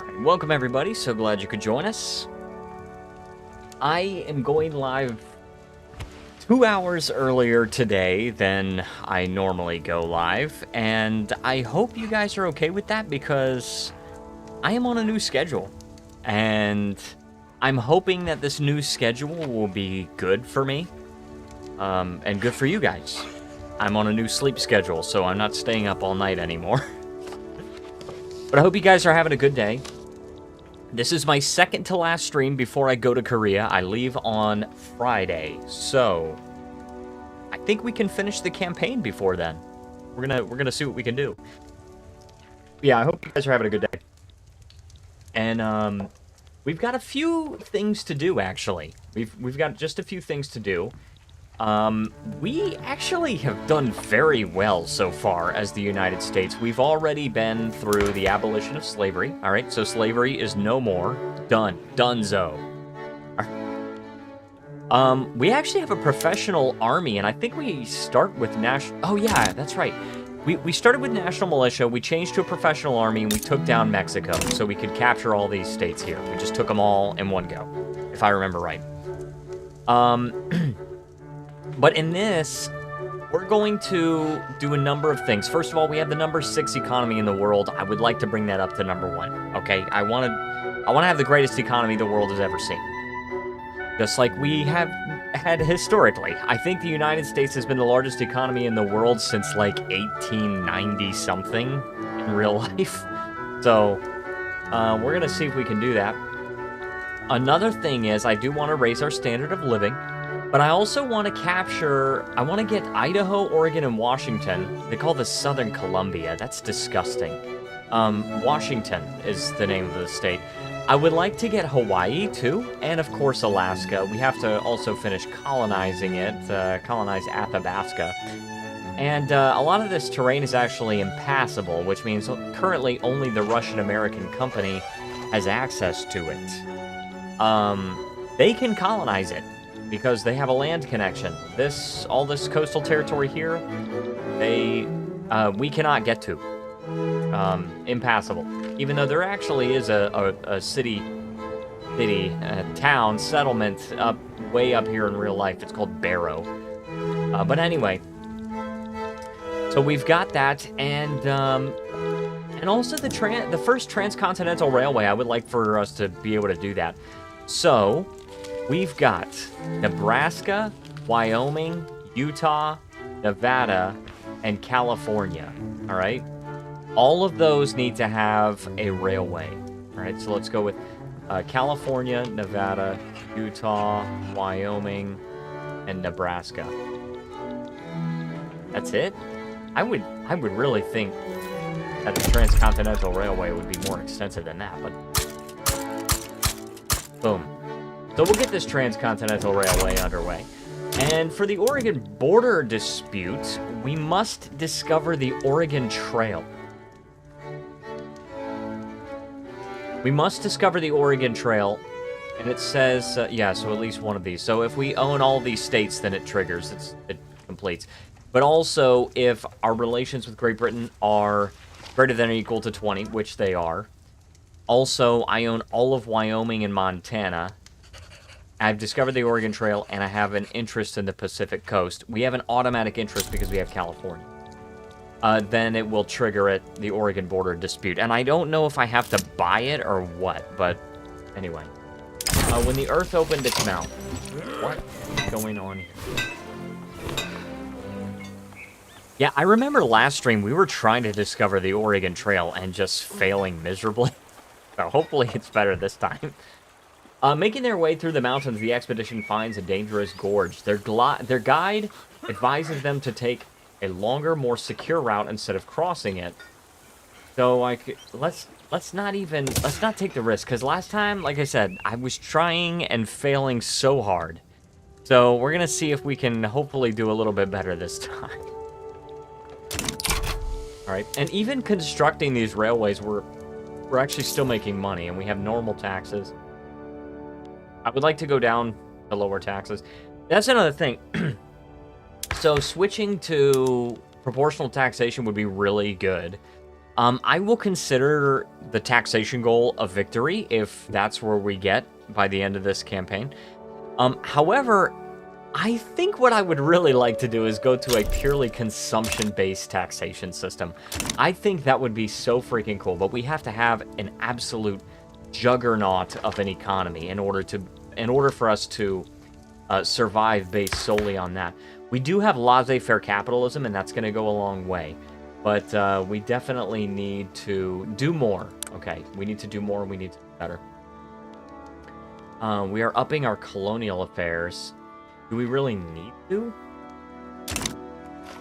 Alright, welcome everybody. So glad you could join us. I am going live 2 hours earlier today than I normally go live, and I hope you guys are okay with that because I am on a new schedule, and I'm hoping that this new schedule will be good for me, and good for you guys. I'm on a new sleep schedule, so I'm not staying up all night anymore. But I hope you guys are having a good day. This is my second to last stream before I go to Korea. I leave on Friday, so I think we can finish the campaign before then. We're gonna see what we can do. Yeah, I hope you guys are having a good day. And we've got a few things to do actually. We've got just a few things to do. We actually have done very well so far as the United States. We've already been through the abolition of slavery. All right, so slavery is no more. Done. Donezo. We actually have a professional army, and I think we start with national... Oh, yeah, that's right. We started with national militia, we changed to a professional army, and we took down Mexico so we could capture all these states here. We just took them all in one go, if I remember right. But in this, we're going to do a number of things. First of all, we have the number 6 economy in the world. I would like to bring that up to number 1, okay? I want to have the greatest economy the world has ever seen. Just like we have had historically. I think the United States has been the largest economy in the world since like 1890-something in real life. So, we're going to see if we can do that. Another thing is, I do want to raise our standard of living. But I also want to I want to get Idaho, Oregon, and Washington. They call this Southern Columbia. That's disgusting. Washington is the name of the state. I would like to get Hawaii, too, and of course Alaska. We have to also finish colonizing it, colonize Athabasca. And a lot of this terrain is actually impassable, which means currently only the Russian-American company has access to it. They can colonize it, because they have a land connection. All this coastal territory here, we cannot get to. Impassable. Even though there actually is a town, settlement way up here in real life. It's called Barrow. But anyway, so we've got that, and also the first transcontinental railway. I would like for us to be able to do that. So we've got Nebraska, Wyoming, Utah, Nevada, and California, all right? All of those need to have a railway, all right? So let's go with California, Nevada, Utah, Wyoming, and Nebraska. That's it? I would really think that the transcontinental railway would be more extensive than that, but boom. So we'll get this transcontinental railway underway. And for the Oregon border dispute, we must discover the Oregon Trail. We must discover the Oregon Trail, and it says, yeah, so at least one of these. So if we own all these states, then it triggers, it completes. But also, if our relations with Great Britain are greater than or equal to 20, which they are. Also, I own all of Wyoming and Montana. I've discovered the Oregon Trail, and I have an interest in the Pacific Coast. We have an automatic interest because we have California. Then it will trigger the Oregon border dispute. And I don't know if I have to buy it or what, but anyway. When the Earth opened its mouth. What is going on here? Yeah, I remember last stream we were trying to discover the Oregon Trail and just failing miserably. So hopefully it's better this time. Making their way through the mountains, the expedition finds a dangerous gorge. Their guide advises them to take a longer, more secure route instead of crossing it. So let's not take the risk, because last time, like I said, I was trying and failing so hard. So we're gonna see if we can hopefully do a little bit better this time. All right, and even constructing these railways, we're actually still making money, and we have normal taxes. I would like to go down to lower taxes. That's another thing. So switching to proportional taxation would be really good. I will consider the taxation goal a victory if that's where we get by the end of this campaign. However, I think what I would really like to do is go to a purely consumption-based taxation system. I think that would be so freaking cool, but we have to have an absolute juggernaut of an economy in order for us to survive based solely on that. We do have laissez-faire capitalism, and that's going to go a long way. But we definitely need to do more. Okay, we need to do more, and we need to do better. We are upping our colonial affairs. Do we really need to?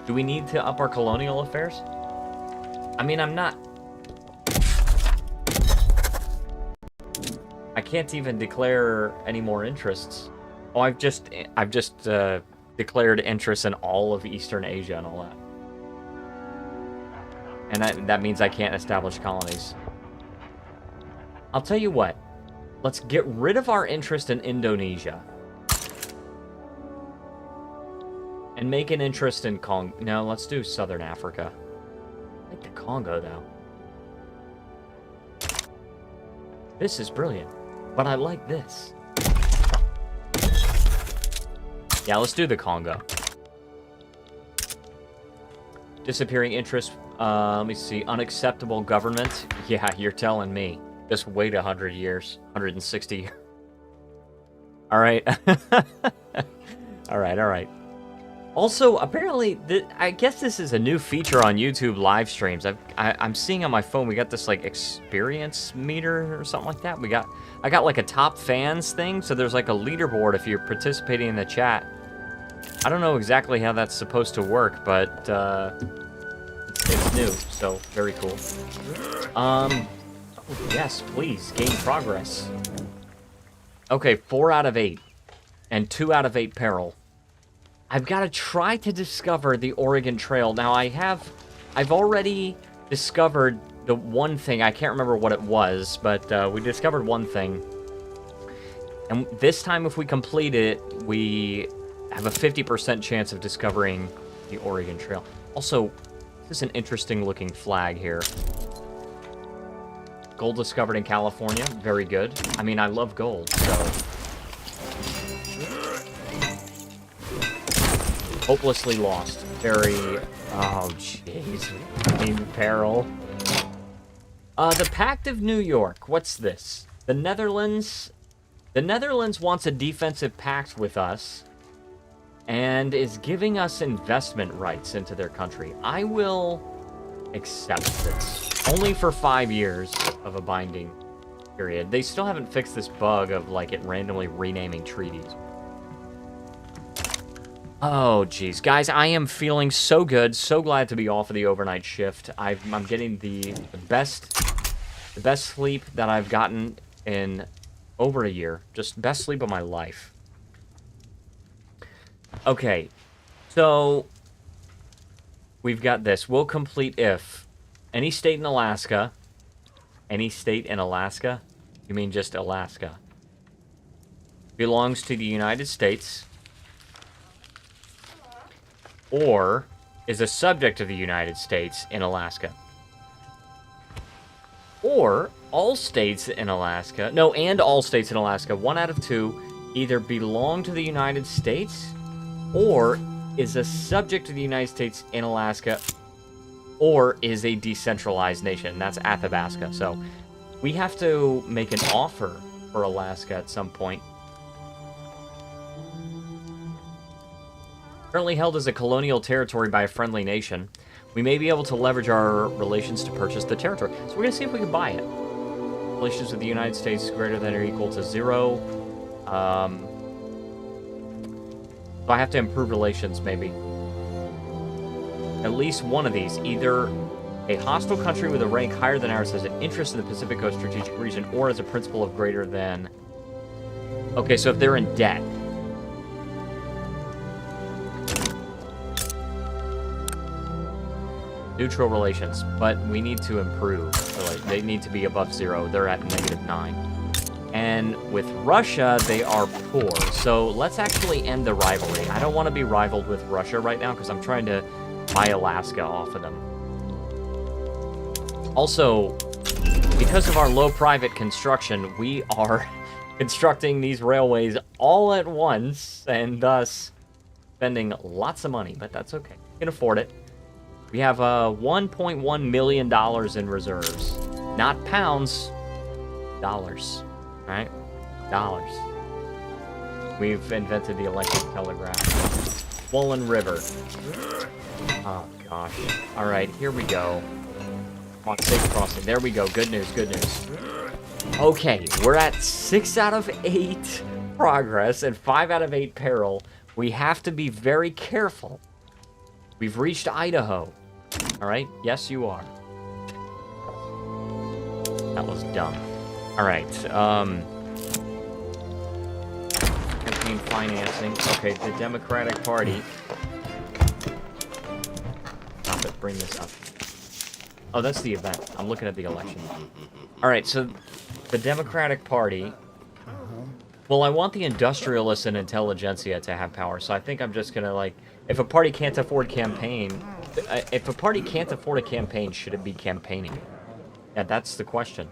Do we need to up our colonial affairs? I mean, I'm not... I can't even declare any more interests. Oh, I've just declared interest in all of Eastern Asia and all that. And that means I can't establish colonies. I'll tell you what. Let's get rid of our interest in Indonesia. And make an interest in Congo. No, let's do Southern Africa. I like the Congo, though. This is brilliant. But I like this. Yeah, let's do the Congo. Disappearing interest. Let me see. Unacceptable government. Yeah, you're telling me. Just wait 100 years. 160 years. All right. All right. Also, apparently, I guess this is a new feature on YouTube live streams. I'm seeing on my phone we got this like experience meter or something like that. I got like a top fans thing, so there's like a leaderboard if you're participating in the chat. I don't know exactly how that's supposed to work, but it's new, so very cool. Oh, yes, please gain progress. Okay, 4 out of 8, and 2 out of 8 peril. I've got to try to discover the Oregon Trail. Now, I've already discovered the one thing. I can't remember what it was, but we discovered one thing. And this time, if we complete it, we have a 50% chance of discovering the Oregon Trail. Also, this is an interesting looking flag here. Gold discovered in California. Very good. I mean, I love gold, so... Hopelessly lost. Very... Oh, jeez. In peril. The Pact of New York. What's this? The Netherlands... The Netherlands wants a defensive pact with us and is giving us investment rights into their country. I will accept this. Only for 5 years of a binding period. They still haven't fixed this bug of, like, it randomly renaming treaties. Oh, geez. Guys, I am feeling so good. So glad to be off of the overnight shift. I'm getting the best sleep that I've gotten in over a year. Just best sleep of my life. Okay. So, we've got this. We'll complete if any state in Alaska... Any state in Alaska? You mean just Alaska? Belongs to the United States... or is a subject of the United States in Alaska. Or all states in Alaska, no, and all states in Alaska, 1 out of 2, either belong to the United States or is a subject of the United States in Alaska or is a decentralized nation. That's Athabasca. So we have to make an offer for Alaska at some point. Currently held as a colonial territory by a friendly nation, we may be able to leverage our relations to purchase the territory. So we're going to see if we can buy it. Relations with the United States greater than or equal to 0. So I have to improve relations, maybe. At least one of these. Either a hostile country with a rank higher than ours has an interest in the Pacific Coast strategic region, or as a principle of greater than... Okay, so if they're in debt... Neutral relations, but we need to improve. So, like, they need to be above 0. They're at -9. And with Russia, they are poor. So let's actually end the rivalry. I don't want to be rivaled with Russia right now because I'm trying to buy Alaska off of them. Also, because of our low private construction, we are constructing these railways all at once, and thus spending lots of money, but that's okay. We can afford it. We have $1.1 million in reserves. Not pounds, dollars, right? Dollars. We've invented the electric telegraph. Swollen River. Oh, gosh. All right, here we go. Come on, safe crossing. There we go. Good news, good news. Okay, we're at 6 out of 8 progress and 5 out of 8 peril. We have to be very careful. We've reached Idaho. All right? Yes, you are. That was dumb. All right. Campaign financing. Okay, the Democratic Party. Stop it. Bring this up. Oh, that's the event. I'm looking at the election. All right, so the Democratic Party. Well, I want the industrialists and intelligentsia to have power, so I think I'm just gonna, like, if a party can't afford campaign, if a party can't afford a campaign, should it be campaigning? Yeah, that's the question.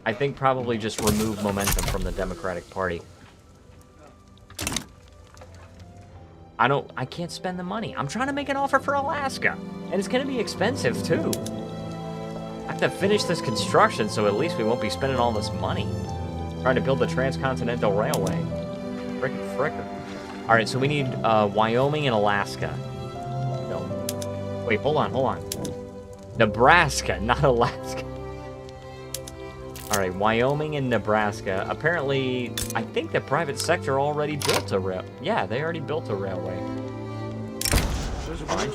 I think probably just remove momentum from the Democratic Party. I can't spend the money. I'm trying to make an offer for Alaska, and it's gonna be expensive, too. I have to finish this construction, so at least we won't be spending all this money. Trying to build the transcontinental railway. Fricker. All right, so we need Wyoming and Alaska. No. Wait, hold on. Nebraska, not Alaska. All right, Wyoming and Nebraska. Apparently, I think the private sector already built a rail. Yeah, they already built a railway. Fine.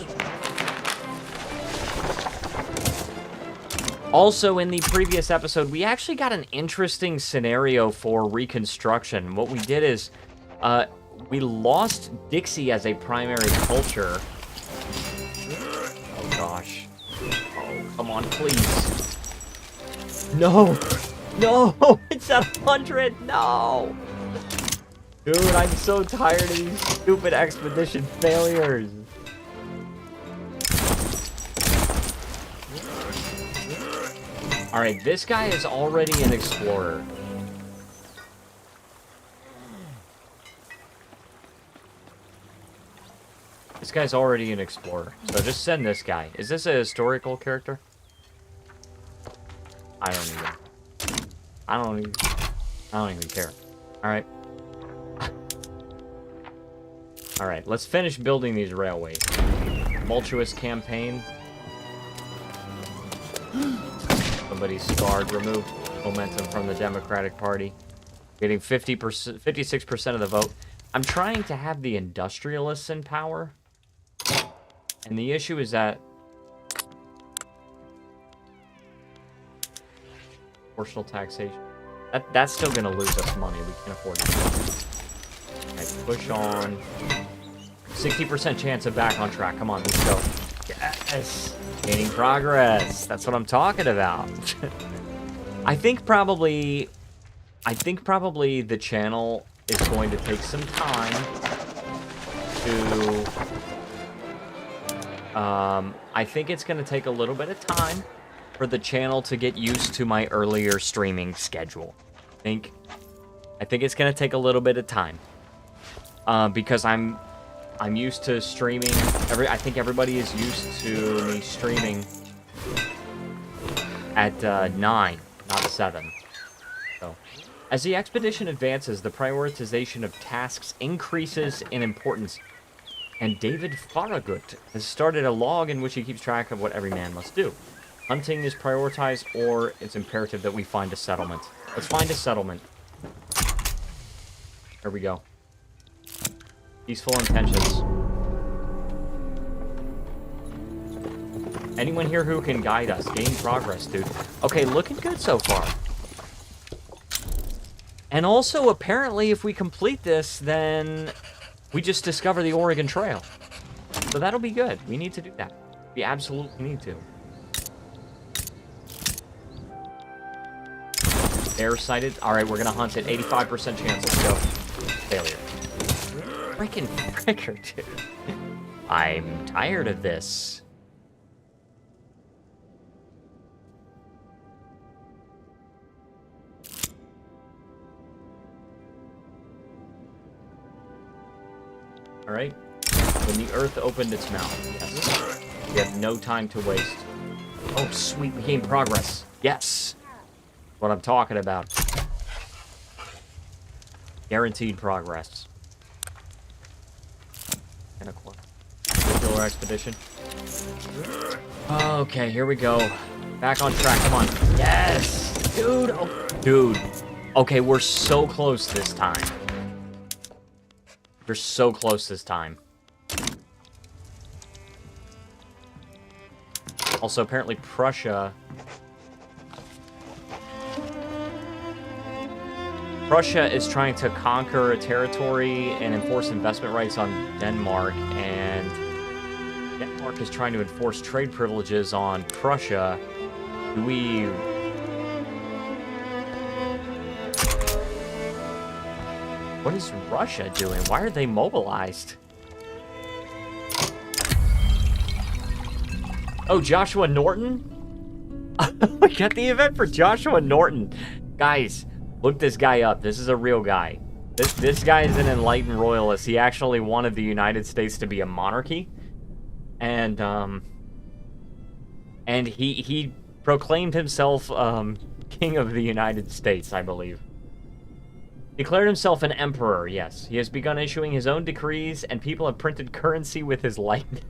Also, in the previous episode, we actually got an interesting scenario for reconstruction. What we did is, we lost Dixie as a primary culture. Oh, gosh. Oh, come on, please. No! It's at 100! No! Dude, I'm so tired of these stupid expedition failures. Alright, this guy is already an explorer. This guy's already an explorer. So just send this guy. Is this a historical character? I don't even care. Alright. Alright, let's finish building these railways. Tumultuous campaign. Somebody's scarred. Remove momentum from the Democratic Party. Getting 56% of the vote. I'm trying to have the industrialists in power. And the issue is that proportional taxation. That's still gonna lose us money. We can't afford it. Okay, push on. 60% chance of back on track. Come on, let's go. Yes! Gaining progress. That's what I'm talking about. I think probably the channel is going to take some time to... I think it's going to take a little bit of time for the channel to get used to my earlier streaming schedule. I think it's going to take a little bit of time. Because I'm used to streaming. I think everybody is used to me streaming at 9, not 7. So, as the expedition advances, the prioritization of tasks increases in importance. And David Farragut has started a log in which he keeps track of what every man must do. Hunting is prioritized, or it's imperative that we find a settlement. Let's find a settlement. There we go. Peaceful intentions. Anyone here who can guide us? Gain progress, dude. Okay, looking good so far. And also, apparently, if we complete this, then we just discover the Oregon Trail. So that'll be good. We need to do that. We absolutely need to. Air sighted. All right, we're going to hunt it. 85% chance. Let's go. Failure. Freaking fricker, dude. I'm tired of this. All right. When the earth opened its mouth. Yes. We have no time to waste. Oh, sweet. We gained progress. Yes. What I'm talking about. Guaranteed progress. And a killer expedition. Okay, here we go. Back on track. Come on. Yes. Dude. Oh, dude. Okay, we're so close this time. We're so close this time. Also, apparently Prussia is trying to conquer a territory and enforce investment rights on Denmark, and Denmark is trying to enforce trade privileges on Prussia. What is Russia doing? Why are they mobilized? Oh, Joshua Norton? We got the event for Joshua Norton. Guys, look this guy up. This is a real guy. This guy is an enlightened royalist. He actually wanted the United States to be a monarchy. And he proclaimed himself king of the United States, I believe. Declared himself an emperor, yes. He has begun issuing his own decrees, and people have printed currency with his likeness.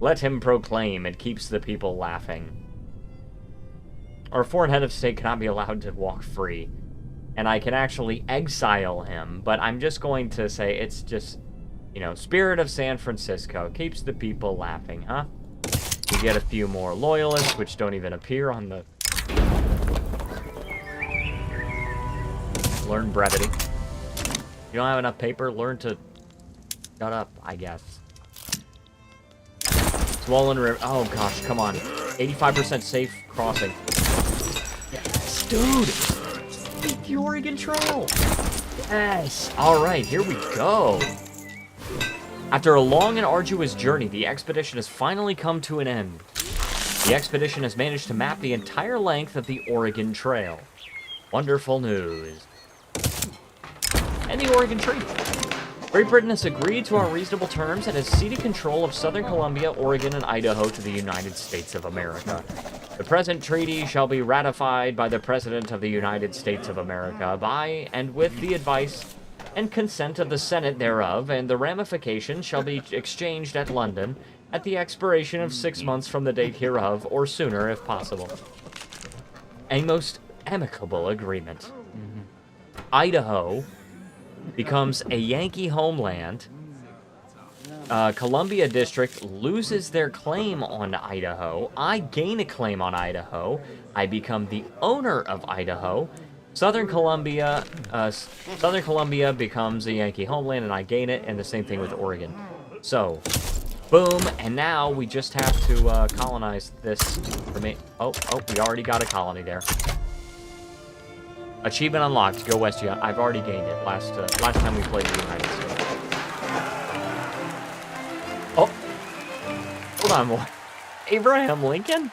Let him proclaim. It keeps the people laughing. Our foreign head of state cannot be allowed to walk free. And I can actually exile him, but I'm just going to say it's just, you know, spirit of San Francisco. Keeps the people laughing, huh? We get a few more loyalists, which don't even appear on the... Learn brevity. You don't have enough paper? Learn to shut up, I guess. Swollen river. Oh gosh, come on. 85% safe crossing. Yes, dude! Beat the Oregon Trail! Yes! Alright, here we go. After a long and arduous journey, the expedition has finally come to an end. The expedition has managed to map the entire length of the Oregon Trail. Wonderful news. And the Oregon Treaty. Great Britain has agreed to our reasonable terms and has ceded control of Southern Colombia, Oregon, and Idaho to the United States of America. The present treaty shall be ratified by the President of the United States of America by and with the advice and consent of the Senate thereof, and the ramifications shall be exchanged at London at the expiration of 6 months from the date hereof, or sooner if possible. A most amicable agreement. Idaho becomes a Yankee homeland. Columbia District loses their claim on Idaho. I gain a claim on Idaho. I become the owner of Idaho. Southern Columbia becomes a Yankee homeland, and I gain it, and the same thing with Oregon. So, boom, and now we just have to colonize this. Oh, we already got a colony there. Achievement unlocked. Go west. I've already gained it last time we played the United States. Oh, hold on. What? Abraham Lincoln?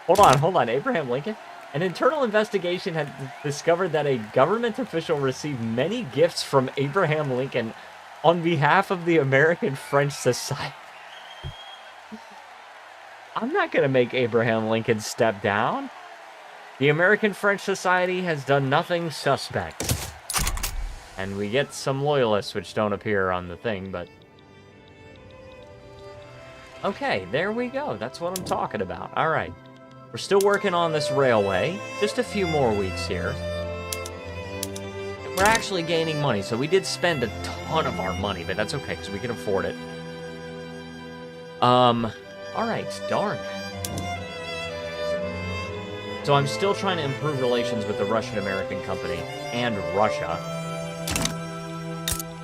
Hold on. Abraham Lincoln? An internal investigation had discovered that a government official received many gifts from Abraham Lincoln on behalf of the American French Society. I'm not going to make Abraham Lincoln step down. The American French Society has done nothing suspect. And we get some loyalists which don't appear on the thing, but... Okay, there we go. That's what I'm talking about. Alright. We're still working on this railway. Just a few more weeks here. We're actually gaining money, so we did spend a ton of our money, but that's okay, because we can afford it. Alright, darn. So I'm still trying to improve relations with the Russian-American company and Russia.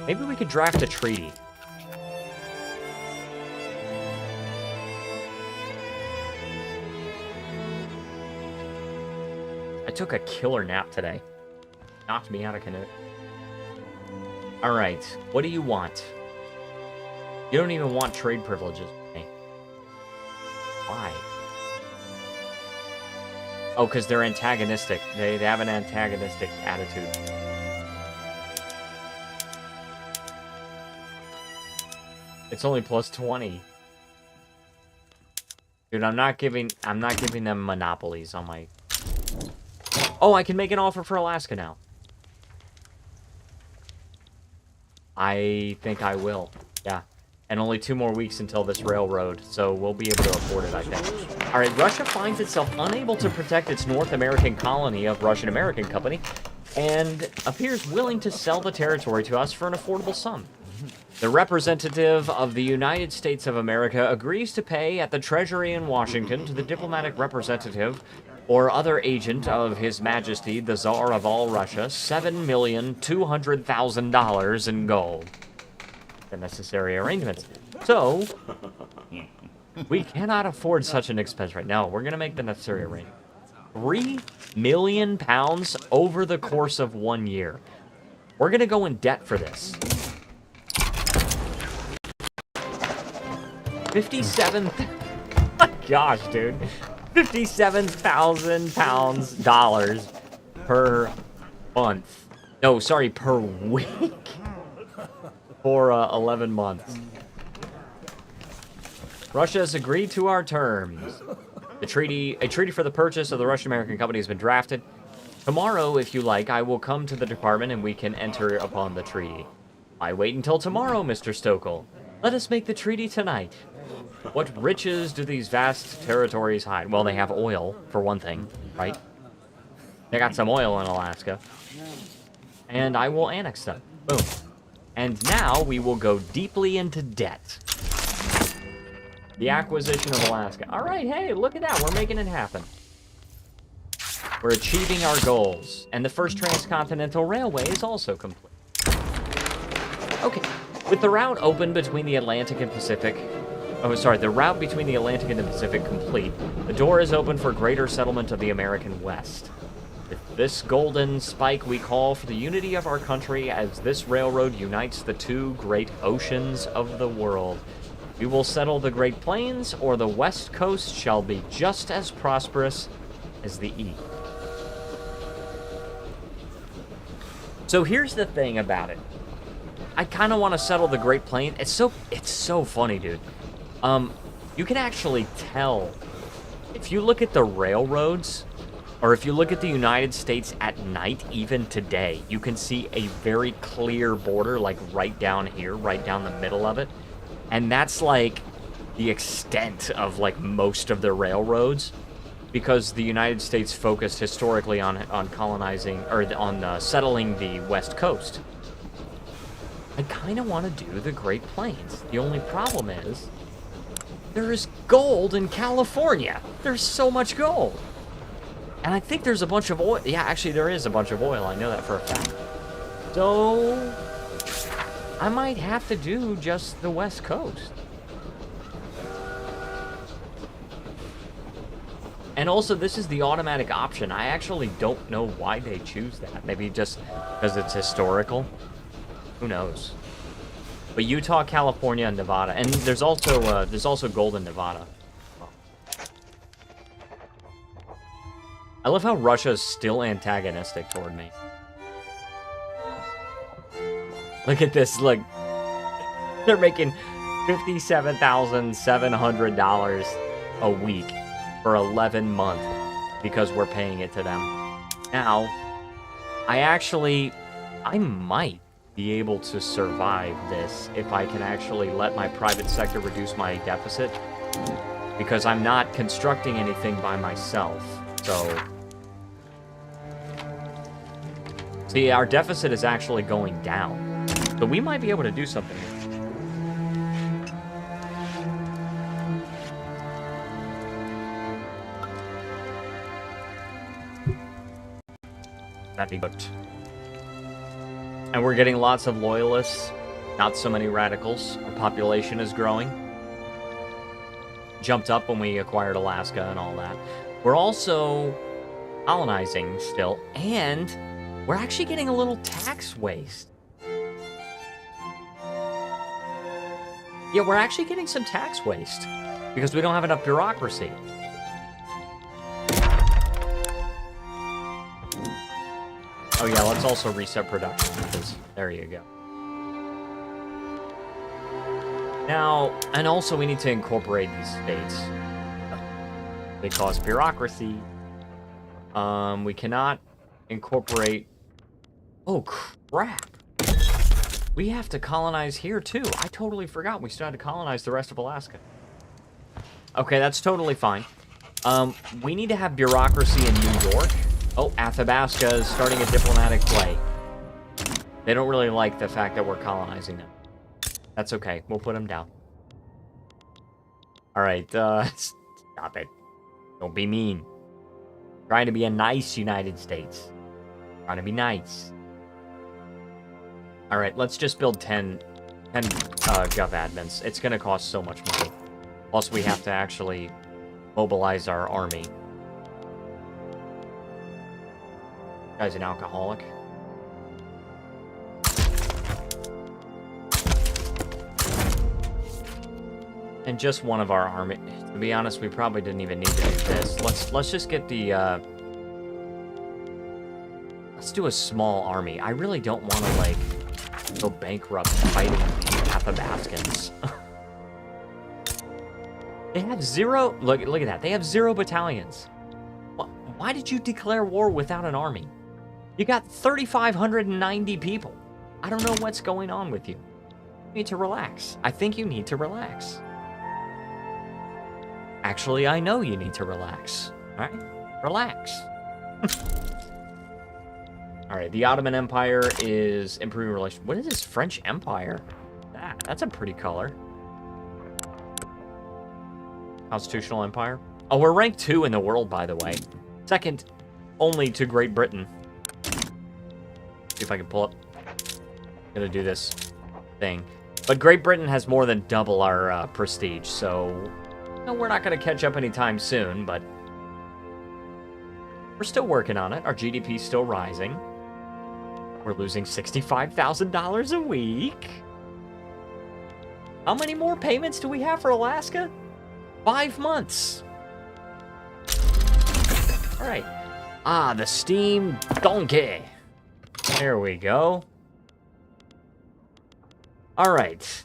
Maybe we could draft a treaty. I took a killer nap today. Knocked me out of canoe. Alright, what do you want? You don't even want trade privileges. Okay. Why? Oh, because they're antagonistic. They have an antagonistic attitude. It's only plus 20. Dude, I'm not giving them monopolies on my... Oh, I can make an offer for Alaska now. I think I will. Yeah. And only 2 more weeks until this railroad, so we'll be able to afford it, I think. All right, Russia finds itself unable to protect its North American colony of Russian-American Company and appears willing to sell the territory to us for an affordable sum. The representative of the United States of America agrees to pay at the Treasury in Washington to the diplomatic representative or other agent of His Majesty, the Tsar of all Russia, $7,200,000 in gold. The necessary arrangements. So, we cannot afford such an expense right now. We're going to make the necessary arrangements. 3 million pounds over the course of 1 year. We're going to go in debt for this. 57... Gosh, dude. 57,000 dollars per month. No, sorry, per week. For 11 months. Russia has agreed to our terms. A treaty for the purchase of the Russian-American Company has been drafted. Tomorrow, if you like, I will come to the department and we can enter upon the treaty. I wait until tomorrow, Mr. Stokel. Let us make the treaty tonight. What riches do these vast territories hide? Well, they have oil, for one thing, right? They got some oil in Alaska. And I will annex them. Boom. And now we will go deeply into debt. The acquisition of Alaska. All right, hey, look at that. We're making it happen. We're achieving our goals. And the first transcontinental railway is also complete. Okay. With the route open between the Atlantic and Pacific... Oh, sorry, the route between the Atlantic and the Pacific complete, the door is open for greater settlement of the American West. With this golden spike, we call for the unity of our country as this railroad unites the 2 great oceans of the world. We will settle the Great Plains, or the West Coast shall be just as prosperous as the East. So here's the thing about it. I kind of want to settle the Great Plains. It's so funny, dude. You can actually tell if you look at the railroads, or if you look at the United States at night, even today, you can see a very clear border, like right down here, right down the middle of it. And that's like the extent of like most of the railroads, because the United States focused historically on colonizing, or on settling the West Coast. I kind of want to do the Great Plains. The only problem is, there is gold in California. There's so much gold. And I think there's a bunch of oil. Yeah, actually, there is a bunch of oil. I know that for a fact. So, I might have to do just the West Coast. And also, this is the automatic option. I actually don't know why they choose that. Maybe just because it's historical. Who knows? But Utah, California, and Nevada, and there's also gold in Nevada. I love how Russia is still antagonistic toward me. Look at this. Look, they're making $57,700 a week for 11 months because we're paying it to them. Now, I might be able to survive this if I can actually let my private sector reduce my deficit, because I'm not constructing anything by myself. So, see, our deficit is actually going down, so we might be able to do something. That'd be good. And we're getting lots of loyalists, not so many radicals. Our population is growing. Jumped up when we acquired Alaska and all that. We're also colonizing still, and we're actually getting a little tax waste. Yeah, we're actually getting some tax waste because we don't have enough bureaucracy. Oh yeah, let's also reset production, because there you go. Now, and also we need to incorporate these states. They cause bureaucracy. We cannot incorporate... Oh, crap. We have to colonize here, too. I totally forgot we still had to colonize the rest of Alaska. Okay, that's totally fine. We need to have bureaucracy in New York. Oh, Athabasca is starting a diplomatic play. They don't really like the fact that we're colonizing them. That's okay. We'll put them down. Alright, stop it. Don't be mean. Trying to be a nice United States. Trying to be nice. Alright, let's just build 10 gov admins. It's gonna cost so much money. Plus, we have to actually mobilize our army. Guy's an alcoholic. And just one of our army. To be honest, we probably didn't even need to do this. Let's just get the let's do a small army. I really don't want to like go bankrupt fighting the Athabascans. They have 0. Look at that. They have 0 battalions. Why did you declare war without an army? You got 3,590 people. I don't know what's going on with you. You need to relax. I think you need to relax. Actually, I know you need to relax. All right? Relax. All right, the Ottoman Empire is improving relations. What is this French Empire? That's a pretty color. Constitutional Empire. Oh, we're ranked 2 in the world, by the way. Second only to Great Britain. See if I can pull up. I'm gonna do this thing. But Great Britain has more than double our prestige, so... No, we're not gonna catch up anytime soon, but... We're still working on it. Our GDP's still rising. We're losing $65,000 a week. How many more payments do we have for Alaska? 5 months. All right. Ah, the steam donkey. There we go. All right.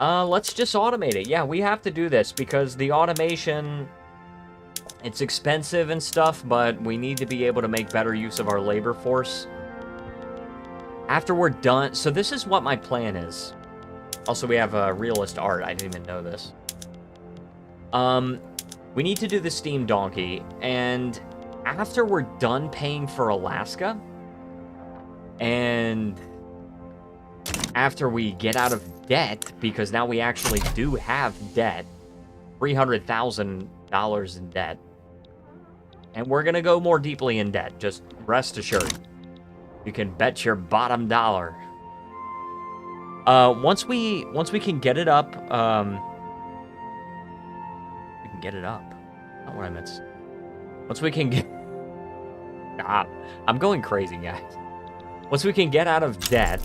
Let's just automate it. Yeah, we have to do this because the automation, it's expensive and stuff, but we need to be able to make better use of our labor force. After we're done, so this is what my plan is. Also, we have realist art. I didn't even know this. We need to do the steam donkey, and after we're done paying for Alaska, and after we get out of debt, because now we actually do have debt, $300,000 in debt, and we're gonna go more deeply in debt, just rest assured. You can bet your bottom dollar. Once we can get it up, we can get it up. Not what I meant to say. Once we can get... Stop. I'm going crazy, guys. Once we can get out of debt,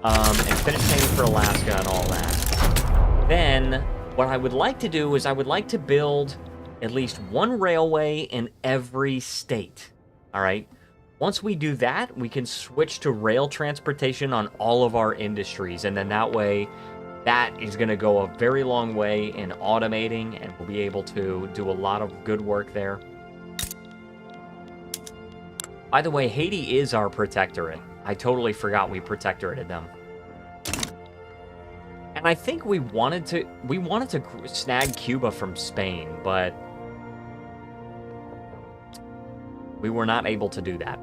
and finish paying for Alaska and all that, then what I would like to do is I would like to build at least one railway in every state. All right? Once we do that, we can switch to rail transportation on all of our industries, and then that way, that is going to go a very long way in automating, and we'll be able to do a lot of good work there. By the way, Haiti is our protectorate. I totally forgot we protectorated them. And I think we wanted to snag Cuba from Spain, but we were not able to do that.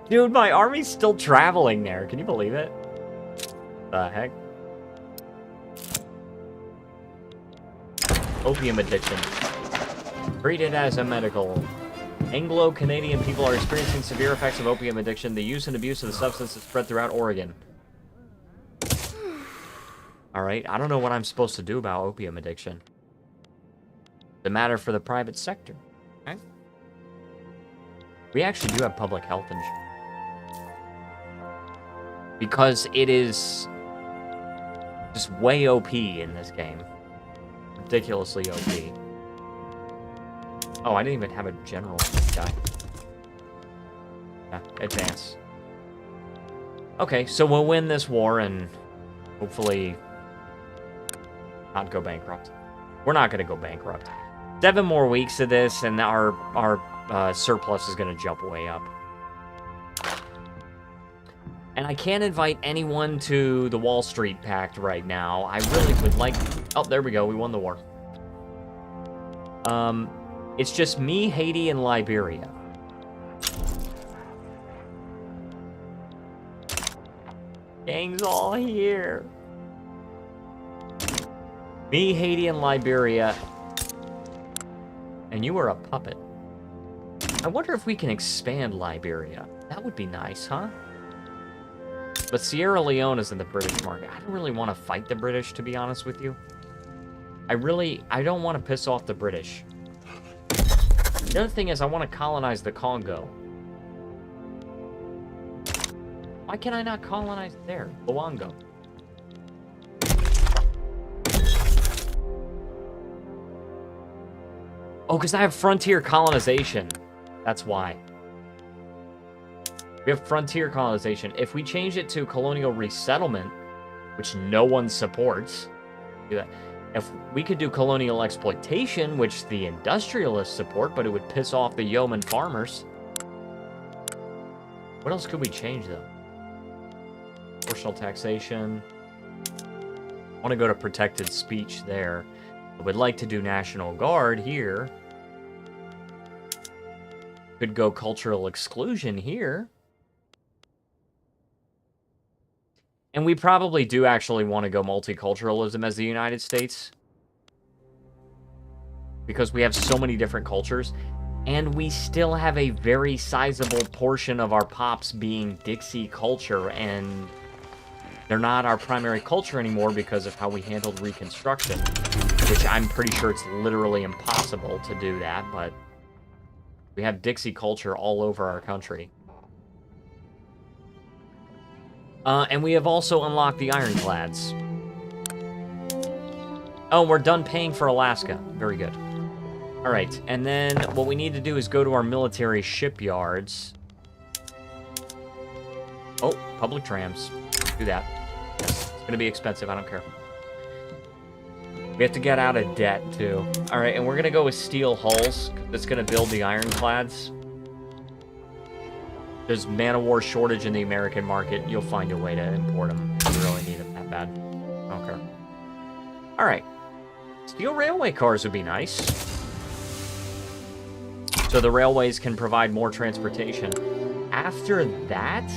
Dude, my army's still traveling there. Can you believe it? The heck? Opium addiction. Treated as a medical. Anglo-Canadian people are experiencing severe effects of opium addiction. The use and abuse of the substance is spread throughout Oregon. Alright, I don't know what I'm supposed to do about opium addiction. It's a matter for the private sector. Okay? We actually do have public health insurance. Because it is just way OP in this game. Ridiculously OP. Oh, I didn't even have a general guy. Yeah, advance. Okay, so we'll win this war and hopefully not go bankrupt. We're not going to go bankrupt. 7 more weeks of this, and our surplus is going to jump way up. And I can't invite anyone to the Wall Street Pact right now. I really would like... Oh, there we go. We won the war. It's just me, Haiti, and Liberia. Gang's all here. Me, Haiti, and Liberia. And you are a puppet. I wonder if we can expand Liberia. That would be nice, huh? But Sierra Leone is in the British market. I don't really want to fight the British, to be honest with you. I don't want to piss off the British. The other thing is I want to colonize the Congo. Why can I not colonize there? Luango. Oh, because I have frontier colonization. That's why. We have frontier colonization. If we change it to colonial resettlement, which no one supports, do that. If we could do colonial exploitation, which the industrialists support, but it would piss off the yeoman farmers. What else could we change, though? Proportional taxation. I want to go to protected speech there. I would like to do National Guard here. Could go cultural exclusion here. And we probably do actually want to go multiculturalism as the United States. Because we have so many different cultures. And we still have a very sizable portion of our pops being Dixie culture. And they're not our primary culture anymore because of how we handled Reconstruction. Which I'm pretty sure it's literally impossible to do that. But we have Dixie culture all over our country. And we have also unlocked the ironclads. Oh, we're done paying for Alaska. Very good. All right, and then what we need to do is go to our military shipyards. Oh, public trams. Do that. Yes, it's going to be expensive. I don't care. We have to get out of debt, too. All right, and we're going to go with steel hulls. That's going to build the ironclads. There's man-of-war shortage in the American market. You'll find a way to import them if you really need them that bad. I don't care. All right. Steel railway cars would be nice. So the railways can provide more transportation. After that,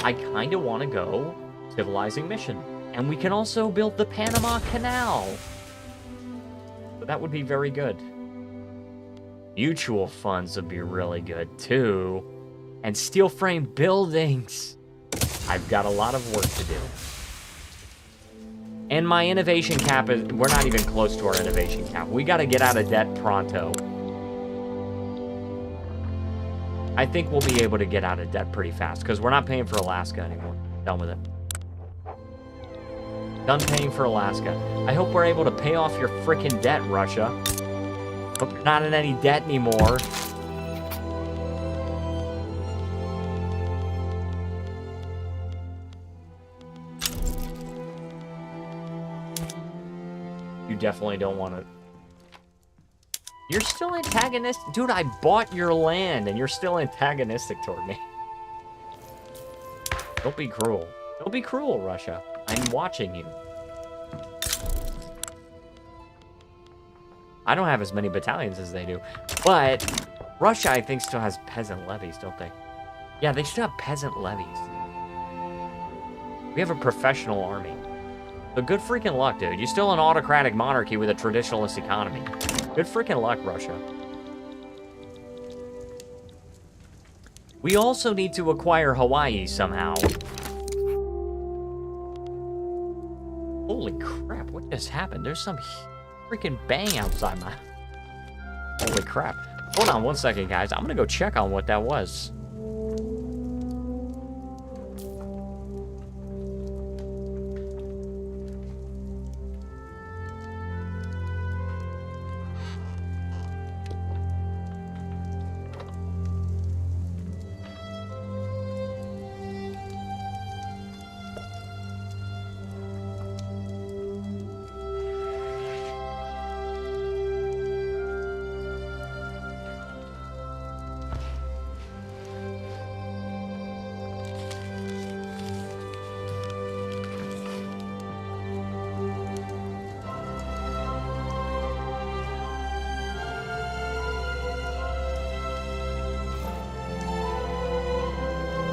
I kind of want to go civilizing mission. And we can also build the Panama Canal. So that would be very good. Mutual funds would be really good, too. And steel frame buildings. I've got a lot of work to do. And my innovation cap is... We're not even close to our innovation cap. We got to get out of debt pronto. I think we'll be able to get out of debt pretty fast. Because we're not paying for Alaska anymore. Done with it. Done paying for Alaska. I hope we're able to pay off your frickin' debt, Russia. Hope you're not in any debt anymore. You definitely don't want to... You're still antagonistic. Dude, I bought your land and you're still antagonistic toward me. Don't be cruel. Don't be cruel, Russia. I'm watching you. I don't have as many battalions as they do. But Russia, I think, still has peasant levies, don't they? Yeah, they still have peasant levies. We have a professional army. So good freaking luck, dude. You're still an autocratic monarchy with a traditionalist economy. Good freaking luck, Russia. We also need to acquire Hawaii somehow. Holy crap, what just happened? There's some freaking bang outside my... Holy crap. Hold on one second, guys. I'm gonna go check on what that was.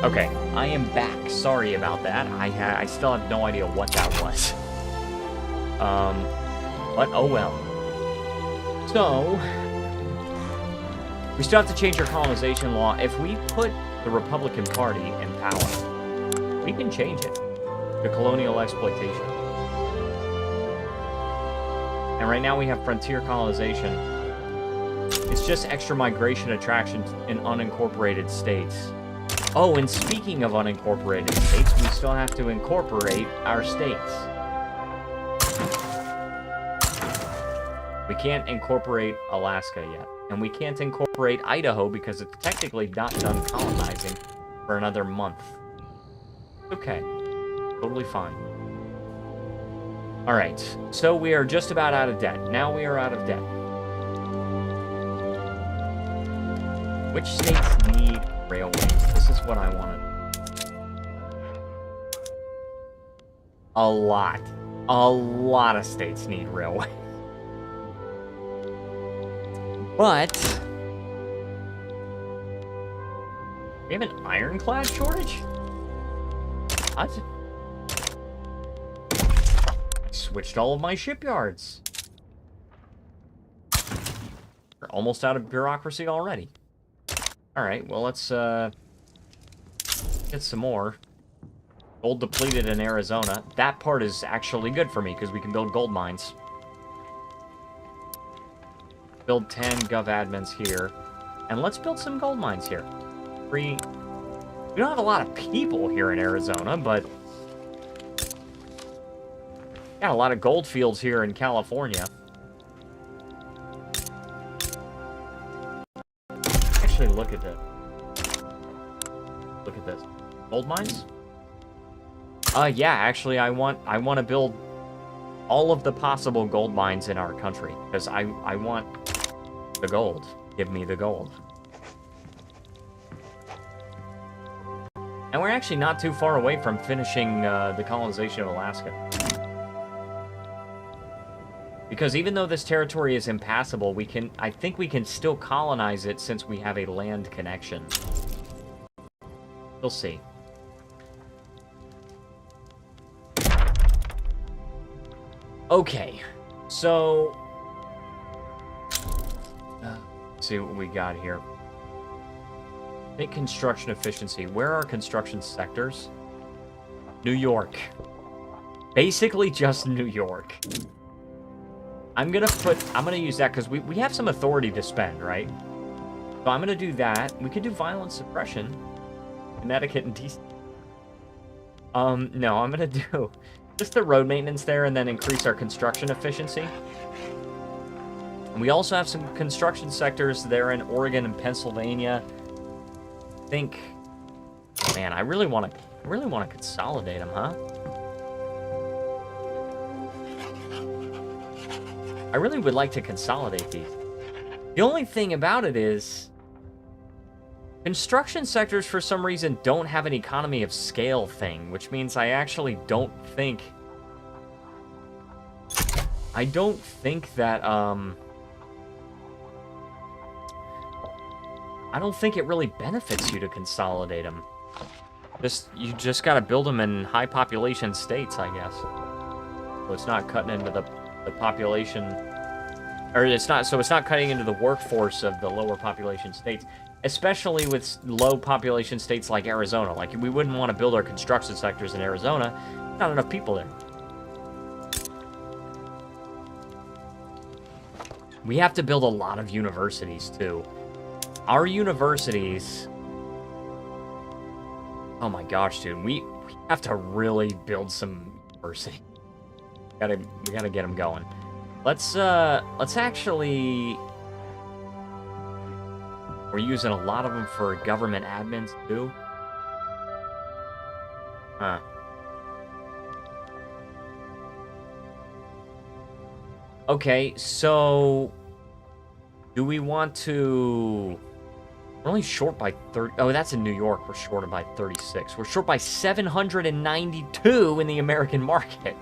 Okay, I am back. Sorry about that. I still have no idea what that was. But oh well. So, we still have to change our colonization law. If we put the Republican Party in power, we can change it to colonial exploitation. And right now we have frontier colonization. It's just extra migration attractions in unincorporated states. Oh, and speaking of unincorporated states, we still have to incorporate our states. We can't incorporate Alaska yet. And we can't incorporate Idaho because it's technically not done colonizing for another month. Okay. Totally fine. Alright, so we are just about out of debt. Now we are out of debt. Which states need railways? This is what I wanted. A lot. A lot of states need railways. But we have an ironclad shortage? What? Switched all of my shipyards. We're almost out of bureaucracy already. Alright, well let's get some more. Gold depleted in Arizona. That part is actually good for me because we can build gold mines. Build 10 gov admins here. And let's build some gold mines here. We don't have a lot of people here in Arizona, but got a lot of gold fields here in California. Actually, look at this. Look at this. Gold mines? Yeah, actually, I want to build all of the possible gold mines in our country because I want the gold. Give me the gold. And we're actually not too far away from finishing the colonization of Alaska. Because even though this territory is impassable, I think we can still colonize it since we have a land connection. We'll see. Okay, so let's see what we got here. Big construction efficiency. Where are construction sectors? New York. Basically just New York. I'm gonna use that because we have some authority to spend, right? So I'm gonna do that. We could do violence suppression. Connecticut and DC. No, I'm gonna do just the road maintenance there and then increase our construction efficiency. And we also have some construction sectors there in Oregon and Pennsylvania. I think, man, I really want to consolidate them, huh? I really would like to consolidate these. The only thing about it is construction sectors for some reason don't have an economy of scale thing, which means I actually don't think that I don't think it really benefits you to consolidate them. You just gotta build them in high population states, I guess. So it's not cutting into the population, or it's not cutting into the workforce of the lower population states, especially with low population states like Arizona. Like, we wouldn't want to build our construction sectors in Arizona. Not enough people there. We have to build a lot of universities, too. Our universities... Oh my gosh, dude. We have to really build some university. We gotta get them going. Let's actually... We're using a lot of them for government admins, too. Huh. Okay, so... Do we want to... We're only short by 30... Oh, that's in New York. We're short by 36. We're short by 792 in the American market.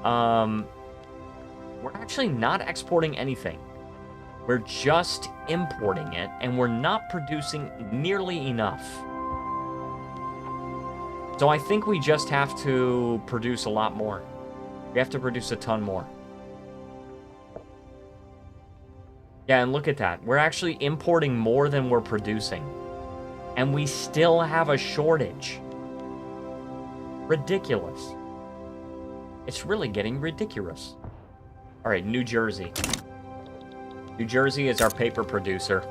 We're actually not exporting anything. We're just importing it, and we're not producing nearly enough. So I think we just have to produce a lot more. We have to produce a ton more. Yeah, and look at that. We're actually importing more than we're producing. And we still have a shortage. Ridiculous. It's really getting ridiculous. All right, New Jersey. New Jersey is our paper producer.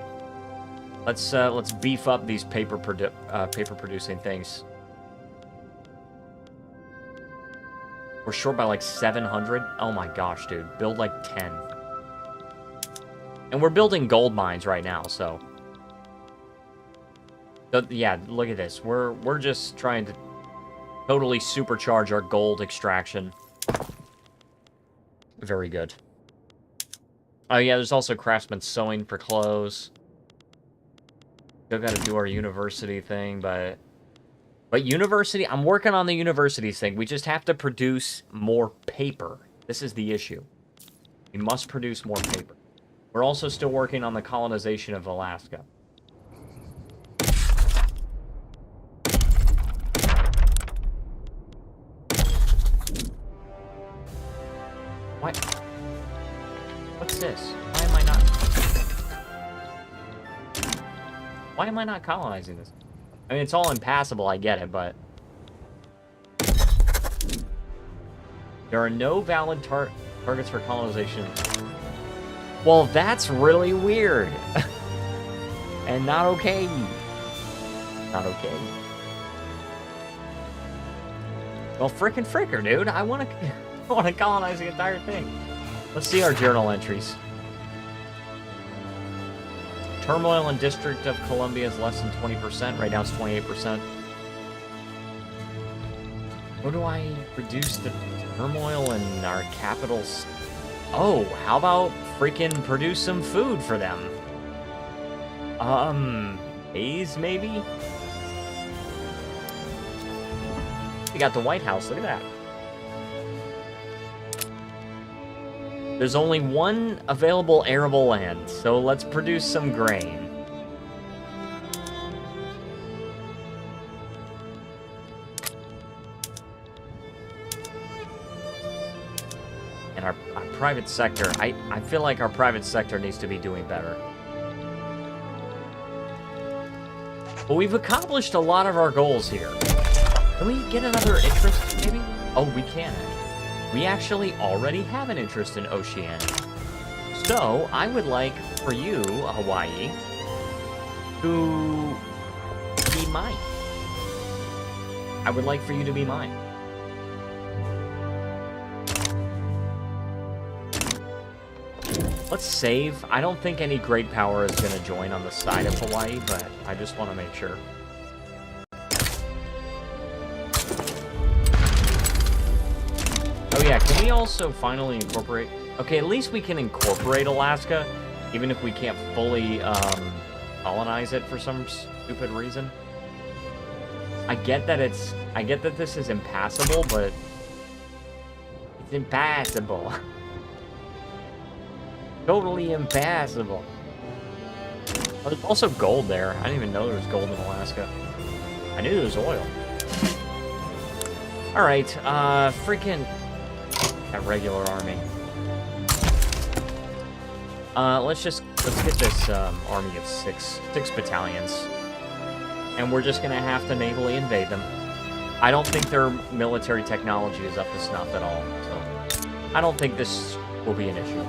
Let's beef up these paper producing things. We're short by like 700. Oh my gosh, dude. Build like 10. And we're building gold mines right now, so. Yeah, look at this. We're just trying to totally supercharge our gold extraction. Very good. Oh yeah, there's also craftsman sewing for clothes. Still gotta do our university thing, but university, I'm working on the universities thing. We just have to produce more paper. This is the issue. We must produce more paper. We're also still working on the colonization of Alaska. What? What's this? Why am I not colonizing this? I mean, it's all impassable, I get it, but... There are no valid targets for colonization. Well, that's really weird. And not okay. Not okay. Well, frickin' fricker, dude. I want to colonize the entire thing. Let's see our journal entries. Turmoil in District of Columbia is less than 20%. Right now it's 28%. Where do I reduce the turmoil in our capitals? Oh, how about freaking produce some food for them? Maize, maybe? We got the White House, look at that. There's only one available arable land, so let's produce some grain. And our private sector, I feel like our private sector needs to be doing better. But we've accomplished a lot of our goals here. Can we get another interest, maybe? Oh, we can. We actually already have an interest in Oceania. So, I would like for you, Hawaii, to be mine. I would like for you to be mine. Let's save. I don't think any great power is going to join on the side of Hawaii, but I just want to make sure. Oh yeah, can we also finally incorporate... Okay, at least we can incorporate Alaska, even if we can't fully colonize it for some stupid reason. I get that this is impassable, but... It's impassable. Totally impassable. Oh, there's also gold there. I didn't even know there was gold in Alaska. I knew there was oil. Alright, freaking... That regular army. Let's get this army of six battalions. And we're just gonna have to navally invade them. I don't think their military technology is up to snuff at all, so I don't think this will be an issue.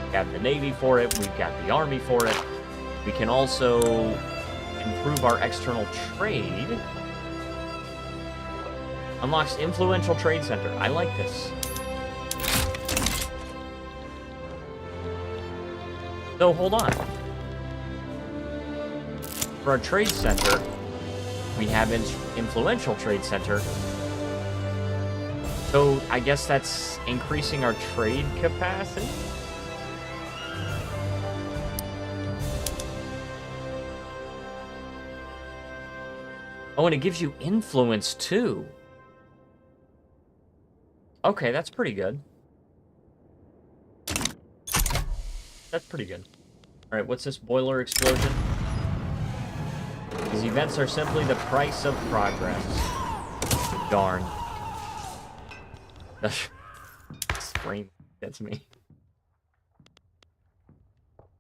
We have the Navy for it, we've got the Army for it. We can also improve our external trade. Unlocks influential trade center. I like this. So, hold on. For our trade center, we have influential trade center. So, I guess that's increasing our trade capacity? Oh, and it gives you influence, too. Okay, that's pretty good. That's pretty good. Alright, what's this boiler explosion? These events are simply the price of progress. Darn. Scream gets me.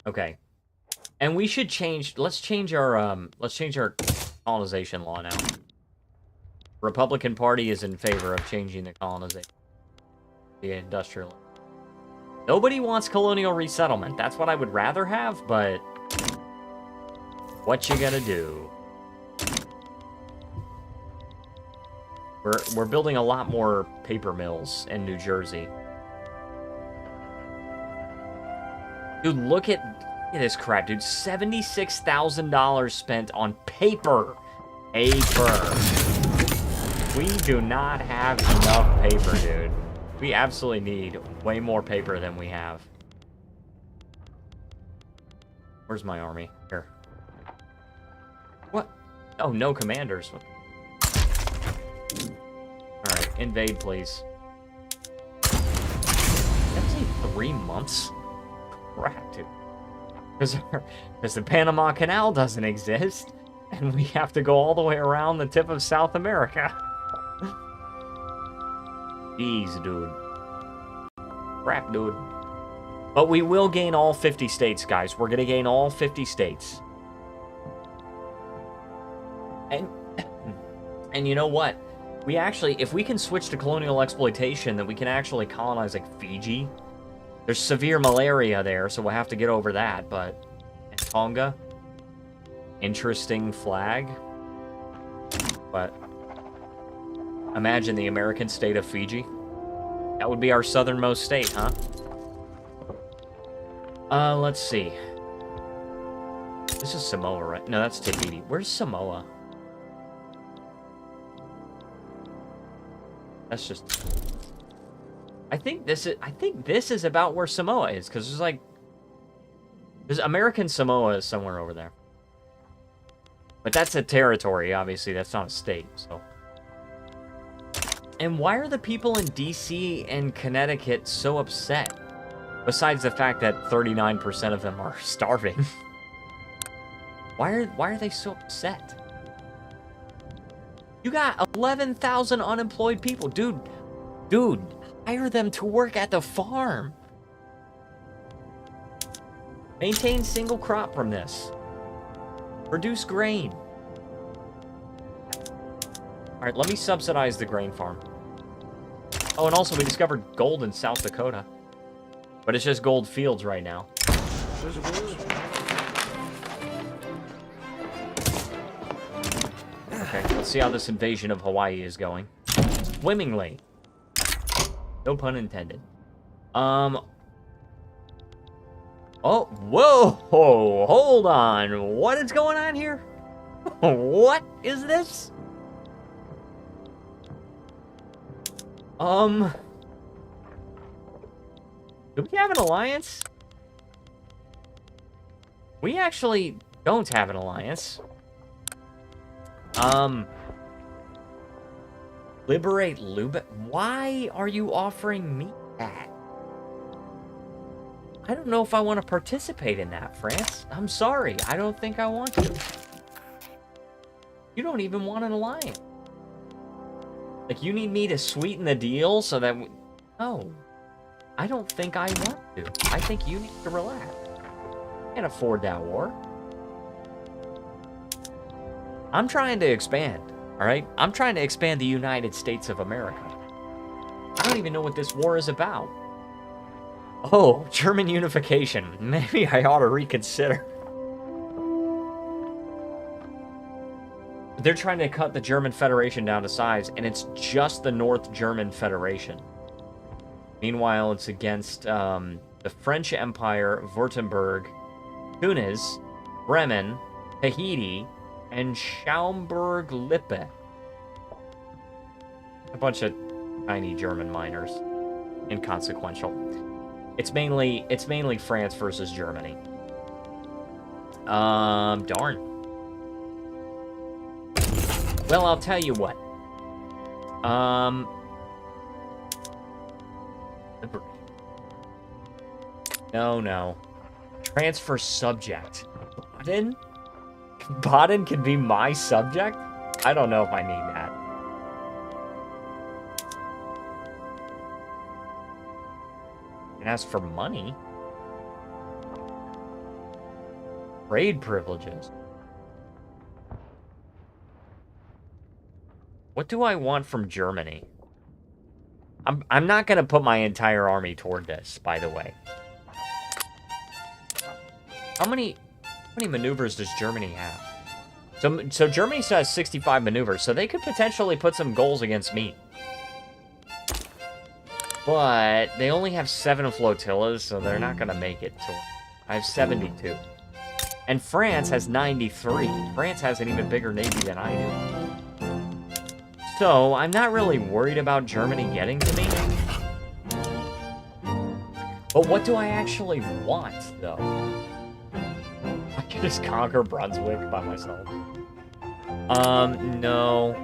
Okay. And we should change, let's change our colonization law now. Republican Party is in favor of changing the colonization. The industrial. Nobody wants colonial resettlement. That's what I would rather have, but what you gonna do? We're building a lot more paper mills in New Jersey. Dude, look at this crap, dude. $76,000 spent on paper. Paper. We do not have enough paper, dude. We absolutely need way more paper than we have. Where's my army? Here. What? Oh, no commanders. Alright, invade, please. That's like 3 months? Crap, dude. Because the Panama Canal doesn't exist, and we have to go all the way around the tip of South America. Jeez, dude. Crap, dude. But we will gain all 50 states, guys. We're going to gain all 50 states. And you know what? We actually, if we can switch to colonial exploitation, then we can actually colonize, like, Fiji. There's severe malaria there, so we'll have to get over that, but... And Tonga. Interesting flag. But... Imagine the American state of Fiji. That would be our southernmost state, huh? Let's see. This is Samoa, right? No, that's Tahiti. Where's Samoa? That's just... I think this is about where Samoa is, because there's like... There's American Samoa is somewhere over there. But that's a territory, obviously. That's not a state, so... And why are the people in DC and Connecticut so upset? Besides the fact that 39% of them are starving. Why are they so upset? You got 11,000 unemployed people. Dude, hire them to work at the farm. Maintain single crop from this. Produce grain. Alright, let me subsidize the grain farm. Oh, and also we discovered gold in South Dakota. But it's just gold fields right now. Okay, let's see how this invasion of Hawaii is going. Swimmingly. No pun intended. Oh, whoa! Hold on. What is going on here? What is this? Do we have an alliance? We actually don't have an alliance. Liberate Lubeck? Why are you offering me that? I don't know if I want to participate in that, France. I'm sorry. I don't think I want to. You don't even want an alliance. Like, you need me to sweeten the deal so that we... No. I don't think I want to. I think you need to relax. Can't afford that war. I'm trying to expand, alright? I'm trying to expand the United States of America. I don't even know what this war is about. Oh, German unification. Maybe I ought to reconsider. They're trying to cut the German Federation down to size, and it's just the North German Federation. Meanwhile, it's against the French Empire, Württemberg, Tunis, Bremen, Tahiti, and Schaumburg-Lippe. A bunch of tiny German miners. Inconsequential. It's mainly France versus Germany. Darn. Well, I'll tell you what. No. Transfer subject. Baden can be my subject? I don't know if I need that. Ask for money. Trade privileges. What do I want from Germany? I'm not gonna put my entire army toward this, by the way. How many maneuvers does Germany have? So Germany still has 65 maneuvers, so they could potentially put some goals against me. But they only have 7 flotillas, so they're not gonna make it to. I have 72. And France has 93. France has an even bigger navy than I do. So, I'm not really worried about Germany getting to me. But what do I actually want, though? I can just conquer Brunswick by myself. No.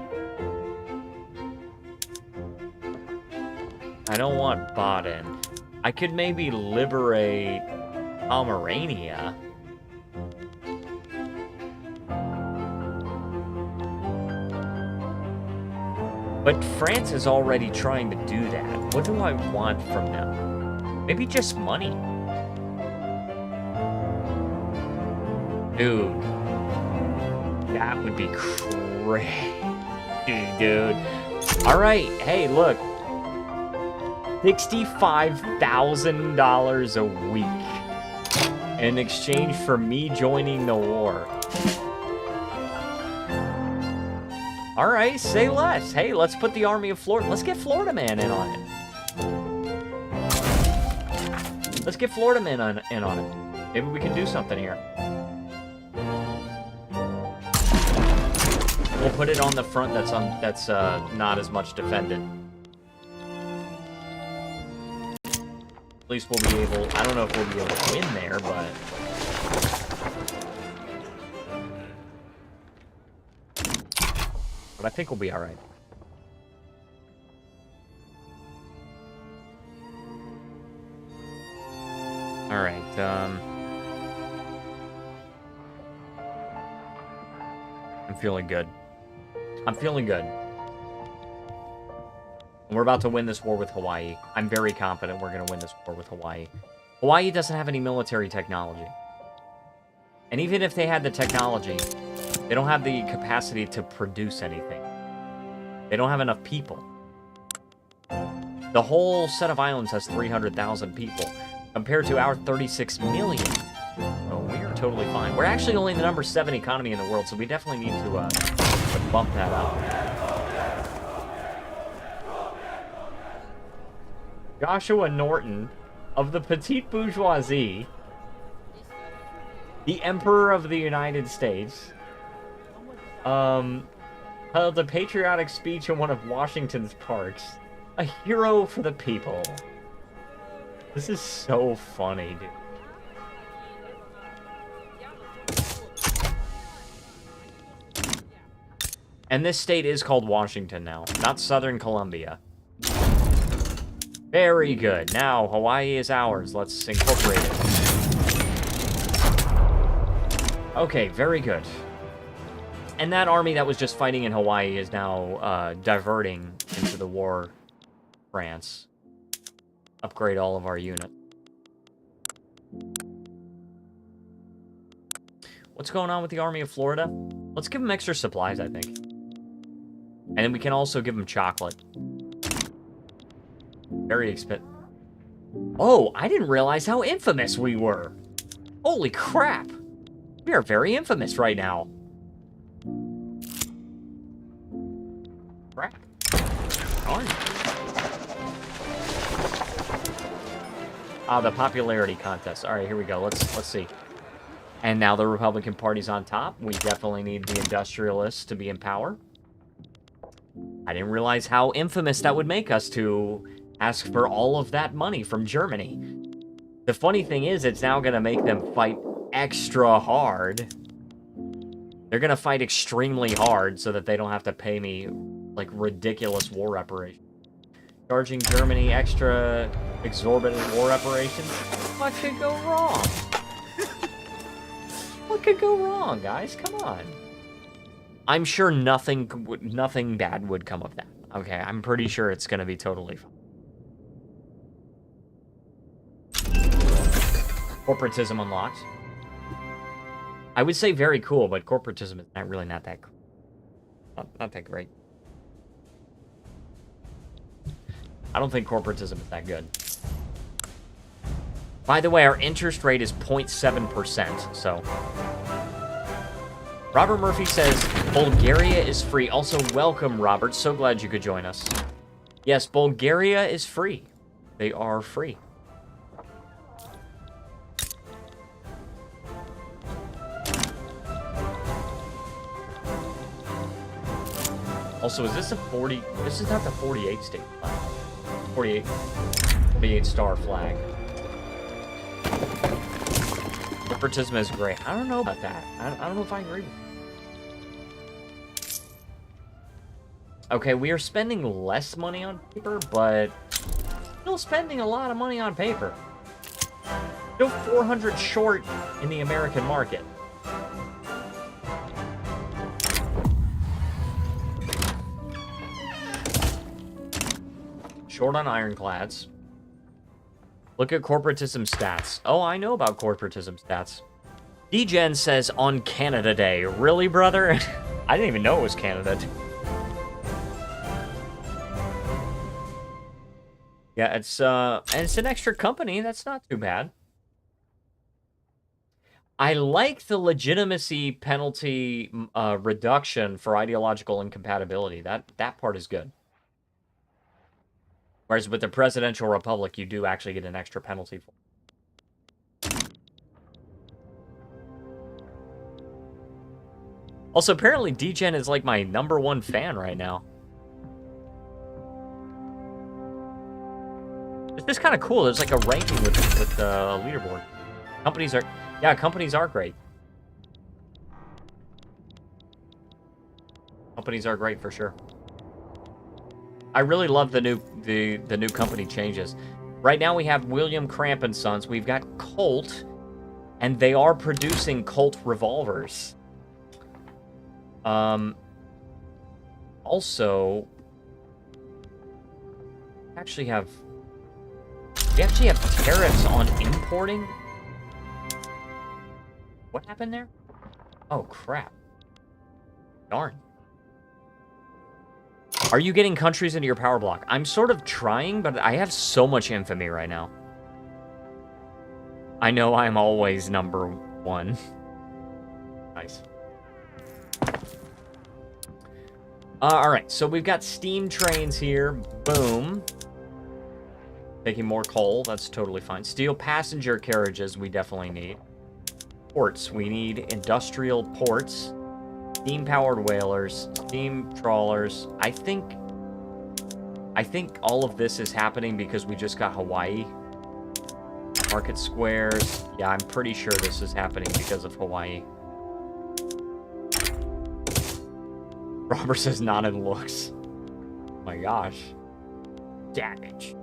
I don't want Baden. I could maybe liberate Pomerania. But France is already trying to do that. What do I want from them? Maybe just money. Dude. That would be crazy, dude. Alright, hey, look. $65,000 a week in exchange for me joining the war. Alright, say less. Hey, let's put the army of Florida. Let's get Florida Man in on it. Let's get Florida Man in on it. Maybe we can do something here. We'll put it on the front that's not as much defended. At least we'll be able. I don't know if we'll be able to win there, but. But I think we'll be alright. Alright, I'm feeling good. I'm feeling good. We're about to win this war with Hawaii. I'm very confident we're going to win this war with Hawaii. Hawaii doesn't have any military technology. And even if they had the technology, they don't have the capacity to produce anything. They don't have enough people. The whole set of islands has 300,000 people, compared to our 36 million. Oh, we are totally fine. We're actually only the number 7 economy in the world, so we definitely need to bump that up. Joshua Norton of the petite bourgeoisie, the Emperor of the United States, held a patriotic speech in one of Washington's parks. A hero for the people. This is so funny, dude. And this state is called Washington now, not Southern Columbia. Very good. Now, Hawaii is ours. Let's incorporate it. Okay, very good. And that army that was just fighting in Hawaii is now diverting into the war with France. Upgrade all of our units. What's going on with the Army of Florida? Let's give them extra supplies, I think. And then we can also give them chocolate. Very expensive. Oh, I didn't realize how infamous we were. Holy crap. We are very infamous right now. Crap. Darn. Ah, the popularity contest. All right, here we go. Let's see. And now the Republican Party's on top. We definitely need the industrialists to be in power. I didn't realize how infamous that would make us to ask for all of that money from Germany. The funny thing is, it's now going to make them fight extra hard. They're going to fight extremely hard so that they don't have to pay me, like, ridiculous war reparations. Charging Germany extra exorbitant war reparations? What could go wrong? What could go wrong, guys? Come on. I'm sure nothing bad would come of that. Okay, I'm pretty sure it's going to be totally fine. Corporatism unlocked. I would say very cool, but corporatism is really not that cool. Not that great. I don't think corporatism is that good. By the way, our interest rate is 0.7%, so... Robert Murphy says, Bulgaria is free. Also, welcome, Robert. So glad you could join us. Yes, Bulgaria is free. They are free. Also, is this a 40... This is not the 48 state flag. 48 star flag. Corporatism is great. I don't know about that. I don't know if I agree with you. Okay, we are spending less money on paper, but still spending a lot of money on paper. Still 400 short in the American market. Short on ironclads. Look at corporatism stats. Oh, I know about corporatism stats. D-Gen says on Canada Day. Really, brother? I didn't even know it was Canada Day. Yeah, it's an extra company. That's not too bad. I like the legitimacy penalty reduction for ideological incompatibility. That part is good. Whereas with the presidential republic, you do actually get an extra penalty for it. Also, apparently, D-Gen is like my #1 fan right now. It's just kind of cool. There's like a ranking with the leaderboard. Companies are great. Companies are great for sure. I really love the new company changes. Right now we have William Cramp and Sons. We've got Colt, and they are producing Colt revolvers. Also, we actually have tariffs on importing. What happened there? Oh, crap. Darn. Are you getting countries into your power block? I'm sort of trying, but I have so much infamy right now. I know I'm always #1. Nice. Alright, so we've got steam trains here. Boom. Taking more coal, that's totally fine. Steel passenger carriages we definitely need. Ports, we need industrial ports. Steam-powered whalers, steam trawlers. I think all of this is happening because we just got Hawaii. Market squares. Yeah, I'm pretty sure this is happening because of Hawaii. Robert says not in looks. Oh my gosh. Damage.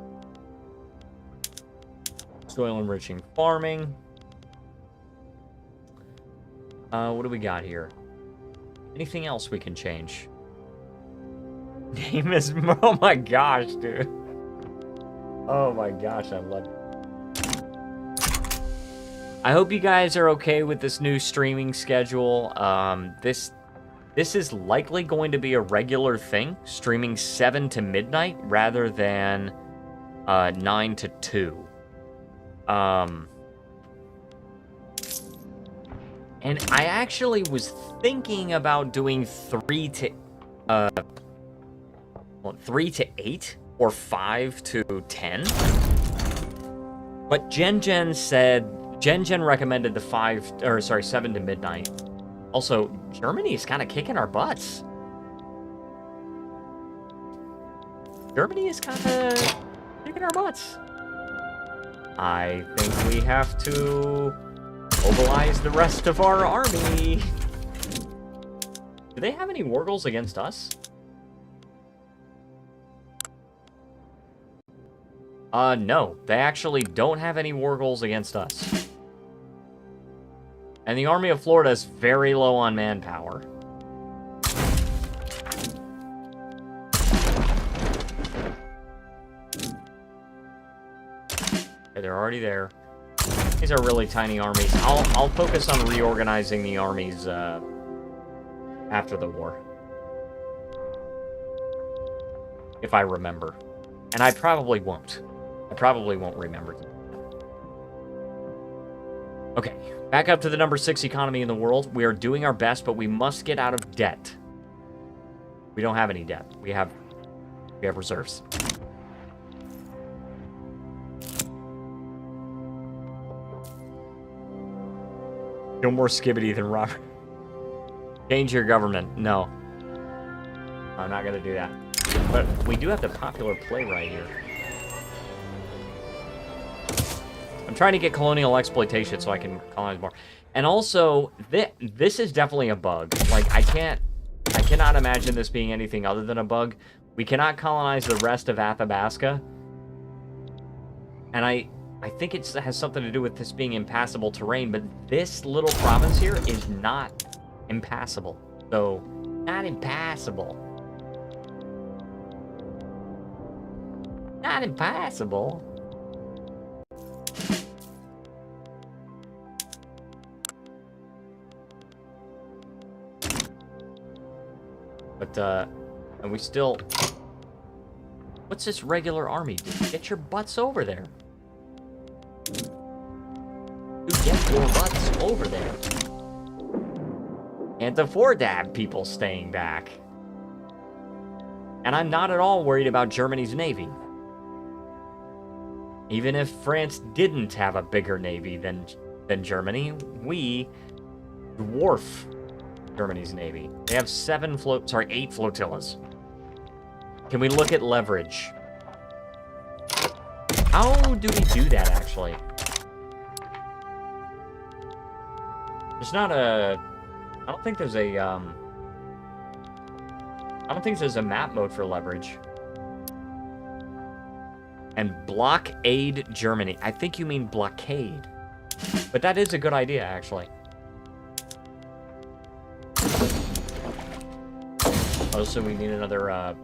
Soil enriching farming. What do we got here? Anything else we can change? Name is... Oh my gosh, dude. Oh my gosh, I love it. I hope you guys are okay with this new streaming schedule. This is likely going to be a regular thing, streaming 7 to midnight rather than 9 to 2. And I actually was thinking about doing 3 to 8 or 5 to 10. But Gen recommended the 7 to midnight. Also, Germany is kind of kicking our butts. Germany is kind of kicking our butts. I think we have to mobilize the rest of our army. Do they have any war goals against us? No. They actually don't have any war goals against us. And the Army of Florida is very low on manpower. Okay, they're already there. These are really tiny armies. I'll focus on reorganizing the armies after the war. If I remember. And I probably won't. I probably won't remember. Okay, back up to the number 6 economy in the world. We are doing our best, but we must get out of debt. We don't have any debt. We have reserves. No more skibbity than Robert. Change your government. No. I'm not going to do that. But we do have the popular playwright here. I'm trying to get colonial exploitation so I can colonize more. And also, this is definitely a bug. Like, I cannot imagine this being anything other than a bug. We cannot colonize the rest of Athabasca. And I think it has something to do with this being impassable terrain, but this little province here is not impassable. So, not impassable. Not impassable. But, and we still... What's this regular army do? Get your butts over there. Dude, get your butts over there. Can't afford to have people staying back. And I'm not at all worried about Germany's navy. Even if France didn't have a bigger navy than Germany, we dwarf Germany's navy. They have 8 flotillas. Can we look at leverage? How do we do that, actually? There's not a... I don't think there's a, I don't think there's a map mode for leverage. And blockade Germany. I think you mean blockade. But that is a good idea, actually. Oh, so we need another,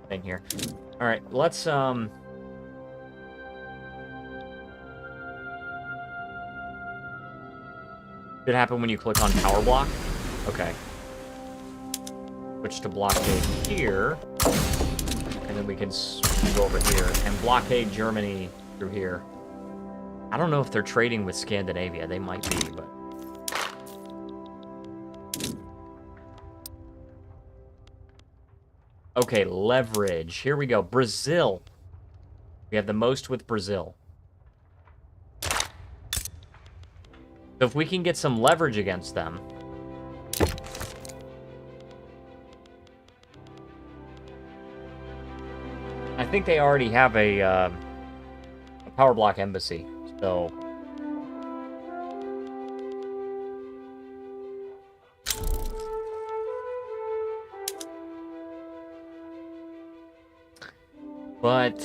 thing here. Alright, let's, Did it happen when you click on power block? Okay. Switch to blockade here. And then we can go over here and blockade Germany through here. I don't know if they're trading with Scandinavia. They might be, but... Okay, leverage. Here we go. Brazil. We have the most with Brazil. So if we can get some leverage against them... I think they already have a power block embassy, so... But...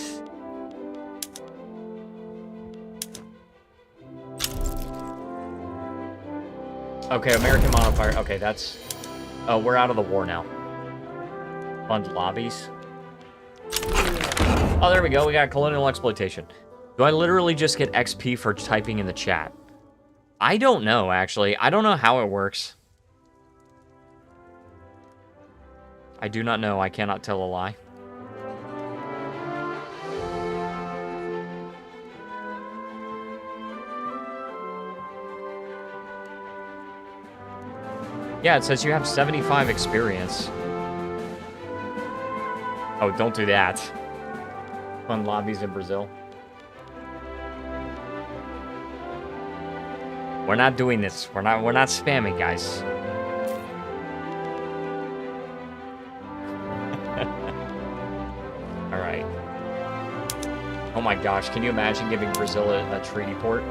Okay, American modifier. Okay, that's... Oh, we're out of the war now. Fund lobbies. Oh, there we go. We got colonial exploitation. Do I literally just get XP for typing in the chat? I don't know, actually. I don't know how it works. I do not know. I cannot tell a lie. Yeah, it says you have 75 experience. Oh, don't do that. Fund lobbies in Brazil. We're not doing this. We're not spamming, guys. All right. Oh my gosh, can you imagine giving Brazil a treaty port?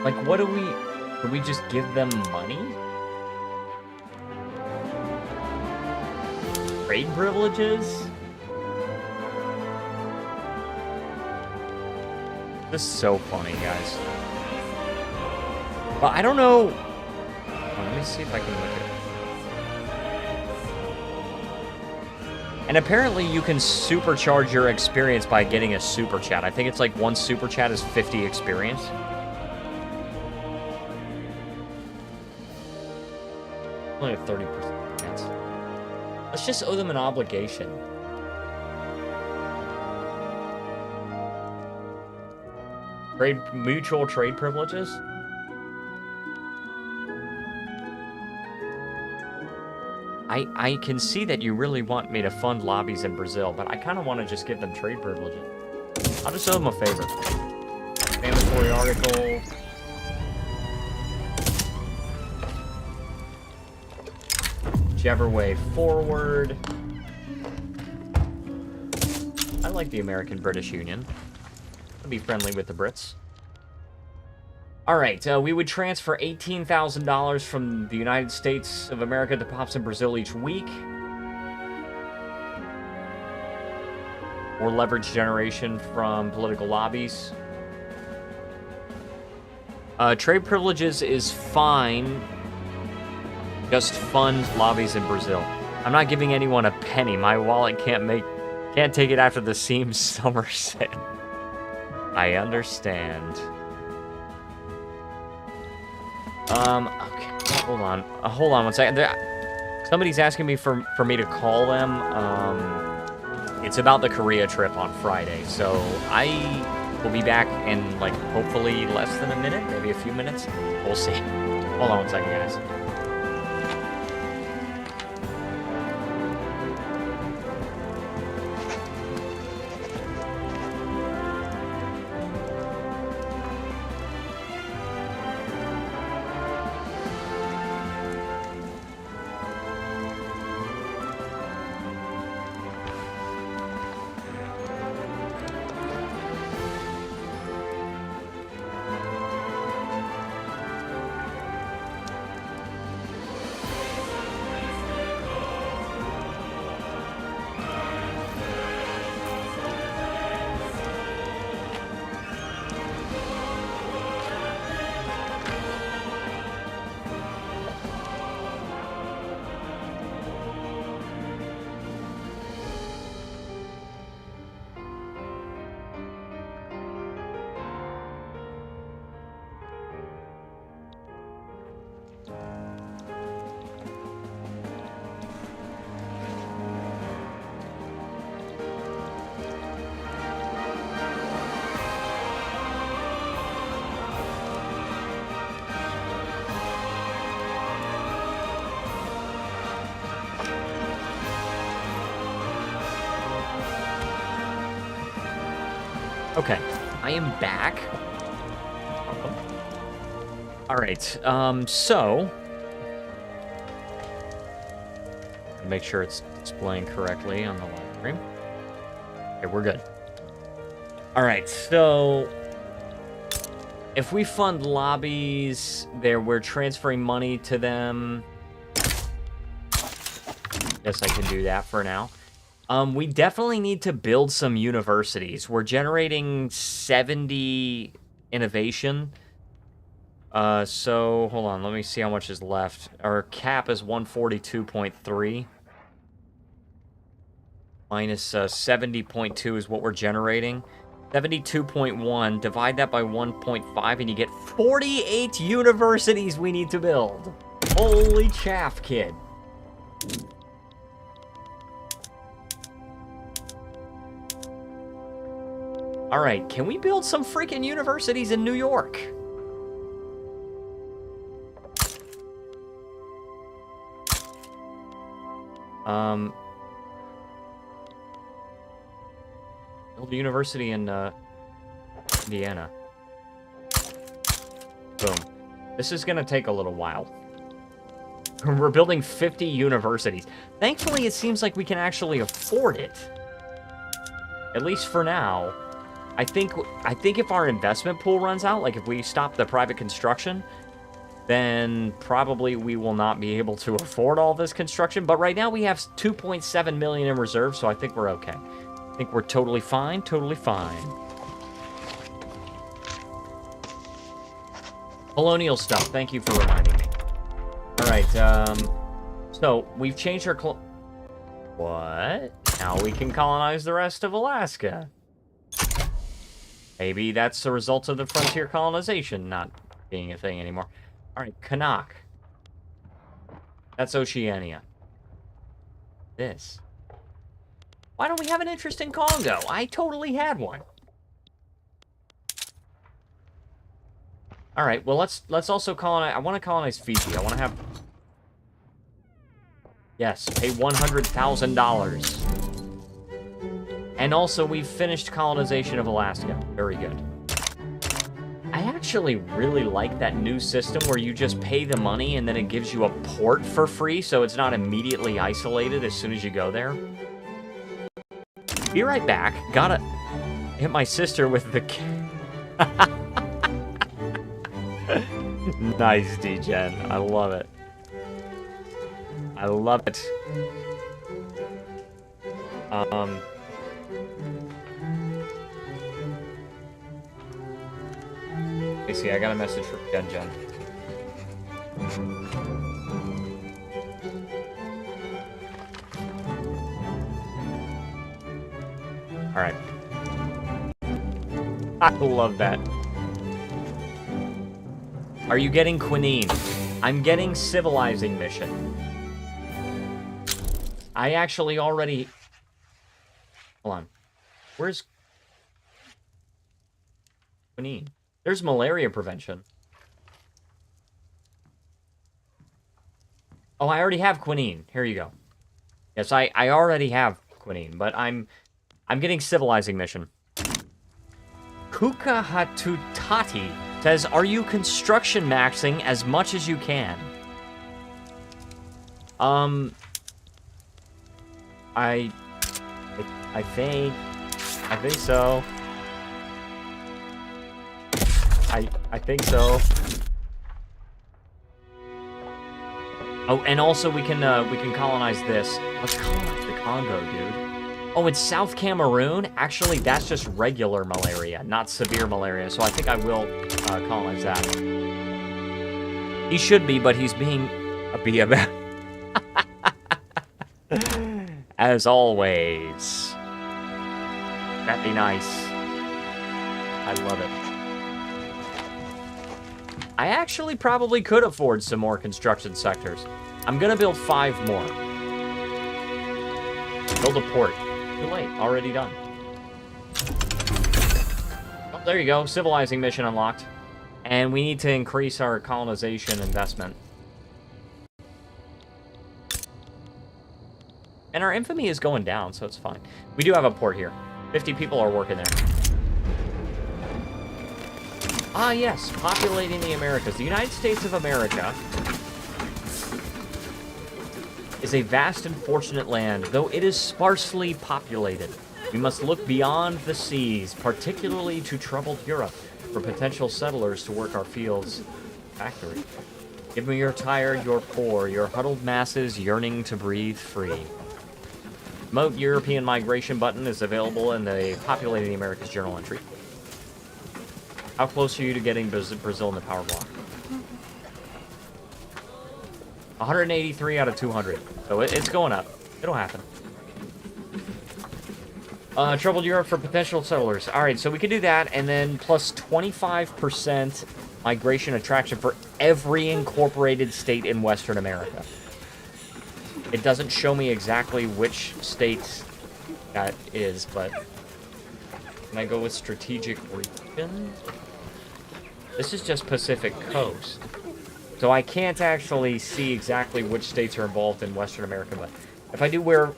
Like, what do we just give them money? Trade privileges? This is so funny, guys. But I don't know... Oh, let me see if I can look And apparently you can supercharge your experience by getting a super chat. I think it's like one super chat is 50 experience. Only a 30% chance. Let's just owe them an obligation. Mutual trade privileges? I can see that you really want me to fund lobbies in Brazil, but I kind of want to just give them trade privileges. I'll just owe them a favor. Mandatory article. Whichever way forward. I like the American-British Union. I'll be friendly with the Brits. Alright, we would transfer $18,000 from the United States of America to Pops in Brazil each week. Or leverage generation from political lobbies. Trade privileges is fine. Just fund lobbies in Brazil. I'm not giving anyone a penny. My wallet can't take it after the Seams summer sale. I understand. Okay, hold on one second. Somebody's asking me for me to call them. It's about the Korea trip on Friday, so I will be back in, like, hopefully less than a minute, maybe a few minutes. We'll see. Hold on one second, guys. Okay, I am back. Alright, so... make sure it's displaying correctly on the live stream. Okay, we're good. Alright, so... if we fund lobbies, we're transferring money to them. Guess I can do that for now. We definitely need to build some universities. We're generating 70 innovation. So, hold on. Let me see how much is left. Our cap is 142.3. Minus 70.2 is what we're generating. 72.1. Divide that by 1.5 and you get 48 universities we need to build. Holy chaff, kid. Alright, can we build some freaking universities in New York? Build a university in, Indiana. Boom. This is gonna take a little while. We're building 50 universities. Thankfully, it seems like we can actually afford it. At least for now. I think if our investment pool runs out, like if we stop the private construction, then probably we will not be able to afford all this construction. But right now we have 2.7 million in reserve, so I think we're okay. I think we're totally fine, totally fine. Colonial stuff, thank you for reminding me. Alright, so we've changed our What? Now we can colonize the rest of Alaska. Maybe that's a result of the frontier colonization not being a thing anymore. Alright, Kanak. That's Oceania. This. Why don't we have an interest in Congo? I totally had one. Alright, well let's also colonize. I want to colonize Fiji. I want to have. Yes, pay $100,000. And also, we've finished colonization of Alaska. Very good. I actually really like that new system where you just pay the money and then it gives you a port for free, so it's not immediately isolated as soon as you go there. Be right back. Gotta hit my sister with the... Nice, D-Gen. I love it. I love it. Let me see, I got a message from Jen. Alright. I love that. Are you getting quinine? I'm getting civilizing mission. I actually already... Hold on. Where's... quinine? There's malaria prevention. Oh, I already have quinine. Here you go. Yes, I already have quinine, but I'm getting civilizing mission. Kuka Hatutati says, are you construction maxing as much as you can? I think so. I think so. Oh, and also we can colonize this. Let's colonize the Congo, dude. Oh, it's South Cameroon? Actually, that's just regular malaria, not severe malaria. So I think I will colonize that. He should be, but he's being a bee about. As always. That'd be nice. I love it. I actually probably could afford some more construction sectors. I'm gonna build 5 more. Build a port. Too late. Already done. Oh, there you go. Civilizing mission unlocked. And we need to increase our colonization investment. And our infamy is going down, so it's fine. We do have a port here. 50 people are working there. Ah, yes, populating the Americas. The United States of America is a vast and fortunate land, though it is sparsely populated. We must look beyond the seas, particularly to troubled Europe, for potential settlers to work our fields factory. Give me your tired, your poor, your huddled masses yearning to breathe free. Promote European migration button is available in the Populating the Americas journal entry. How close are you to getting Brazil in the power block? 183 out of 200. So it's going up. It'll happen. Troubled Europe for potential settlers. Alright, so we can do that, and then plus 25% migration attraction for every incorporated state in Western America. It doesn't show me exactly which state that is, but... Can I go with strategic region? This is just Pacific Coast. So I can't actually see exactly which states are involved in Western America, but if I do, we're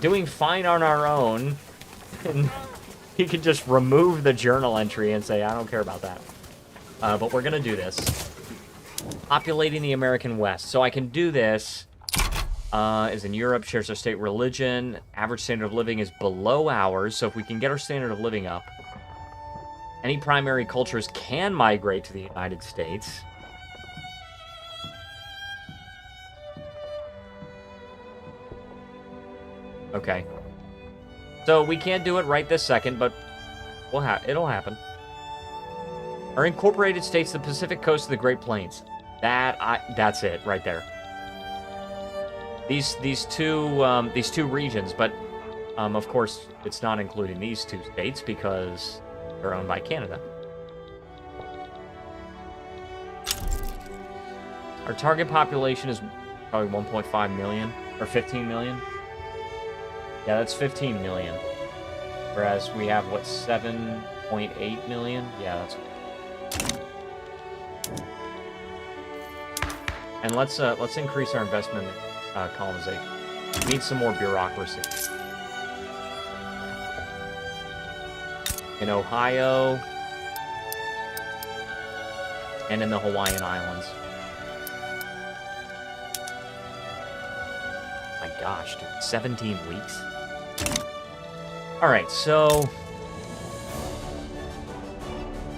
doing fine on our own, and he can just remove the journal entry and say, I don't care about that. But we're gonna do this. Populating the American West. So I can do this, is in Europe, shares our state religion, average standard of living is below ours, so if we can get our standard of living up, any primary cultures can migrate to the United States. Okay. So we can't do it right this second, but it'll happen. Our incorporated states, the Pacific Coast of the Great Plains. That's it right there. these two regions, but of course it's not including these two states because they're owned by Canada. Our target population is probably 1.5 million or 15 million. Yeah, that's 15 million. Whereas we have what, 7.8 million? Yeah, that's. And let's increase our investment in colonization. We need some more bureaucracy. In Ohio and in the Hawaiian Islands. My gosh, dude, 17 weeks? Alright, so...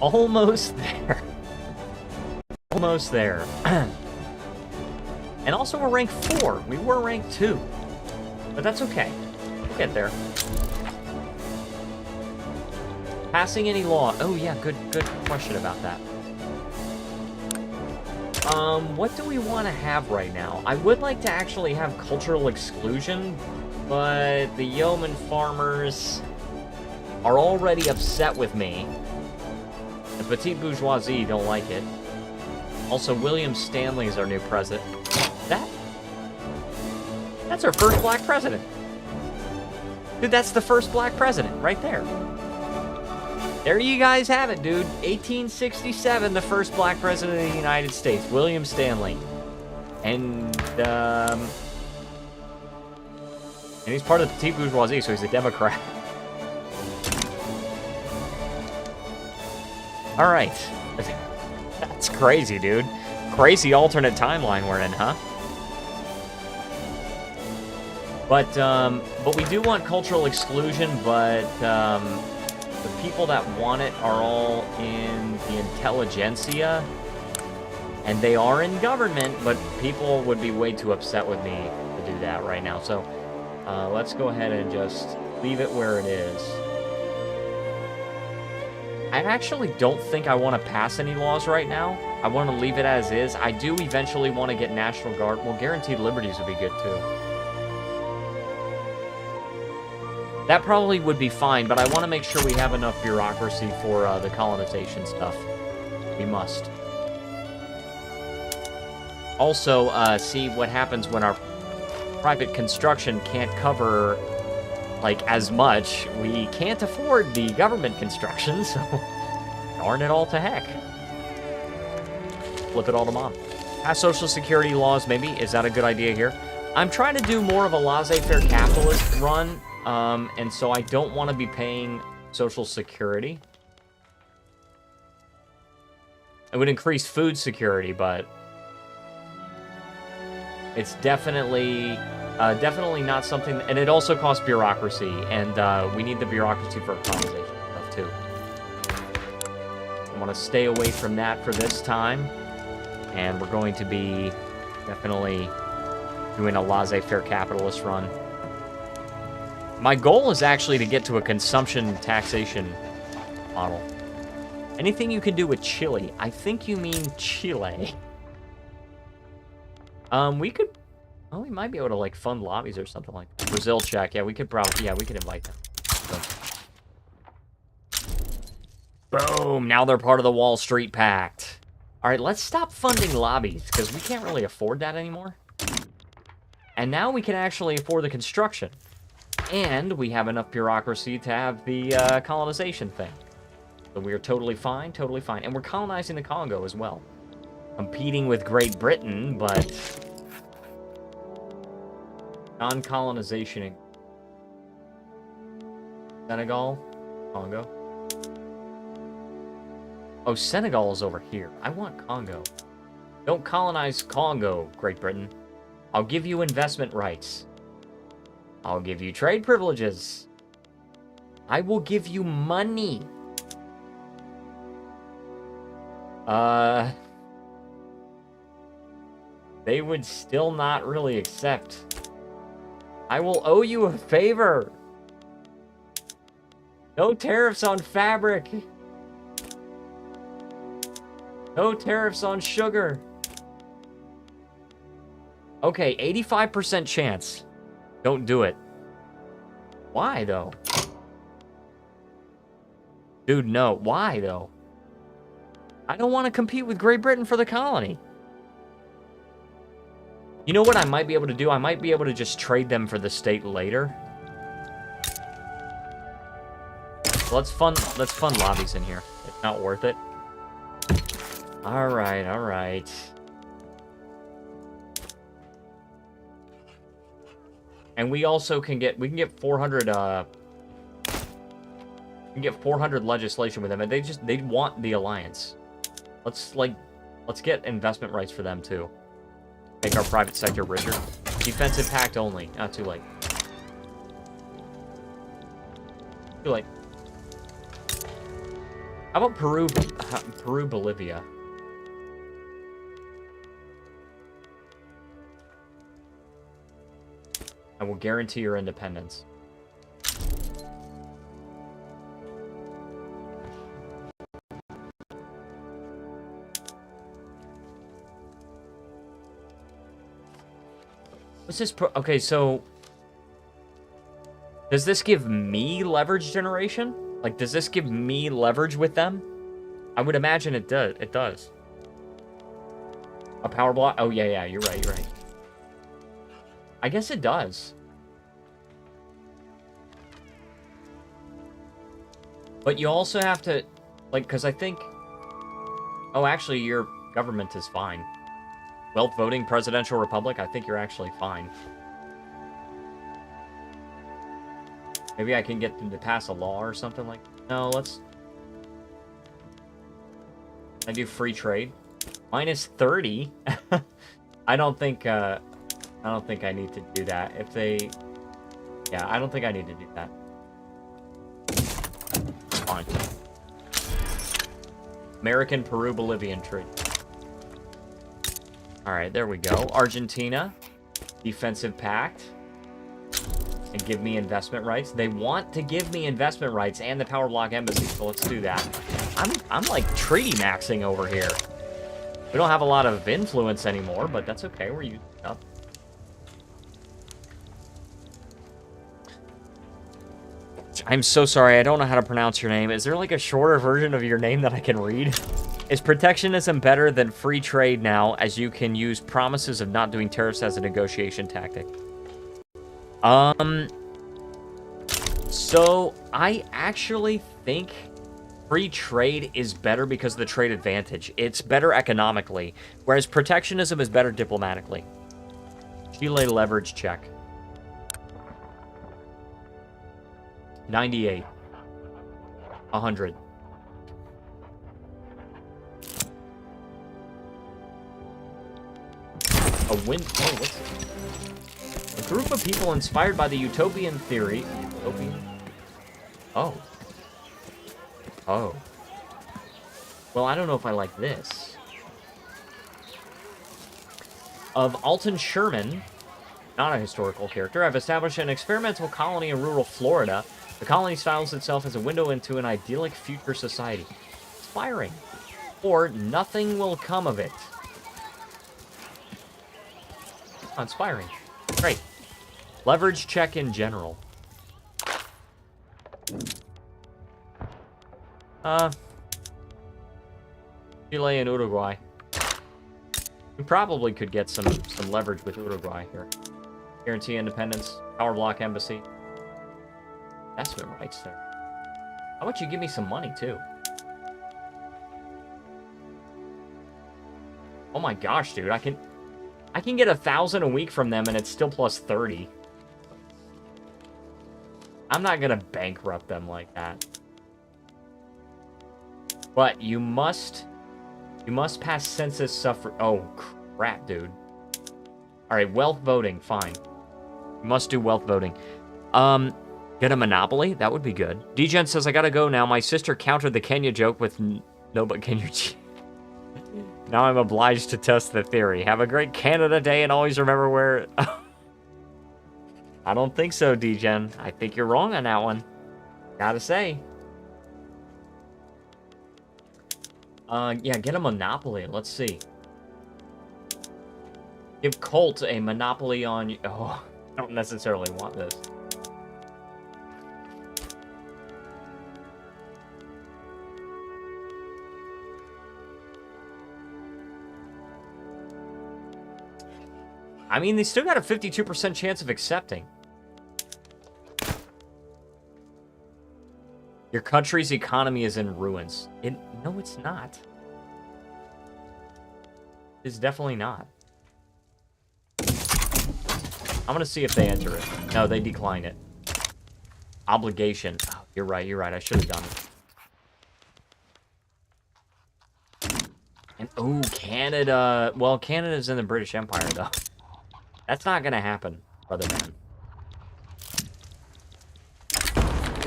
almost there. Almost there. And also we're ranked 4. We were ranked 2. But that's okay. We'll get there. Passing any law. Oh yeah, good question about that. What do we want to have right now? I would like to actually have cultural exclusion, but the yeoman farmers are already upset with me. The petite bourgeoisie don't like it. Also, William Stanley is our new president. That's our first black president. Dude, that's the first black president right there. There you guys have it, dude. 1867, the first black president of the United States, William Stanley. And he's part of the petite bourgeoisie, so he's a Democrat. All right. That's crazy, dude. Crazy alternate timeline we're in, huh? But we do want cultural exclusion, but the people that want it are all in the intelligentsia, and they are in government, but people would be way too upset with me to do that right now. So let's go ahead and just leave it where it is. I actually don't think I want to pass any laws right now. I want to leave it as is. I do eventually want to get National Guard. Well, guaranteed liberties would be good too. That probably would be fine, but I want to make sure we have enough bureaucracy for the colonization stuff. We must. Also, see what happens when our private construction can't cover, like, as much. We can't afford the government construction, so darn it all to heck. Flip it all to mom. Pass social security laws, maybe? Is that a good idea here? I'm trying to do more of a laissez-faire capitalist run. And so I don't want to be paying Social Security. It would increase food security, but it's definitely not something, and it also costs bureaucracy, and we need the bureaucracy for colonization stuff too. I want to stay away from that for this time, and we're going to be definitely doing a laissez-faire capitalist run. My goal is actually to get to a consumption taxation model. Anything you can do with Chile. I think you mean Chile. We could... Oh, we might be able to, like, fund lobbies or something like that. Brazil check. Yeah, we could probably... Yeah, we could invite them. So. Boom! Now they're part of the Wall Street Pact. Alright, let's stop funding lobbies, because we can't really afford that anymore. And now we can actually afford the construction. And we have enough bureaucracy to have the colonization thing. So we are totally fine, totally fine. And we're colonizing the Congo as well. Competing with Great Britain, but... non-colonization. Senegal? Congo? Oh, Senegal is over here. I want Congo. Don't colonize Congo, Great Britain. I'll give you investment rights. I'll give you trade privileges. I will give you money. They would still not really accept. I will owe you a favor. No tariffs on fabric. No tariffs on sugar. Okay, 85% chance. Don't do it. Why, though? Dude, no. Why, though? I don't want to compete with Great Britain for the colony. You know what I might be able to do? I might be able to just trade them for the state later. Let's fund lobbies in here. It's not worth it. All right, all right. And we also can get 400 we can get 400 legislation with them, and they want the alliance. Let's get investment rights for them too. Make our private sector richer. Defensive pact only. Not too late. Too late. How about Peru, Bolivia? I will guarantee your independence. What's this? Okay, so does this give me leverage generation? Like, does this give me leverage with them? I would imagine it does. It does. A power block? Oh, yeah, you're right, you're right. I guess it does. But you also have to, like, because I think... Oh, actually, your government is fine. Wealth voting, presidential republic, I think you're actually fine. Maybe I can get them to pass a law or something like... No, let's... I do free trade. Minus 30? I don't think I need to do that. If they... Yeah, I don't think I need to do that. Fine. American, Peru, Bolivian trade. Alright, there we go. Argentina. Defensive pact. And give me investment rights. They want to give me investment rights and the power block embassy, so let's do that. I'm like treaty maxing over here. We don't have a lot of influence anymore, but that's okay. We're using it up. I'm so sorry. I don't know how to pronounce your name. Is there like a shorter version of your name that I can read? Is protectionism better than free trade now, as you can use promises of not doing tariffs as a negotiation tactic? So I actually think free trade is better because of the trade advantage. It's better economically, whereas protectionism is better diplomatically. Chile leverage check. 98. 100. A win. Oh, what's this? A group of people inspired by the utopian theory. Utopian? Oh. Oh. Well, I don't know if I like this. Of Alton Sherman, not a historical character, I've established an experimental colony in rural Florida. The colony styles itself as a window into an idyllic future society. Inspiring. Or nothing will come of it. Inspiring. Great. Leverage check in general. Chile and Uruguay. We probably could get some leverage with Uruguay here. Guarantee independence. Power block embassy. Investment rights there. How about you give me some money too? Oh my gosh, dude! I can get 1,000 a week from them, and it's still plus 30. I'm not gonna bankrupt them like that. But you must pass census suffer. Oh crap, dude. All right, wealth voting, fine. You must do wealth voting. Get a monopoly? That would be good. Degen says, I gotta go now. My sister countered the Kenya joke with no, but Kenya. Now I'm obliged to test the theory. Have a great Canada Day and always remember where... I don't think so, Degen. I think you're wrong on that one. Gotta say. Yeah, get a monopoly. Let's see. Give Colt a monopoly on... Oh, I don't necessarily want this. I mean, they still got a 52% chance of accepting. Your country's economy is in ruins. No, it's not. It's definitely not. I'm gonna see if they enter it. No, they decline it. Obligation. Oh, you're right, I should have done it. And, oh, Canada. Well, Canada's in the British Empire, though. That's not gonna happen, brother man.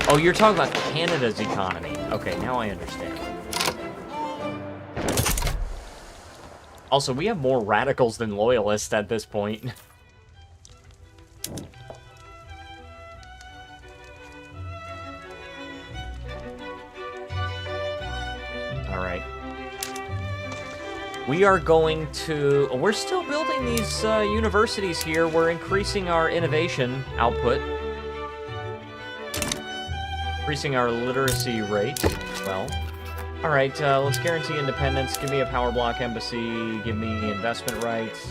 Oh, you're talking about Canada's economy. Okay, now I understand. Also, we have more radicals than loyalists at this point. Alright. We are going to... We're still building these universities here. We're increasing our innovation output. Increasing our literacy rate. Well... Alright, let's guarantee independence. Give me a power block embassy. Give me investment rights.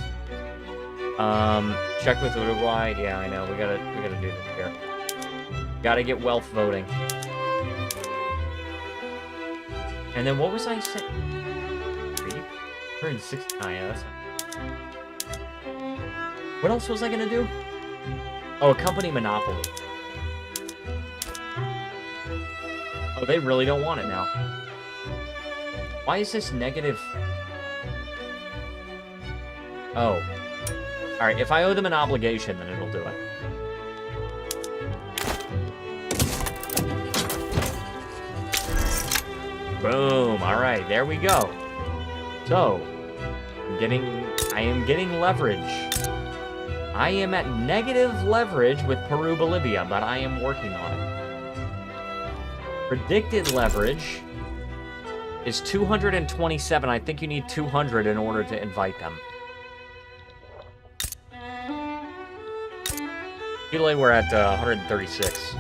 Check with Uruguay. Yeah, I know. We gotta do this here. Gotta get wealth voting. And then what was I saying? 169, yeah, that's not... What else was I gonna do? Oh, a company monopoly. Oh, they really don't want it now. Why is this negative? Oh. Alright, if I owe them an obligation, then it'll do it. Boom. Alright, there we go. So, I am getting leverage. I am at negative leverage with Peru, Bolivia, but I am working on it. Predicted leverage is 227. I think you need 200 in order to invite them. Chile, we're at 136.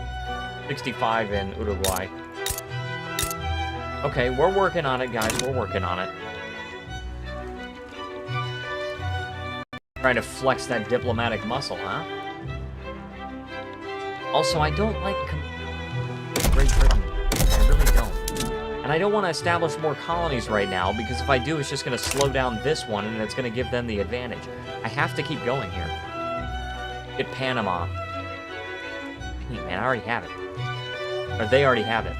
65 in Uruguay. Okay, we're working on it, guys. We're working on it. Trying to flex that diplomatic muscle, huh? Also, I don't like Great Britain. I really don't. And I don't want to establish more colonies right now, because if I do, it's just going to slow down this one, and it's going to give them the advantage. I have to keep going here. Get Panama. Hey, man, I already have it. Or they already have it.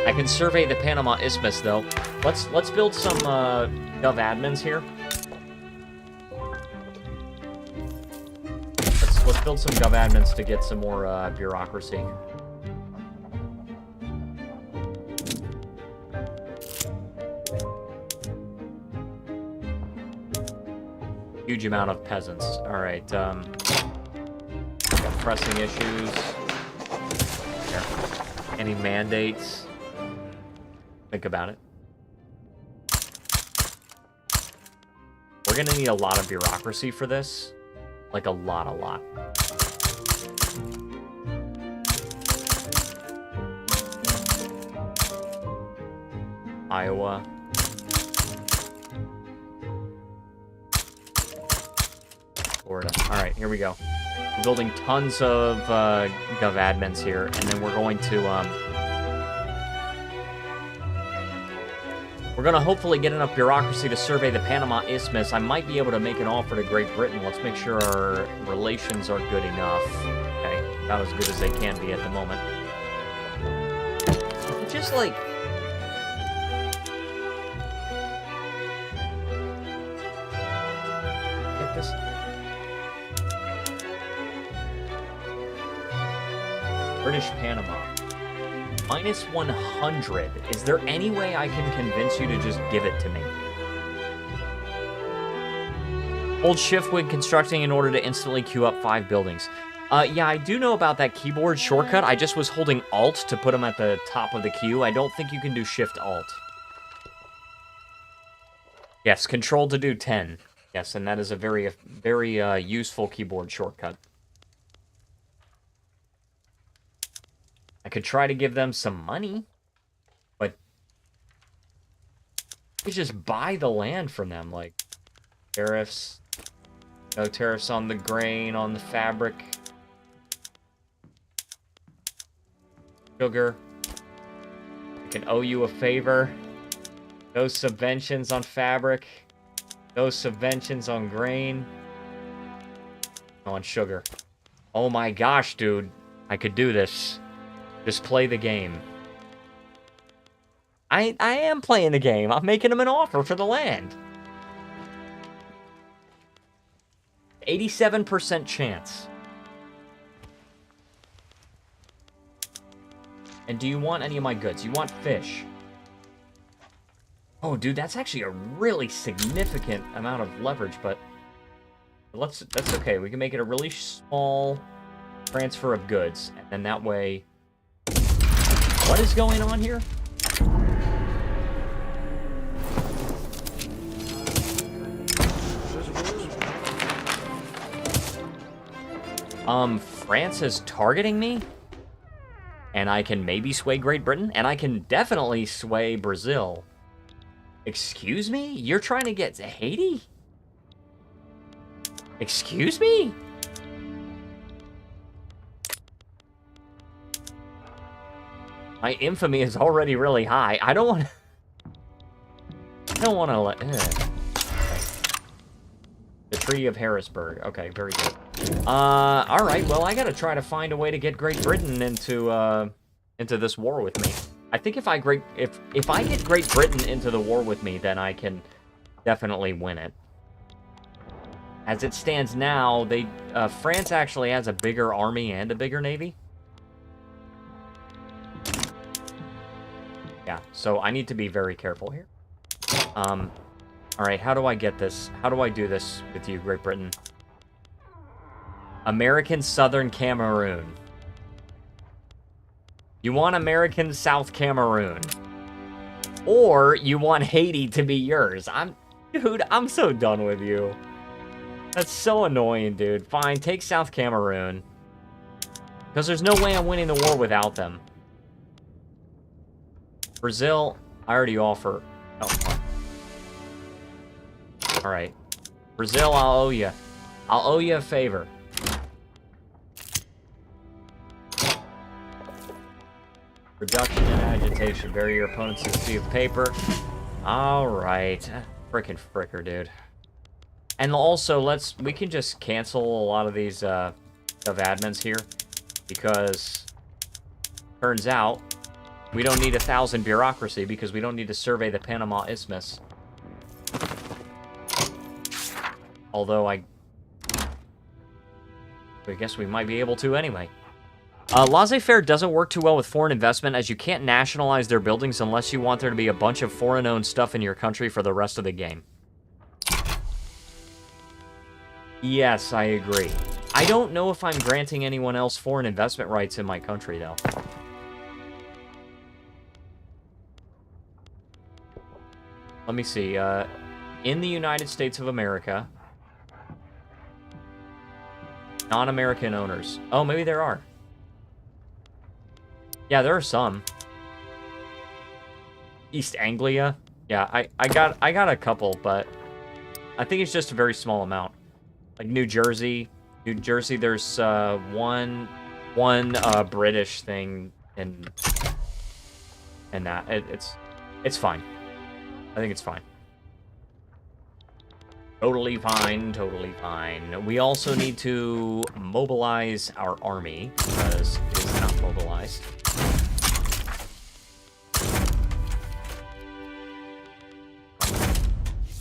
I can survey the Panama Isthmus, though. Let's build some gov admins here. Let's build some gov admins to get some more bureaucracy. Huge amount of peasants. All right. Got pressing issues. Here. Any mandates? Think about it. We're gonna need a lot of bureaucracy for this. Like a lot. Iowa. Florida. Alright, here we go. We're building tons of gov admins here, and then we're going to we're going to hopefully get enough bureaucracy to survey the Panama Isthmus. I might be able to make an offer to Great Britain. Let's make sure our relations are good enough. Okay, about as good as they can be at the moment. Just like... Get this... British Panama. Minus 100. Is there any way I can convince you to just give it to me? Hold shift when constructing in order to instantly queue up 5 buildings. Yeah, I do know about that keyboard shortcut. I just was holding Alt to put them at the top of the queue. I don't think you can do Shift Alt. Yes, control to do 10. Yes, and that is a very useful keyboard shortcut. I could try to give them some money, but you just buy the land from them, like tariffs. No tariffs on the grain, on the fabric. Sugar. I can owe you a favor. No subventions on fabric. No subventions on grain. On sugar. Oh my gosh, dude. I could do this. Just play the game. I am playing the game. I'm making him an offer for the land. 87% chance. And do you want any of my goods? You want fish? Oh, dude, that's actually a really significant amount of leverage, but that's okay. We can make it a really small transfer of goods, and then that way... What is going on here? France is targeting me? And I can maybe sway Great Britain? And I can definitely sway Brazil. Excuse me? You're trying to get to Haiti? Excuse me? My infamy is already really high. I don't want to let... Okay. The Treaty of Harrisburg. Okay, very good. Alright, well, I gotta try to find a way to get Great Britain into this war with me. I think if I get Great Britain into the war with me, then I can definitely win it. As it stands now, France actually has a bigger army and a bigger navy. Yeah, so I need to be very careful here. Alright, how do I get this? How do I do this with you, Great Britain? American Southern Cameroon. You want American South Cameroon. Or you want Haiti to be yours. Dude, I'm so done with you. That's so annoying, dude. Fine, take South Cameroon. Because there's no way I'm winning the war without them. Brazil, I already offer. Oh, alright. Brazil, I'll owe you. I'll owe you a favor. Reduction and agitation. Bury your opponents in a sea of paper. Alright. Frickin' fricker, dude. And also, we can just cancel a lot of these, of admins here. Because, turns out, we don't need 1,000 bureaucracy because we don't need to survey the Panama Isthmus. Although I guess we might be able to anyway. Laissez-faire doesn't work too well with foreign investment, as you can't nationalize their buildings unless you want there to be a bunch of foreign-owned stuff in your country for the rest of the game. Yes, I agree. I don't know if I'm granting anyone else foreign investment rights in my country, though. Let me see. In the United States of America... Non-American owners. Oh, maybe there are. Yeah, there are some. East Anglia. Yeah, I got a couple, but I think it's just a very small amount. Like New Jersey. New Jersey, there's one British thing and that. It's fine. I think it's fine. Totally fine, totally fine. We also need to mobilize our army, because it is not mobilized.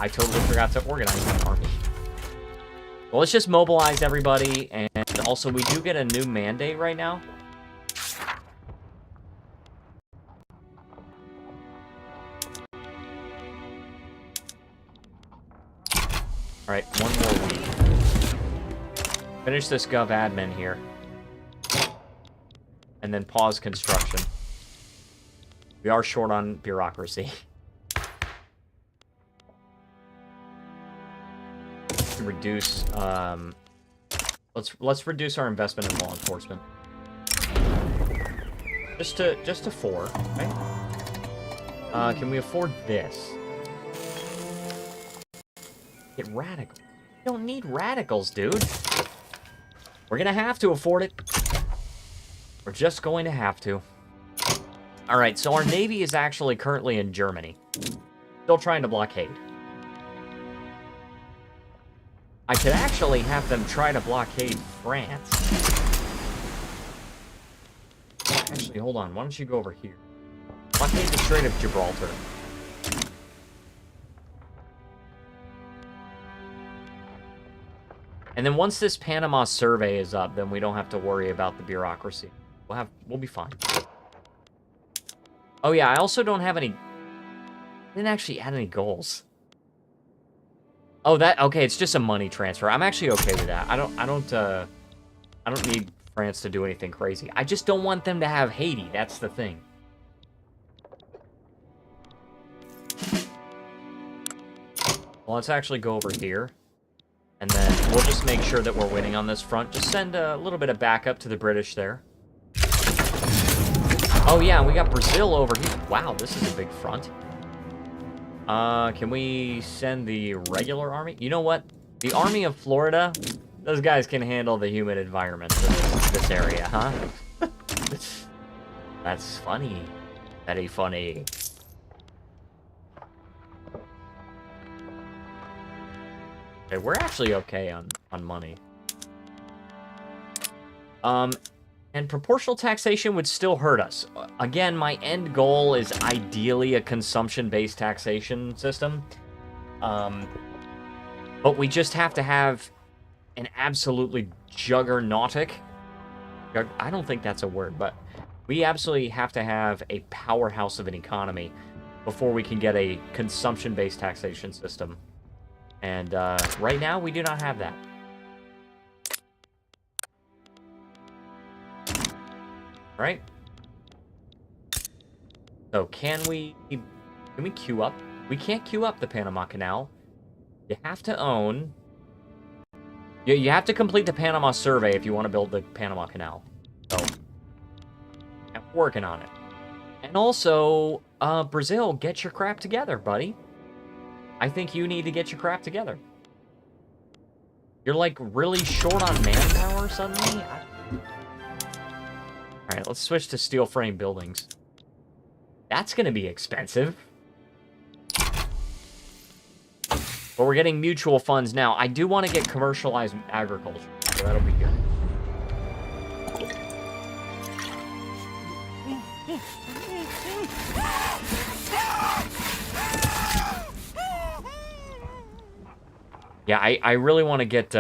I totally forgot to organize my army. Well, let's just mobilize everybody, and also we do get a new mandate right now. Alright, one more week. Finish this gov admin here. And then pause construction. We are short on bureaucracy. to reduce, let's reduce our investment in law enforcement. Just to 4, right? Can we afford this? Get radical. We don't need radicals, dude. We're gonna have to afford it. We're just going to have to. Alright, so our navy is actually currently in Germany. Still trying to blockade. I could actually have them try to blockade France. Actually, hold on. Why don't you go over here? Blockade the Strait of Gibraltar. And then once this Panama survey is up, then we don't have to worry about the bureaucracy. We'll be fine. Oh yeah, I also don't have any... I didn't actually add any goals. Oh, okay, it's just a money transfer. I'm actually okay with that. I don't need France to do anything crazy. I just don't want them to have Haiti. That's the thing. Well, let's actually go over here. And then we'll just make sure that we're winning on this front. Just send a little bit of backup to the British there. Oh yeah, we got Brazil over here. Wow, this is a big front. Can we send the regular army? You know what? The Army of Florida, those guys can handle the humid environment for this area, huh? That's funny. Very funny. Okay, we're actually okay on money. And proportional taxation would still hurt us. Again, my end goal is ideally a consumption-based taxation system. But we just have to have an absolutely juggernautic... I don't think that's a word, but we absolutely have to have a powerhouse of an economy before we can get a consumption-based taxation system. And right now, we do not have that. Right? So can we queue up? We can't queue up the Panama Canal. You have to own... You have to complete the Panama survey if you want to build the Panama Canal. So, I'm working on it. And also, Brazil, get your crap together, buddy. I think you need to get your crap together. You're, like, really short on manpower suddenly? Alright, let's switch to steel frame buildings. That's gonna be expensive. But we're getting mutual funds now. I do want to get commercialized agriculture, so that'll be good. Yeah, I really want to get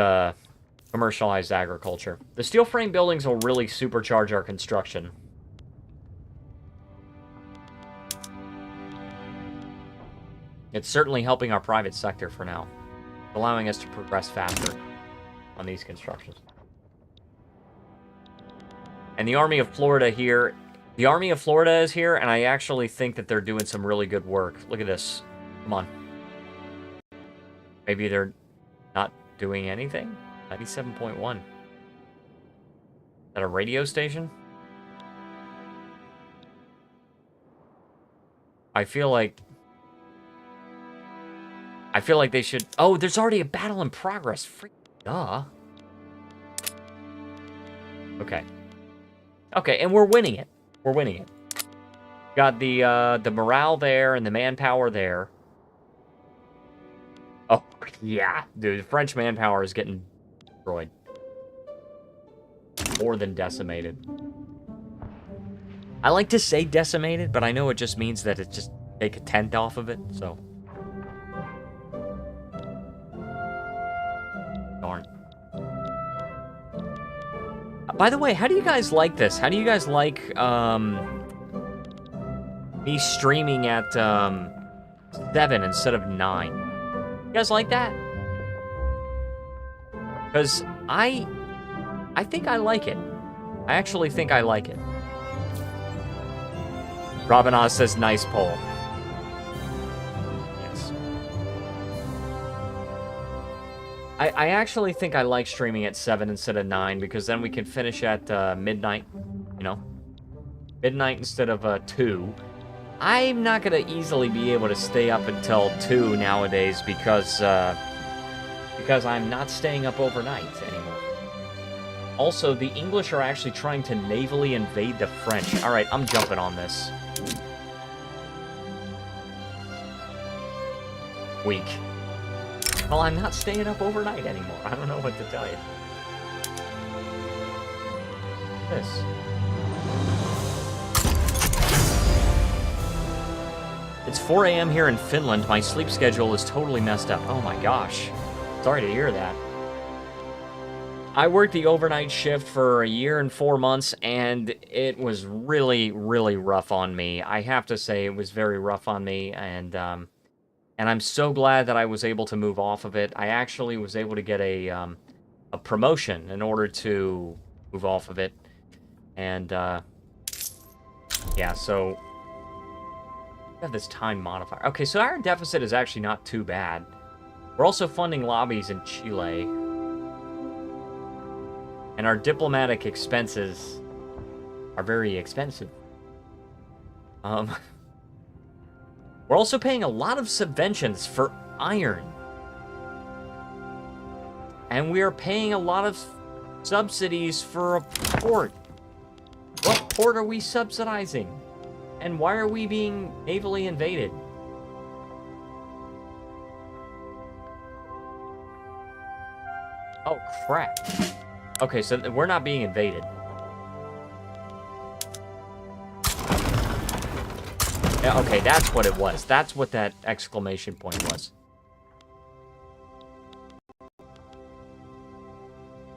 commercialized agriculture. The steel frame buildings will really supercharge our construction. It's certainly helping our private sector for now, allowing us to progress faster on these constructions. And the Army of Florida here, the Army of Florida is here, and I actually think that they're doing some really good work. Look at this. Come on. Maybe they're not doing anything? 97.1. Is that a radio station? I feel like they should... Oh, there's already a battle in progress. Duh. Okay. Okay, and we're winning it. We're winning it. Got the morale there and the manpower there. Oh, yeah. Dude, the French manpower is getting destroyed. More than decimated. I like to say decimated, but I know it just means that it just take a tenth off of it, so... Darn. By the way, how do you guys like this? How do you guys like, me streaming at, 7 instead of 9? You guys like that? Because I think I like it. I actually think I like it. Robin Oz says, nice poll. Yes. I actually think I like streaming at 7 instead of 9, because then we can finish at midnight, you know? Midnight instead of 2. I'm not going to easily be able to stay up until 2 nowadays because I'm not staying up overnight anymore. Also, the English are actually trying to navally invade the French. Alright, I'm jumping on this. Weak. Well, I'm not staying up overnight anymore. I don't know what to tell you. This. It's 4 a.m. here in Finland. My sleep schedule is totally messed up. Oh my gosh. Sorry to hear that. I worked the overnight shift for a year and 4 months, and it was really, really rough on me. I have to say it was very rough on me, and I'm so glad that I was able to move off of it. I actually was able to get a promotion in order to move off of it. And, yeah, so... we have this time modifier. Okay, so our deficit is actually not too bad. We're also funding lobbies in Chile. And our diplomatic expenses are very expensive. We're also paying a lot of subventions for iron. And we are paying a lot of subsidies for a port. What port are we subsidizing? And why are we being navally invaded? Oh, crap. Okay, so we're not being invaded. Yeah, okay, that's what it was. That's what that exclamation point was.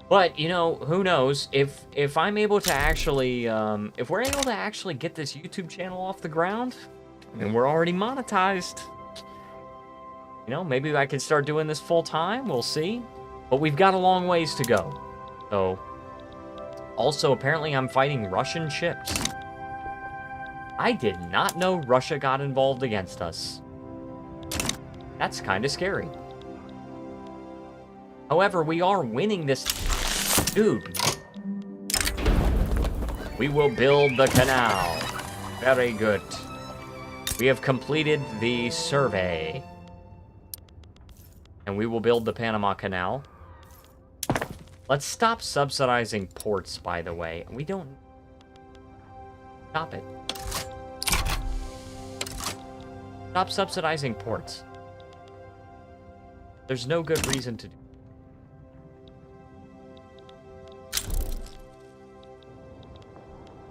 But, you know, who knows? If I'm able to actually, if we're able to actually get this YouTube channel off the ground, I mean, we're already monetized. You know, maybe I can start doing this full time. We'll see. But we've got a long ways to go. So, also, apparently I'm fighting Russian ships. I did not know Russia got involved against us. That's kind of scary. However, we are winning this... Dude. We will build the canal. Very good. We have completed the survey. And we will build the Panama Canal. Let's stop subsidizing ports, by the way. We don't... Stop it. Stop subsidizing ports. There's no good reason to do.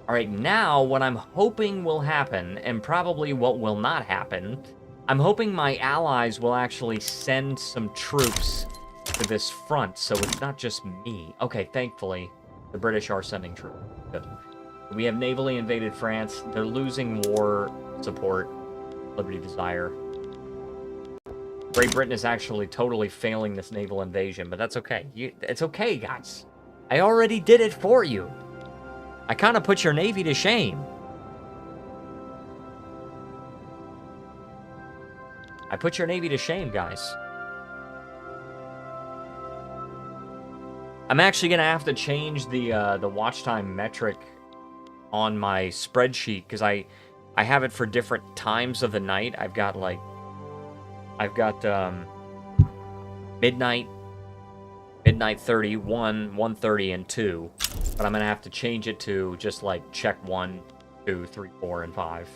Alright, now what I'm hoping will happen, and probably what will not happen, I'm hoping my allies will actually send some troops to this front, so it's not just me. Okay, thankfully, the British are sending troops. Good. We have navally invaded France. They're losing war support. Liberty Desire. Great Britain is actually totally failing this naval invasion, but that's okay. It's okay, guys. I already did it for you. I kind of put your navy to shame. I put your navy to shame, guys. I'm actually going to have to change the watch time metric on my spreadsheet, because I have it for different times of the night. I've got midnight, midnight 30, 1, 1:30, and 2. But I'm going to have to change it to just like check 1, 2, 3, 4, and 5.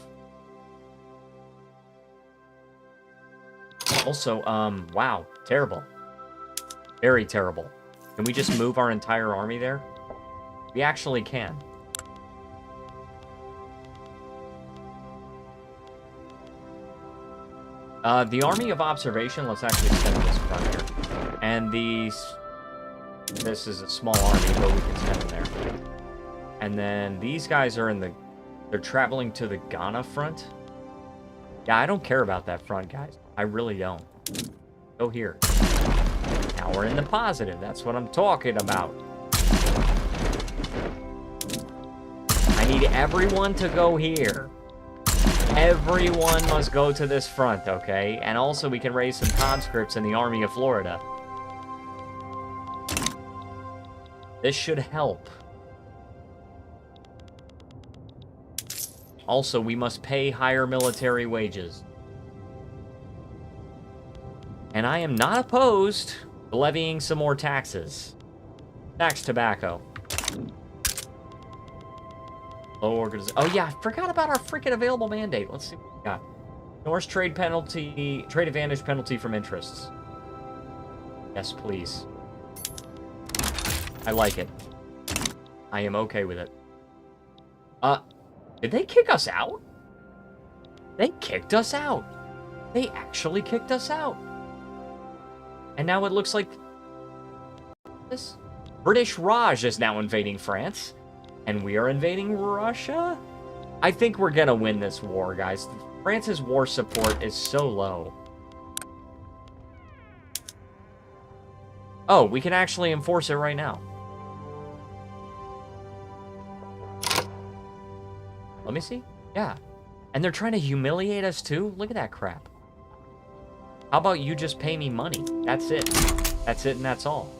Also, wow, terrible. Very terrible. Can we just move our entire army there? We actually can. The Army of Observation, let's actually send this front here. And this is a small army, but we can send them there. And then these guys are they're traveling to the Ghana front. Yeah, I don't care about that front, guys. I really don't. Go here. Now we're in the positive. That's what I'm talking about. I need everyone to go here. Everyone must go to this front, okay? And also we can raise some conscripts in the Army of Florida. This should help. Also, we must pay higher military wages. And I am not opposed to levying some more taxes. Tax tobacco. Low organization. Oh yeah, I forgot about our freaking available mandate. Let's see what we got. Norse trade penalty, trade advantage penalty from interests. Yes, please. I like it. I am okay with it. Did they kick us out? They kicked us out. They actually kicked us out. And now it looks like this. British Raj is now invading France. And we are invading Russia? I think we're gonna win this war, guys. France's war support is so low. Oh, we can actually enforce it right now. Let me see. Yeah. And they're trying to humiliate us too? Look at that crap. How about you just pay me money? That's it. That's it and that's all.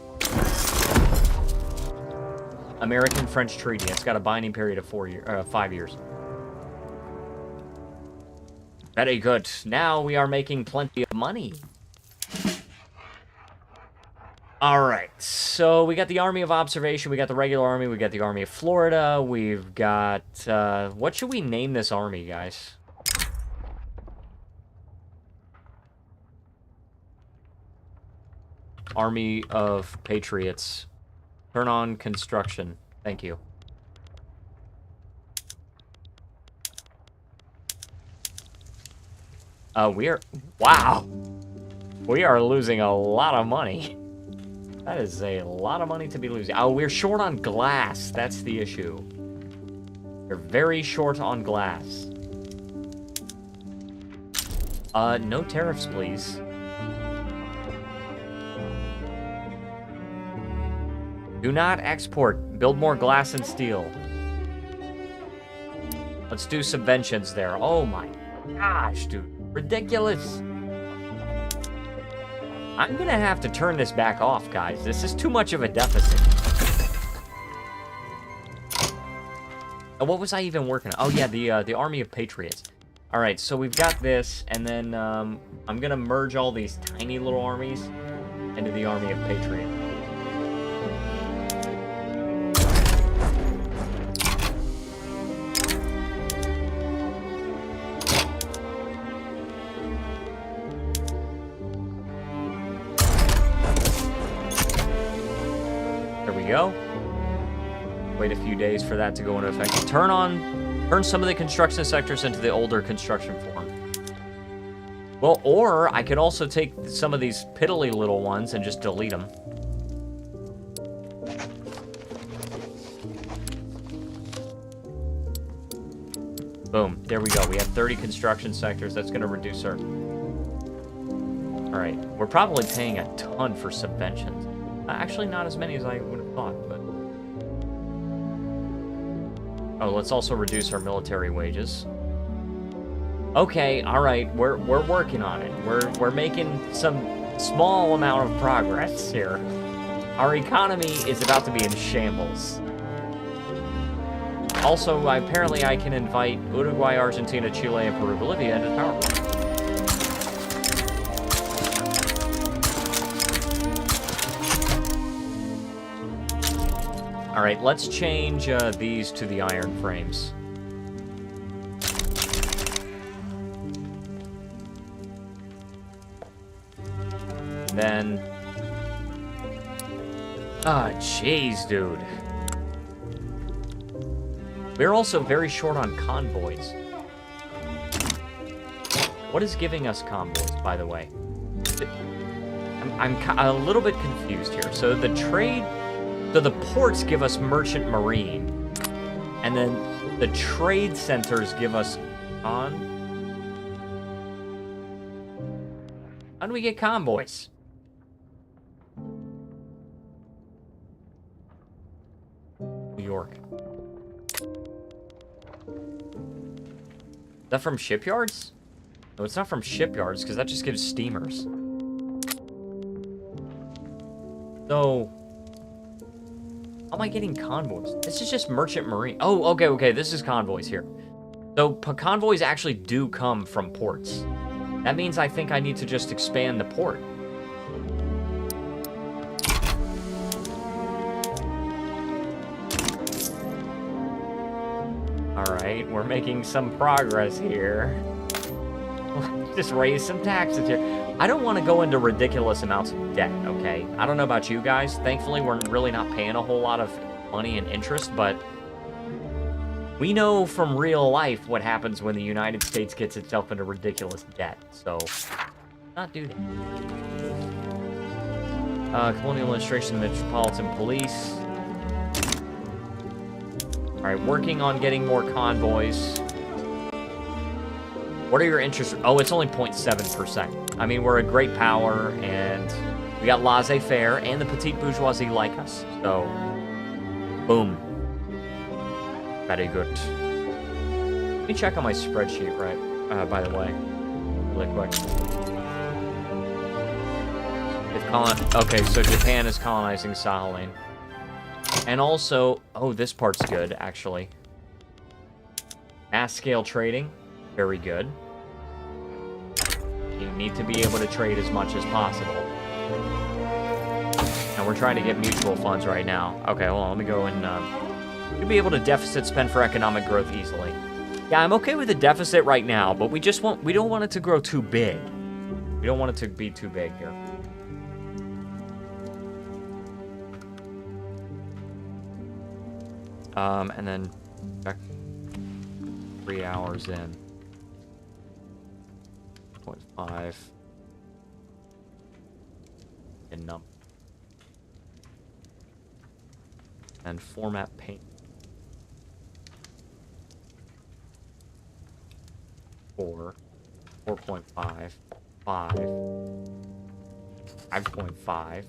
American-French treaty. It's got a binding period of 5 years. Very good. Now we are making plenty of money. Alright, so we got the Army of Observation, we got the regular army, we got the Army of Florida, we've got... what should we name this army, guys? Army of Patriots. Turn on construction. Thank you. We are... Wow! We are losing a lot of money. That is a lot of money to be losing. Oh, we're short on glass. That's the issue. We're very short on glass. No tariffs, please. Do not export. Build more glass and steel. Let's do subventions there. Oh my gosh, dude. Ridiculous. I'm gonna have to turn this back off, guys. This is too much of a deficit. What was I even working on? Oh yeah, the Army of Patriots. All right, so we've got this, and then I'm gonna merge all these tiny little armies into the Army of Patriots. Go. Wait a few days for that to go into effect. Turn some of the construction sectors into the older construction form. Well, or I could also take some of these piddly little ones and just delete them. Boom. There we go. We have 30 construction sectors. That's going to reduce our... All right. We're probably paying a ton for subventions. Actually, not as many as I would have thought, but... Oh, let's also reduce our military wages. Okay, alright, we're working on it. We're making some small amount of progress here. Our economy is about to be in shambles. Also, apparently I can invite Uruguay, Argentina, Chile, and Peru, Bolivia into the power plant. All right, let's change these to the iron frames. And then... Ah, jeez, dude. We're also very short on convoys. What is giving us convoys, by the way? I'm a little bit confused here. So the trade... So the ports give us merchant marine, and then the trade centers give us How do we get convoys? New York. Is that from shipyards? No, it's not from shipyards, because that just gives steamers. So... How am I getting convoys? This is just merchant marine. Oh, okay, this is convoys here. So convoys actually do come from ports. That means I think I need to just expand the port. Alright, we're making some progress here. Just raise some taxes here. I don't want to go into ridiculous amounts of debt, okay? I don't know about you guys. Thankfully, we're really not paying a whole lot of money and interest, but we know from real life what happens when the United States gets itself into ridiculous debt, so not do that. Colonial administration, metropolitan police. Alright, working on getting more convoys. What are your interests? Oh, it's only 0.7%. I mean, we're a great power, and we got laissez-faire, and the petite bourgeoisie like us. So, boom. Very good. Let me check on my spreadsheet, right? By the way, really quick. Okay, so Japan is colonizing Sakhalin. And also, oh, this part's good, actually. Mass scale trading, very good. You need to be able to trade as much as possible. And we're trying to get mutual funds right now. Okay, hold on, let me go and, you'll be able to deficit spend for economic growth easily. Yeah, I'm okay with the deficit right now, but we don't want it to grow too big. We don't want it to be too big here. And then check 3 hours in. 0.5. And num. And format paint. 4. 4.5. 5. 5.5.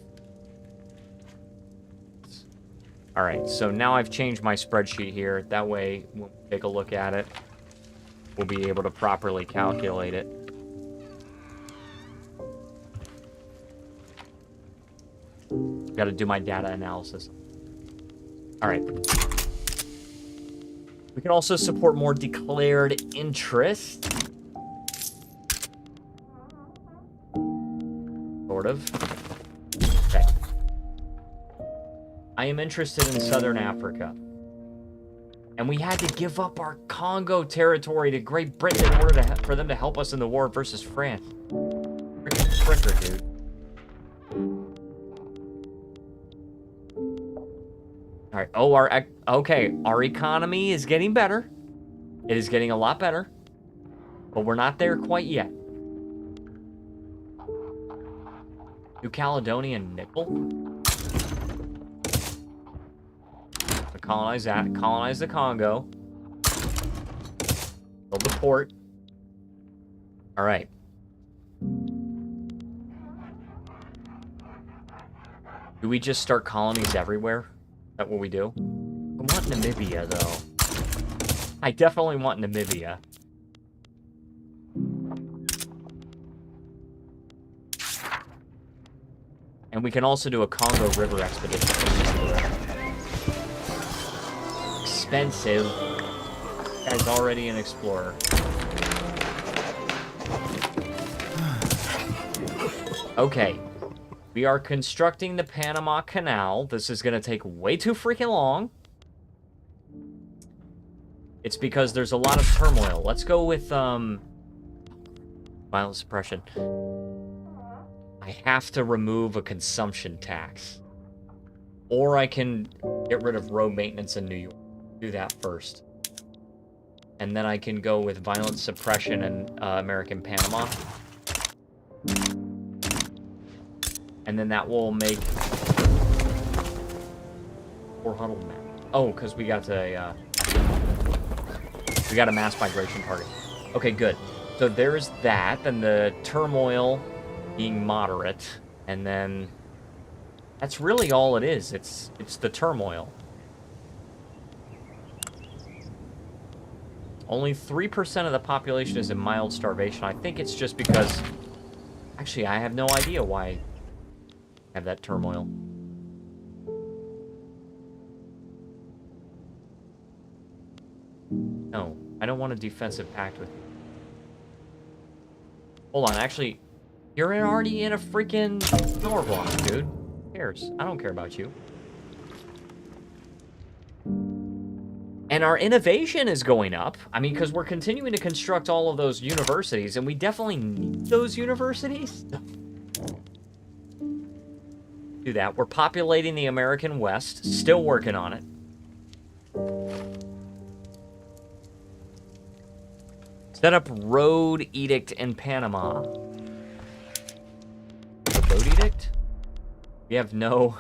Alright, so now I've changed my spreadsheet here. That way, when we take a look at it, we'll be able to properly calculate it. Got to do my data analysis. Alright. We can also support more declared interest. Sort of. Okay. I am interested in Southern Africa. And we had to give up our Congo territory to Great Britain in order for them to help us in the war versus France. Freaking fricker, dude. Alright, oh, our economy is getting better. It is getting a lot better. But we're not there quite yet. New Caledonian nickel? Colonize that. Colonize the Congo. Build the port. Alright. Do we just start colonies everywhere? Is that what we do? I want Namibia, though. I definitely want Namibia. And we can also do a Congo River expedition. Expensive. This guy's already an explorer. Okay. We are constructing the Panama Canal. This is going to take way too freaking long. It's because there's a lot of turmoil. Let's go with, violent suppression. I have to remove a consumption tax. Or I can get rid of road maintenance in New York. Do that first. And then I can go with violent suppression in American Panama. And then that will make 400 map. Oh, because we got a mass migration target. Okay, good. So there's that. Then the turmoil being moderate, and then that's really all it is. It's the turmoil. Only 3% of the population is in mild starvation. I think it's just because... Actually, I have no idea why I have that turmoil. No, I don't want a defensive pact with you. Hold on, actually, you're already in a freaking power block, dude. Who cares? I don't care about you. And our innovation is going up. I mean, because we're continuing to construct all of those universities, and we definitely need those universities. Do that. We're populating the American West. Still working on it. Set up road edict in Panama. The road edict? We have no...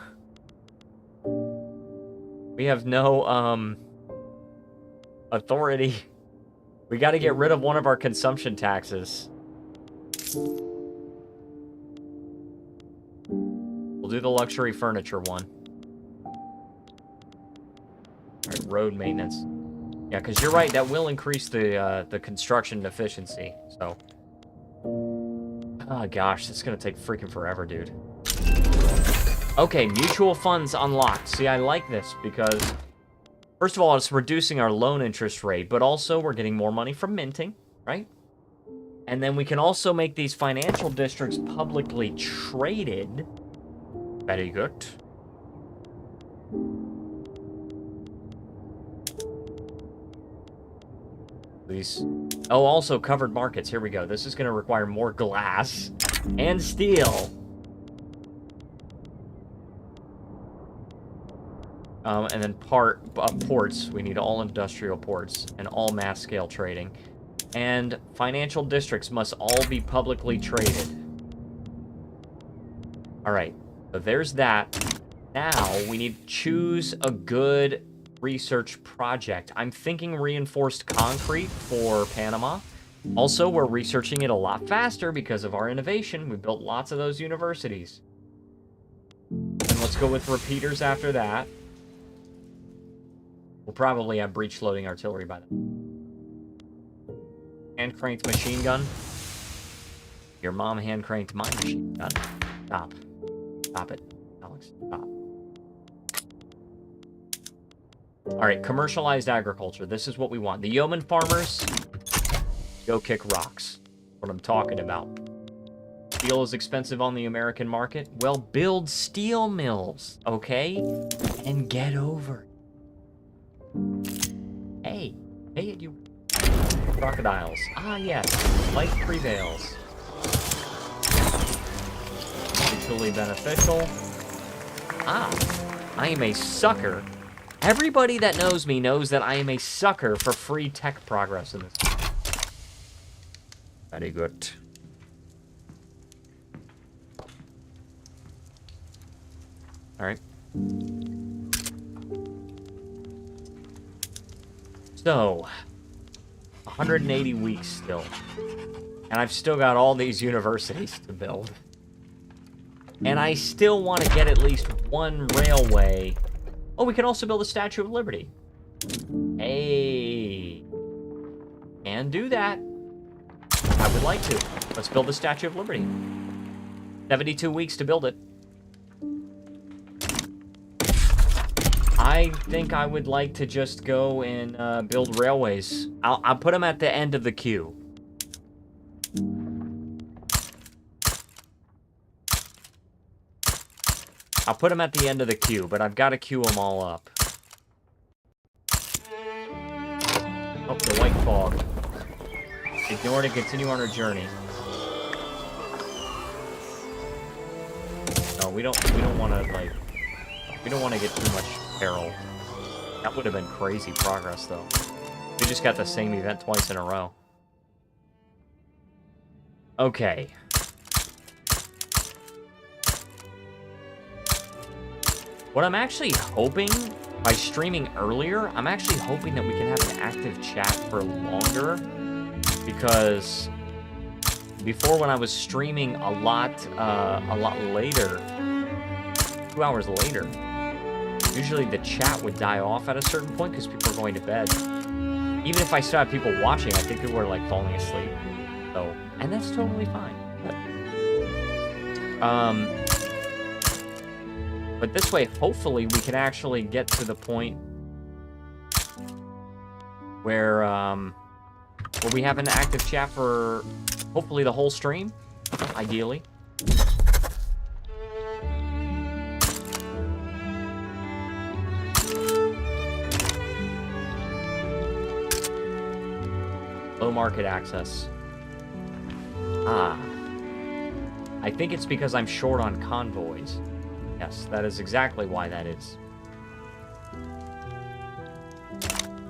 authority. We got to get rid of one of our consumption taxes. We'll do the luxury furniture one. Alright, road maintenance. Yeah, because you're right, that will increase the construction efficiency, so... Oh gosh, it's gonna take freaking forever, dude. Okay, mutual funds unlocked. See, I like this, because... First of all, it's reducing our loan interest rate, but also we're getting more money from minting, right? And then we can also make these financial districts publicly traded. Very good. These... Oh, also covered markets. Here we go. This is going to require more glass and steel. And then ports. We need all industrial ports and all mass scale trading. And financial districts must all be publicly traded. Alright, so there's that. Now, we need to choose a good research project. I'm thinking reinforced concrete for Panama. Also, we're researching it a lot faster because of our innovation. We built lots of those universities. And let's go with repeaters after that. We'll probably have breech-loading artillery by then. Hand-cranked machine gun. Your mom hand-cranked my machine gun. Stop. Stop it, Alex. Stop. Alright, commercialized agriculture. This is what we want. The yeoman farmers, go kick rocks. What I'm talking about. Steel is expensive on the American market. Well, build steel mills, okay? And get over it. Hey, you crocodiles. Ah, yes, life prevails. Mutually beneficial. Ah, I am a sucker. Everybody that knows me knows that I am a sucker for free tech progress in this. Very good. All right. So, 180 weeks still. And I've still got all these universities to build. And I still want to get at least one railway. Oh, we can also build a Statue of Liberty. Hey. And do that. I would like to. Let's build the Statue of Liberty. 72 weeks to build it. I think I would like to just go and build railways. I'll put them at the end of the queue. I'll put them at the end of the queue, but I've got to queue them all up. Oh, the white fog. Ignore to continue on our journey. No, we don't want to, like... We don't want to get too much peril. That would have been crazy progress, though. We just got the same event twice in a row. Okay. What I'm actually hoping, by streaming earlier, I'm actually hoping that we can have an active chat for longer. Because before, when I was streaming a lot later, 2 hours later, usually the chat would die off at a certain point because people are going to bed. Even if I still have people watching, I think people are like falling asleep. So, and that's totally fine. But this way, hopefully, we can actually get to the point where we have an active chat for hopefully the whole stream, ideally. Low market access. I think it's because I'm short on convoys. Yes, that is exactly why that is.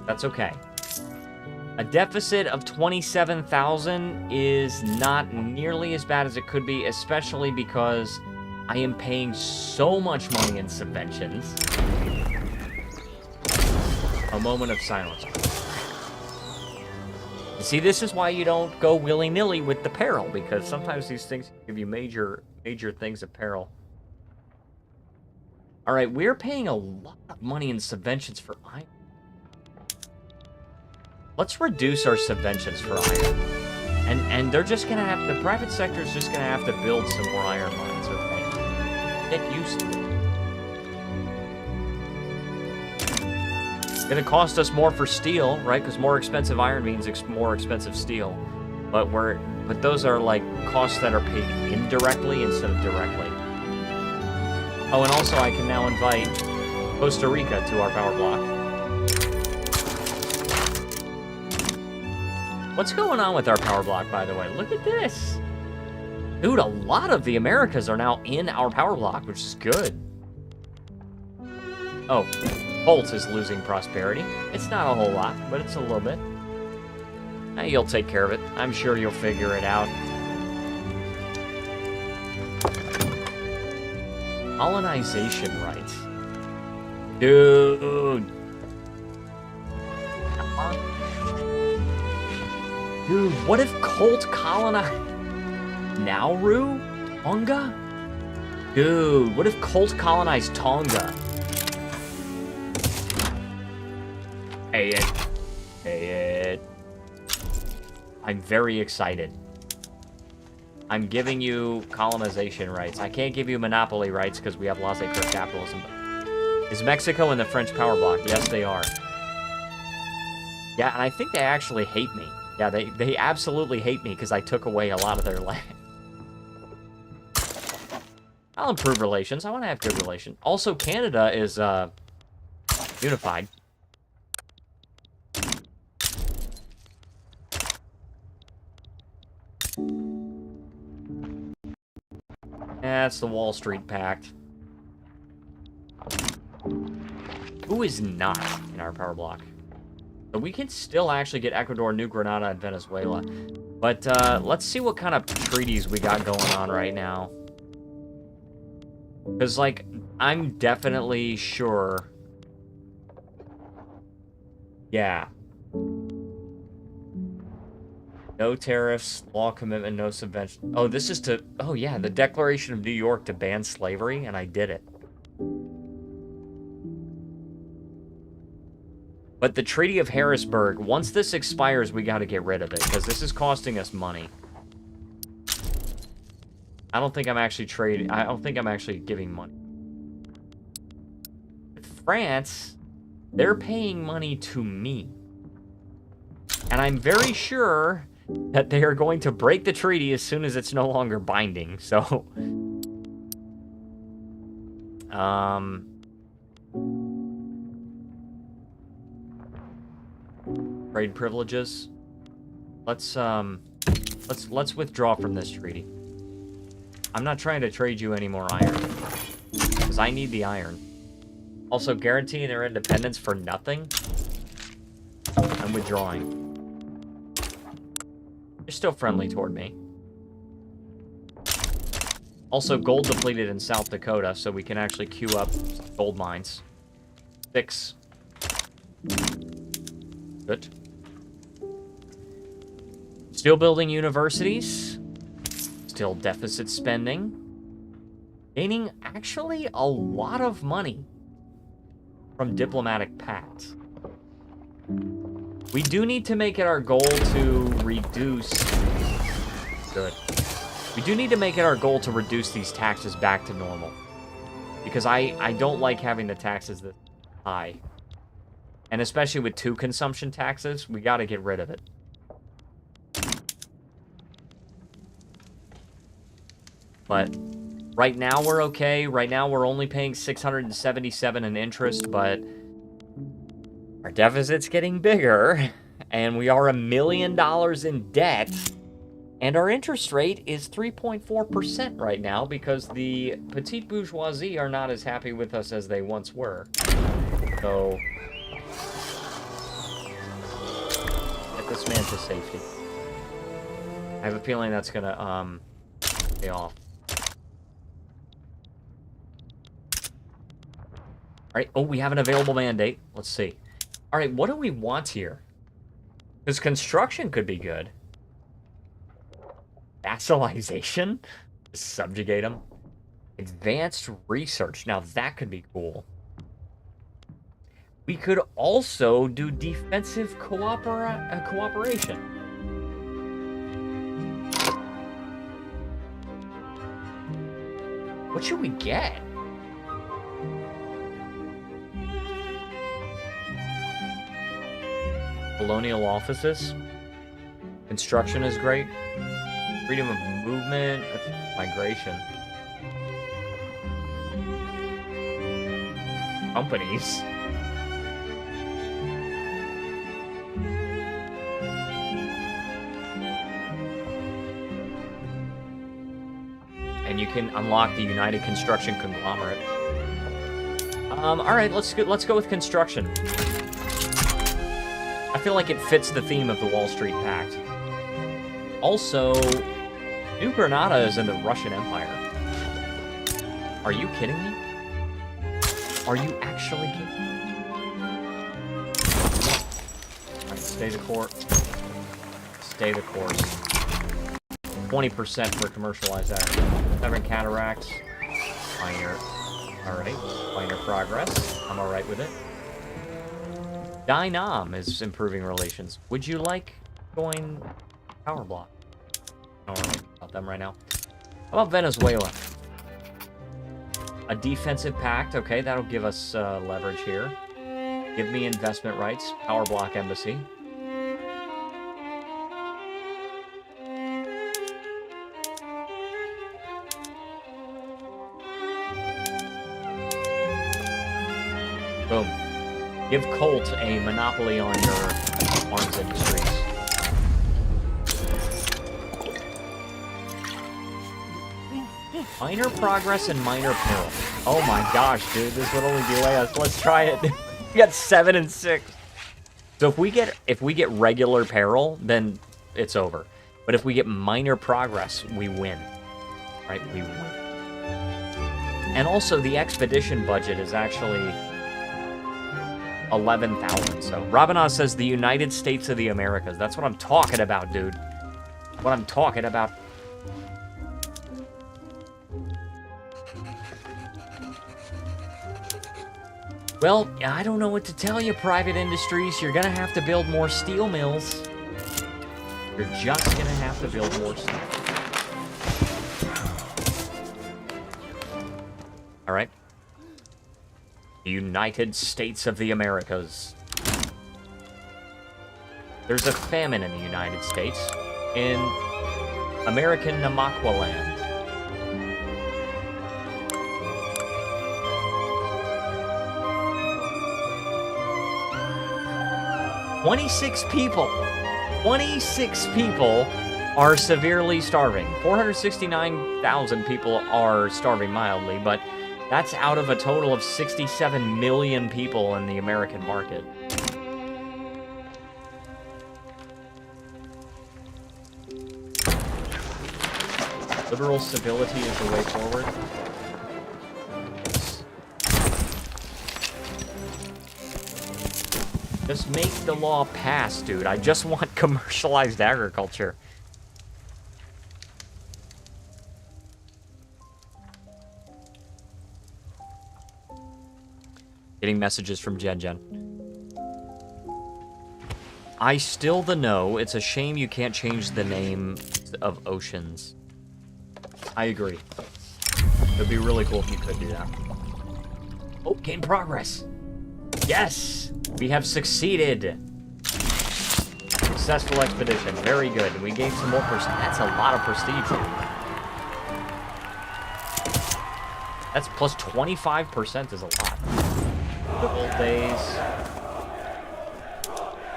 That's okay. A deficit of 27,000 is not nearly as bad as it could be, especially because I am paying so much money in subventions. A moment of silence. See, this is why you don't go willy-nilly with the peril, because sometimes these things give you major things of peril. All right, we're paying a lot of money in subventions for iron. Let's reduce our subventions for iron. And they're just gonna have, the private sector is just gonna have to build some more iron mines, okay? Get used to it. It's gonna cost us more for steel, right? Because more expensive iron means more expensive steel. But those are like costs that are paid indirectly instead of directly. Oh, and also I can now invite Costa Rica to our power block. What's going on with our power block, by the way? Look at this. Dude, a lot of the Americas are now in our power block, which is good. Oh, Bolt is losing prosperity. It's not a whole lot, but it's a little bit. You'll take care of it. I'm sure you'll figure it out. Colonization rights. Dude. Dude, what if Colt colonized Nauru? Tonga? Dude, what if Colt colonized Tonga? Hey it. I'm very excited. I'm giving you colonization rights. I can't give you monopoly rights because we have laissez-faire capitalism. Is Mexico in the French power block? Yes, they are. Yeah, and I think they actually hate me. Yeah, they absolutely hate me because I took away a lot of their land. I'll improve relations. I want to have good relations. Also, Canada is unified. That's the Wall Street Pact. Who is not in our power block? So we can still actually get Ecuador, New Granada, and Venezuela. But let's see what kind of treaties we got going on right now. Because, like, I'm definitely sure... Yeah. No tariffs, law commitment, no subvention. Oh, this is to... Oh, yeah, the Declaration of New York to ban slavery, and I did it. But the Treaty of Harrisburg, once this expires, we gotta get rid of it, because this is costing us money. I don't think I'm actually trading... I don't think I'm actually giving money. With France, they're paying money to me. And I'm very sure that they are going to break the treaty as soon as it's no longer binding, so... Trade privileges. Let's withdraw from this treaty. I'm not trying to trade you any more iron, because I need the iron. Also, guaranteeing their independence for nothing. I'm withdrawing. You're still friendly toward me. Also, gold depleted in South Dakota, so we can actually queue up gold mines. 6. Good. Still building universities. Still deficit spending. Gaining actually a lot of money from diplomatic pacts. We do need to make it our goal to reduce... Good. We do need to make it our goal to reduce these taxes back to normal. Because I don't like having the taxes this high. And especially with 2 consumption taxes, we got to get rid of it. But right now we're okay. Right now we're only paying $677 in interest, but our deficit's getting bigger, and we are $1 million in debt, and our interest rate is 3.4% right now because the petite bourgeoisie are not as happy with us as they once were. So, get this man to safety. I have a feeling that's gonna, pay off. Alright, oh, we have an available mandate. Let's see. Alright, what do we want here? Because construction could be good. Vassalization? Subjugate them. Advanced research. Now, that could be cool. We could also do defensive cooperation. What should we get? Colonial offices. Construction is great. Freedom of movement. That's migration. Companies. And you can unlock the United Construction Conglomerate. All right, let's go with construction. I feel like it fits the theme of the Wall Street Pact. Also, New Granada is in the Russian Empire. Are you kidding me? Are you actually kidding me? Alright, stay the course. Stay the course. 20% for commercialized agriculture. 7 cataracts. Minor. Alright, minor progress. I'm alright with it. Dynam is improving relations. Would you like join Power Block? I don't know about them right now. How about Venezuela? A defensive pact. Okay, that'll give us leverage here. Give me investment rights. Power Block Embassy. Boom. Give Colt a monopoly on your arms industries. Minor progress and minor peril. Oh my gosh, dude, this would only delay us. Let's try it. We got 7 and 6. So if we get regular peril, then it's over. But if we get minor progress, we win. Right? We win. And also the expedition budget is actually 11,000. So Robinaz says the United States of the Americas. That's what I'm talking about, dude. What I'm talking about. Well, I don't know what to tell you, private industries. You're gonna have to build more steel mills. You're just gonna have to build more steel. All right. United States of the Americas. There's a famine in the United States, in American Namaqualand. $26 people are severely starving. 469,000 people are starving mildly, but that's out of a total of 67 million people in the American market. Liberal civility is the way forward. Just make the law pass, dude. I just want commercialized agriculture. Getting messages from Jen. I still the know. It's a shame you can't change the name of oceans. I agree. It'd be really cool if you could do that. Oh, gain progress. Yes! We have succeeded. Successful expedition. Very good. And we gained some more prestige. That's a lot of prestige. That's plus 25% is a lot. The old days.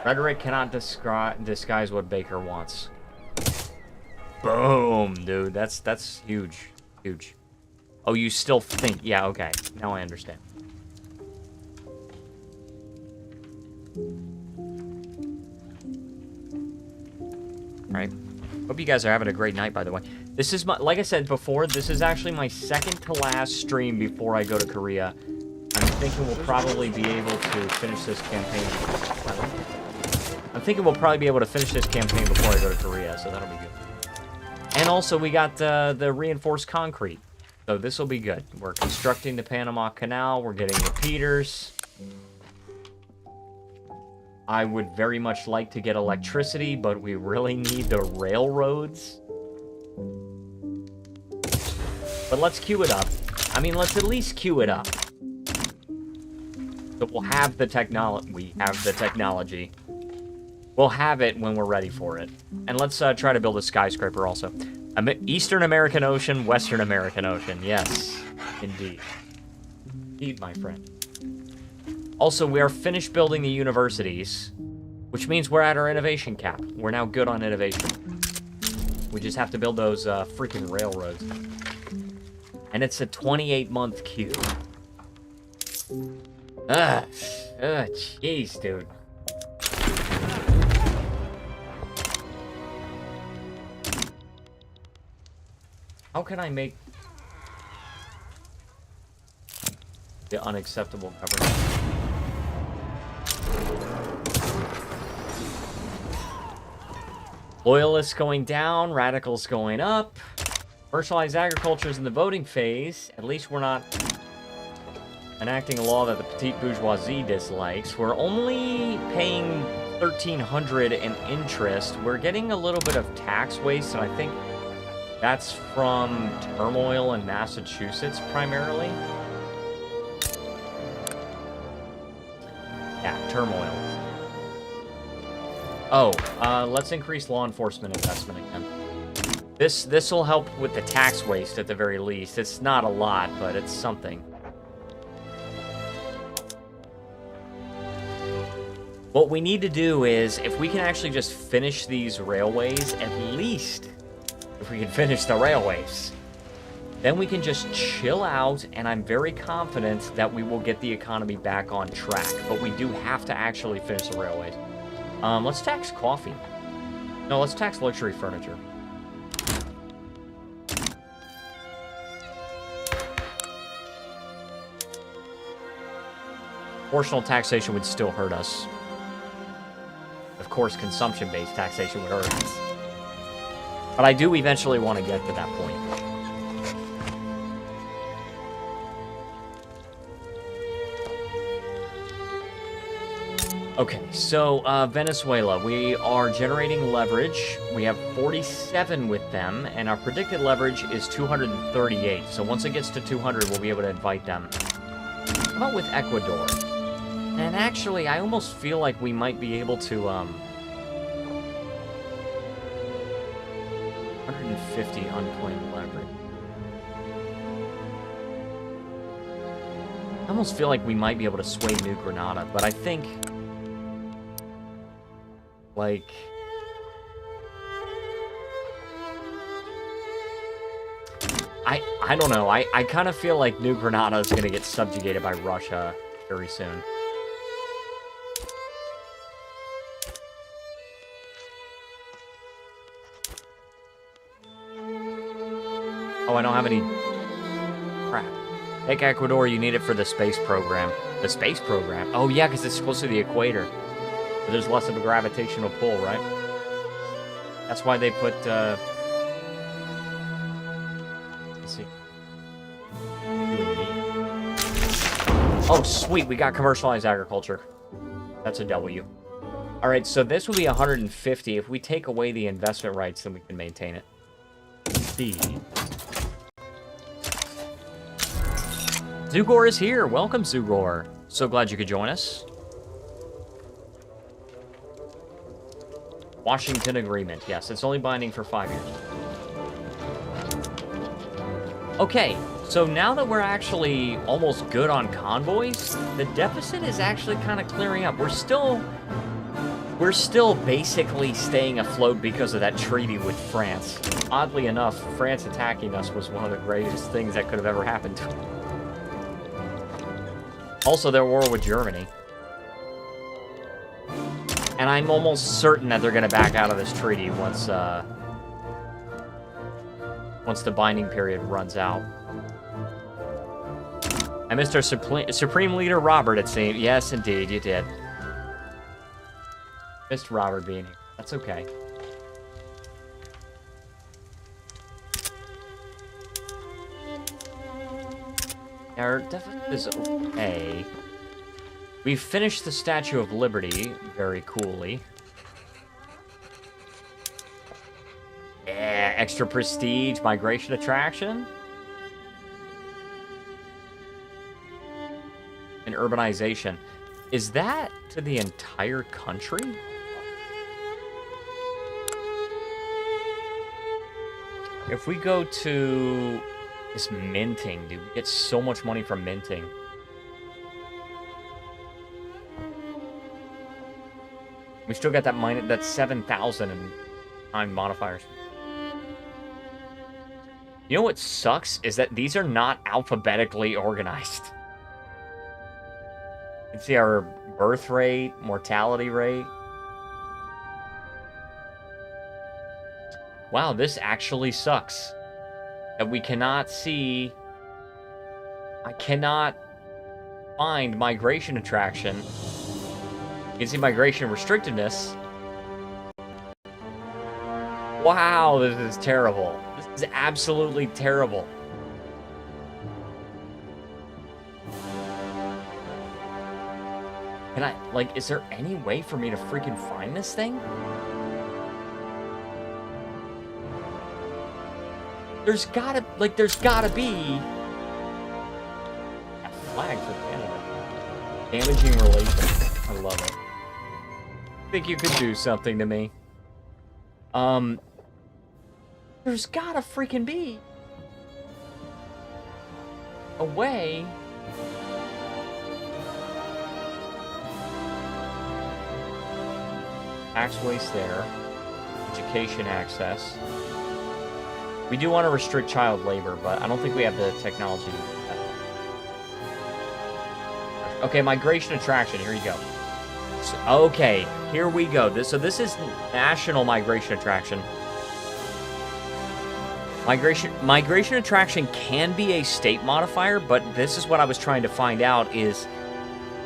Rhetoric cannot disguise what Baker wants. Boom, dude. That's huge. Huge. Oh, you still think... Yeah, okay. Now I understand. Alright. Hope you guys are having a great night, by the way. This is my... Like I said before, this is actually my second to last stream before I go to Korea. I'm thinking we'll probably be able to finish this campaign. I'm thinking we'll probably be able to finish this campaign before I go to Korea, so that'll be good. And also, we got the reinforced concrete. So this will be good. We're constructing the Panama Canal. We're getting repeaters. I would very much like to get electricity, but we really need the railroads. But let's queue it up. I mean, let's at least queue it up. So we'll have the technology. We have the technology. We'll have it when we're ready for it. And let's try to build a skyscraper also. Eastern American Ocean, Western American Ocean. Yes, indeed. Indeed, my friend. Also, we are finished building the universities, which means we're at our innovation cap. We're now good on innovation. We just have to build those freaking railroads. And it's a 28-month queue. Jeez, dude. How can I make the unacceptable government? Loyalists going down, radicals going up. Commercialized agriculture is in the voting phase. At least we're not enacting a law that the petite bourgeoisie dislikes. We're only paying $1,300 in interest. We're getting a little bit of tax waste, and I think that's from turmoil in Massachusetts, primarily. Yeah, turmoil. Oh, let's increase law enforcement investment again. This will help with the tax waste at the very least. It's not a lot, but it's something. What we need to do is, if we can actually just finish these railways, at least... If we can finish the railways, then we can just chill out, and I'm very confident that we will get the economy back on track. But we do have to actually finish the railways. Let's tax coffee. No, let's tax luxury furniture. Proportional taxation would still hurt us. Of course, consumption-based taxation would hurt us. But I do eventually want to get to that point. Okay, so Venezuela, we are generating leverage. We have 47 with them, and our predicted leverage is 238. So once it gets to 200, we'll be able to invite them. How about with Ecuador? And actually, I almost feel like we might be able to... 150 unclaimed leverage. I almost feel like we might be able to sway New Granada, but I think... Like... I don't know. I kind of feel like New Granada is going to get subjugated by Russia very soon. Oh, I don't have any... Crap. Take Ecuador, you need it for the space program. The space program? Oh, yeah, because it's close to the equator. So there's less of a gravitational pull, right? That's why they put, Let's see. Oh, sweet, we got commercialized agriculture. That's a W. Alright, so this will be 150. If we take away the investment rights, then we can maintain it. D. Zugor is here. Welcome, Zugor. So glad you could join us. Washington Agreement. Yes, it's only binding for 5 years. Okay, so now that we're actually almost good on convoys, the deficit is actually kind of clearing up. We're still basically staying afloat because of that treaty with France. Oddly enough, France attacking us was one of the greatest things that could have ever happened to them. Also, their war with Germany. And I'm almost certain that they're going to back out of this treaty once the binding period runs out. I missed our Supreme Leader Robert, it seemed. Yes, indeed, you did. Missed Robert being here. That's okay. Our deficit is okay. We finished the Statue of Liberty very coolly. Yeah, extra prestige, migration attraction. And urbanization. Is that to the entire country? If we go to this minting, dude, we get so much money from minting. We still got that 7,000 in time modifiers. You know what sucks is that these are not alphabetically organized. You can see our birth rate, mortality rate. Wow, this actually sucks. That we cannot see... I cannot find migration attraction. You can see migration restrictedness. Wow, this is terrible. This is absolutely terrible. Can I, like, is there any way for me to freaking find this thing? There's gotta be a flag for Canada. Damaging relations. I love it. Think you could do something to me? There's gotta freaking be a way. Tax waste there. Education access. We do want to restrict child labor, but I don't think we have the technology to do that. Okay, migration attraction. Here you go. So, okay, here we go. This is national migration attraction. Migration attraction can be a state modifier, but this is what I was trying to find out is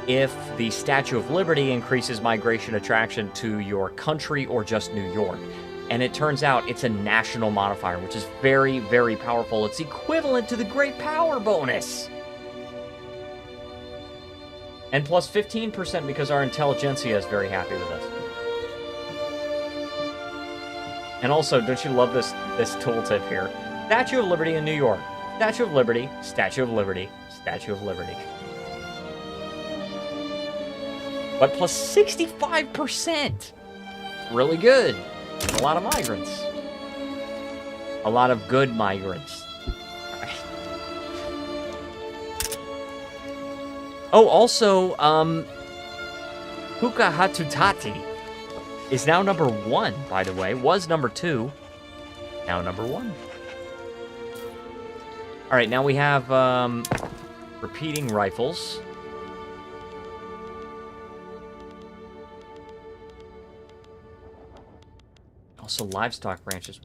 if the Statue of Liberty increases migration attraction to your country or just New York. And it turns out it's a national modifier, which is very, very powerful. It's equivalent to the Great Power bonus. And plus 15% because our intelligentsia is very happy with us. And also, don't you love this tooltip here? Statue of Liberty in New York. Statue of Liberty, Statue of Liberty, Statue of Liberty. But plus 65%. Really good. A lot of migrants. A lot of good migrants. Right. Oh, also, Puka Hatutati is now number 1, by the way. Was number 2. Now number 1. Alright, now we have repeating rifles. Also, livestock branches.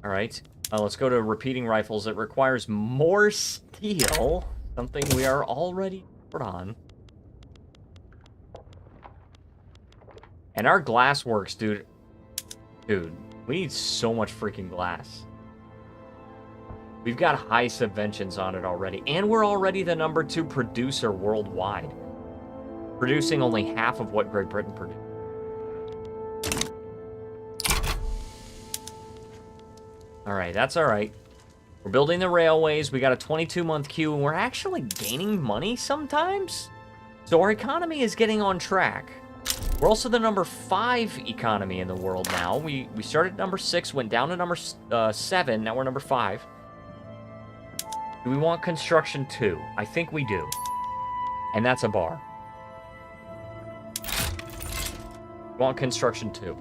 All right. Let's go to repeating rifles. It requires more steel, something we are already short on. And our glass works, dude. Dude, we need so much freaking glass. We've got high subventions on it already. And we're already the number 2 producer worldwide. Producing only half of what Great Britain produced. Alright, that's alright. We're building the railways. We got a 22-month queue, and we're actually gaining money sometimes. So our economy is getting on track. We're also the number 5 economy in the world now. We started at number 6, went down to number 7. Now we're number 5. Do we want construction 2? I think we do. And that's a bar. We want construction 2.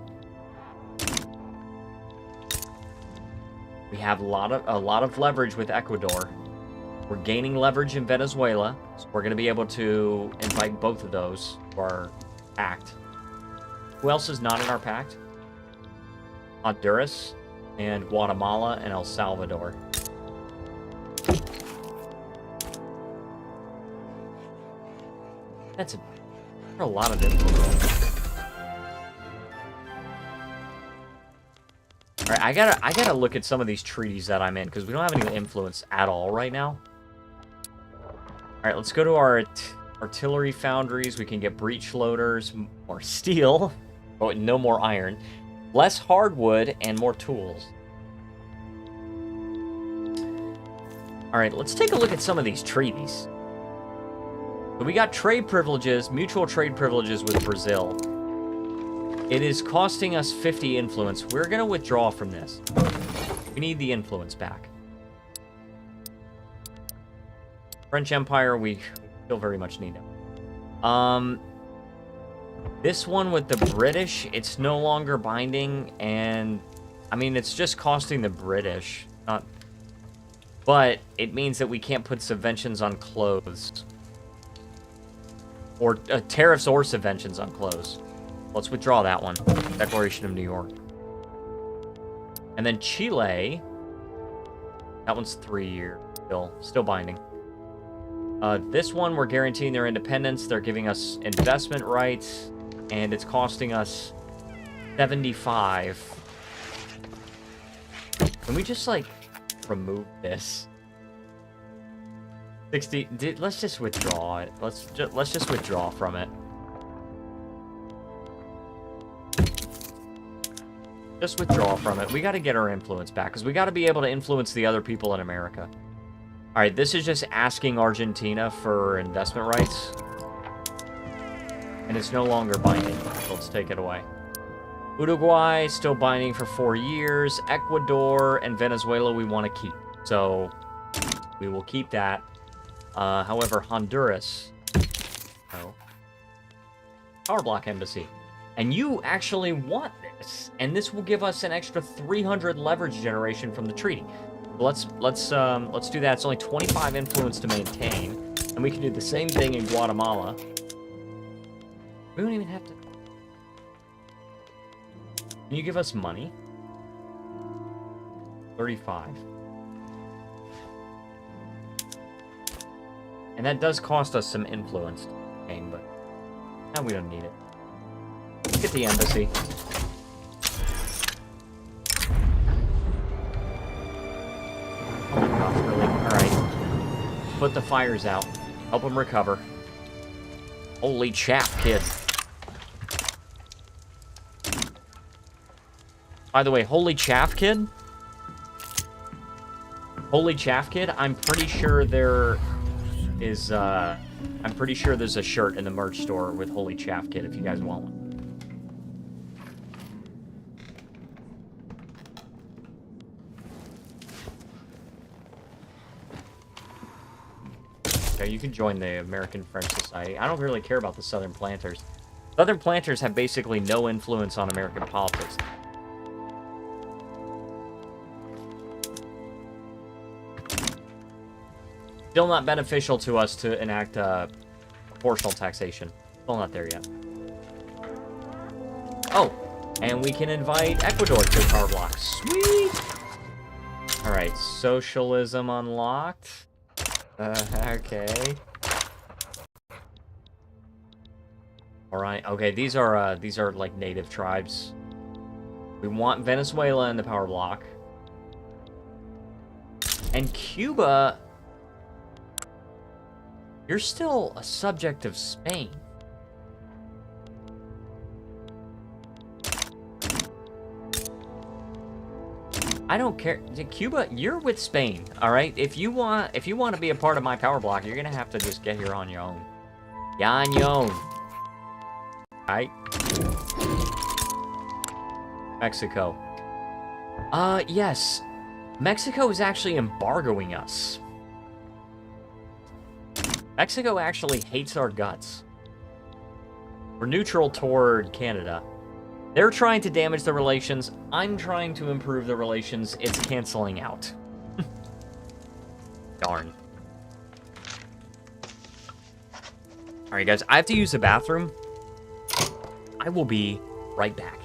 We have a lot of leverage with Ecuador. We're gaining leverage in Venezuela, so we're going to be able to invite both of those to our pact. Who else is not in our pact? Honduras and Guatemala and El Salvador. That's a lot of influence. All right, I gotta look at some of these treaties that I'm in because we don't have any influence at all right now. All right, let's go to our artillery foundries. We can get breech loaders, more steel, oh, no more iron, less hardwood, and more tools. All right, let's take a look at some of these treaties. So we got trade privileges, mutual trade privileges with Brazil. It is costing us 50 influence. We're going to withdraw from this. We need the influence back. French Empire, we still very much need it. This one with the British, it's no longer binding, and I mean, it's just costing the British, but it means that we can't put subventions on clothes. Or tariffs or subventions on clothes. Let's withdraw that one. Declaration of New York. And then Chile. That one's 3 year. Still binding. This one, we're guaranteeing their independence. They're giving us investment rights. And it's costing us 75. Can we just, like, remove this? 60. Let's just withdraw it. Let's just withdraw from it. Just withdraw from it. We got to get our influence back because we got to be able to influence the other people in America. All right, this is just asking Argentina for investment rights. And it's no longer binding. So let's take it away. Uruguay, still binding for 4 years. Ecuador and Venezuela we want to keep. So we will keep that. However, Honduras. No. Power block embassy. And you actually want this. And this will give us an extra 300 leverage generation from the treaty. Let's do that. It's only 25 influence to maintain. And we can do the same thing in Guatemala. We don't even have to... Can you give us money? 35. And that does cost us some influence, but now we don't need it. Let's get the embassy. Oh my gosh, really? Alright. Put the fires out. Help them recover. Holy chap, kid. By the way, holy chaff kid? Holy chaff kid, I'm pretty sure there is, I'm pretty sure there's a shirt in the merch store with Holy Chaff Kid if you guys want one. Okay, you can join the American French Society. I don't really care about the Southern Planters. Southern Planters have basically no influence on American politics. Still not beneficial to us to enact proportional taxation. Still not there yet. Oh, and we can invite Ecuador to the power block. Sweet! Alright, socialism unlocked. Okay. Alright, okay, these are like native tribes. We want Venezuela in the power block. And Cuba... You're still a subject of Spain. I don't care. Cuba, you're with Spain, all right? If you want to be a part of my power block, you're gonna have to just get here on your own. Yeah, on your own. All right. Mexico. Yes. Mexico is actually embargoing us. Mexico actually hates our guts. We're neutral toward Canada. They're trying to damage the relations. I'm trying to improve the relations. It's canceling out. Darn. Alright, guys. I have to use the bathroom. I will be right back.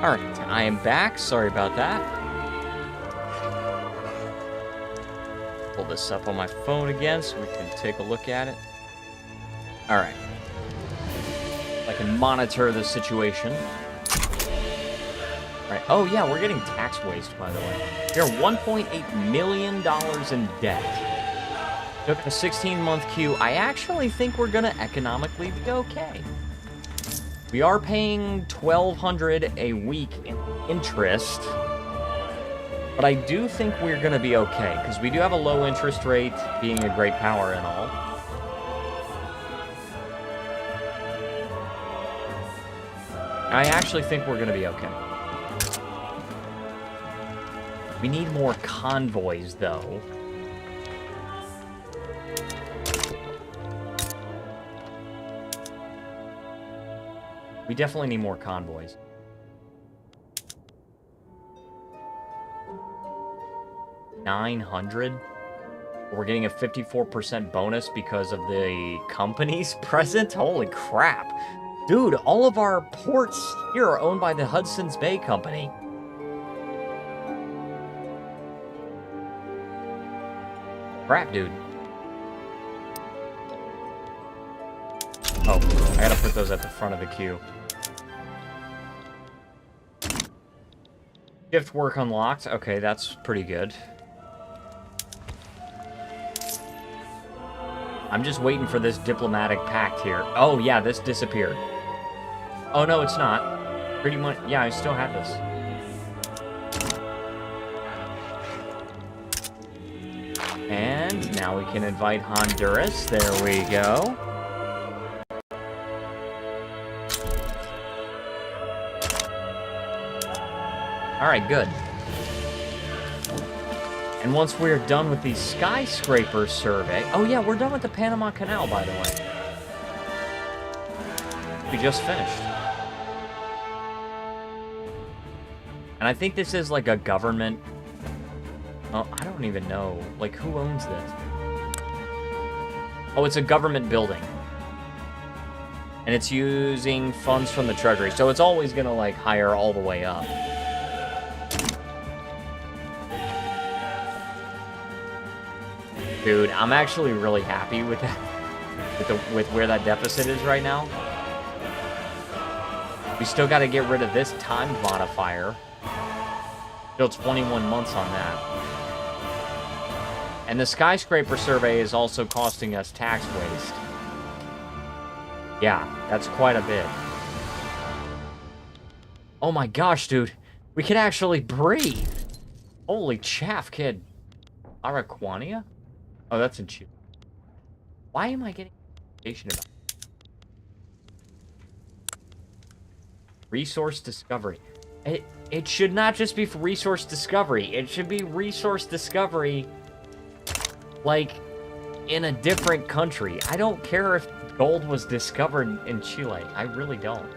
Alright, I am back. Sorry about that. Pull this up on my phone again so we can take a look at it. Alright. I can monitor the situation. Alright. Oh, yeah, we're getting tax waste, by the way. We are $1.8 million in debt. Took a 16-month queue. I actually think we're going to economically be okay. We are paying $1,200 a week in interest, but I do think we're going to be okay, because we do have a low interest rate, being a great power and all. I actually think we're going to be okay. We need more convoys, though. We definitely need more convoys. $900? We're getting a 54% bonus because of the company's present? Holy crap. Dude, all of our ports here are owned by the Hudson's Bay Company. Crap, dude. Oh, I gotta put those at the front of the queue. Shift work unlocked. Okay, that's pretty good. I'm just waiting for this diplomatic pact here. Oh, yeah, this disappeared. Oh, no, it's not. Pretty much, yeah, I still have this. And now we can invite Honduras. There we go. Alright, good. And once we're done with the skyscraper survey... Oh yeah, we're done with the Panama Canal, by the way. We just finished. And I think this is like a government... Oh, I don't even know. Like, who owns this? Oh, it's a government building. And it's using funds from the Treasury. So it's always gonna, like, hire all the way up. Dude, I'm actually really happy with that, with where that deficit is right now. We still got to get rid of this time modifier. Still 21 months on that. And the skyscraper survey is also costing us tax waste. Yeah, that's quite a bit. Oh my gosh, dude. We can actually breathe. Holy chaff, kid. Araquania? Oh, that's in Chile. Why am I getting information about it? Resource discovery. It should not just be for resource discovery. It should be resource discovery, like, in a different country. I don't care if gold was discovered in Chile. I really don't.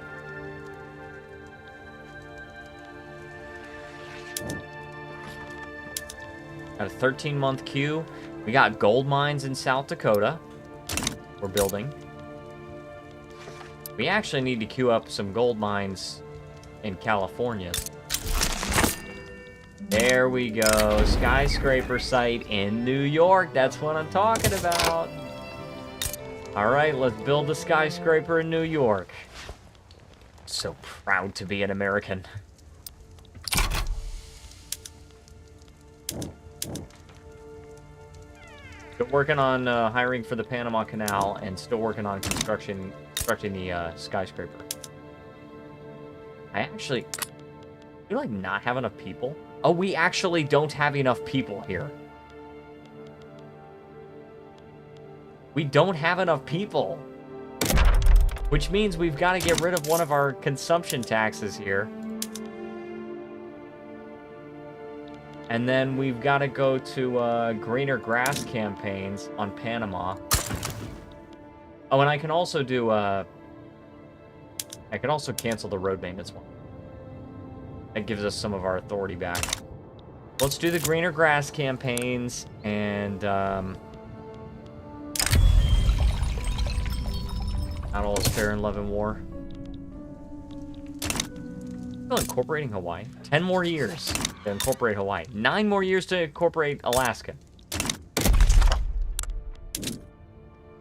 Got a 13-month queue. We got gold mines in South Dakota. We're building. We actually need to queue up some gold mines in California. There we go. Skyscraper site in New York. That's what I'm talking about. Alright, let's build a skyscraper in New York. So proud to be an American. Still working on hiring for the Panama Canal, and still working on constructing the skyscraper. I actually... Do you, like, not have enough people? Oh, we actually don't have enough people here. We don't have enough people. Which means we've got to get rid of one of our consumption taxes here. And then we've got to go to greener grass campaigns on Panama. Oh, and I can also do... I can also cancel the road maintenance one. That gives us some of our authority back. Let's do the greener grass campaigns, and not all is fair in love and war. Still incorporating Hawaii. 10 more years to incorporate Hawaii. 9 more years to incorporate Alaska.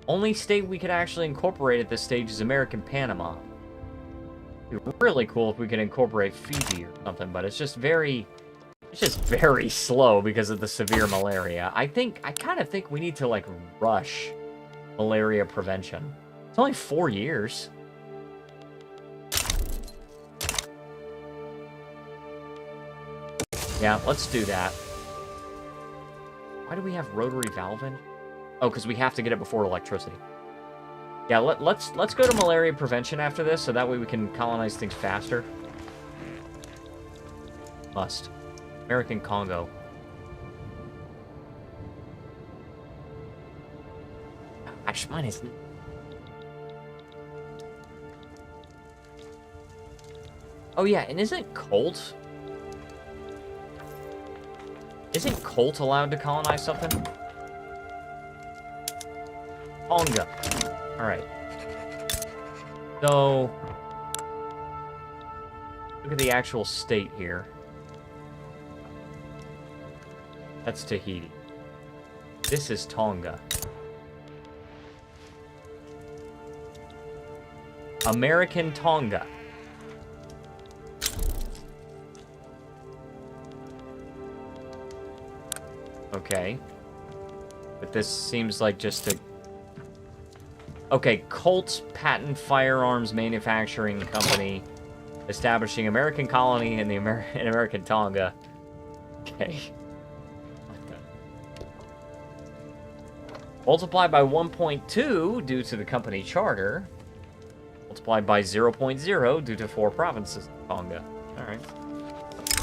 Only state we could actually incorporate at this stage is American Panama. It'd be really cool if we could incorporate Fiji or something, but it's just very slow because of the severe malaria. I kind of think we need to, like, rush malaria prevention. It's only 4 years. Yeah, let's do that. Why do we have rotary valve in? Oh, because we have to get it before electricity. Yeah, let's go to malaria prevention after this, so that way we can colonize things faster. Must. American Congo. Gosh, mine is... Oh yeah, and isn't Colt allowed to colonize something? Tonga. Alright. So... Look at the actual state here. That's Tahiti. This is Tonga. American Tonga. Okay. But this seems like just a Okay, Colt's Patent Firearms Manufacturing Company, establishing American colony in the in American Tonga. Okay. Multiplied by 1.2 due to the company charter. Multiplied by 0.0 due to 4 provinces of Tonga. Alright.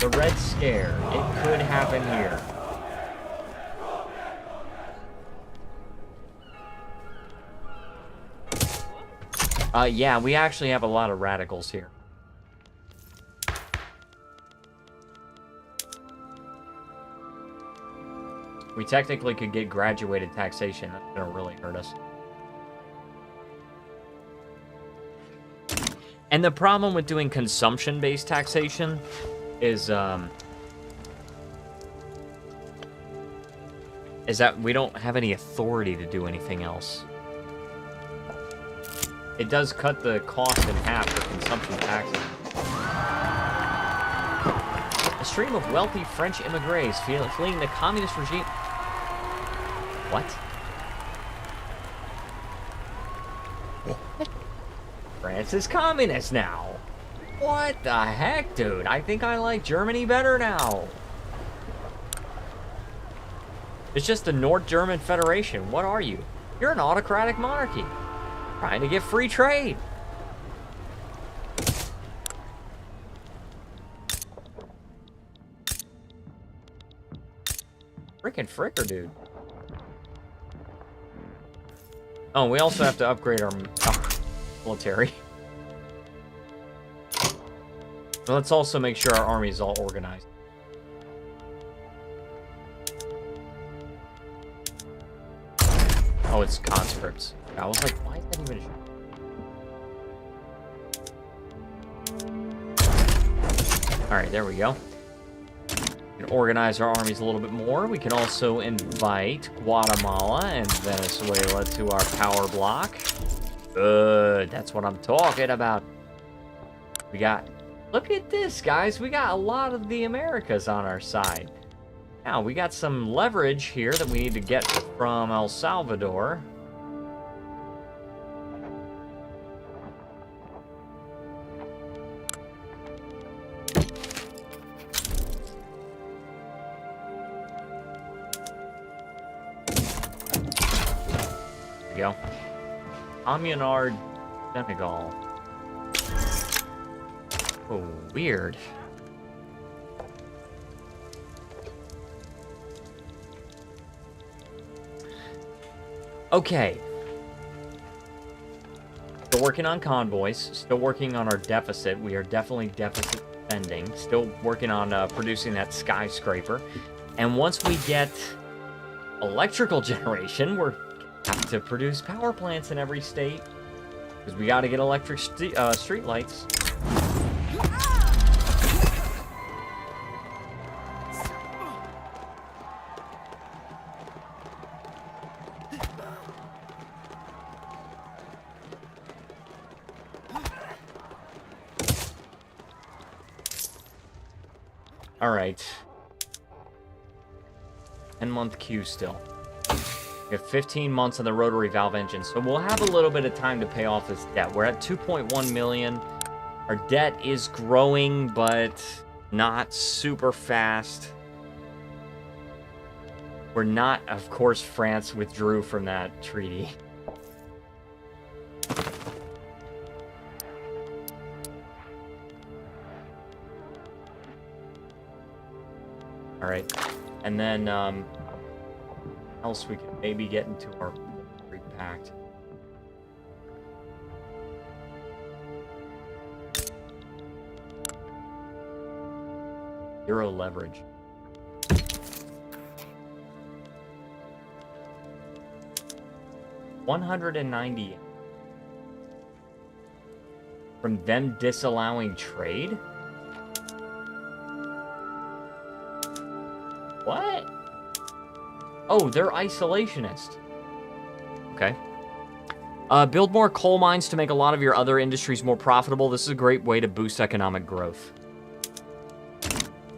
The Red Scare. It could happen here. Yeah, we actually have a lot of radicals here. We technically could get graduated taxation. That's gonna really hurt us. And the problem with doing consumption-based taxation is that we don't have any authority to do anything else. It does cut the cost in half for consumption taxes. A stream of wealthy French immigrants fleeing the communist regime. What? What? France is communist now. What the heck, dude? I think I like Germany better now. It's just the North German Federation. What are you? You're an autocratic monarchy. Trying to get free trade. Freaking fricker, dude. Oh, we also have to upgrade our military. But let's also make sure our army is all organized. Oh, it's conscripts. I was like, why is that even a... Alright, there we go. We can organize our armies a little bit more. We can also invite Guatemala and Venezuela to our power block. Good, that's what I'm talking about. We got... Look at this, guys. We got a lot of the Americas on our side. Now, we got some leverage here that we need to get from El Salvador. There we go. Communard, Senegal. Oh, weird. Okay. Still working on convoys. Still working on our deficit. We are definitely deficit spending. Still working on producing that skyscraper. And once we get electrical generation, we're have to produce power plants in every state. Because we got to get electric street lights. Alright. 10-month queue still. We have 15 months on the rotary valve engine, so we'll have a little bit of time to pay off this debt. We're at 2.1 million. Our debt is growing, but not super fast. We're not, of course, France withdrew from that treaty. Alright, and then, else we can maybe get into our repact. Zero leverage. $190 from them disallowing trade? What? Oh, they're isolationist. Okay. Build more coal mines to make a lot of your other industries more profitable. This is a great way to boost economic growth. You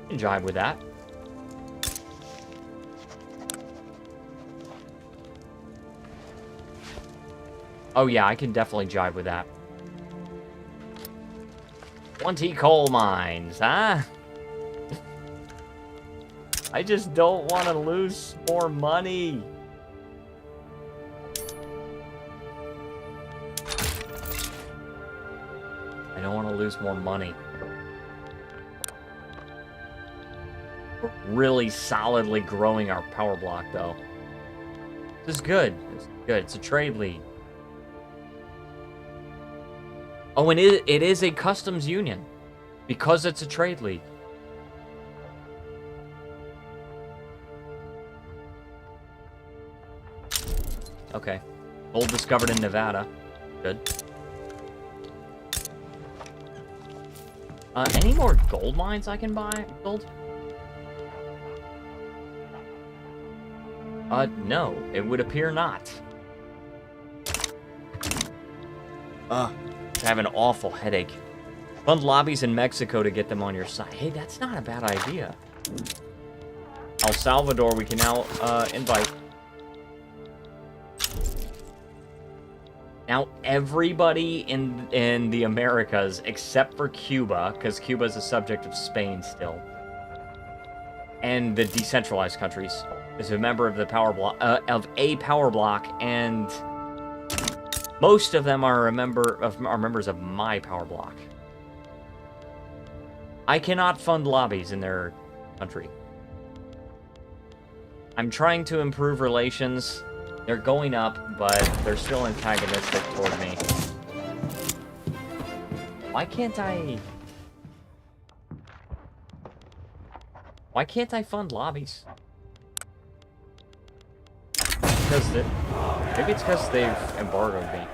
can jive with that. Oh, yeah, I can definitely jive with that. 20 coal mines, huh? I just don't want to lose more money. I don't want to lose more money. We're really solidly growing our power block, though. This is good. It's good. It's a trade lead. Oh, and it is a customs union because it's a trade league. Okay. Gold discovered in Nevada. Good. Any more gold mines I can buy? Gold? No. It would appear not. I have an awful headache. Fund lobbies in Mexico to get them on your side. Hey, that's not a bad idea. El Salvador, we can now invite. Now, everybody in the Americas, except for Cuba, because Cuba is a subject of Spain still, and the decentralized countries, is a member of the power block, power block, and most of them are members of my power block. I cannot fund lobbies in their country. I'm trying to improve relations. They're going up, but they're still antagonistic toward me. Why can't I fund lobbies? Maybe it's because they've embargoed me.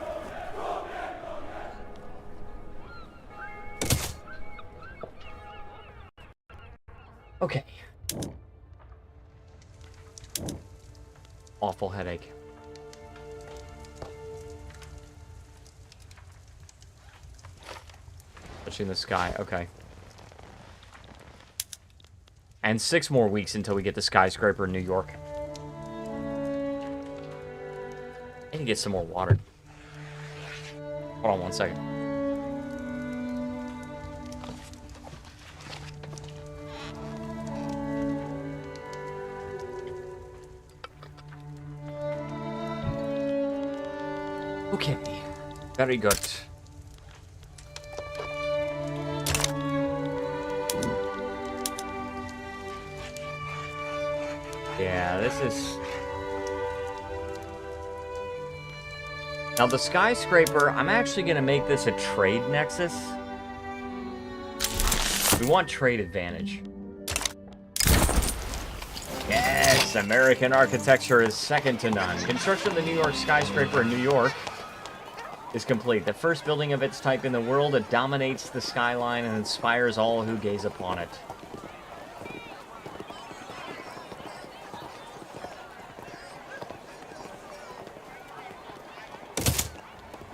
Okay. Awful headache. Touching the sky, okay. And 6 more weeks until we get the skyscraper in New York. I need to get some more water. Hold on 1 second. Okay, very good. Yeah, this is... Now, the skyscraper, I'm actually going to make this a trade nexus. We want trade advantage. Yes, American architecture is second to none. Construction of the New York skyscraper in New York is complete. The first building of its type in the world. It dominates the skyline and inspires all who gaze upon it.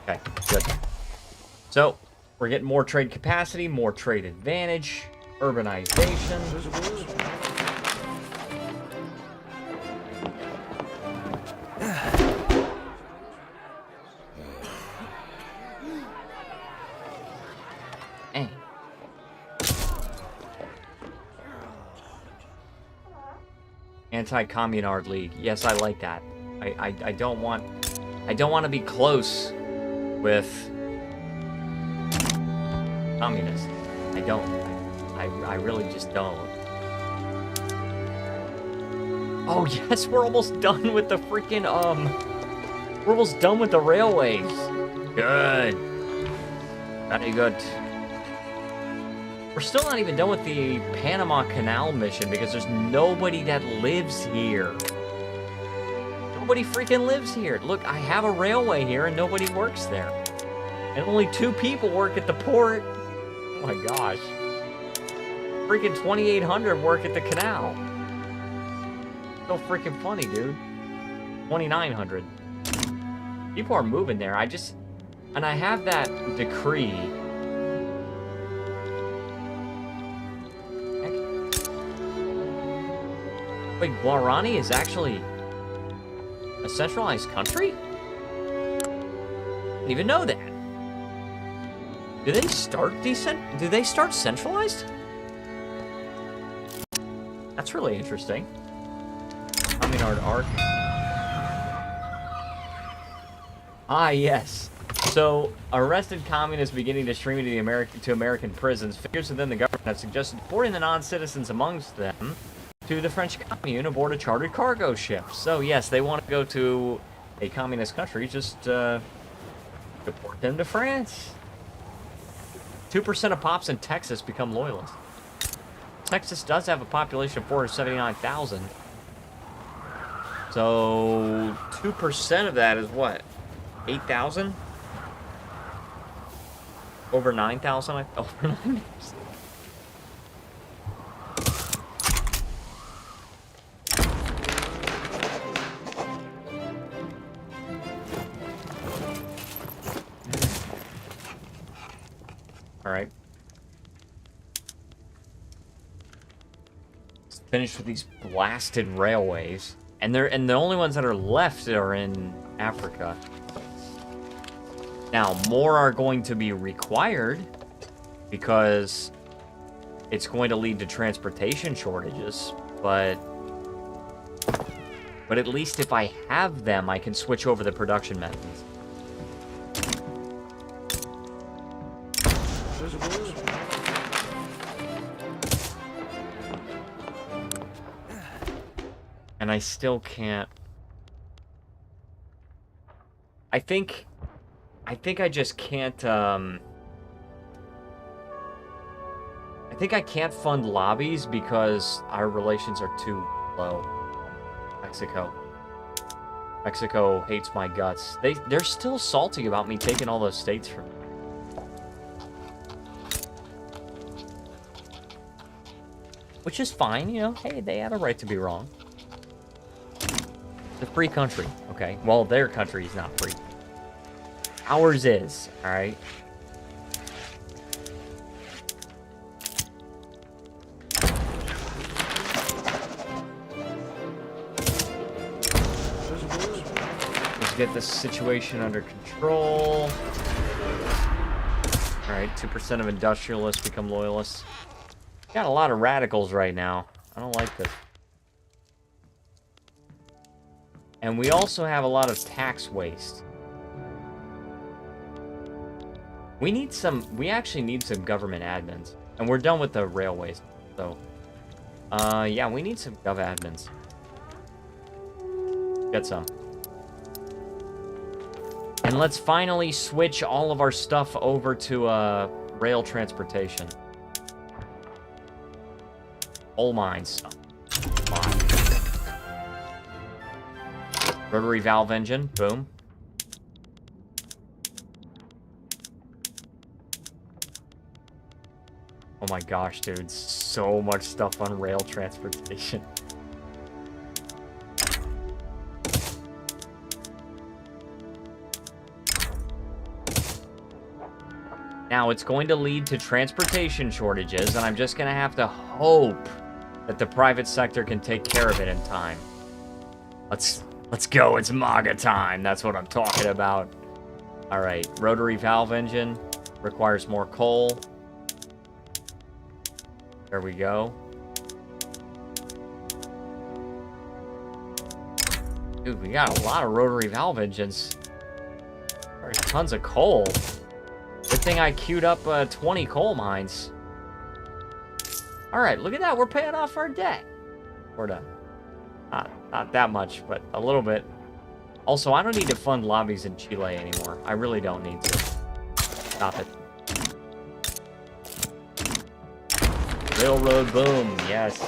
Okay, good. So, we're getting more trade capacity, more trade advantage, urbanization. Anti-Communard League. Yes, I like that. I don't want to be close with communists. I don't. I really just don't. Oh yes, we're almost done with the freaking we're almost done with the railways. Good. Very good. We're still not even done with the Panama Canal mission because there's nobody that lives here. Nobody freaking lives here. Look, I have a railway here and nobody works there. And only 2 people work at the port. Oh my gosh. Freaking 2,800 work at the canal. So freaking funny, dude. 2,900. People are moving there. And I have that decree. Wait, Guarani is actually a centralized country? Didn't even know that. Do they start centralized? That's really interesting. Communard arc. Ah, yes. So, arrested communists beginning to stream into American prisons. Figures within the government have suggested deporting the non-citizens amongst them to the French commune aboard a chartered cargo ship. So, yes, they want to go to a communist country. Just deport them to France. 2% of pops in Texas become loyalists. Texas does have a population of 479,000. So, 2% of that is what? 8,000? Over 9,000? Over 9,000. All right. Let's finish with these blasted railways. And the only ones that are left are in Africa. Now, more are going to be required because it's going to lead to transportation shortages, but at least if I have them, I can switch over the production methods. And I still can't. I think I just can't, I think I can't fund lobbies because our relations are too low. Mexico hates my guts. They're still salty about me taking all those states from them. Which is fine, you know. Hey, they have a right to be wrong. It's a free country, okay? Well, their country is not free. Ours is, alright? Let's get this situation under control. Alright, 2% of industrialists become loyalists. Got a lot of radicals right now. I don't like this. And we also have a lot of tax waste. We actually need some government admins. And we're done with the railways. So, yeah, we need some gov admins. Get some. And let's finally switch all of our stuff over to, rail transportation. Coal mines. Rotary valve engine. Boom. Oh my gosh, dude. So much stuff on rail transportation. Now, it's going to lead to transportation shortages, and I'm just going to have to hope that the private sector can take care of it in time. Let's go. It's MAGA time. That's what I'm talking about. All right. Rotary valve engine requires more coal. There we go. Dude, we got a lot of rotary valve engines. There's tons of coal. Good thing I queued up 20 coal mines. Alright, look at that. We're paying off our debt. We're done. Not that much, but a little bit. Also, I don't need to fund lobbies in Chile anymore. I really don't need to. Stop it. Railroad boom, yes.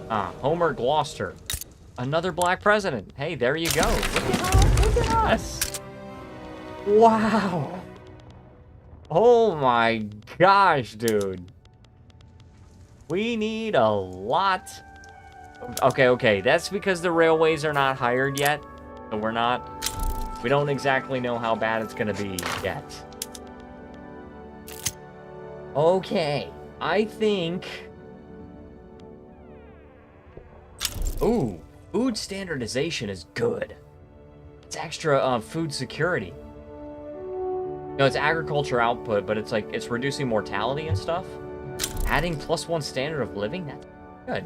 Homer Gloucester. Another black president. Hey, there you go. Look at us. Wow. Oh my gosh, dude. We need a lot. Okay. That's because the railways are not hired yet. So we don't exactly know how bad it's gonna be yet. Okay, I think... Ooh, food standardization is good. It's extra food security. It's agriculture output, but it's like it's reducing mortality and stuff. Adding +1 standard of living, that's good.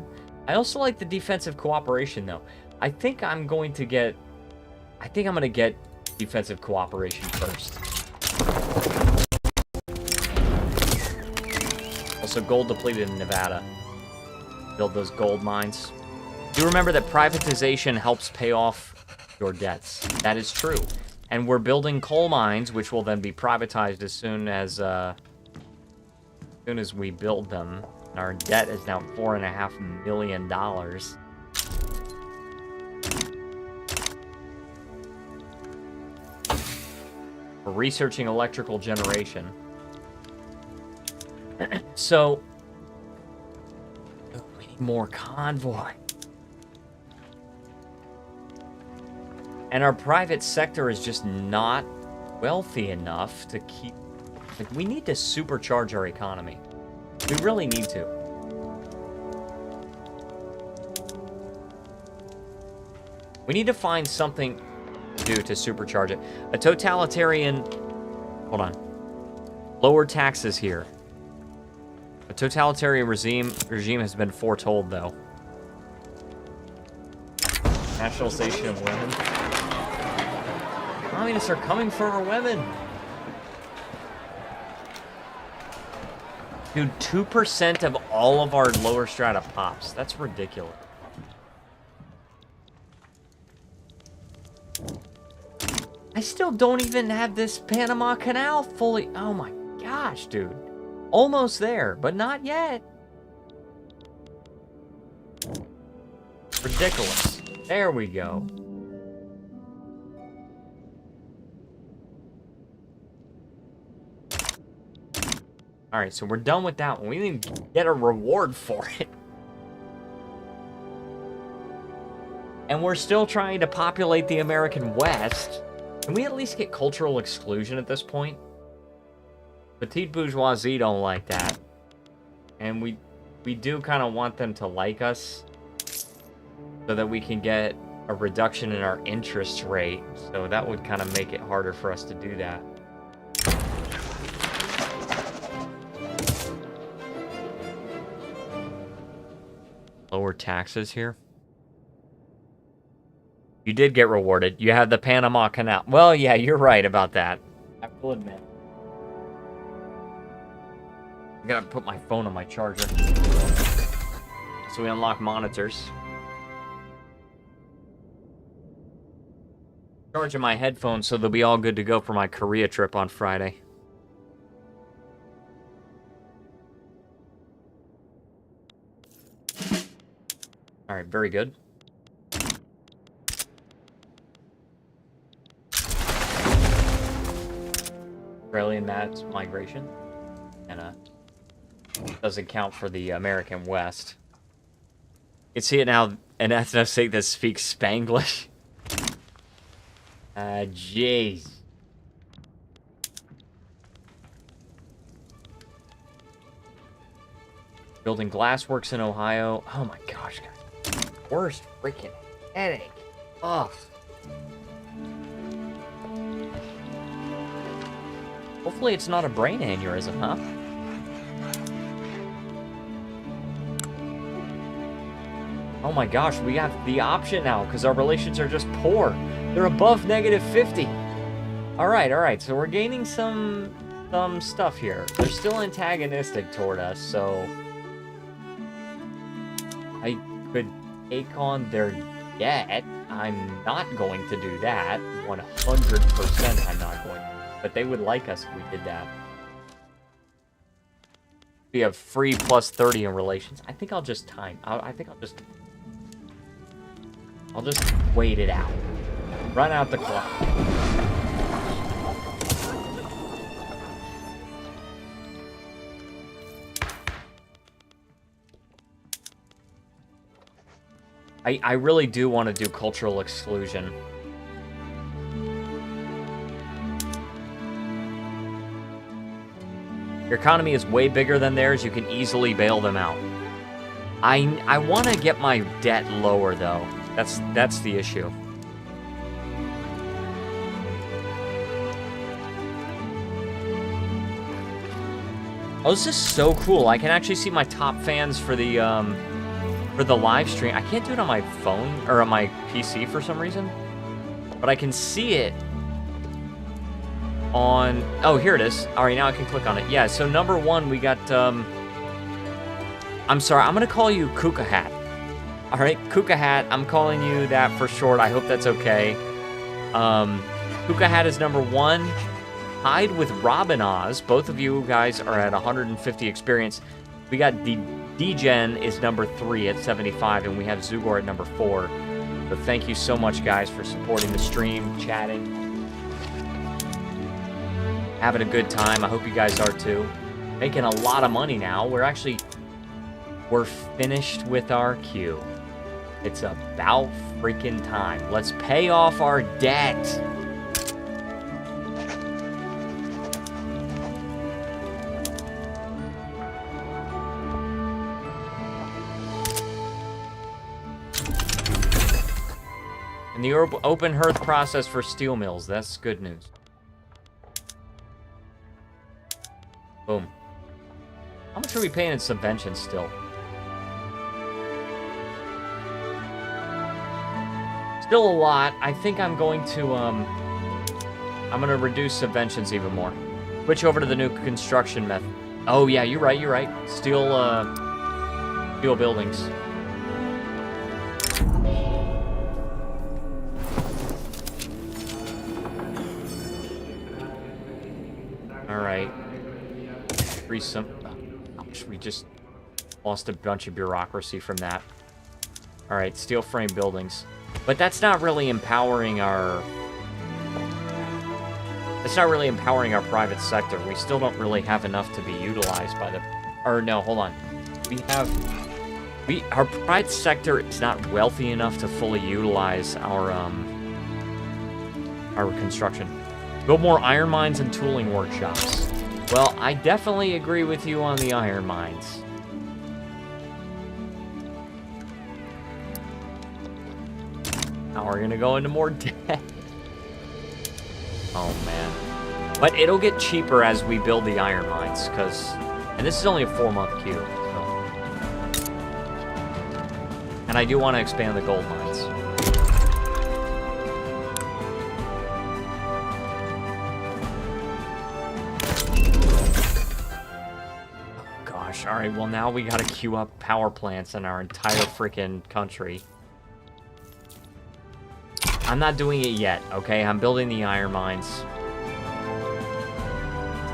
I also like the defensive cooperation though. I think I'm gonna get defensive cooperation first. Also, gold depleted in Nevada. Build those gold mines. Do remember that privatization helps pay off your debts. That is true. And we're building coal mines, which will then be privatized as soon as we build them. And our debt is now $4.5 million. We're researching electrical generation. So, we need more convoy. And our private sector is just not wealthy enough to keep... Like, we need to supercharge our economy. We really need to. We need to find something to do to supercharge it. A totalitarian... Hold on. Lower taxes here. A totalitarian regime has been foretold, though. Nationalization of women. Communists are coming for our women. Dude, 2% of all of our lower strata pops. That's ridiculous. I still don't even have this Panama Canal fully... Oh my gosh, dude. Almost there, but not yet. Ridiculous. There we go. Alright, so we're done with that one. We didn't get a reward for it. And we're still trying to populate the American West. Can we at least get cultural exclusion at this point? Petite bourgeoisie don't like that. And we do kind of want them to like us so that we can get a reduction in our interest rate. So that would kind of make it harder for us to do that. Lower taxes here. You did get rewarded. You have the Panama Canal. Well, yeah, you're right about that. I will admit. I gotta put my phone on my charger. So we unlock monitors. Charging my headphones so they'll be all good to go for my Korea trip on Friday. Alright, very good. Australian mass migration. And doesn't count for the American West. You can see it now, an ethnicity that speaks Spanglish. Jeez. Building glassworks in Ohio. Oh my gosh, guys. Worst freaking headache. Ugh. Hopefully it's not a brain aneurysm, huh? Oh my gosh, we have the option now because our relations are just poor. They're above -50. Alright, so we're gaining some stuff here. They're still antagonistic toward us, so... I could take on their debt. I'm not going to do that. 100% I'm not going to. But they would like us if we did that. We have free +30 in relations. I think I'll just time. I'll just wait it out. Run out the clock. I really do want to do cultural exclusion. Your economy is way bigger than theirs. You can easily bail them out. I want to get my debt lower, though. That's the issue. Oh, this is so cool. I can actually see my top fans for the live stream. I can't do it on my phone or on my PC for some reason, but I can see it on... Oh, here it is. All right, now I can click on it. Yeah, so number 1, we got... I'm sorry, I'm going to call you Kuka Hat. All right, Kuka Hat, I'm calling you that for short. I hope that's okay. Kuka Hat is number 1. Tied with Robin Oz. Both of you guys are at 150 experience. We got D-Gen is number 3 at 75, and we have Zugor at number 4. So thank you so much, guys, for supporting the stream, chatting, having a good time. I hope you guys are too. Making a lot of money now. We're finished with our queue. It's about freaking time. Let's pay off our debt. And the open hearth process for steel mills. That's good news. Boom. How much are we paying in subventions still? Still a lot. I think I'm going to reduce subventions even more. Switch over to the new construction method. Oh yeah, you're right. Steel buildings. All right. We just lost a bunch of bureaucracy from that. All right, steel frame buildings. But that's not really empowering our... It's not really empowering our private sector. We still don't really have enough to be utilized by the... Or no, hold on. Our private sector is not wealthy enough to fully utilize our construction. Build more iron mines and tooling workshops. Well, I definitely agree with you on the iron mines. Now we're gonna go into more debt. Oh man. But it'll get cheaper as we build the iron mines, and this is only a 4-month queue. So. And I do want to expand the gold mines. Oh gosh, alright, well now we gotta queue up power plants in our entire freaking country. I'm not doing it yet, okay? I'm building the iron mines.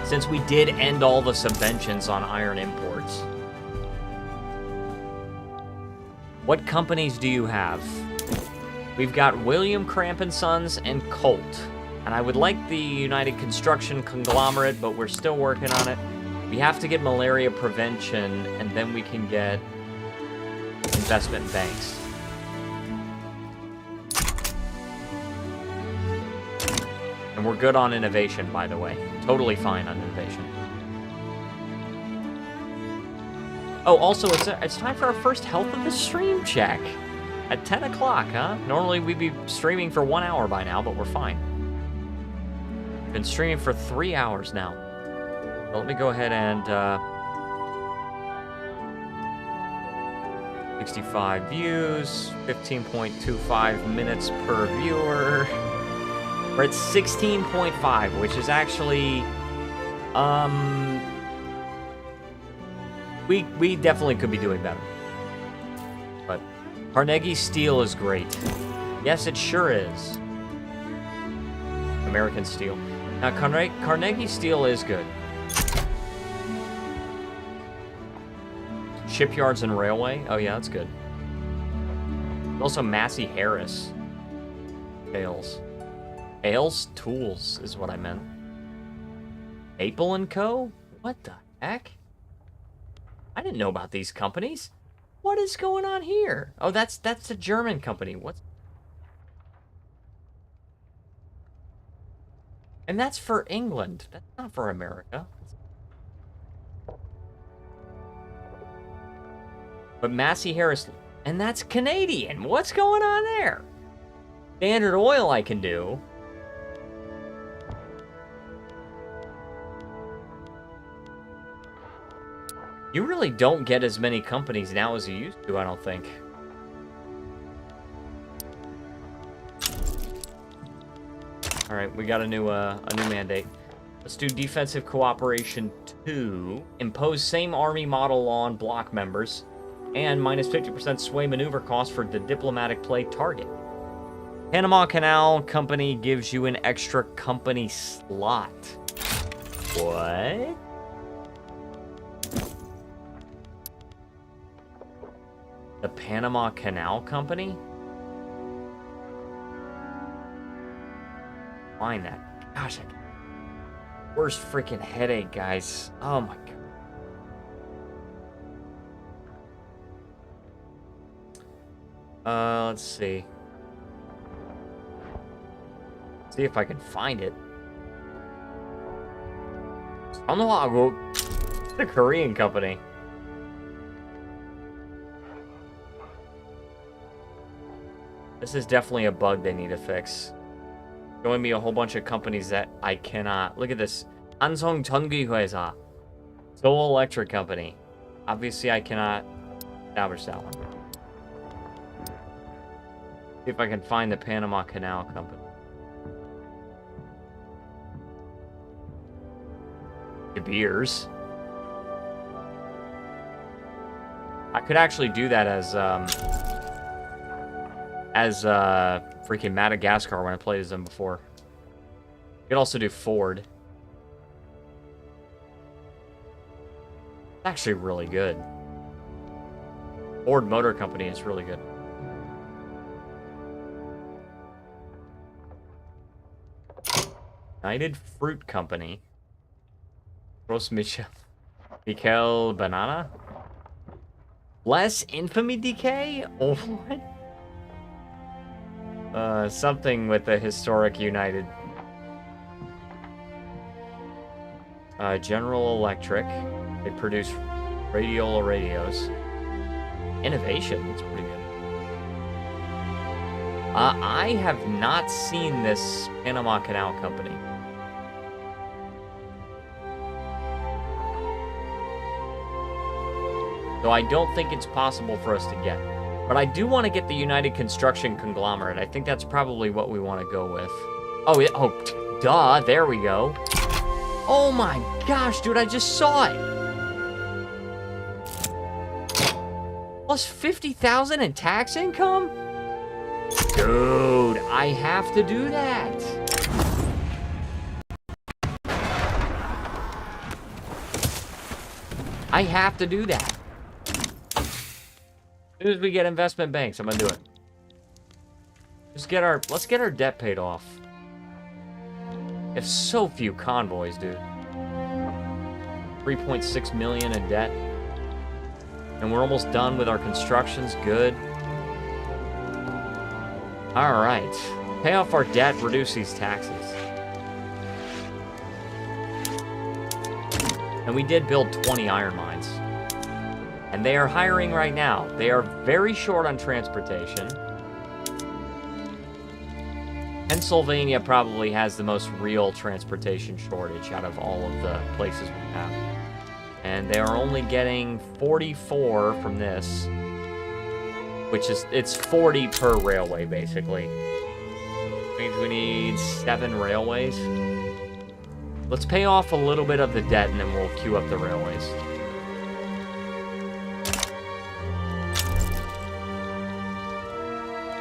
Since we did end all the subventions on iron imports. What companies do you have? We've got William Cramp & Sons and Colt. And I would like the United Construction Conglomerate, but we're still working on it. We have to get malaria prevention, and then we can get investment banks. And we're good on innovation, by the way. Totally fine on innovation. Oh, also, it's time for our first health of the stream check. At 10 o'clock, huh? Normally we'd be streaming for 1 hour by now, but we're fine. Been streaming for 3 hours now. So let me go ahead and... 65 views, 15.25 minutes per viewer. We're at 16.5, which is actually, we definitely could be doing better. But Carnegie Steel is great. Yes, it sure is. American Steel. Now, Carnegie Steel is good. Shipyards and railway. Oh yeah, that's good. Also, Massey Harris. Sales. Ailes Tools is what I meant. Maple & Co? What the heck? I didn't know about these companies. What is going on here? Oh, that's a German company. What's... And that's for England. That's not for America. But Massey Harris... And that's Canadian. What's going on there? Standard Oil I can do. You really don't get as many companies now as you used to, I don't think. All right, we got a new mandate. Let's do defensive cooperation 2. Impose same army model on bloc members. And minus 50% sway maneuver cost for the diplomatic play target. Panama Canal Company gives you an extra company slot. What? The Panama Canal Company? Find that. Gosh, worst freaking headache, guys. Oh my god. Let's see. See if I can find it. The Korean company. This is definitely a bug they need to fix. Showing me a whole bunch of companies that I cannot. Look at this. Hansong Cheonggi Huesa. Seoul Electric Company. Obviously, I cannot establish that one. See if I can find the Panama Canal Company. De Beers. I could actually do that as freaking Madagascar when I played as them before. You could also do Ford. It's actually really good. Ford Motor Company is really good. United Fruit Company. Gros Michel Banana. Less infamy decay? Oh, what? Something with the historic United. General Electric. They produce radiola radios. Innovation. That's pretty good. I have not seen this Panama Canal Company. So I don't think it's possible for us to get. But I do want to get the United Construction Conglomerate. I think that's probably what we want to go with. Oh, duh, there we go. Oh my gosh, dude, I just saw it. Plus 50,000 in tax income? Dude, I have to do that. I have to do that. As soon as we get investment banks, I'm gonna do it. Let's get our debt paid off. We have so few convoys, dude. 3.6 million in debt. And we're almost done with our constructions. Good. Alright. Pay off our debt, reduce these taxes. And we did build 20 iron mines. And they are hiring right now. They are very short on transportation. Pennsylvania probably has the most real transportation shortage out of all of the places we have. And they are only getting 44 from this. Which is, it's 40 per railway, basically. Which means we need 7 railways. Let's pay off a little bit of the debt and then we'll queue up the railways.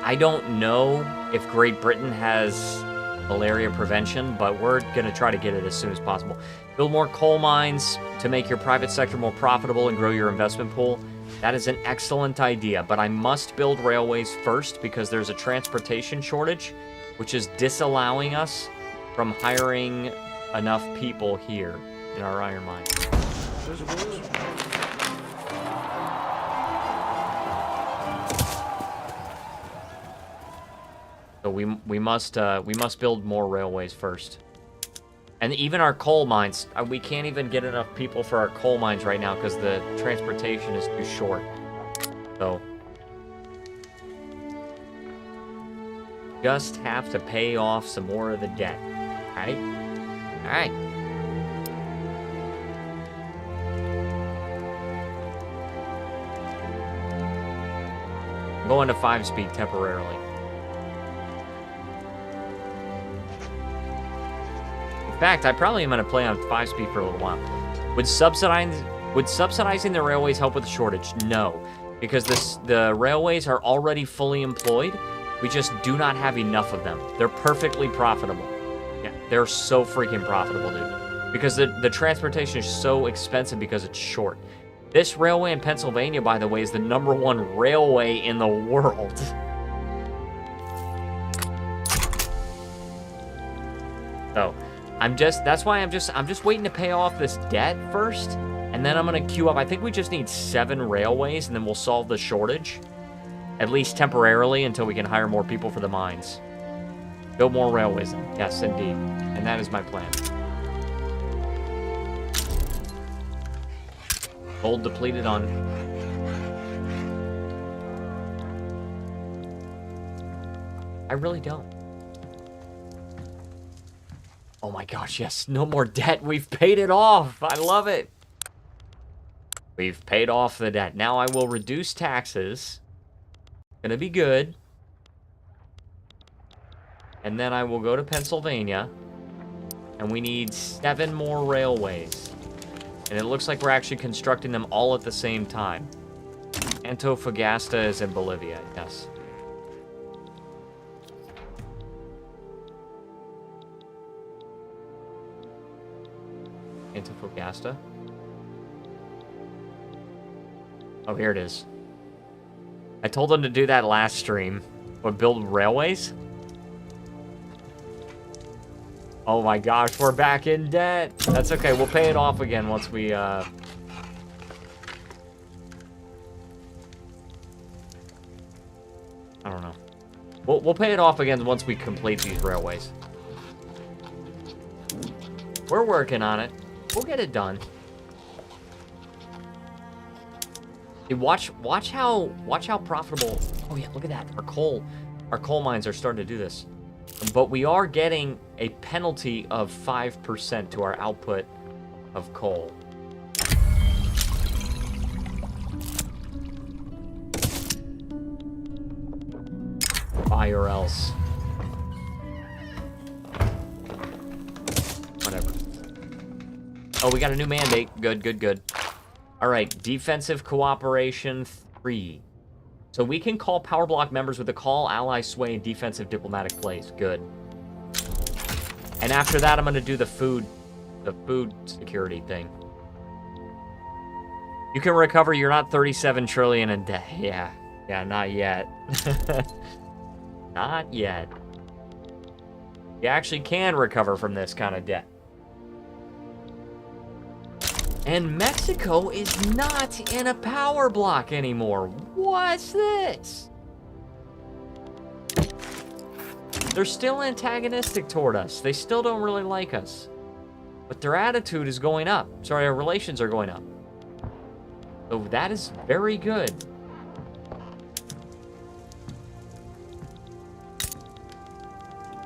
I don't know if Great Britain has malaria prevention, but we're going to try to get it as soon as possible. Build more coal mines to make your private sector more profitable and grow your investment pool. That is an excellent idea, but I must build railways first because there's a transportation shortage, which is disallowing us from hiring enough people here in our iron mine. So we must build more railways first. And even our coal mines, we can't even get enough people for our coal mines right now because the transportation is too short. So just have to pay off some more of the debt. Alright? Alright. Go into 5-speed temporarily. In fact, I probably am going to play on 5-speed for a little while. Would subsidizing the railways help with the shortage? No, because the railways are already fully employed. We just do not have enough of them. They're perfectly profitable. Yeah, they're so freaking profitable, dude. Because the transportation is so expensive because it's short. This railway in Pennsylvania, by the way, is the #1 railway in the world. So, that's why I'm just waiting to pay off this debt first, and then I'm gonna queue up. I think we just need 7 railways, and then we'll solve the shortage, at least temporarily, until we can hire more people for the mines. Build more railways. Yes, indeed, and that is my plan. Gold depleted on. I really don't. Oh my gosh, yes. No more debt. We've paid it off. I love it. We've paid off the debt. Now I will reduce taxes. Gonna be good. And then I will go to Pennsylvania. And we need 7 more railways. And it looks like we're actually constructing them all at the same time. Antofagasta is in Bolivia, yes. Antofagasta? Oh, here it is. I told them to do that last stream. But build railways? Oh my gosh, we're back in debt. That's okay, we'll pay it off again once we, I don't know. We'll pay it off again once we complete these railways. We're working on it. We'll get it done. Hey, watch how profitable. Oh yeah, look at that. Our coal mines are starting to do this. But we are getting a penalty of 5% to our output of coal. Buy or else. Whatever. Oh, we got a new mandate. Good, good, good. All right, defensive cooperation 3. So we can call power block members with the call, ally sway, and defensive diplomatic plays. Good. And after that, I'm going to do the food security thing. You can recover. You're not 37 trillion in debt. Yeah, not yet. Not yet. You actually can recover from this kind of debt. And Mexico is not in a power block anymore. What's this? They're still antagonistic toward us. They still don't really like us. But their attitude is going up. Sorry, our relations are going up. So that is very good.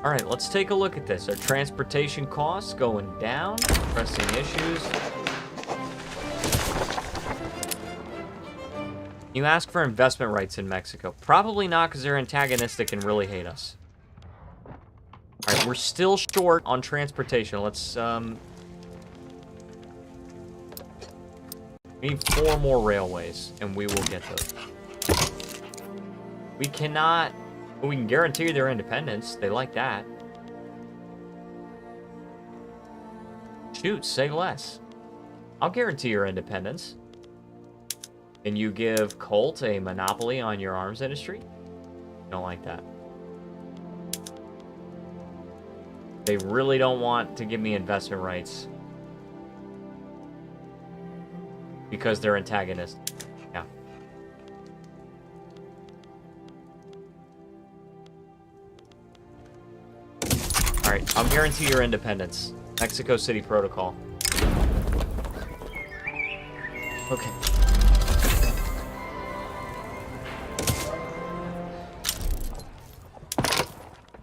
All right, let's take a look at this. Our transportation costs going down. Pressing issues. You ask for investment rights in Mexico. Probably not, because they're antagonistic and really hate us. All right, we're still short on transportation. Let's, we need 4 more railways, and we will get those. We cannot, but we can guarantee their independence. They like that. Shoot, say less. I'll guarantee your independence. And you give Colt a monopoly on your arms industry? Don't like that. They really don't want to give me investment rights. Because they're antagonists. Yeah. Alright, I'll guarantee your independence. Mexico City Protocol. Okay.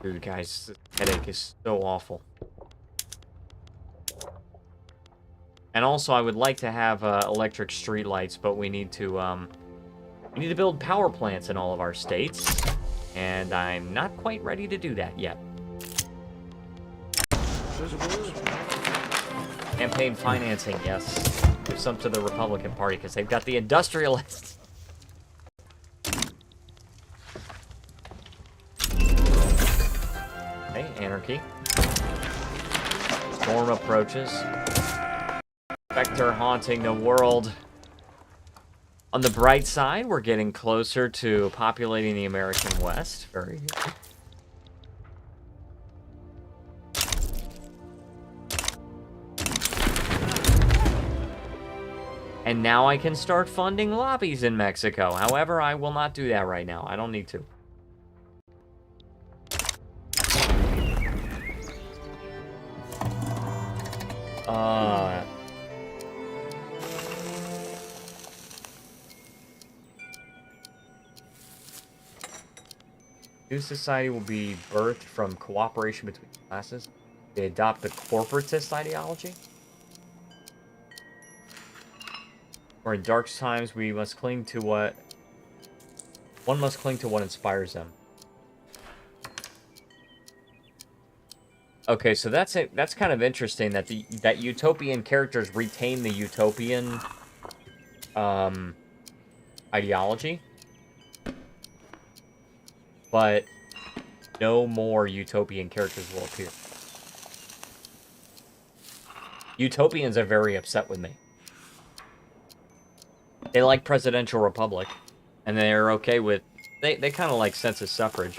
Dude, guys, this headache is so awful. And also, I would like to have electric streetlights, but we need to We need to build power plants in all of our states, and I'm not quite ready to do that yet. Campaign financing, yes. Give some to the Republican Party, because they've got the industrialists. Okay, anarchy. Storm approaches. Spectre haunting the world. On the bright side, we're getting closer to populating the American West. Very good. And now I can start funding lobbies in Mexico. However, I will not do that right now. I don't need to. New society will be birthed from cooperation between classes. They adopt the corporatist ideology. Or in dark times, we must cling to what... One must cling to what inspires them. Okay, so that's it. That's kind of interesting that that utopian characters retain the utopian ideology, but no more utopian characters will appear. Utopians are very upset with me. They like presidential republic, and they're okay with... They kind of like census suffrage.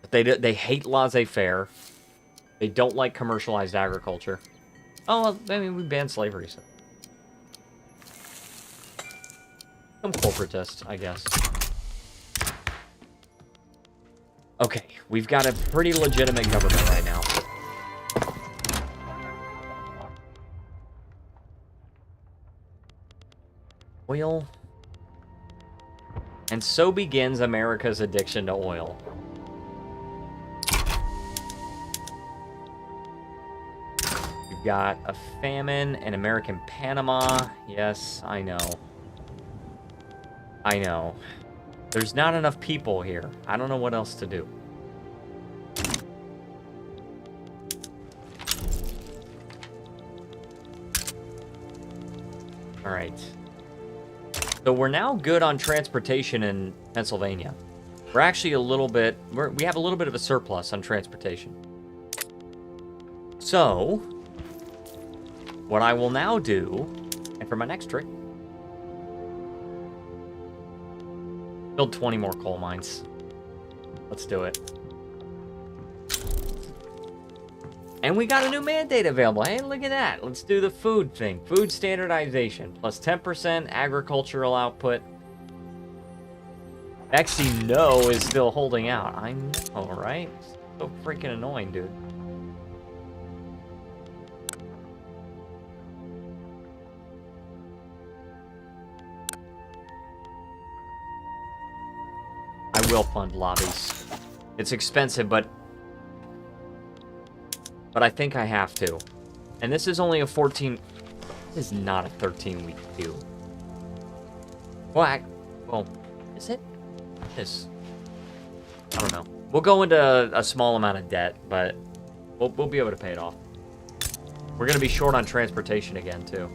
But they hate laissez-faire. They don't like commercialized agriculture. Oh, well, I mean, we banned slavery, so... I'm corporatist, I guess. Okay, we've got a pretty legitimate government right now. Oil. And so begins America's addiction to oil. We've got a famine in American Panama. Yes, I know. I know. There's not enough people here. I don't know what else to do. All right. So we're now good on transportation in Pennsylvania. We're actually a little bit... We have a little bit of a surplus on transportation. So, what I will now do, and for my next trick, build 20 more coal mines. Let's do it. And we got a new mandate available. Hey, look at that. Let's do the food thing. Food standardization. Plus 10% agricultural output. Actually, no is still holding out. I know, right? So freaking annoying, dude. I will fund lobbies. It's expensive, but I think I have to. And this is only a 14... This is not a 13-week queue. Well, is it? It is. I don't know. We'll go into a small amount of debt, but we'll be able to pay it off. We're going to be short on transportation again, too.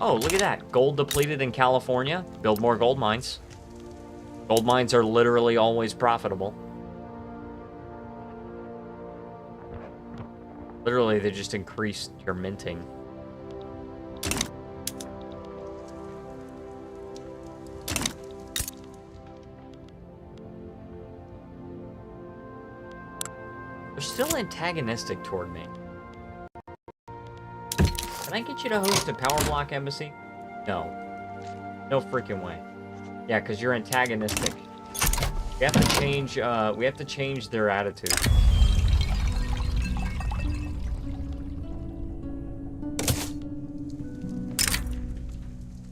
Oh, look at that. Gold depleted in California. Build more gold mines. Gold mines are literally always profitable. Literally, they just increased your minting. They're still antagonistic toward me. Can I get you to host a power block embassy? No. No freaking way. Yeah, because you're antagonistic. We have to change their attitude.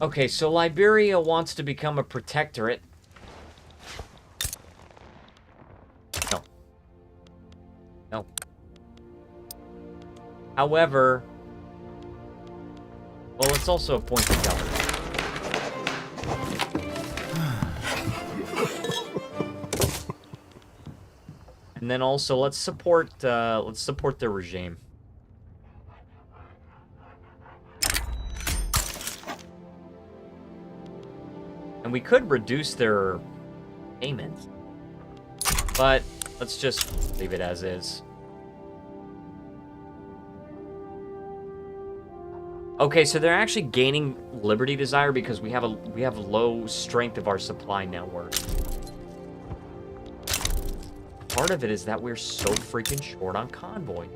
Okay, so Liberia wants to become a protectorate. No. No. However, well, it's also appointed governor. And then also, let's support the regime. And we could reduce their payments, but let's just leave it as is. Okay, so they're actually gaining liberty desire because we have low strength of our supply network. Part of it is that we're so freaking short on convoy.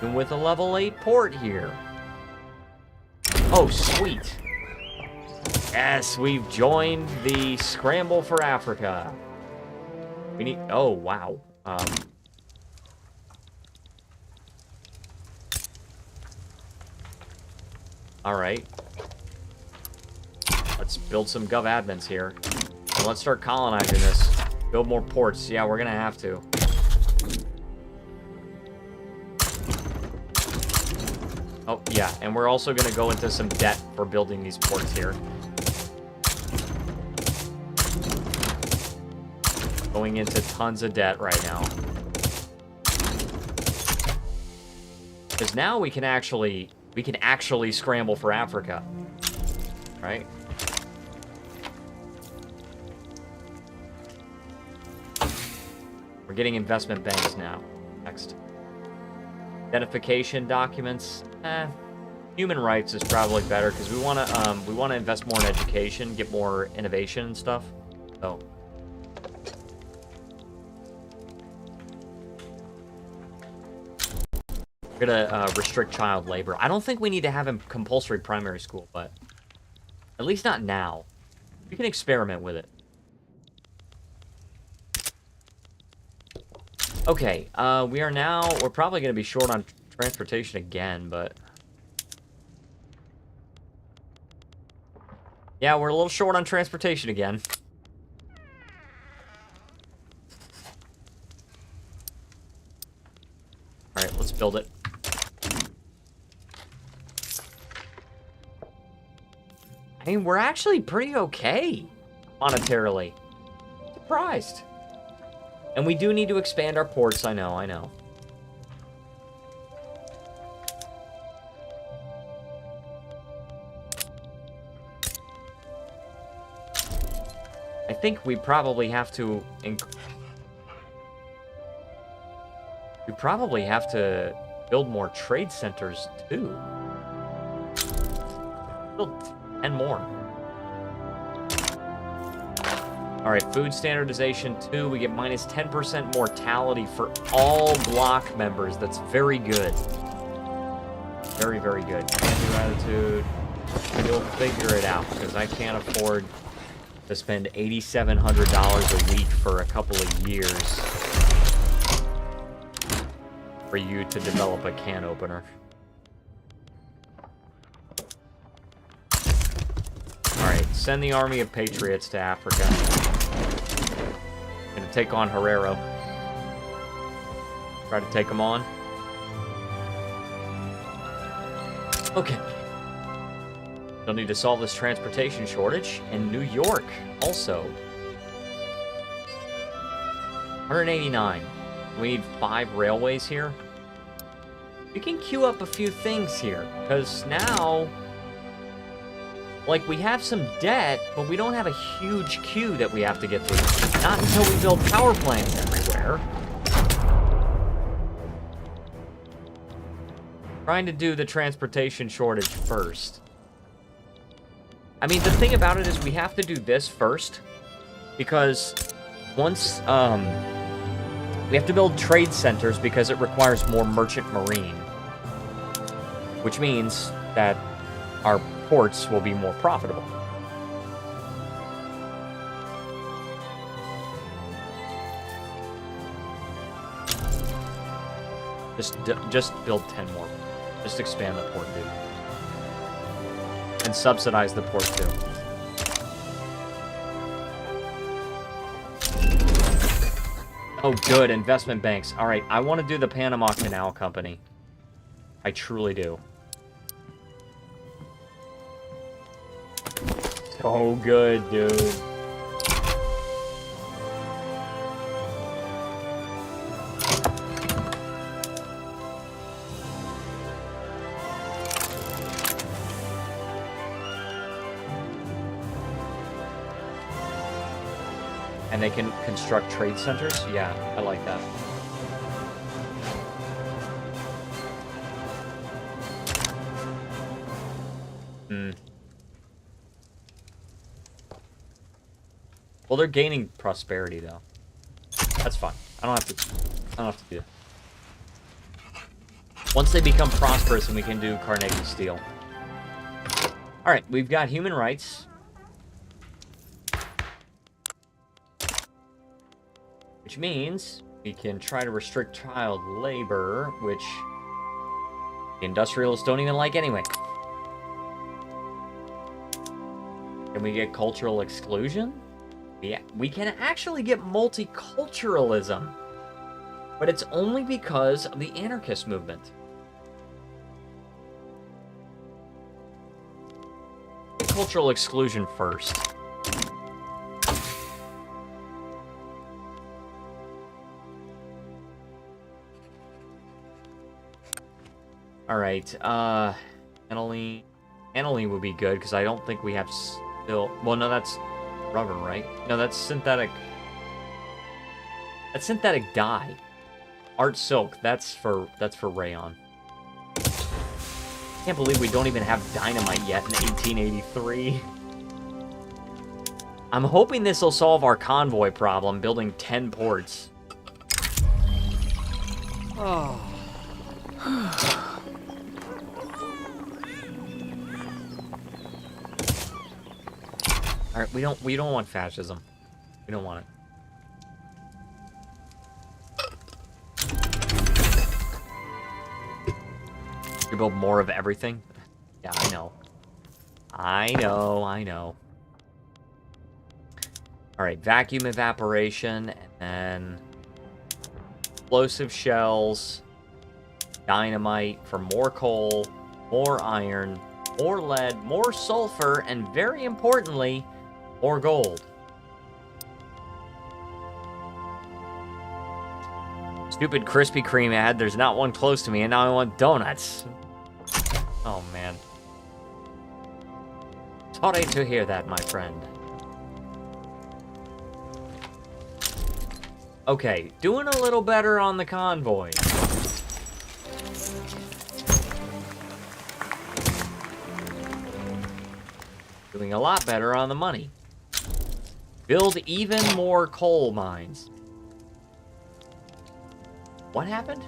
And with a level 8 port here. Oh, sweet. Yes, we've joined the scramble for Africa. We need... Oh, wow. Alright. Let's build some gov admins here. And let's start colonizing this. Build more ports. Yeah, we're gonna have to. Oh, yeah, and we're also gonna go into some debt for building these ports here. Going into tons of debt right now. Because now we can actually scramble for Africa. Right? We're getting investment banks now. Next. Identification documents. Human rights is probably better because we want to invest more in education, get more innovation and stuff. So. We're gonna restrict child labor. I don't think we need to have a compulsory primary school, but at least not now. We can experiment with it. Okay, we're probably gonna be short on transportation again, but yeah, we're a little short on transportation again. All right, let's build it. I mean, we're actually pretty okay monetarily. Surprised. And we do need to expand our ports, I know. I think we probably have to... We probably have to build more trade centers, too. Build 10 more. Alright, food standardization 2. We get minus 10% mortality for all block members. That's very good. Very, very good. Can-do attitude. You'll figure it out, because I can't afford to spend $8,700 a week for a couple of years for you to develop a can opener. Alright, send the army of patriots to Africa. Gonna take on Herrero. Try to take him on. Okay. Still need to solve this transportation shortage in New York also. 189. We need 5 railways here. We can queue up a few things here, because now, like, we have some debt, but we don't have a huge queue that we have to get through. Not until we build power plants everywhere. Trying to do the transportation shortage first. I mean, the thing about it is we have to do this first, because once, we have to build trade centers because it requires more merchant marine. Which means that our ports will be more profitable. Just build 10 more. Just expand the port, dude. And subsidize the port, too. Oh, good. Investment banks. All right, I want to do the Panama Canal Company. I truly do. so good, dude. And they can construct trade centers? Yeah, I like that. Well, they're gaining prosperity, though. That's fine. I don't have to do that. Once they become prosperous, and we can do Carnegie Steel. Alright, we've got human rights. Which means we can try to restrict child labor, which the industrialists don't even like anyway. Can we get cultural exclusion? Yeah, we can actually get multiculturalism. But it's only because of the anarchist movement. Cultural exclusion first. Alright, aniline would be good, because I don't think we have still... Well, no, that's rubber, right? No, that's synthetic... That's synthetic dye. Art silk, that's for rayon. Can't believe we don't even have dynamite yet in 1883. I'm hoping this will solve our convoy problem, building 10 ports. Oh. Alright, we don't want fascism. We don't want it. You build more of everything? Yeah, I know. I know. Alright, vacuum evaporation, and then explosive shells, dynamite for more coal, more iron, more lead, more sulfur, and very importantly, more gold. Stupid Krispy Kreme ad, there's not one close to me, and now I want donuts. Oh, man. Sorry to hear that, my friend. Okay, doing a little better on the convoy. Doing a lot better on the money. Build even more coal mines. What happened?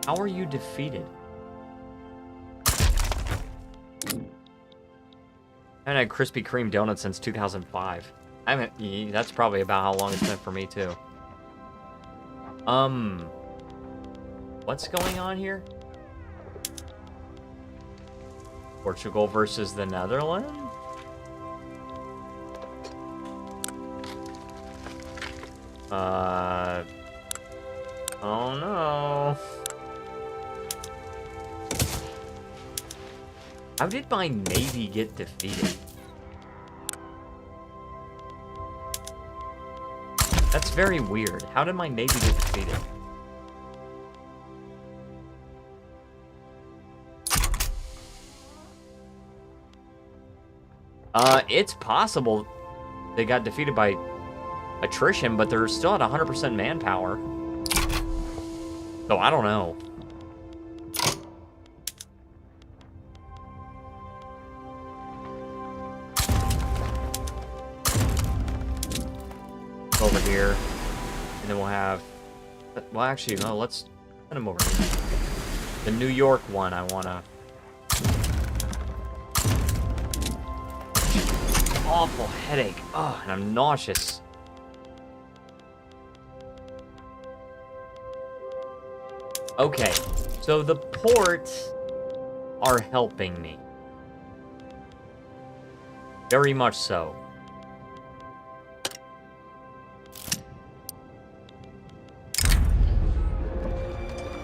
How are you defeated? I haven't had Krispy Kreme donuts since 2005. I haven't... That's probably about how long it's been for me, too. What's going on here? Portugal versus the Netherlands? Oh no. How did my navy get defeated? That's very weird. How did my navy get defeated? It's possible they got defeated by attrition, but they're still at 100% manpower. So I don't know. Over here, and then we'll have... Well, actually, no, let's send them over here. The New York one, I wanna... Awful headache. Oh, and I'm nauseous. Okay, so the ports are helping me. Very much so.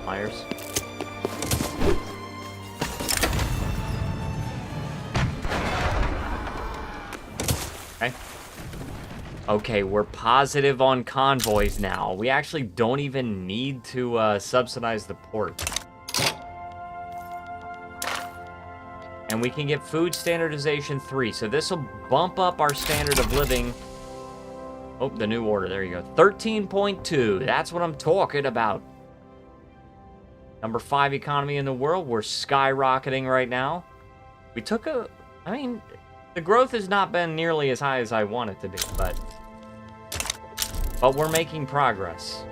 Myers. Okay, we're positive on convoys now. We actually don't even need to subsidize the port. And we can get food standardization 3. So this will bump up our standard of living. Oh, the new order. There you go. 13.2. That's what I'm talking about. Number 5 economy in the world. We're skyrocketing right now. We took I mean, the growth has not been nearly as high as I want it to be, but we're making progress.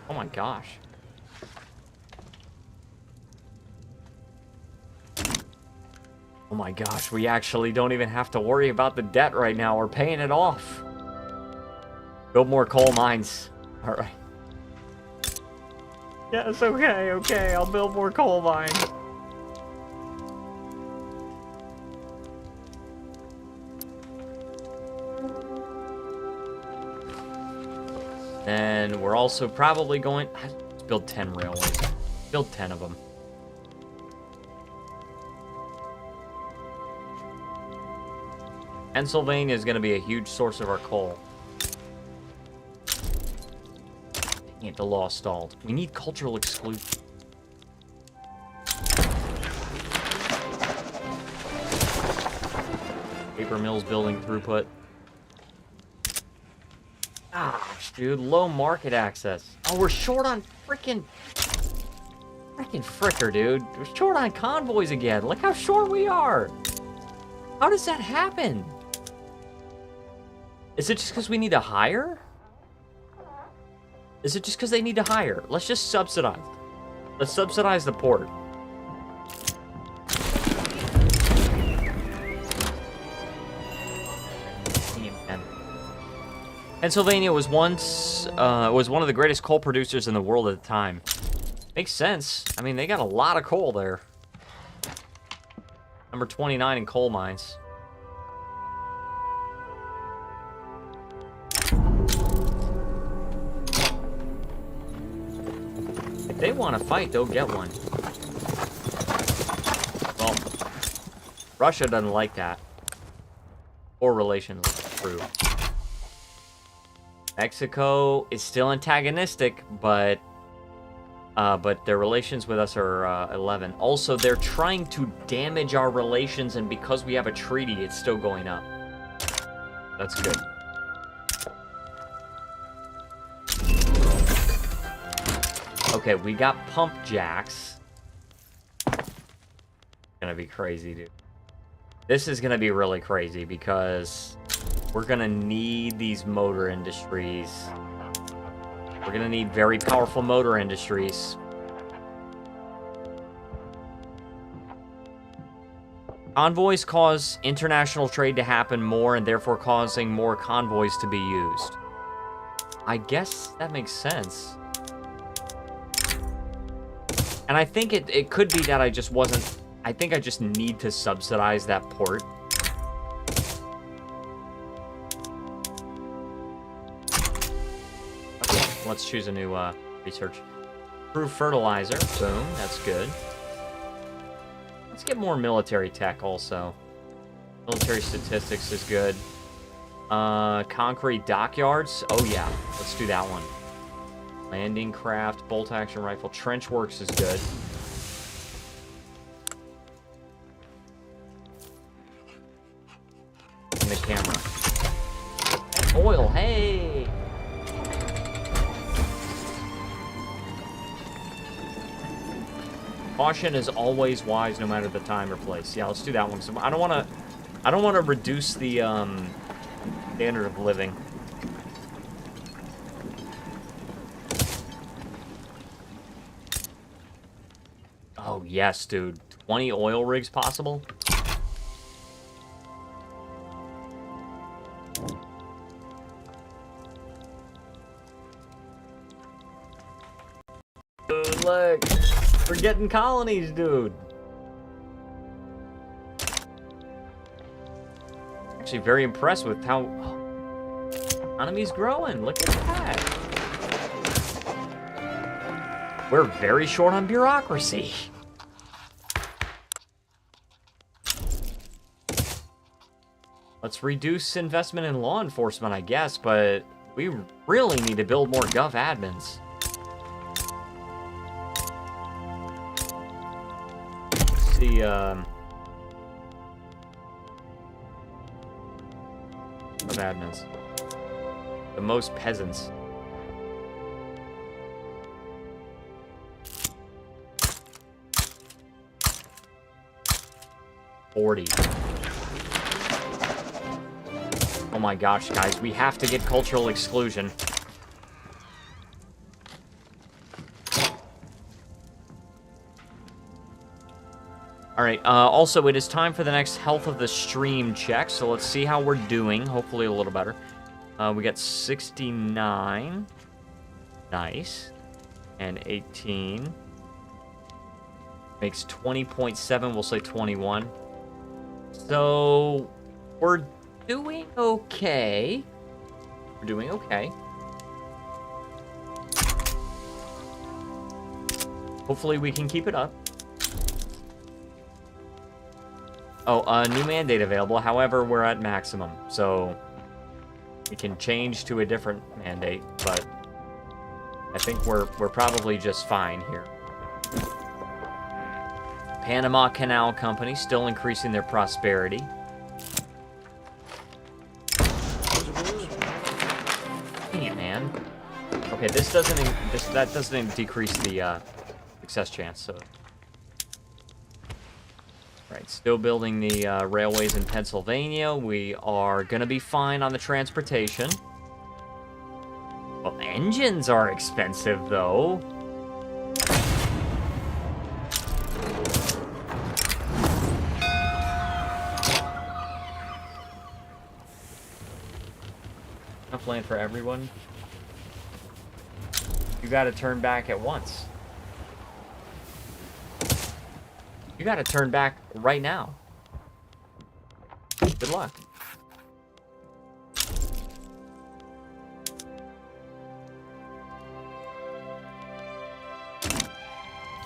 Oh my gosh. Oh my gosh, we actually don't even have to worry about the debt right now. We're paying it off. Build more coal mines. All right. Yes, okay. I'll build more coal mines. And we're also probably going... Let's build 10 railways. Build 10 of them. Pennsylvania is going to be a huge source of our coal. Dang it, the law stalled. We need cultural exclusion. Paper mills building throughput. Gosh, dude, low market access. Oh, we're short on freaking fricker, dude. We're short on convoys again. Look how short we are. How does that happen? Is it just because we need to hire? Is it just because they need to hire? Let's just subsidize. Let's subsidize the port. Pennsylvania was once was one of the greatest coal producers in the world at the time. Makes sense. I mean, they got a lot of coal there. Number 29 in coal mines. If they want to fight, they'll get one. Well, Russia doesn't like that. Poor relations with Peru. Mexico is still antagonistic, but their relations with us are 11. Also, they're trying to damage our relations, and because we have a treaty, it's still going up. That's good. Okay, we got pump jacks. Gonna be crazy, dude. This is gonna be really crazy because we're gonna need these motor industries. We're gonna need very powerful motor industries. Convoys cause international trade to happen more and therefore causing more convoys to be used. I guess that makes sense. And I think it could be that I just wasn't... I think I just need to subsidize that port. Okay, let's choose a new research. Proof fertilizer. Boom, that's good. Let's get more military tech also. Military statistics is good. Concrete dockyards. Oh yeah, let's do that one. Landing craft, bolt action rifle, trench works is good. And the camera. Oil, hey! Caution is always wise, no matter the time or place. Yeah, let's do that one. So I don't want to reduce the standard of living. Oh, yes, dude. 20 oil rigs possible? Dude, look. We're getting colonies, dude. Actually, very impressed with how... economy's growing. Look at that. We're very short on bureaucracy. Let's reduce investment in law enforcement, I guess, but we really need to build more gov admins. Let's see, gov admins. The most peasants. Oh my gosh, guys, we have to get cultural exclusion. Alright, also it is time for the next health of the stream check, so let's see how we're doing. Hopefully a little better. We got 69. Nice. And 18. Makes 20.7, we'll say 21. So, we're doing okay. We're doing okay. Hopefully we can keep it up. Oh, new mandate available. However, we're at maximum, so we can change to a different mandate, but I think we're probably just fine here. Panama Canal Company still increasing their prosperity. Dang it, man. Okay, that doesn't decrease the success chance. So, right, still building the railways in Pennsylvania. We are gonna be fine on the transportation. Well, engines are expensive though. Enough land for everyone. You gotta turn back at once. You gotta turn back right now. Good luck.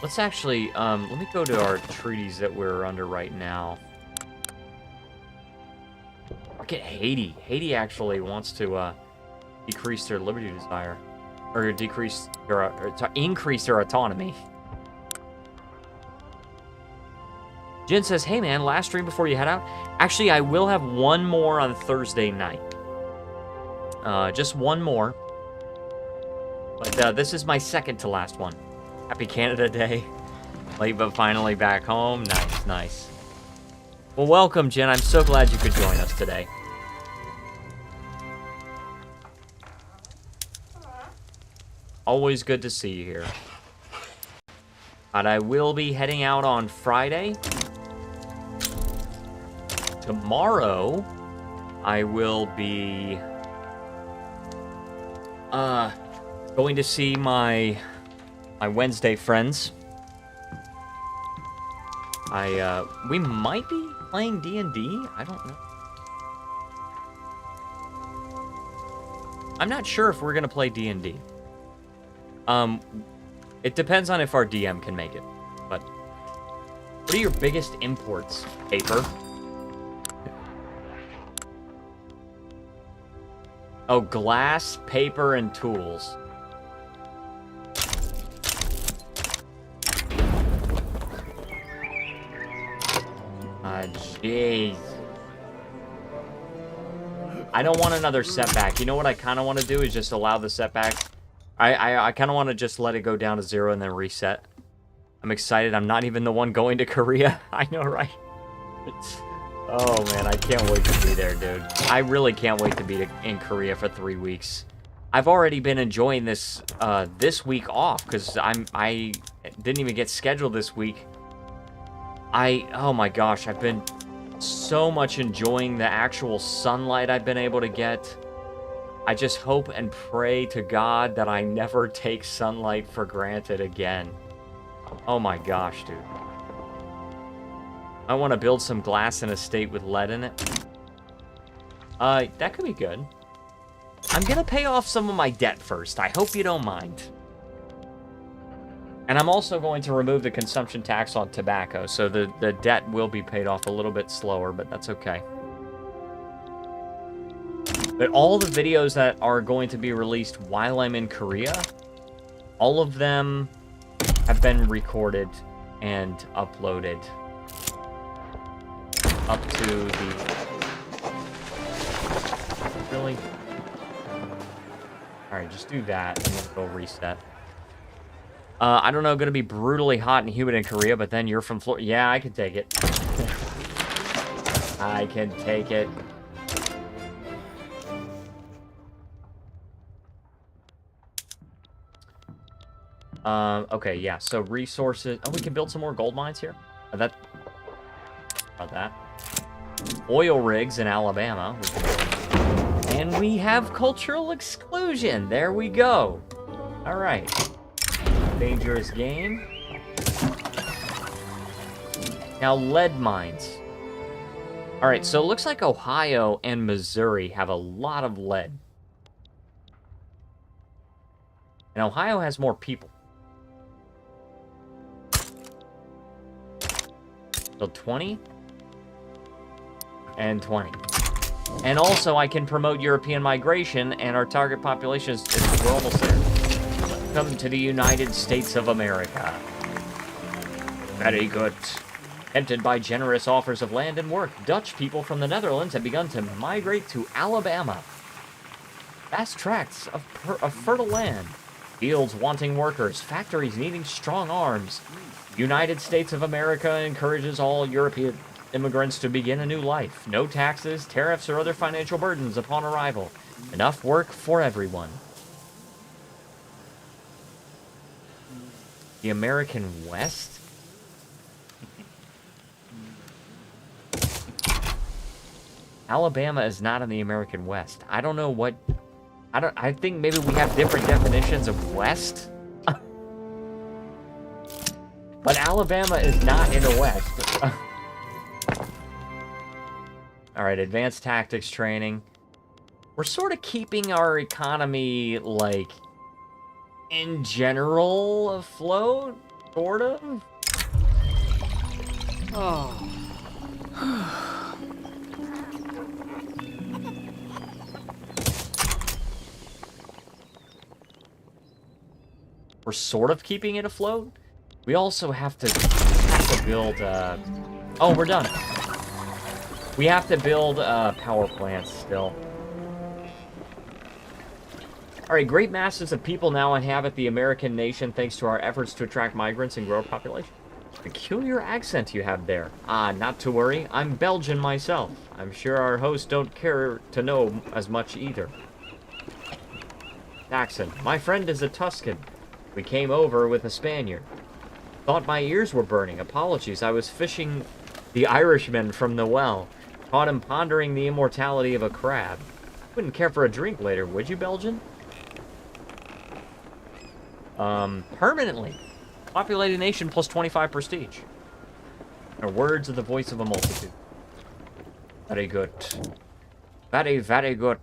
Let's actually, let me go to our treaties that we're under right now. Look at Haiti. Haiti actually wants to decrease their liberty desire, or increase their autonomy. Jen says, "Hey man, last stream before you head out. Actually, I will have one more on Thursday night. Just one more. But this is my second to last one. Happy Canada Day. Late but finally back home. Nice, nice. Well, welcome, Jen. I'm so glad you could join us today. Always good to see you here. And I will be heading out on Friday. Tomorrow, I will be going to see my Wednesday friends. We might be playing D&D? I don't know. I'm not sure if we're gonna play D&D. It depends on if our DM can make it. But what are your biggest imports? Paper? Oh, glass, paper, and tools. Jeez. I don't want another setback. You know what I kind of want to do is just allow the setback. I kind of want to just let it go down to 0 and then reset. I'm excited. I'm not even the one going to Korea. I know, right? Oh, man. I can't wait to be there, dude. I really can't wait to be in Korea for 3 weeks. I've already been enjoying this this week off because I didn't even get scheduled this week. Oh my gosh, I've been so much enjoying the actual sunlight I've been able to get. I just hope and pray to God that I never take sunlight for granted again. Oh my gosh, dude. I want to build some glass in a state with lead in it. That could be good. I'm gonna pay off some of my debt first. I hope you don't mind. And I'm also going to remove the consumption tax on tobacco, so the debt will be paid off a little bit slower, but that's okay. But all the videos that are going to be released while I'm in Korea, all of them have been recorded and uploaded up to the... Really? Alright, just do that, and then go reset. I don't know, gonna be brutally hot and humid in Korea, but then you're from Florida. Yeah, I can take it. I can take it. Okay, yeah, so resources. Oh, we can build some more gold mines here? About that. Oil rigs in Alabama. And we have cultural exclusion. There we go. All right. Dangerous game. Now, lead mines. All right, so it looks like Ohio and Missouri have a lot of lead. And Ohio has more people. So 20 and 20. And also, I can promote European migration, and our target population is we're almost there. Welcome to the United States of America. Very good. Tempted by generous offers of land and work, Dutch people from the Netherlands have begun to migrate to Alabama. Vast tracts of fertile land, fields wanting workers, factories needing strong arms. United States of America encourages all European immigrants to begin a new life. No taxes, tariffs, or other financial burdens upon arrival. Enough work for everyone. The American West? Alabama is not in the American West. I don't know what... I think maybe we have different definitions of West? But Alabama is not in the West. Alright, advanced tactics training. We're sort of keeping our economy, like, in general afloat, sort of. Oh. We're sort of keeping it afloat. We also have to build, oh, we're done. We have to build, power plants still. Alright, great masses of people now inhabit the American nation thanks to our efforts to attract migrants and grow our population. Peculiar accent you have there. Ah, not to worry. I'm Belgian myself. I'm sure our hosts don't care to know as much either. Saxon. My friend is a Tuscan. We came over with a Spaniard. Thought my ears were burning. Apologies. I was fishing the Irishman from the well. Caught him pondering the immortality of a crab. Wouldn't care for a drink later, would you, Belgian? Permanently. Populated nation plus 25 prestige. Are words of the voice of a multitude. Very good. Very, very good.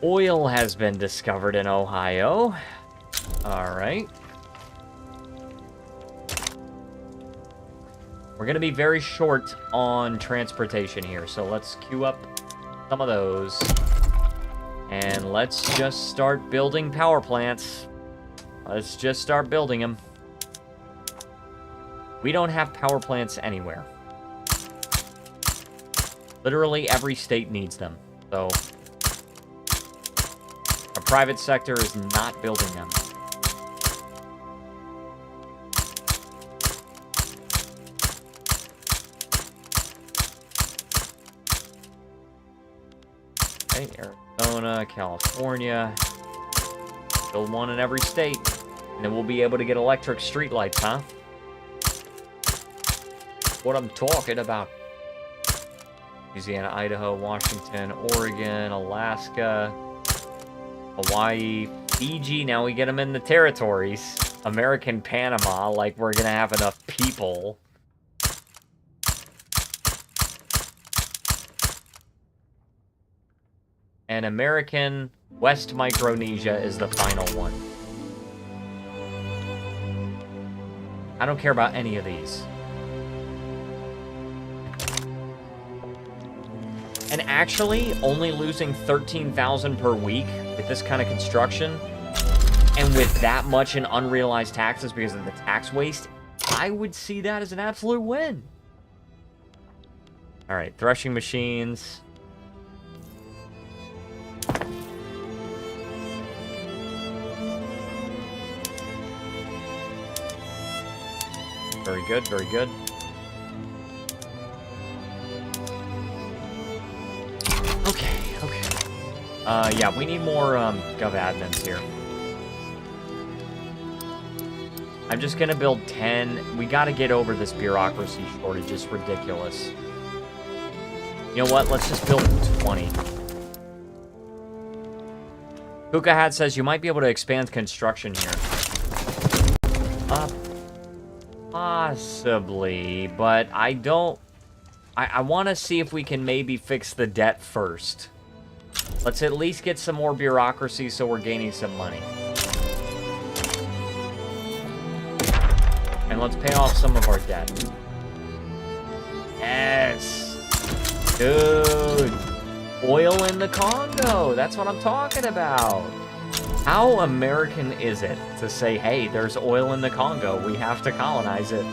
Oil has been discovered in Ohio. Alright. We're going to be very short on transportation here, so let's queue up some of those. And let's just start building power plants. Let's just start building them. We don't have power plants anywhere. Literally every state needs them, so... Our private sector is not building them. Okay, Arizona, California. Build one in every state. And then we'll be able to get electric streetlights, huh? What I'm talking about. Louisiana, Idaho, Washington, Oregon, Alaska, Hawaii, Fiji. Now we get them in the territories. American Panama, like we're gonna have enough people. And American West Micronesia is the final one. I don't care about any of these. And actually, only losing 13,000 per week with this kind of construction, and with that much in unrealized taxes because of the tax waste, I would see that as an absolute win. All right, threshing machines. Very good, very good. Okay, okay. Yeah, we need more gov admins here. I'm just gonna build 10. We gotta get over this bureaucracy shortage. It's ridiculous. You know what? Let's just build 20. Hookahad says you might be able to expand construction here. Possibly, but I don't... I want to see if we can maybe fix the debt first. Let's at least get some more bureaucracy so we're gaining some money. And let's pay off some of our debt. Yes! Dude! Oil in the Congo! That's what I'm talking about! How American is it to say, hey, there's oil in the Congo, we have to colonize it?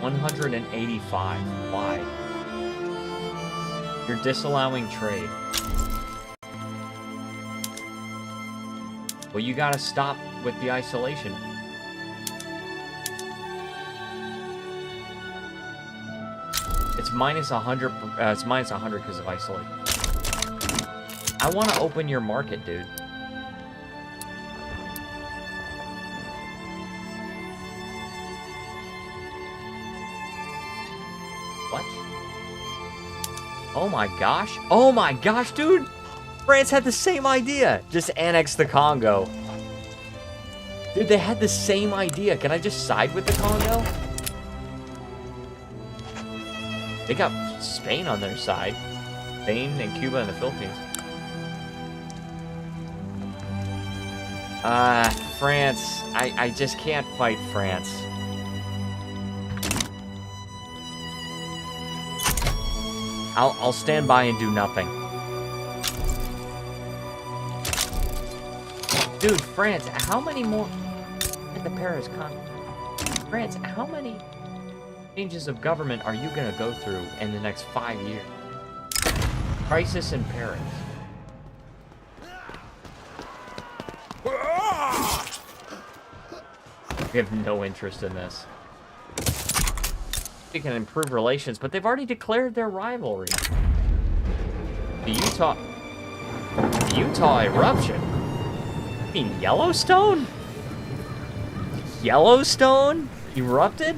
$185. Why? You're disallowing trade. Well, you gotta stop with the isolation. It's minus 100. It's minus 100 because of isolation. I want to open your market, dude. What? Oh my gosh. Oh my gosh, dude. France had the same idea. Just annex the Congo. Dude, they had the same idea. Can I just side with the Congo? They got Spain on their side. Spain and Cuba and the Philippines. France. I just can't fight France. I'll stand by and do nothing. Dude, France, how many more... At the Paris Conference. France, how many changes of government are you gonna go through in the next 5 years? Crisis in Paris. We have no interest in this. We can improve relations, but they've already declared their rivalry. The Utah eruption? You mean Yellowstone? Yellowstone erupted?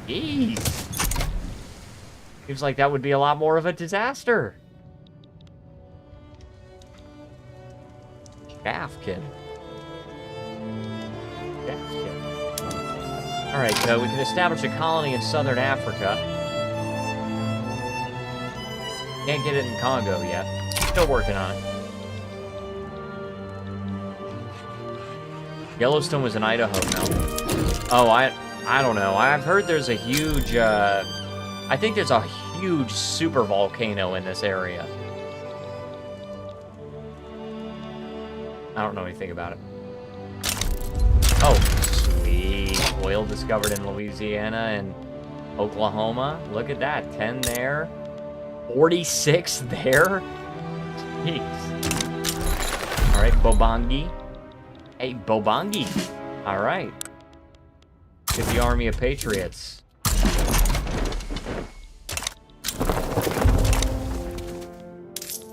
Jeez. Seems like that would be a lot more of a disaster. Chaff kid. Chaff kid. Alright, so we can establish a colony in southern Africa. Can't get it in Congo yet. Still working on it. Yellowstone was in Idaho, no? Oh, I don't know. I've heard there's a huge, I think there's a huge super volcano in this area. I don't know anything about it. Oh, sweet. Oil discovered in Louisiana and Oklahoma. Look at that. 10 there. 46 there. Jeez. All right, Bobangi. Hey, Bobangi. All right. Get the army of patriots.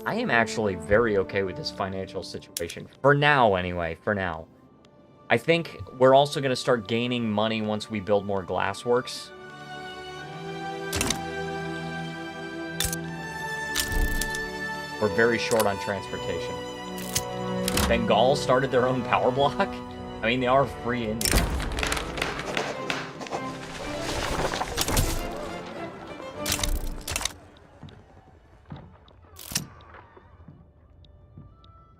I am actually very okay with this financial situation. For now, anyway. For now. I think we're also going to start gaining money once we build more glassworks. We're very short on transportation. Bengal started their own power block? I mean, they are free India.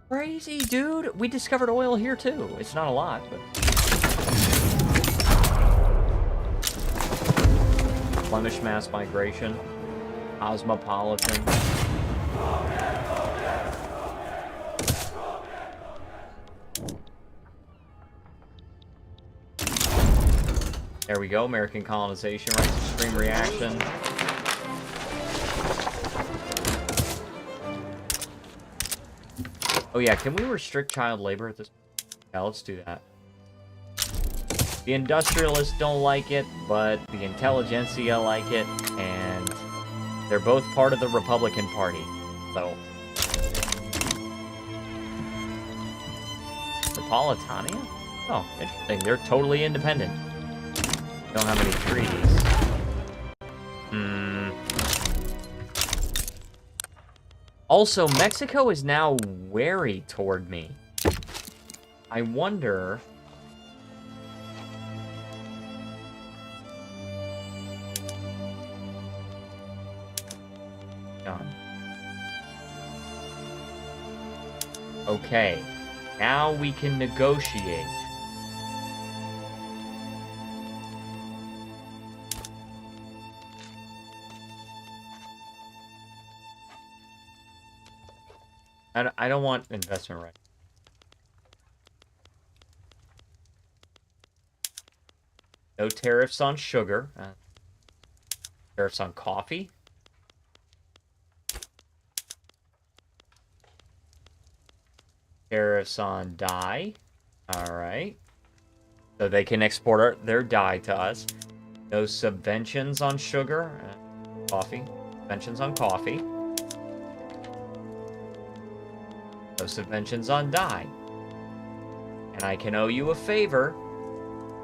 Crazy, dude. We discovered oil here, too. It's not a lot, but... Flemish mass migration. Cosmopolitan. There we go. American colonization, right? Extreme reaction. Oh yeah, can we restrict child labor at this point? Yeah, let's do that. The industrialists don't like it, but the intelligentsia like it, and they're both part of the Republican Party, so... Napolitania? Oh, interesting. They're totally independent. Don't have any treaties. Also, Mexico is now wary toward me. I wonder... Done. Okay. Now we can negotiate. I don't want investment rights. No tariffs on sugar. Tariffs on coffee. Tariffs on dye. Alright. So they can export their dye to us. No subventions on sugar. Coffee. Subventions on coffee. No subventions on dye. And I can owe you a favor,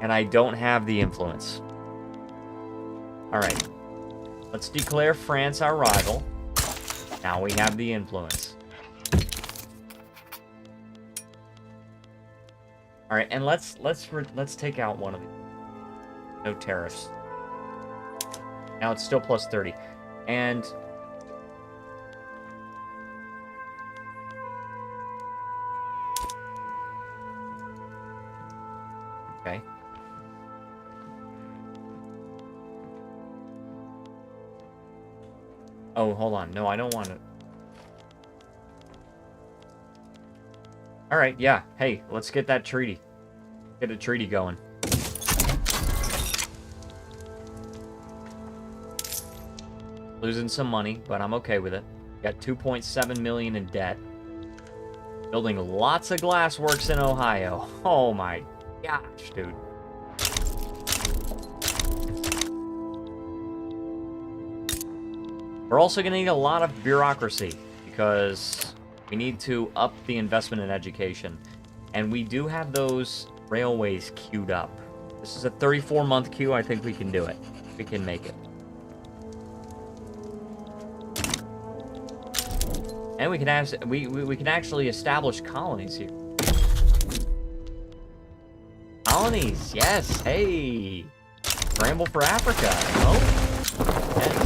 and I don't have the influence. Alright. Let's declare France our rival. Now we have the influence. Alright, and let's take out one of these. No tariffs. Now it's still plus 30. And... Okay. Oh, hold on. No, I don't want it. Alright, yeah. Hey, let's get that treaty. Get a treaty going. Losing some money, but I'm okay with it. Got 2.7 million in debt. Building lots of glassworks in Ohio. Oh my gosh, dude. We're also going to need a lot of bureaucracy because we need to up the investment in education. And we do have those railways queued up. This is a 34-month queue. I think we can do it. We can make it. And we can have we can actually establish colonies here. Colonies, yes. Hey, scramble for Africa. Oh, yes.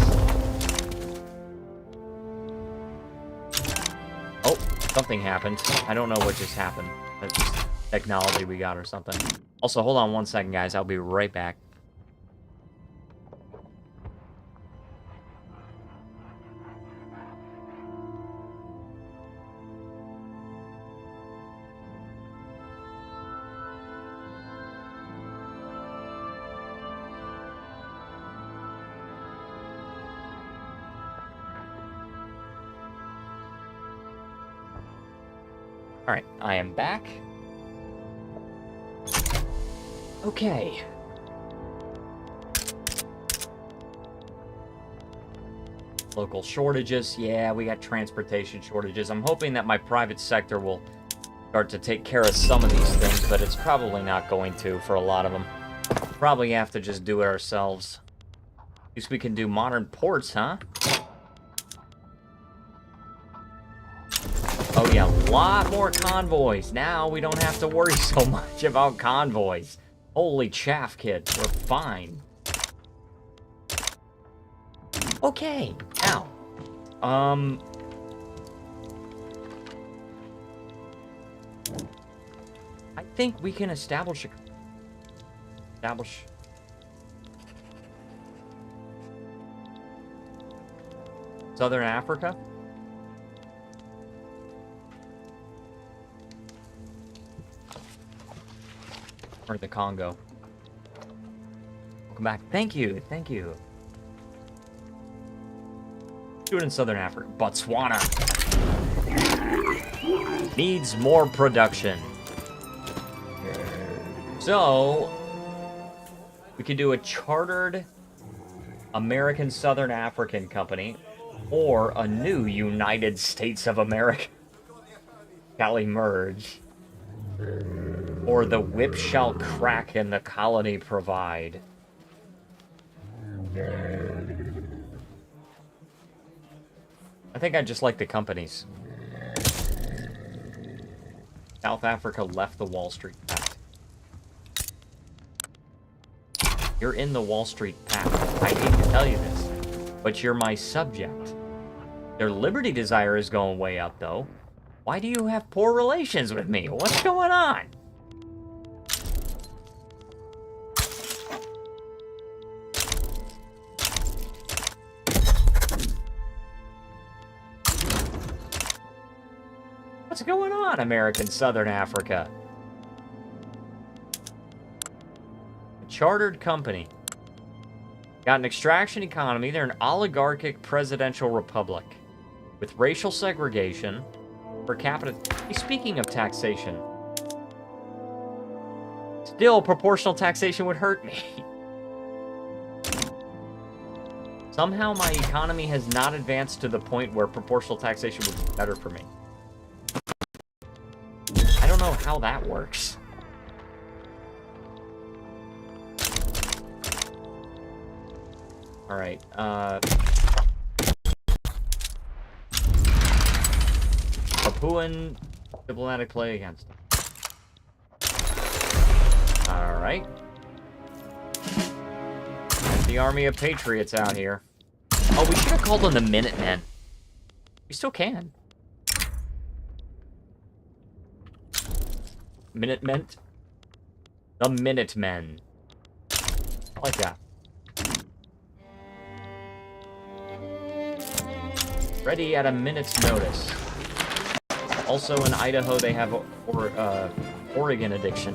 Oh, something happened. I don't know what just happened. That's just technology we got or something. Also, hold on one second, guys. I'll be right back. Alright, I am back. Okay. Local shortages. Yeah, we got transportation shortages. I'm hoping that my private sector will start to take care of some of these things, but it's probably not going to for a lot of them. Probably have to just do it ourselves. At least we can do modern ports, huh? Oh, yeah. lot more convoys. Now we don't have to worry so much about convoys. Holy chaff, kid. We're fine. Okay, now. I think we can establish Southern Africa. Or the Congo. Welcome back. Thank you. Thank you. Do it in Southern Africa. Botswana. Needs more production. So, we could do a chartered American Southern African company or a new United States of America shall emerge. Or the whip shall crack and the colony provide. I think I just like the companies. South Africa left the Wall Street Pact. You're in the Wall Street Pact. I hate to tell you this, but you're my subject. Their liberty desire is going way up, though. Why do you have poor relations with me? What's going on? What's going on, American Southern Africa? A chartered company. Got an extraction economy. They're an oligarchic presidential republic with racial segregation per capita. Speaking of taxation, still proportional taxation would hurt me. Somehow my economy has not advanced to the point where proportional taxation would be better for me. I don't know how that works. All right. Papuan diplomatic play against them. All right. The army of patriots out here. Oh, we should have called them the Minutemen. We still can. Minutemen? The Minutemen. I like that. Ready at a minute's notice. Also in Idaho, they have Oregon addiction.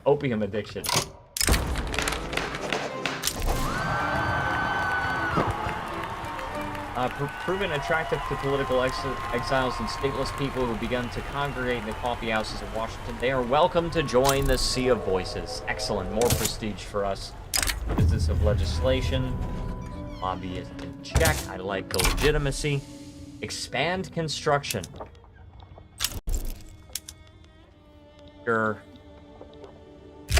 Opium addiction. Proven attractive to political exiles and stateless people who begun to congregate in the coffee houses of Washington. They are welcome to join the Sea of Voices. Excellent. More prestige for us. Business of legislation. Lobbyist in check. I like the legitimacy. Expand construction. Sure. I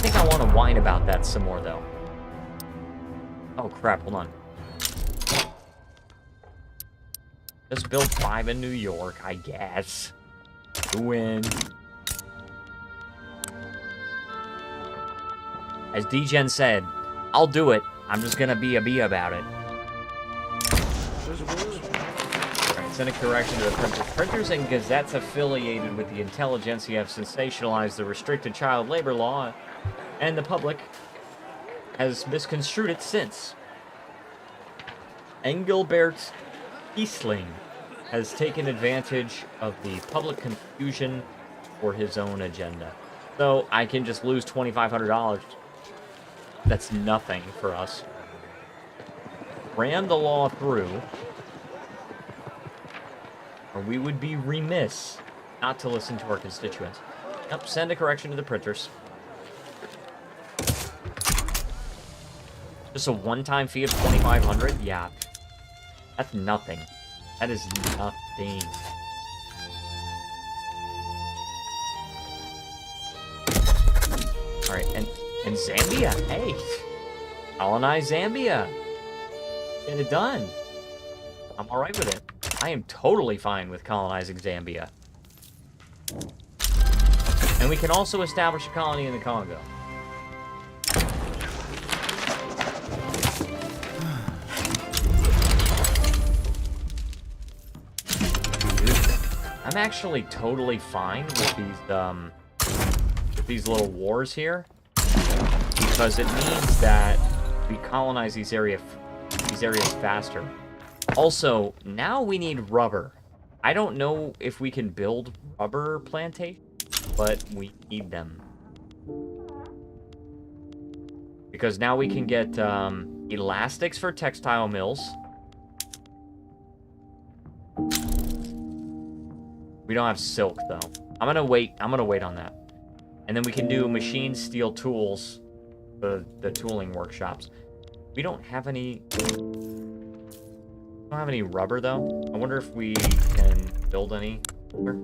think I want to whine about that some more, though. Oh, crap. Hold on. Just build 5 in New York, I guess. Win. As D-Gen said, I'll do it. I'm just gonna be a bee about it. Alright, send a correction to the printers. Printers and gazettes affiliated with the intelligentsia have sensationalized the restricted child labor law, and the public has misconstrued it since. Engelbert Kiesling has taken advantage of the public confusion for his own agenda. So I can just lose $2,500. That's nothing for us. Ran the law through, or we would be remiss not to listen to our constituents. Yep, send a correction to the printers. Just a one-time fee of $2,500? Yeah. That's nothing. That is nothing. Alright, and Zambia. Hey. Colonize Zambia. Get it done. I'm alright with it. I am totally fine with colonizing Zambia. And we can also establish a colony in the Congo. I'm actually totally fine with these little wars here, because it means that we colonize these areas faster. Also, now we need rubber. I don't know if we can build rubber plantations, but we need them. Because now we can get elastics for textile mills. We don't have silk, though. I'm gonna wait on that. And then we can do machine steel tools for the tooling workshops. We don't have any... We don't have any rubber, though. I wonder if we can build any here.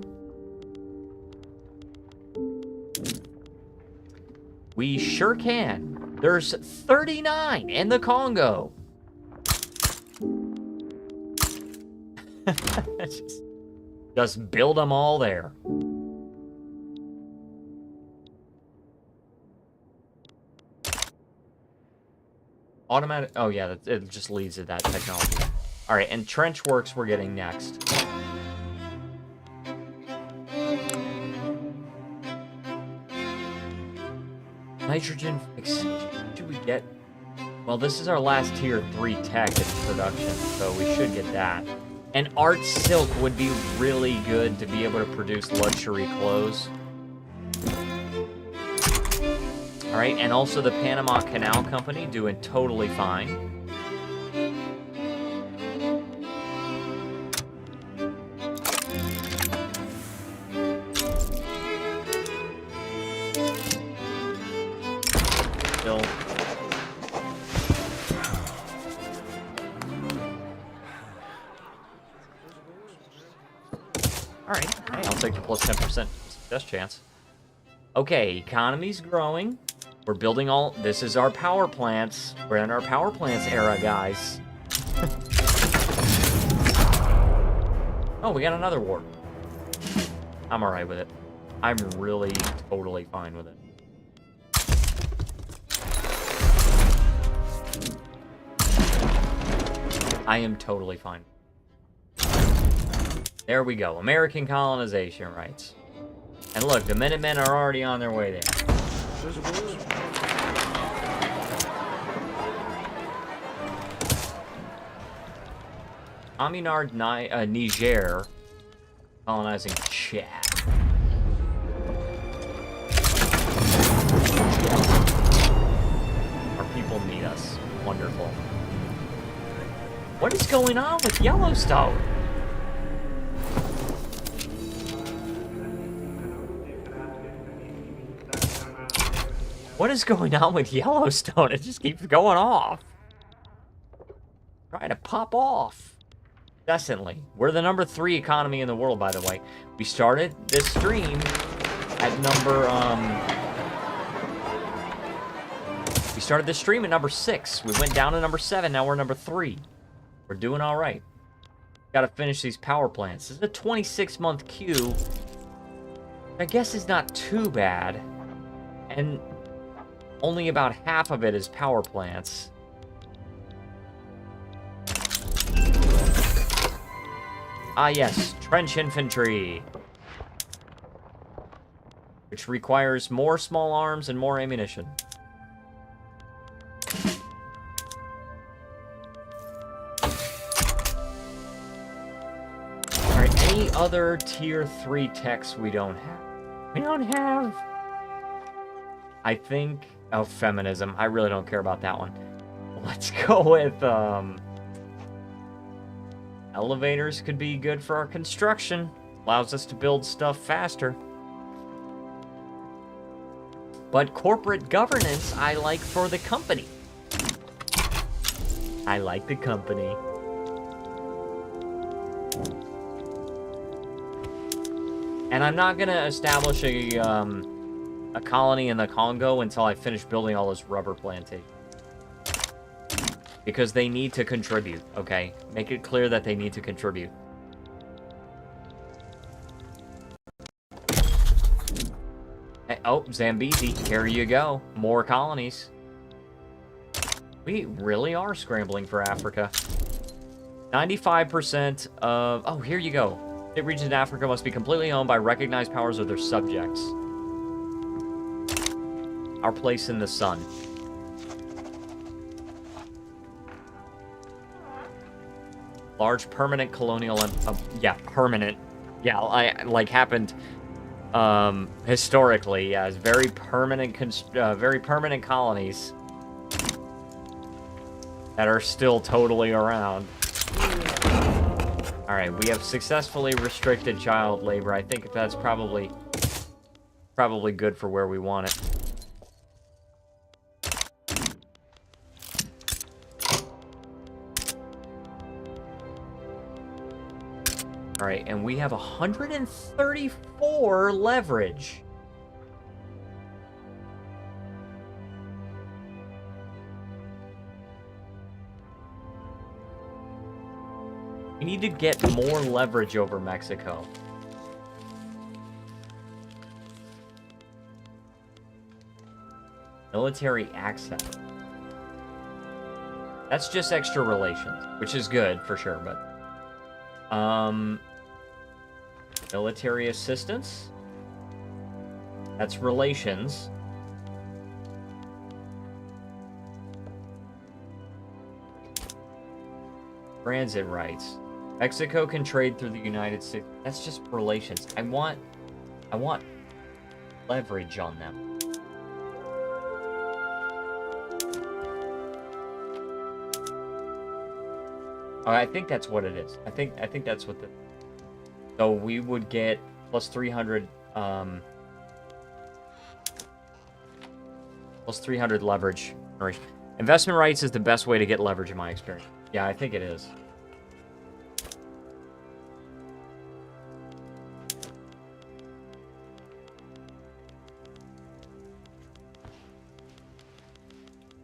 We sure can. There's 39 in the Congo. Just build them all there. Automatic... Oh, yeah, it just leads to that technology. All right, and trench works we're getting next. Nitrogen fixation. What should we get? Well, this is our last tier 3 tech in production, so we should get that. And art silk would be really good to be able to produce luxury clothes. All right, and also the Panama Canal Company doing totally fine. Still. Alright, hey, I'll take the plus 10% best chance. Okay, economy's growing. We're building all... This is our power plants. We're in our power plants era, guys. Oh, we got another war. I'm alright with it. I'm really totally fine with it. I am totally fine. There we go. American colonization rights. And look, the Minutemen are already on their way there. Communard Niger colonizing Chad. Our people need us. Wonderful. What is going on with Yellowstone? What is going on with Yellowstone? It just keeps going off. Trying to pop off. Incessantly. We're the number 3 economy in the world, by the way. We started this stream at number, We started this stream at number 6. We went down to number 7. Now we're number 3. We're doing all right. Gotta finish these power plants. This is a 26-month queue. I guess is not too bad. And only about half of it is power plants. Ah, yes. Trench infantry. Which requires more small arms and more ammunition. Alright, any other tier 3 techs we don't have? We don't have... I think... Oh, feminism. I really don't care about that one. Let's go with, elevators could be good for our construction. Allows us to build stuff faster. But corporate governance, I like for the company. I like the company. And I'm not gonna establish a colony in the Congo until I finish building all this rubber plantation. Because they need to contribute, okay? Make it clear that they need to contribute. Oh, Zambezi, here you go. More colonies. We really are scrambling for Africa. 95% of... Oh, here you go. State regions in Africa must be completely owned by recognized powers of their subjects. Our place in the sun. Large permanent colonial... yeah, permanent. Yeah, like happened... historically, yes, very permanent colonies that are still totally around. All right, we have successfully restricted child labor. I think that's probably good for where we want it. All right, and we have 134 leverage. We need to get more leverage over Mexico. Military access. That's just extra relations, which is good for sure, but... military assistance. That's relations. Transit rights. Mexico can trade through the United States. That's just relations. I want leverage on them. Oh, I think that's what it is. I think that's what the... So we would get plus 300 leverage. Investment rights is the best way to get leverage in my experience. Yeah, I think it is.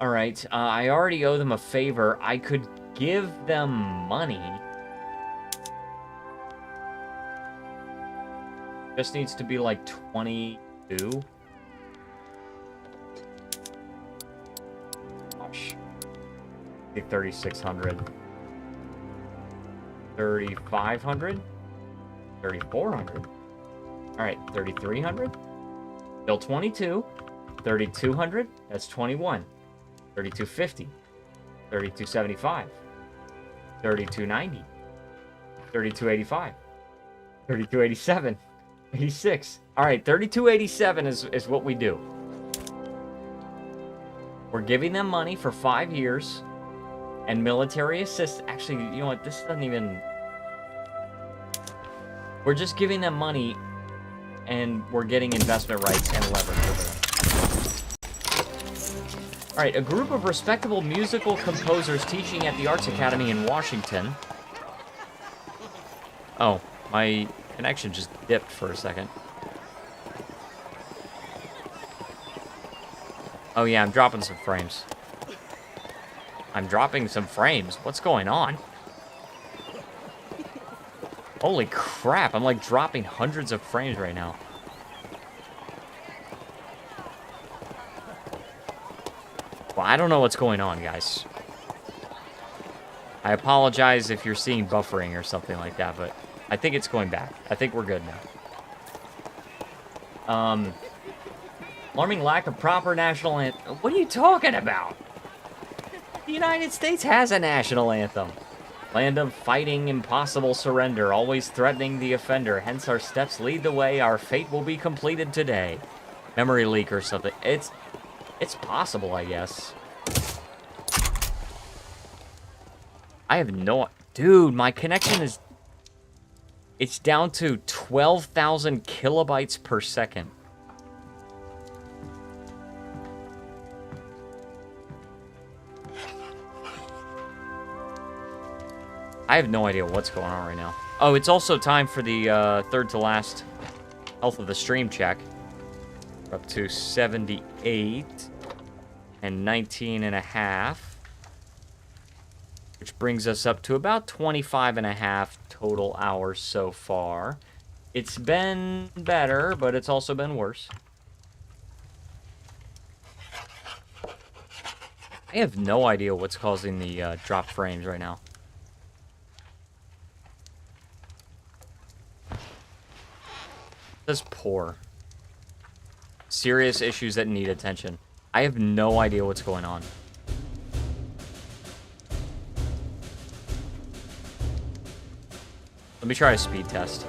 All right, I already owe them a favor. I could give them money. Just needs to be like 22. Gosh. 3,600. 3,500. 3,400. All right, 3,300. Still 22. 3,200. That's 21. 3,250. 3,275. 3,290. 3,285. 3,287. 86. All right, 3,287 is what we do. We're giving them money for 5 years and military assist. Actually, you know what? This doesn't even... We're just giving them money and we're getting investment rights and leverage over them. All right, a group of respectable musical composers teaching at the Arts Academy in Washington. Oh, my connection just dipped for a second. Oh yeah, I'm dropping some frames. I'm dropping some frames. What's going on? Holy crap, I'm like dropping hundreds of frames right now. Well, I don't know what's going on, guys. I apologize if you're seeing buffering or something like that, but I think it's going back. I think we're good now. Alarming lack of proper national anthem. What are you talking about? The United States has a national anthem. Land of fighting, impossible surrender, always threatening the offender. Hence our steps lead the way. Our fate will be completed today. Memory leak or something. It's possible, I guess. I have no... Dude, my connection is... It's down to 12,000 kilobytes per second. I have no idea what's going on right now. Oh, it's also time for the third to last health of the stream check. We're up to 78 and 19 and a half. Which brings us up to about 25 and a half total hours so far. It's been better, but it's also been worse. I have no idea what's causing the drop frames right now. This poor. Serious issues that need attention. I have no idea what's going on. Let me try a speed test.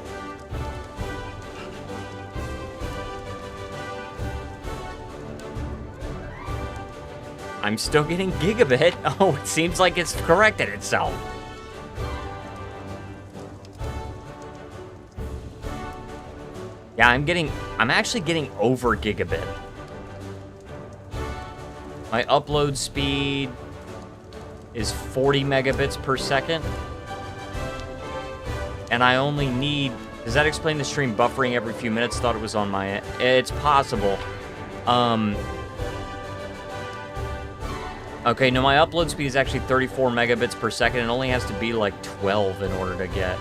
I'm still getting gigabit. Oh, it seems like it's corrected itself. Yeah, I'm actually getting over gigabit. My upload speed is 40 megabits per second. And I only need... Does that explain the stream buffering every few minutes? Thought it was on my end. It's possible. Okay, no, my upload speed is actually 34 megabits per second. It only has to be like 12 in order to get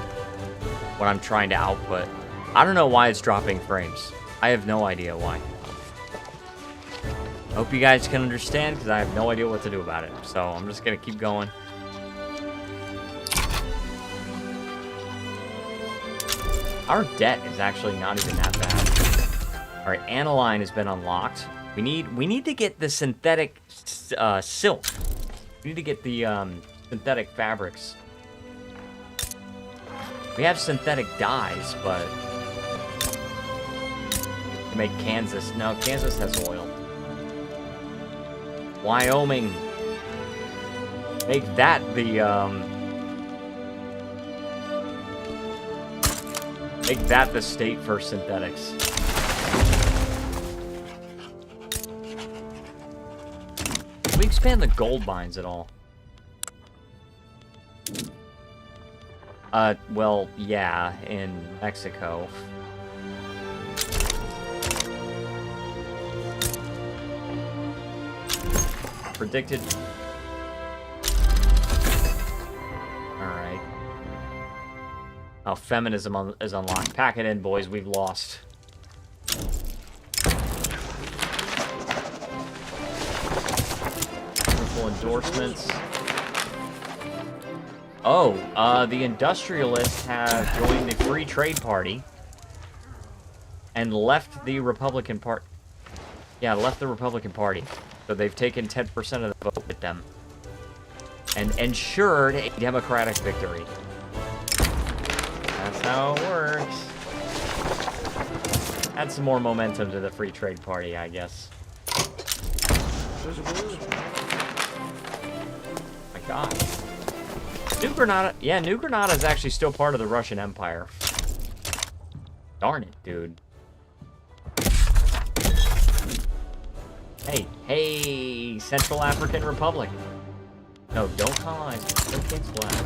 what I'm trying to output. I don't know why it's dropping frames. I have no idea why. I hope you guys can understand, because I have no idea what to do about it. So I'm just going to keep going. Our debt is actually not even that bad. All right, aniline has been unlocked. We need to get the synthetic silk. We need to get the synthetic fabrics. We have synthetic dyes, but to make Kansas. No, Kansas has oil. Wyoming. Make that the make that the state for synthetics. Can we expand the gold mines at all? Well, yeah, in Mexico. Predicted. Alright. Oh, feminism is unlocked. Pack it in, boys. We've lost. Wonderful endorsements. Oh, the industrialists have joined the Free Trade Party and left the Republican Party. Yeah, left the Republican Party. So they've taken 10% of the vote with them and ensured a Democratic victory. That's how it works. Add some more momentum to the Free Trade Party, I guess. My God. New Granada, yeah, New Granada is actually still part of the Russian Empire. Darn it, dude. Hey, Central African Republic. No, don't colonize. Don't cancel that.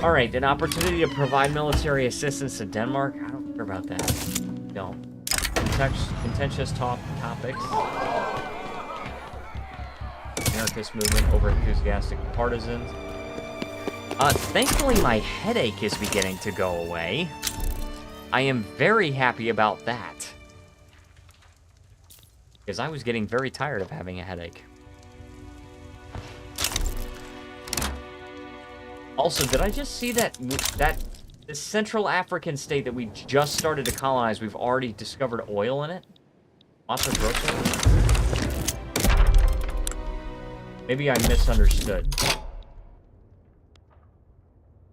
Alright, an opportunity to provide military assistance to Denmark. I don't care about that. Don't. Contentious topics. Anarchist movement over enthusiastic partisans. Thankfully my headache is beginning to go away. I am very happy about that. Because I was getting very tired of having a headache. Also, did I just see that the Central African state that we just started to colonize, we've already discovered oil in it? Lots of groceries? Maybe I misunderstood.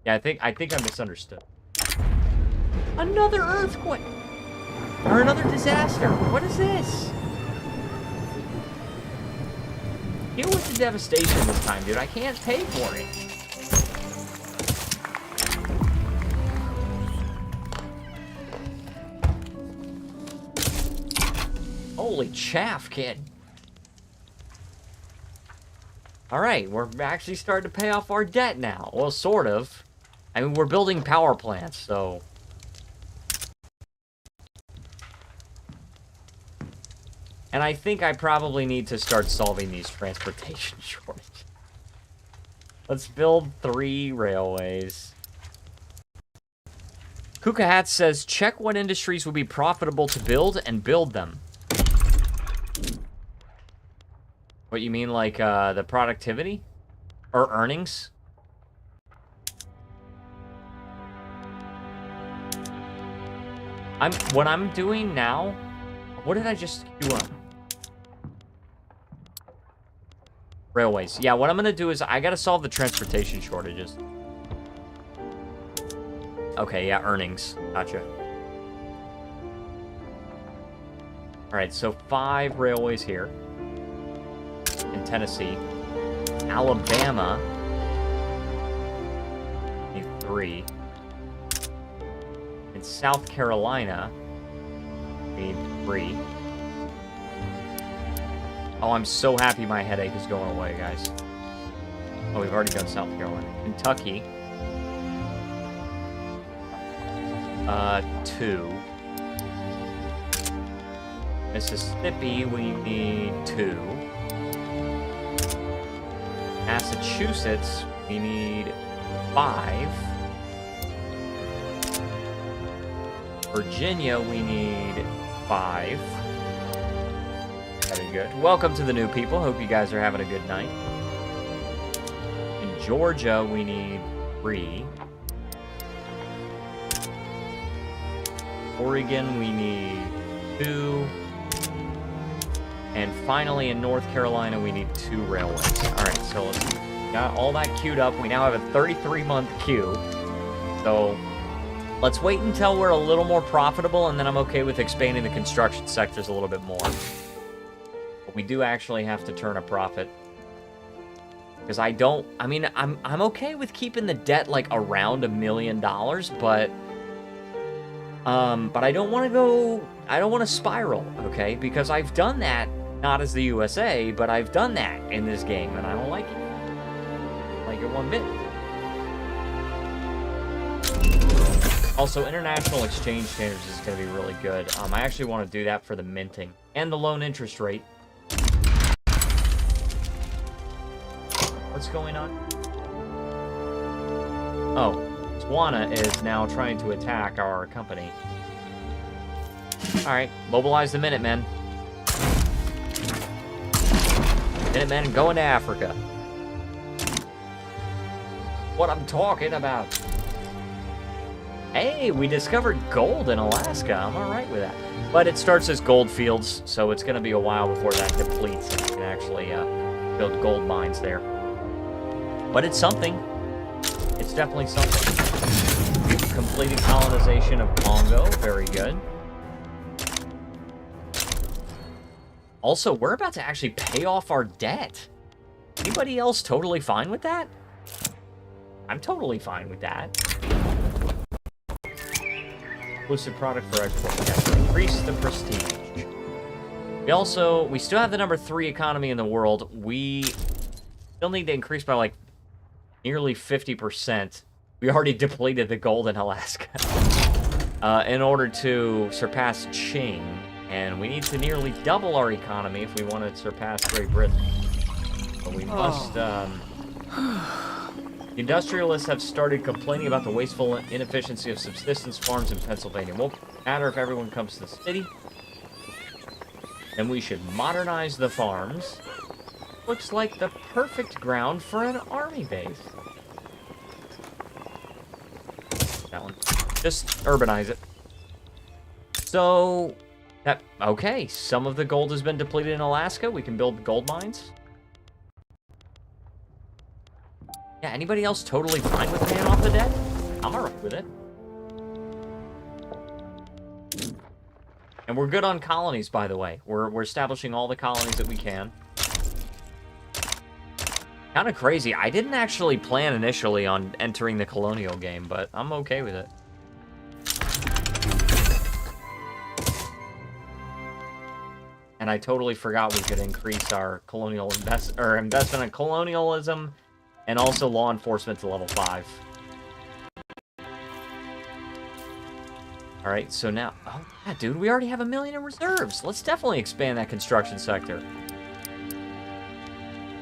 Yeah, I think I misunderstood. Another earthquake! Or another disaster. What is this? Deal with the devastation this time, dude. I can't pay for it. Holy chaff, kid. Alright, we're actually starting to pay off our debt now. Well, sort of. I mean, we're building power plants, so... And I think I probably need to start solving these transportation shortages. Let's build 3 railways. Kukahat says, check what industries would be profitable to build and build them. What you mean, like, the productivity? Or earnings? What I'm doing now... What did I just queue up? Railways. Yeah, what I'm gonna do is I gotta solve the transportation shortages. Okay, yeah, earnings. Gotcha. Alright, so 5 railways here. In Tennessee. Alabama. Need 3. In South Carolina. We need 3. Oh, I'm so happy my headache is going away, guys. Oh, we've already done South Carolina. Kentucky. 2. Mississippi, we need 2. Massachusetts, we need 5. Virginia, we need 5. Very good. Welcome to the new people. Hope you guys are having a good night. In Georgia, we need 3. Oregon, we need 2. And finally, in North Carolina, we need 2 railways. Alright, so let's got all that queued up. We now have a 33-month queue. So let's wait until we're a little more profitable, and then I'm okay with expanding the construction sectors a little bit more. But we do actually have to turn a profit. Because I mean, I'm okay with keeping the debt, like, around $1 million, but I don't want to go... I don't want to spiral, okay? Because I've done that, not as the USA, but I've done that in this game, and I don't like it. I don't like it one bit. Also, international exchange standards is going to be really good. I actually want to do that for the minting and the loan interest rate. What's going on? Oh, Swana is now trying to attack our company. Alright, mobilize the Minutemen. Minutemen going to Africa. What I'm talking about. Hey, we discovered gold in Alaska. I'm alright with that. But it starts as gold fields, so it's going to be a while before that depletes and we can actually build gold mines there. But it's something. It's definitely something. We've completed colonization of Congo. Very good. Also, we're about to actually pay off our debt. Anybody else totally fine with that? I'm totally fine with that. Exclusive product for export. Yes, increase the prestige. We still have the number 3 economy in the world. We still need to increase by, like, nearly 50%. We already depleted the gold in Alaska. In order to surpass Qing. And we need to nearly double our economy if we want to surpass Great Britain. But we must, Industrialists have started complaining about the wasteful inefficiency of subsistence farms in Pennsylvania. It won't matter if everyone comes to the city. Then we should modernize the farms. Looks like the perfect ground for an army base. That one. Just urbanize it. So... okay, some of the gold has been depleted in Alaska. We can build gold mines. Yeah, anybody else totally fine with paying off the debt? I'm alright with it. And we're good on colonies, by the way. We're establishing all the colonies that we can. Kind of crazy. I didn't actually plan initially on entering the colonial game, but I'm okay with it. And I totally forgot we could increase our colonial investment in colonialism and also law enforcement to level 5. Alright, so now... oh, yeah, dude, we already have 1 million in reserves. Let's definitely expand that construction sector.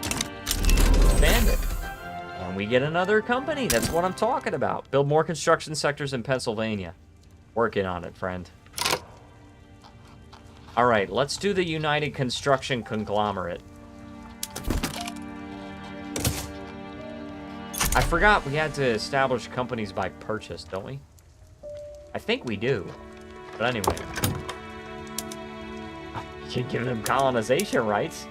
Expand it. And we get another company. That's what I'm talking about. Build more construction sectors in Pennsylvania. Working on it, friend. Alright, let's do the United Construction Conglomerate. I forgot we had to establish companies by purchase, don't we? I think we do. But anyway. We can give them colonization rights.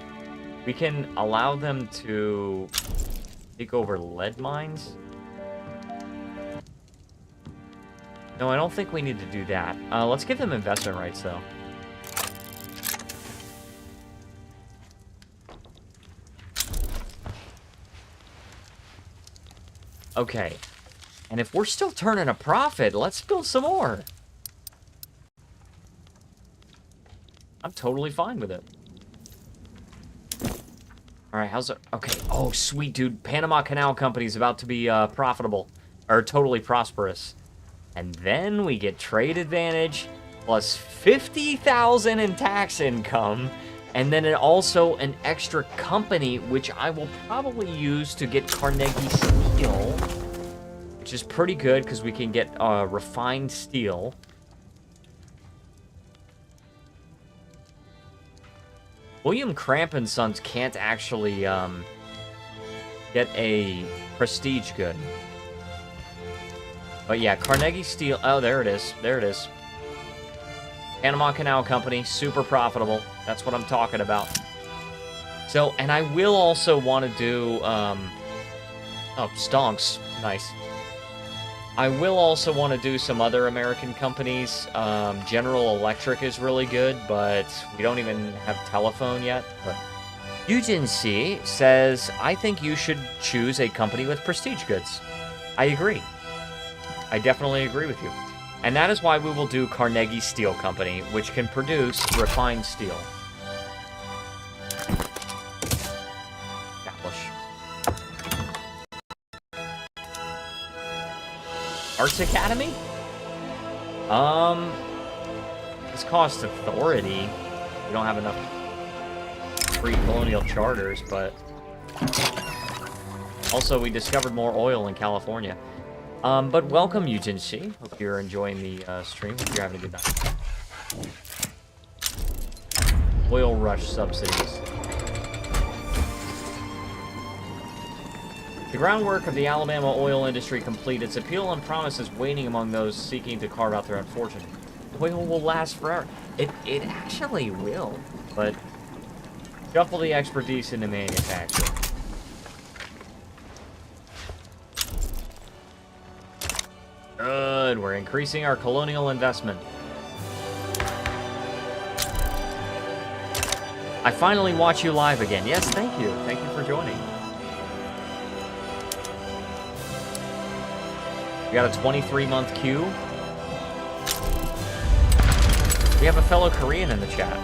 We can allow them to take over lead mines. No, I don't think we need to do that. Let's give them investment rights, though. Okay. And if we're still turning a profit, let's build some more. I'm totally fine with it. Alright, how's it? Okay. Oh, sweet, dude. Panama Canal Company is about to be profitable. Or totally prosperous. And then we get trade advantage plus 50,000 in tax income. And then also an extra company, which I will probably use to get Carnegie Steel. Which is pretty good because we can get refined steel. William Cramp and Sons can't actually get a prestige good. But yeah, Carnegie Steel. Oh, there it is. There it is. Panama Canal Company, super profitable. That's what I'm talking about. So, and I will also want to do... oh, Stonks. Nice. I will also want to do some other American companies. General Electric is really good, but we don't even have telephone yet. But Eugency says, I think you should choose a company with prestige goods. I agree. I definitely agree with you. And that is why we will do Carnegie Steel Company, which can produce refined steel. Arts Academy? This costs authority. We don't have enough free colonial charters, but... Also, we discovered more oil in California. But welcome, Eugency. Hope you're enjoying the stream. Hope you're having a good night. Oil rush subsidies. The groundwork of the Alabama oil industry complete. Its appeal and promise is waning among those seeking to carve out their own fortune. Oil will last forever. It actually will, but shuffle the expertise into manufacturing. Good. We're increasing our colonial investment. I finally watch you live again. Yes, thank you. Thank you for joining. We got a 23-month queue. We have a fellow Korean in the chat.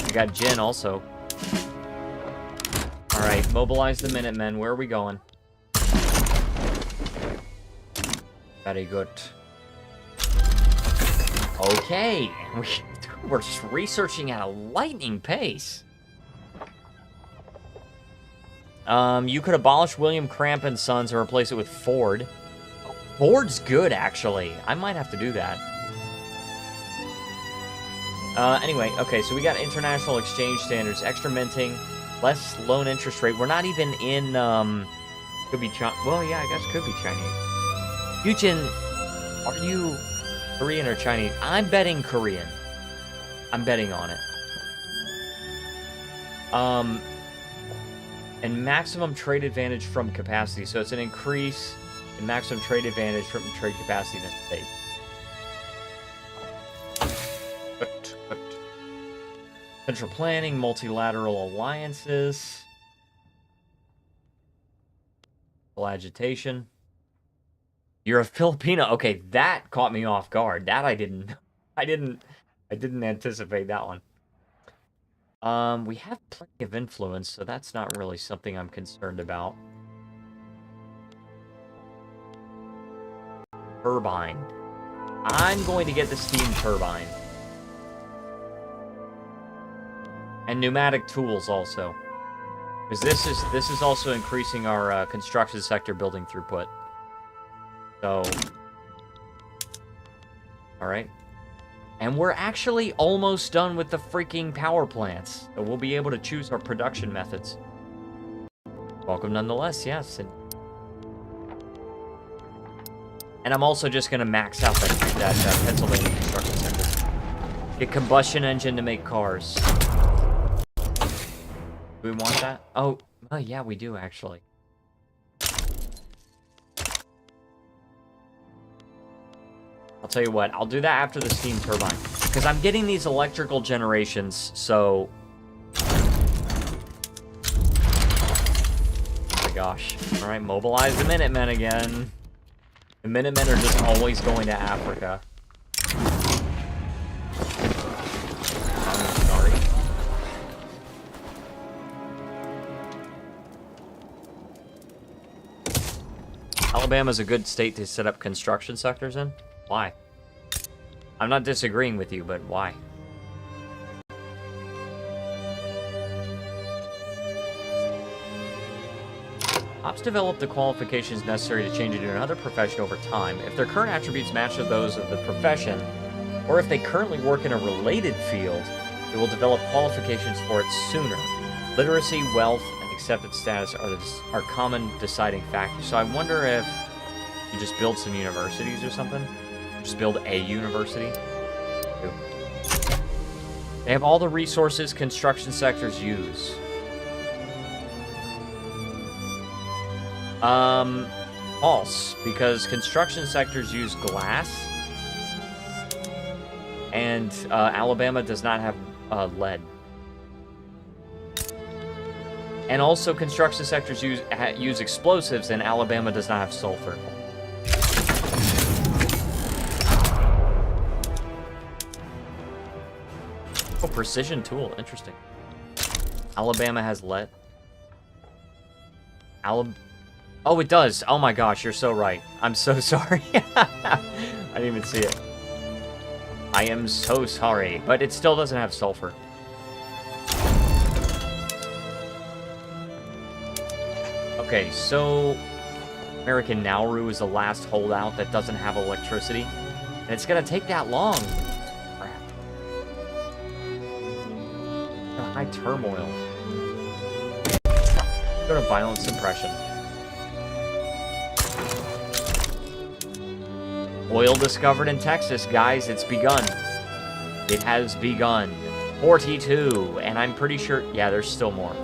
We got Jin also. Alright, mobilize the Minutemen. Where are we going? Very good. Okay. We're just researching at a lightning pace. You could abolish William Cramp and Sons and replace it with Ford. Ford's good, actually. I might have to do that. Anyway, okay, so we got international exchange standards, extra minting, less loan interest rate. We're not even in, could be well, yeah, I guess could be Chinese. Yujin, are you Korean or Chinese? I'm betting Korean. I'm betting on it. And maximum trade advantage from capacity. So it's an increase in maximum trade advantage from trade capacity in a state. Central planning, multilateral alliances. Agitation. You're a Filipino. Okay, that caught me off guard. That I didn't anticipate that one. We have plenty of influence, so that's not really something I'm concerned about. Turbine. I'm going to get the steam turbine. And pneumatic tools also. Because this is also increasing our construction sector building throughput. So... Alright. And we're actually almost done with the freaking power plants. So we'll be able to choose our production methods. Welcome nonetheless, yes. And I'm also just going to max out that Pennsylvania construction center. Get combustion engine to make cars. Do we want that? Oh, yeah, we do, actually. I'll tell you what, I'll do that after the steam turbine. Because I'm getting these electrical generations, so... Oh my gosh. Alright, mobilize the Minutemen again. The Minutemen are just always going to Africa. I'm sorry. Alabama's a good state to set up construction sectors in? Why? I'm not disagreeing with you, but why? Ops develop the qualifications necessary to change into another profession over time if their current attributes match those of the profession, or if they currently work in a related field, they will develop qualifications for it sooner. Literacy, wealth, and acceptance status are common deciding factors. So I wonder if you just build some universities or something? Just build a university? They have all the resources construction sectors use. False, because construction sectors use glass, and Alabama does not have lead. And also, construction sectors use explosives, and Alabama does not have sulfur. Oh, precision tool, interesting. Alabama has lead. Oh, it does. Oh my gosh, you're so right. I'm so sorry. I didn't even see it. I am so sorry, but it still doesn't have sulfur. Okay, so American Nauru is the last holdout that doesn't have electricity, and it's gonna take that long. Crap. High turmoil. Go to violent suppression. Oil discovered in Texas, guys. It's begun. It has begun. 42, and I'm pretty sure... Yeah, there's still more.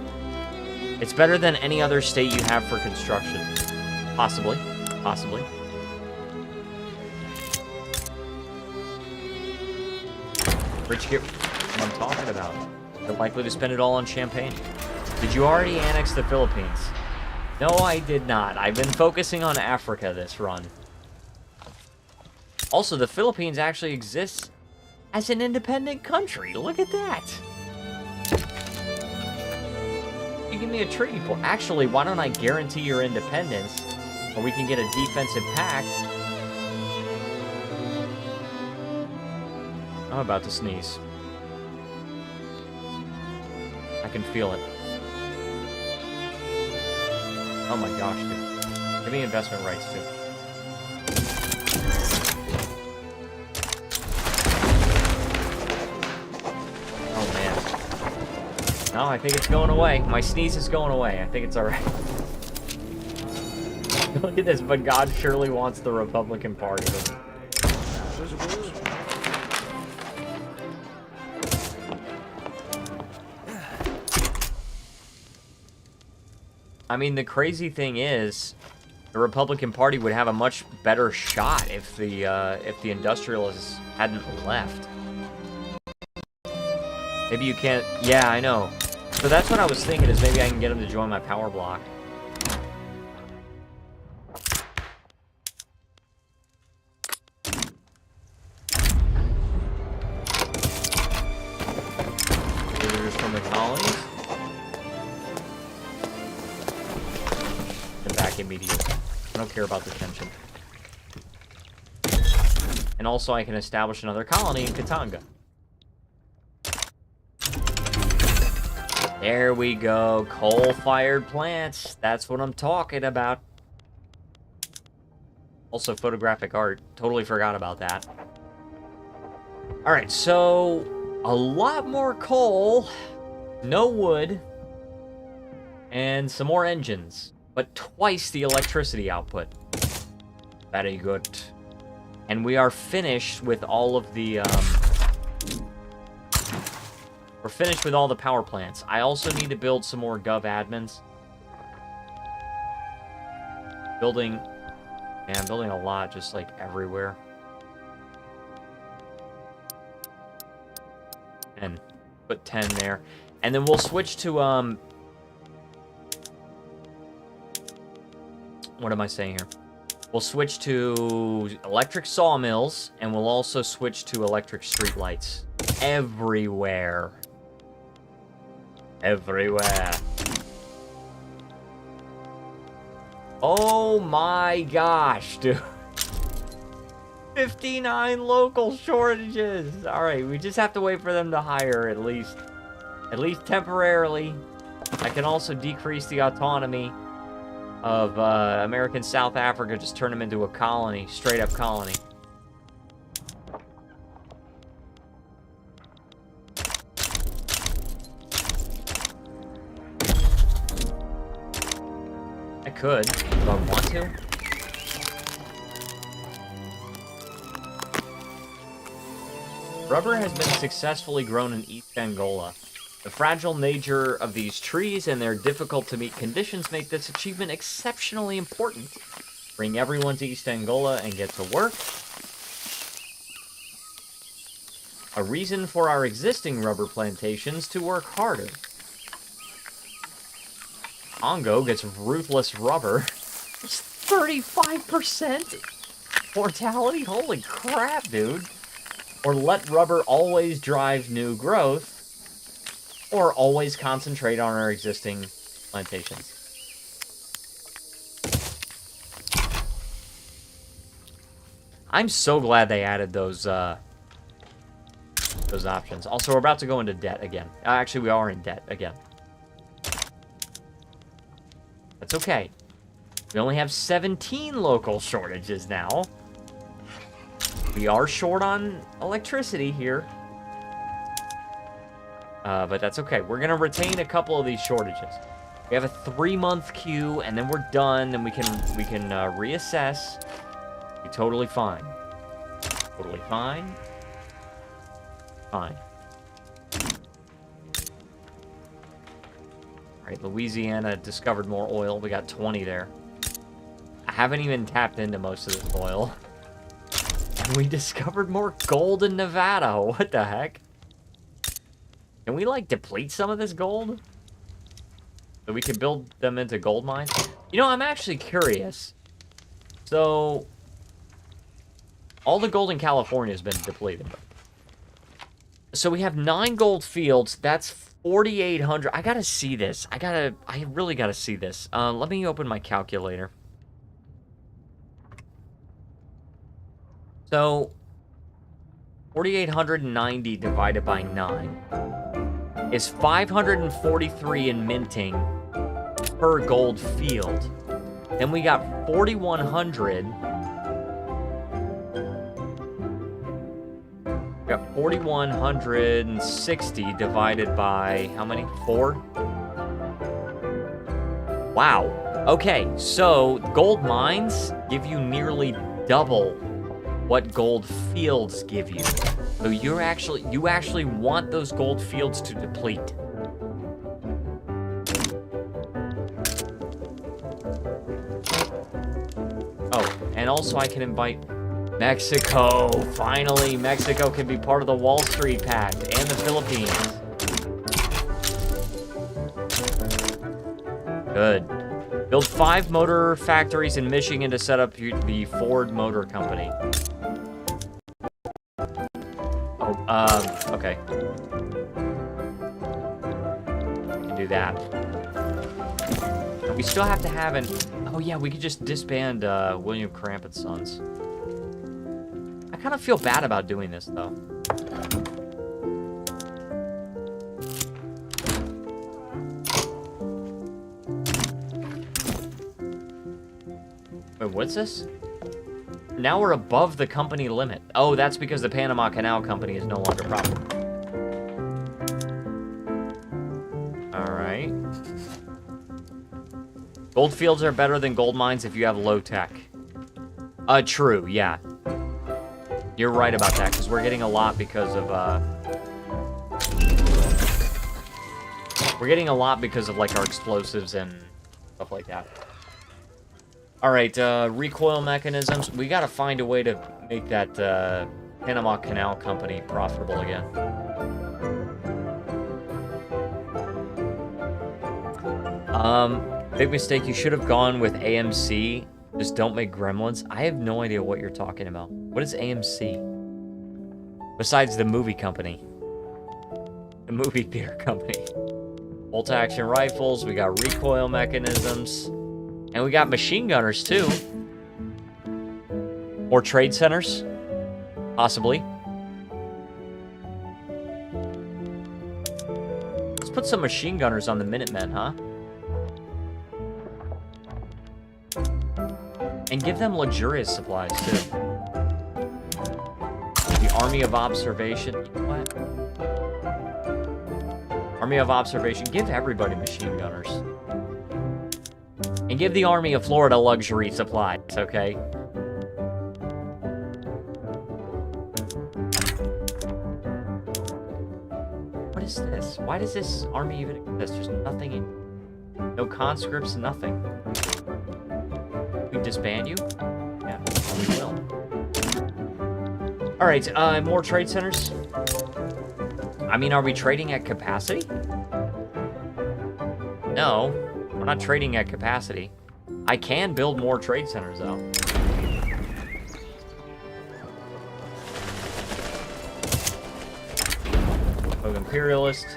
It's better than any other state you have for construction. Possibly. Possibly. Rich get what I'm talking about. They're likely to spend it all on champagne. Did you already annex the Philippines? No, I did not. I've been focusing on Africa this run. Also, the Philippines actually exists as an independent country. Look at that. You give me a treaty for... Actually, why don't I guarantee your independence, or we can get a defensive pact. I'm about to sneeze. I can feel it. Oh my gosh, dude. Give me investment rights, too. No, I think it's going away. My sneeze is going away. I think it's alright. Look at this, but God surely wants the Republican Party. I mean, the crazy thing is, the Republican Party would have a much better shot if the industrialists hadn't left. Maybe you can't... Yeah, I know. So that's what I was thinking, is maybe I can get them to join my power block. Visitors from the colonies. And back immediately. I don't care about the tension. And also I can establish another colony in Katanga. There we go. Coal-fired plants. That's what I'm talking about. Also, photographic art. Totally forgot about that. Alright, so a lot more coal, no wood, and some more engines, but twice the electricity output. Very good. And we are finished with all of the, we're finished with all the power plants. I also need to build some more gov admins. Building, yeah, I'm building a lot, just like everywhere. And put 10 there. And then we'll switch to, what am I saying here? We'll switch to electric sawmills, and we'll also switch to electric streetlights. Everywhere. Everywhere. Oh my gosh, dude. 59 local shortages. All right, we just have to wait for them to hire at least temporarily. I can also decrease the autonomy of American South Africa, just turn them into a colony, straight up colony. I could, if I want to. Rubber has been successfully grown in East Angola. The fragile nature of these trees and their difficult-to-meet conditions make this achievement exceptionally important. Bring everyone to East Angola and get to work. A reason for our existing rubber plantations to work harder. Congo gets ruthless rubber. It's 35% mortality? Holy crap, dude. Or let rubber always drive new growth. Or always concentrate on our existing plantations. I'm so glad they added those options. Also, we're about to go into debt again. Actually, we are in debt again. That's okay. We only have 17 local shortages now. We are short on electricity here. But that's okay. We're going to retain a couple of these shortages. We have a 3-month queue, and then we're done, and we can reassess. Be totally fine. Totally fine. Fine. Alright, Louisiana discovered more oil. We got 20 there. I haven't even tapped into most of this oil. And we discovered more gold in Nevada. What the heck? Can we, like, deplete some of this gold? So we can build them into gold mines? You know, I'm actually curious. So, all the gold in California has been depleted. So we have 9 gold fields. That's 4,800. I gotta see this. I really gotta see this. Let me open my calculator. So, 4,890 divided by 9 is 543 in minting per gold field. Then we got 4,100. We got 4,160 divided by how many? 4? Wow. Okay, so gold mines give you nearly double what gold fields give you. So you actually want those gold fields to deplete. Oh, and also I can invite Mexico. Finally, Mexico can be part of the Wall Street Pact, and the Philippines. Good. Build 5 motor factories in Michigan to set up the Ford Motor Company. Okay. Can do that. We still have to have an... Oh, yeah, we could just disband, William Cramp and Sons. I kind of feel bad about doing this, though. Wait, what's this? we're above the company limit. Oh, that's because the Panama Canal Company is no longer profitable. All right. Gold fields are better than gold mines if you have low tech. True, yeah. You're right about that, because we're getting a lot because of, like, our explosives and stuff like that. Alright, recoil mechanisms. We gotta find a way to make that, Panama Canal Company profitable again. Big mistake. You should have gone with AMC. Just don't make gremlins. I have no idea what you're talking about. What is AMC? Besides the movie company. The movie theater company. Bolt-action rifles. We got recoil mechanisms. And we got machine gunners, too. Or trade centers. Possibly. Let's put some machine gunners on the Minutemen, huh? And give them luxurious supplies, too. The Army of Observation. What? Army of Observation. Give everybody machine gunners. And give the Army of Florida luxury supplies, okay? What is this? Why does this army even exist? There's nothing in... No conscripts, nothing. We disband you? Yeah, we will. Alright, more trade centers. I mean, are we trading at capacity? No, we're not trading at capacity. I can build more trade centers, though. Of imperialist.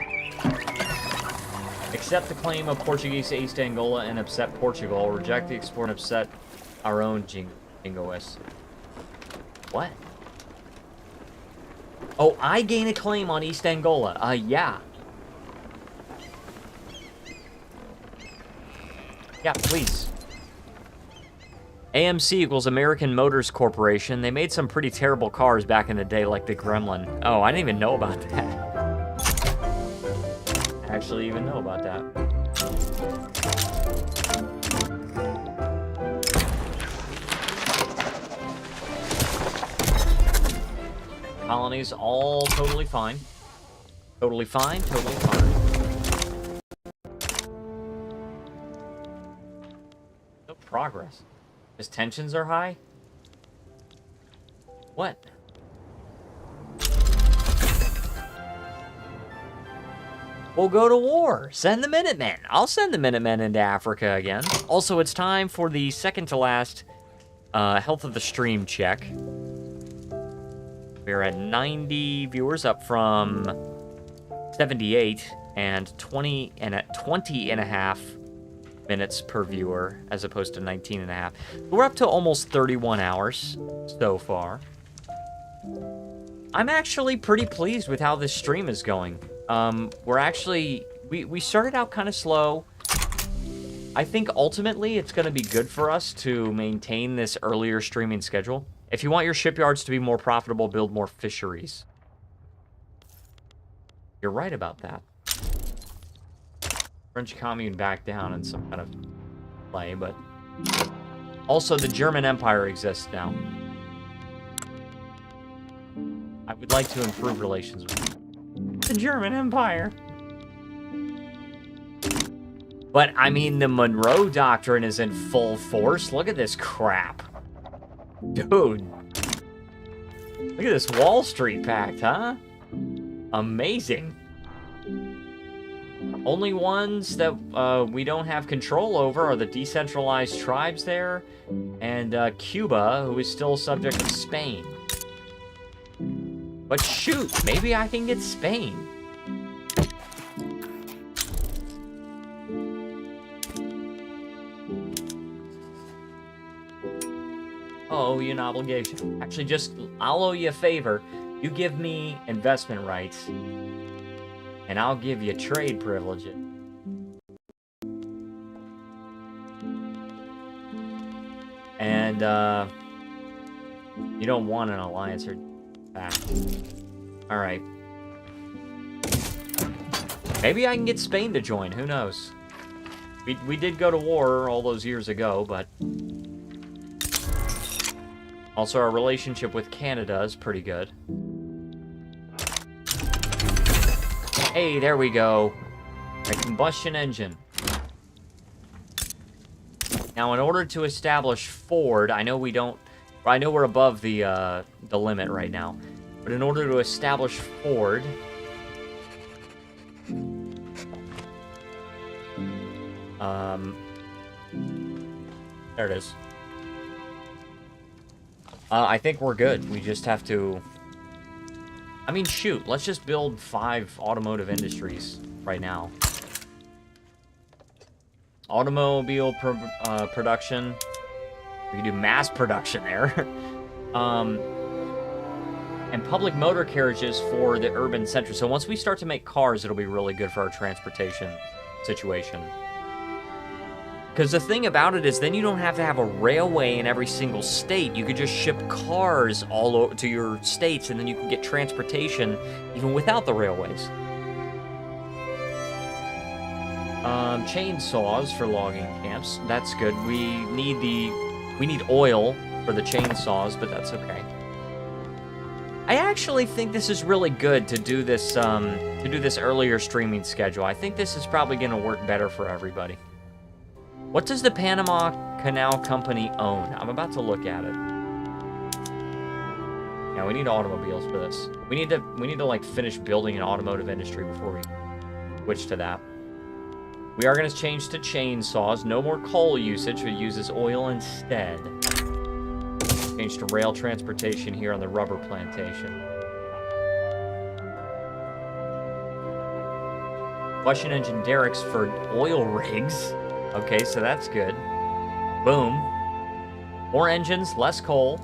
Accept the claim of Portuguese to East Angola and upset Portugal. Reject the export and upset our own jingoists. What? Oh, I gain a claim on East Angola. Yeah. Yeah, please. AMC equals American Motors Corporation. They made some pretty terrible cars back in the day, like the Gremlin. Oh, I didn't even know about that. I actually even know about that. Colonies, all totally fine. Totally fine, totally fine. No progress. His tensions are high? What? We'll go to war. Send the Minutemen. I'll send the Minutemen into Africa again. Also, it's time for the second to last health of the stream check. We're at 90 viewers, up from 78, and 20 and at 20 and a half minutes per viewer, as opposed to 19 and a half. We're up to almost 31 hours so far. I'm actually pretty pleased with how this stream is going. We're actually... We started out kind of slow. I think ultimately it's going to be good for us to maintain this earlier streaming schedule. If you want your shipyards to be more profitable, build more fisheries. You're right about that. French commune backed down in some kind of play, but... Also, the German Empire exists now. I would like to improve relations with the German Empire. But, I mean, the Monroe Doctrine is in full force. Look at this crap. Dude. Look at this Wall Street Pact, huh? Amazing. Only ones that we don't have control over are the decentralized tribes there, and Cuba, who is still subject to Spain. But shoot, maybe I can get Spain. I'll owe you an obligation. Actually, I'll owe you a favor. You give me investment rights, and I'll give you trade privileges. And, You don't want an alliance or back. Alright. Maybe I can get Spain to join, who knows? We did go to war all those years ago, but... Also, our relationship with Canada is pretty good. Hey, there we go. A combustion engine. Now, in order to establish Ford, I know we don't... I know we're above the limit right now. But in order to establish Ford... There it is. I think we're good. We just have to... I mean, shoot. Let's just build 5 automotive industries right now. Automobile production. We can do mass production there. And public motor carriages for the urban center. So once we start to make cars, it'll be really good for our transportation situation. Because the thing about it is then you don't have to have a railway in every single state. You could just ship cars all over to your states, and then you can get transportation even without the railways. Chainsaws for logging camps. That's good. We need oil for the chainsaws, but that's okay. I actually think this is really good to do this earlier streaming schedule. I think this is probably going to work better for everybody. What does the Panama Canal Company own? I'm about to look at it. Yeah, we need automobiles for this. We need to like finish building an automotive industry before we switch to that. We are going to change to chainsaws. No more coal usage. It uses oil instead. Change to rail transportation here on the rubber plantation. Combustion engine derricks for oil rigs. Okay, so that's good. Boom. More engines, less coal.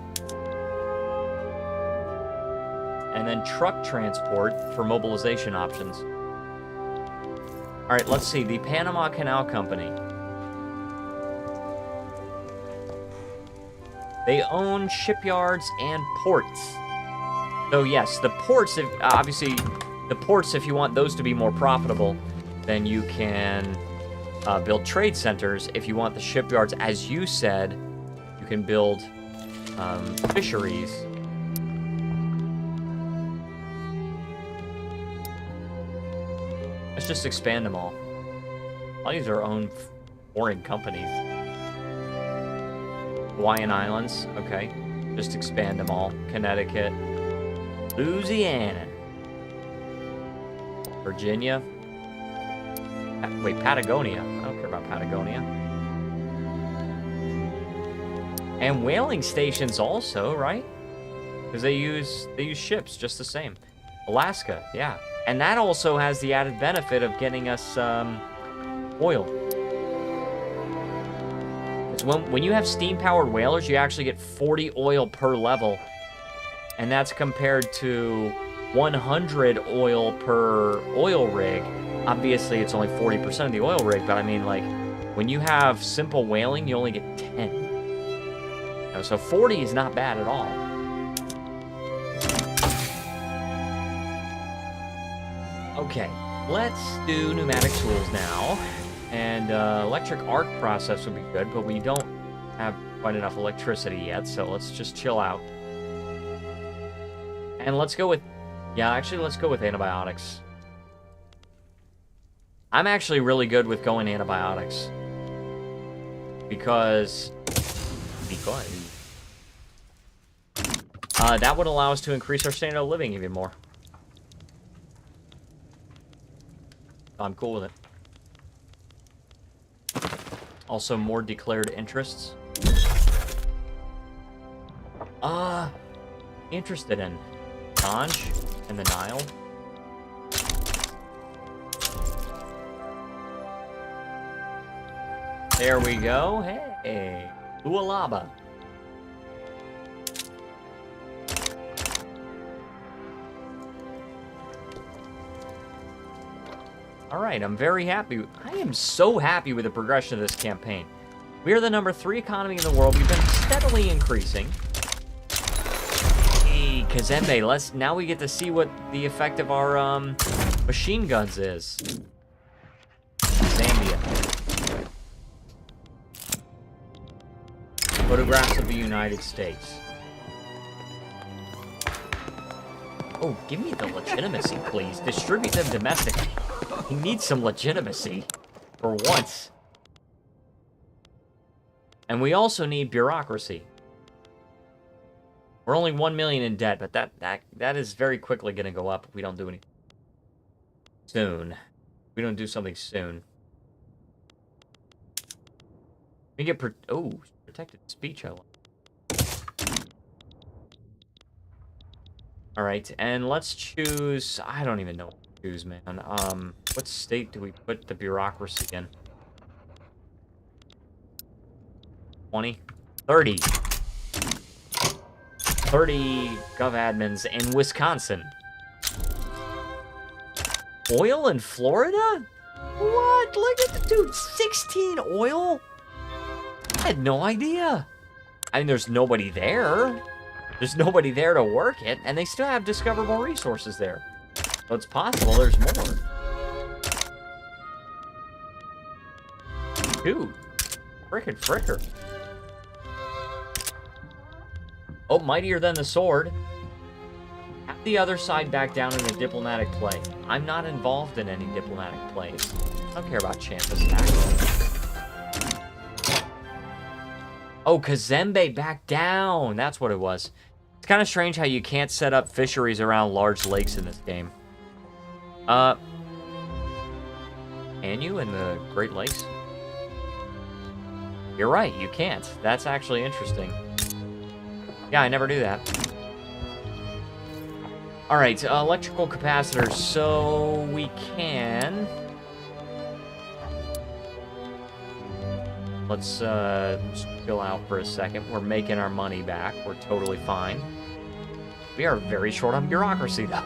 And then truck transport for mobilization options. All right, let's see. The Panama Canal Company. They own shipyards and ports. So yes, the ports, obviously, the ports, if you want those to be more profitable, then you can build trade centers. If you want the shipyards, as you said, you can build fisheries. Let's just expand them all. All these are own foreign companies. Hawaiian Islands, okay. Just expand them all. Connecticut. Louisiana. Virginia. Wait, Patagonia. I don't care about Patagonia. And whaling stations also, right? Because they use ships just the same. Alaska, yeah. And that also has the added benefit of getting us oil. It's when you have steam-powered whalers, you actually get 40 oil per level. And that's compared to 100 oil per oil rig. Obviously, it's only 40% of the oil rig, but I mean, like, when you have simple whaling, you only get 10. You know, so 40 is not bad at all. Okay, let's do pneumatic tools now. And electric arc process would be good, but we don't have quite enough electricity yet, so let's just chill out. And let's go with... Yeah, actually, let's go with antibiotics. I'm actually really good with going antibiotics. Because that would allow us to increase our standard of living even more. I'm cool with it. Also, more declared interests. Interested in Ganj and the Nile. There we go. Hey, Lualaba. All right, I'm very happy. I am so happy with the progression of this campaign. We are the #3 economy in the world. We've been steadily increasing. Kazembe, now we get to see what the effect of our machine guns is. Zambia. Photographs of the United States. Oh, give me the legitimacy, please. Distribute them domestically. He needs some legitimacy for once. And we also need bureaucracy. We're only 1 million in debt, but that is very quickly going to go up if we don't do anything soon. We don't do something soon. We get protected speech. I like. All right, and let's choose. I don't even know what to choose, man. What state do we put the bureaucracy in? 20, 30. 30 gov admins in Wisconsin. Oil in Florida? What? Look at the dude. 16 oil? I had no idea. I mean, there's nobody there. There's nobody there to work it, and they still have discoverable resources there. So it's possible there's more. Dude. Frickin' fricker. Oh, mightier than the sword. Have the other side back down in a diplomatic play. I'm not involved in any diplomatic plays. I don't care about Champa's attack. Oh, Kazembe back down. That's what it was. It's kind of strange how you can't set up fisheries around large lakes in this game. Can you in the Great Lakes? You're right, you can't. That's actually interesting. Yeah, I never do that. Alright, electrical capacitors. So we can... Let's chill out for a second. We're making our money back. We're totally fine. We are very short on bureaucracy, though.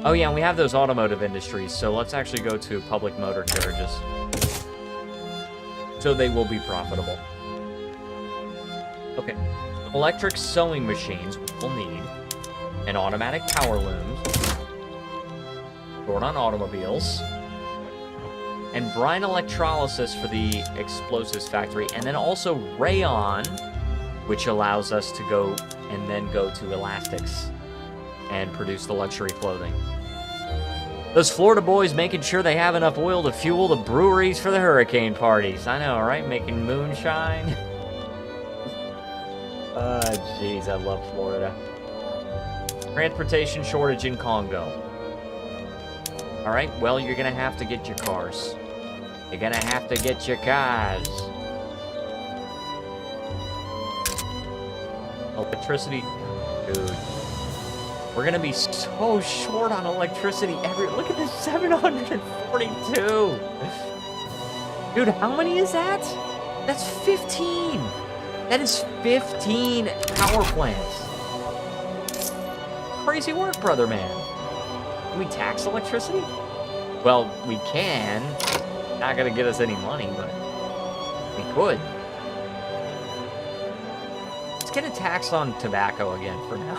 Oh, yeah, and we have those automotive industries, so let's actually go to public motor carriages. So they will be profitable. Okay. Electric sewing machines we'll need. And automatic power looms. Short on automobiles. And brine electrolysis for the explosives factory. And then also rayon, which allows us to go and then go to elastics and produce the luxury clothing. Those Florida boys making sure they have enough oil to fuel the breweries for the hurricane parties. I know, right? Making moonshine. Jeez, I love Florida. Transportation shortage in Congo. Alright, well, you're gonna have to get your cars. You're gonna have to get your cars. Electricity. Dude. We're gonna be so short on electricity look at this, 742! Dude, how many is that? That's 15! That is 15 power plants. Crazy work, brother man. Can we tax electricity? Well, we can. Not gonna get us any money, but we could. Let's get a tax on tobacco again for now.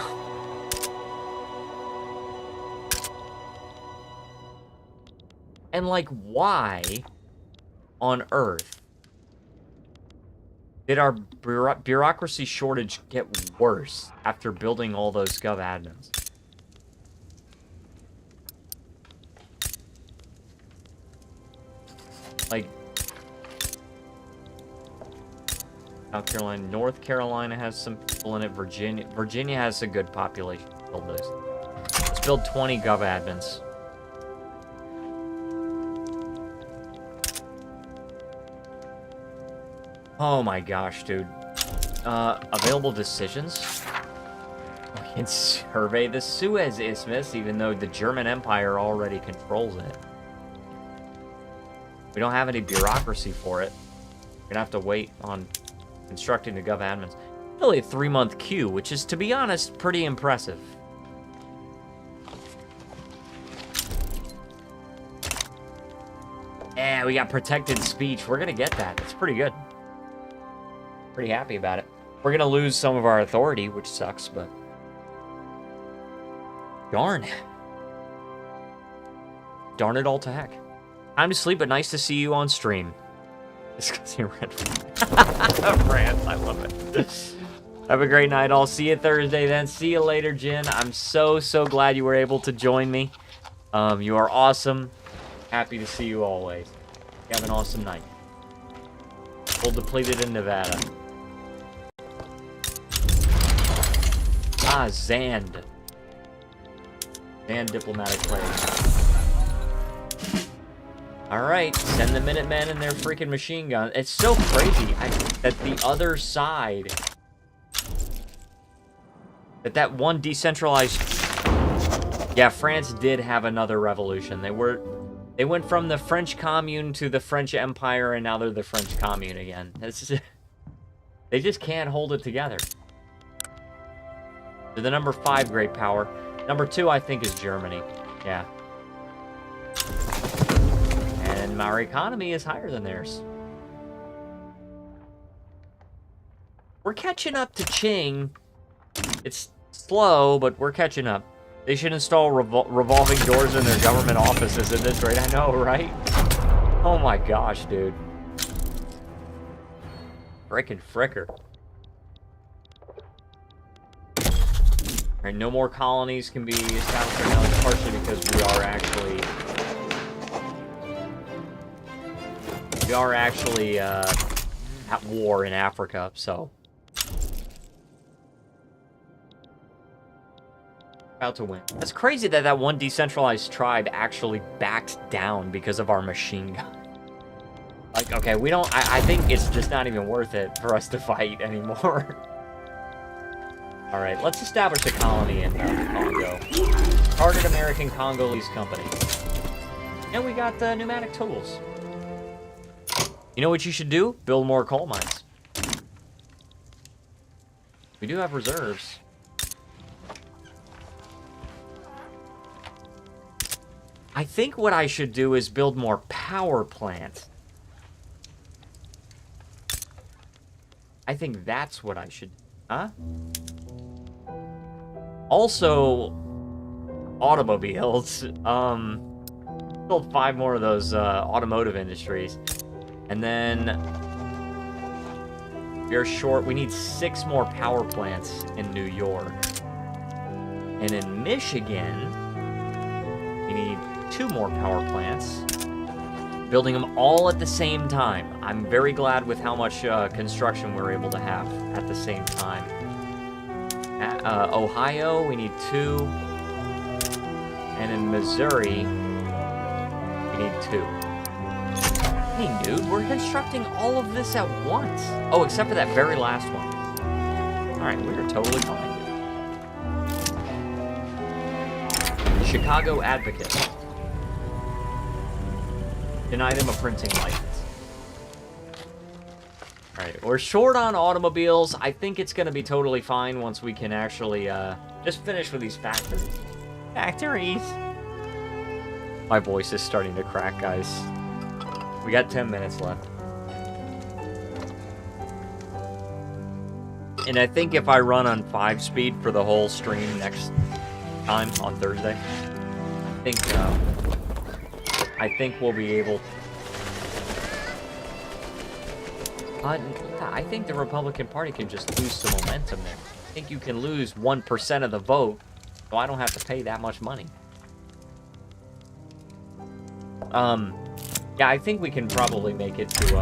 And, like, why on earth did our bureaucracy shortage get worse after building all those gov admins? Like, South Carolina, North Carolina has some people in it. Virginia has a good population. Build those. Let's build 20 gov admins. Oh my gosh, dude. Available decisions? We can survey the Suez Isthmus, even though the German Empire already controls it. We don't have any bureaucracy for it. We're gonna have to wait on constructing the gov admins. Really a 3-month queue, which is, to be honest, pretty impressive. Yeah, we got protected speech. We're gonna get that. It's pretty good. Pretty happy about it. We're gonna lose some of our authority, which sucks, but darn. Darn it all to heck. Time to sleep, but nice to see you on stream. It's because you're red. France, I love it. Have a great night. I'll see you Thursday then. See you later, Jin. I'm so glad you were able to join me. You are awesome. Happy to see you always. You have an awesome night. Full depleted in Nevada. Ah, Zand. Zand diplomatic player. Alright, send the Minutemen and their freaking machine gun. It's so crazy that the other side... That one decentralized... Yeah, France did have another revolution. They went from the French Commune to the French Empire, and now they're the French Commune again. They just can't hold it together. They're the number 5 great power. Number 2, I think, is Germany. Yeah. And our economy is higher than theirs. We're catching up to Qing. It's slow, but we're catching up. They should install revolving doors in their government offices at this rate. I know, right? Oh my gosh, dude. Frickin' fricker. Alright, no more colonies can be established right now. It's partially because we are actually at war in Africa, so... About to win. That's crazy that that one decentralized tribe actually backed down because of our machine gun. Like, okay, we don't... I think it's just not even worth it for us to fight anymore. Alright, let's establish a colony in Congo. Chartered American Congolese Company. And we got pneumatic tools. You know what you should do? Build more coal mines. We do have reserves. I think what I should do is build more power plants. I think that's what I should... Huh? Also, automobiles. Build 5 more of those automotive industries. And then... we're short. We need 6 more power plants in New York. And in Michigan, we need 2 more power plants. Building them all at the same time. I'm very glad with how much construction we're able to have at the same time. At, Ohio, we need 2. And in Missouri, we need 2. Hey, dude, we're constructing all of this at once. Oh, except for that very last one. Alright, we're totally fine. Chicago Advocate. Deny them a printing license. Alright, we're short on automobiles. I think it's going to be totally fine once we can actually just finish with these factories. Factories! My voice is starting to crack, guys. We got 10 minutes left. And I think if I run on 5-speed for the whole stream next time on Thursday, I think we'll be able... I think the Republican Party can just lose some momentum there. I think you can lose 1% of the vote, so I don't have to pay that much money. Yeah, I think we can probably make it to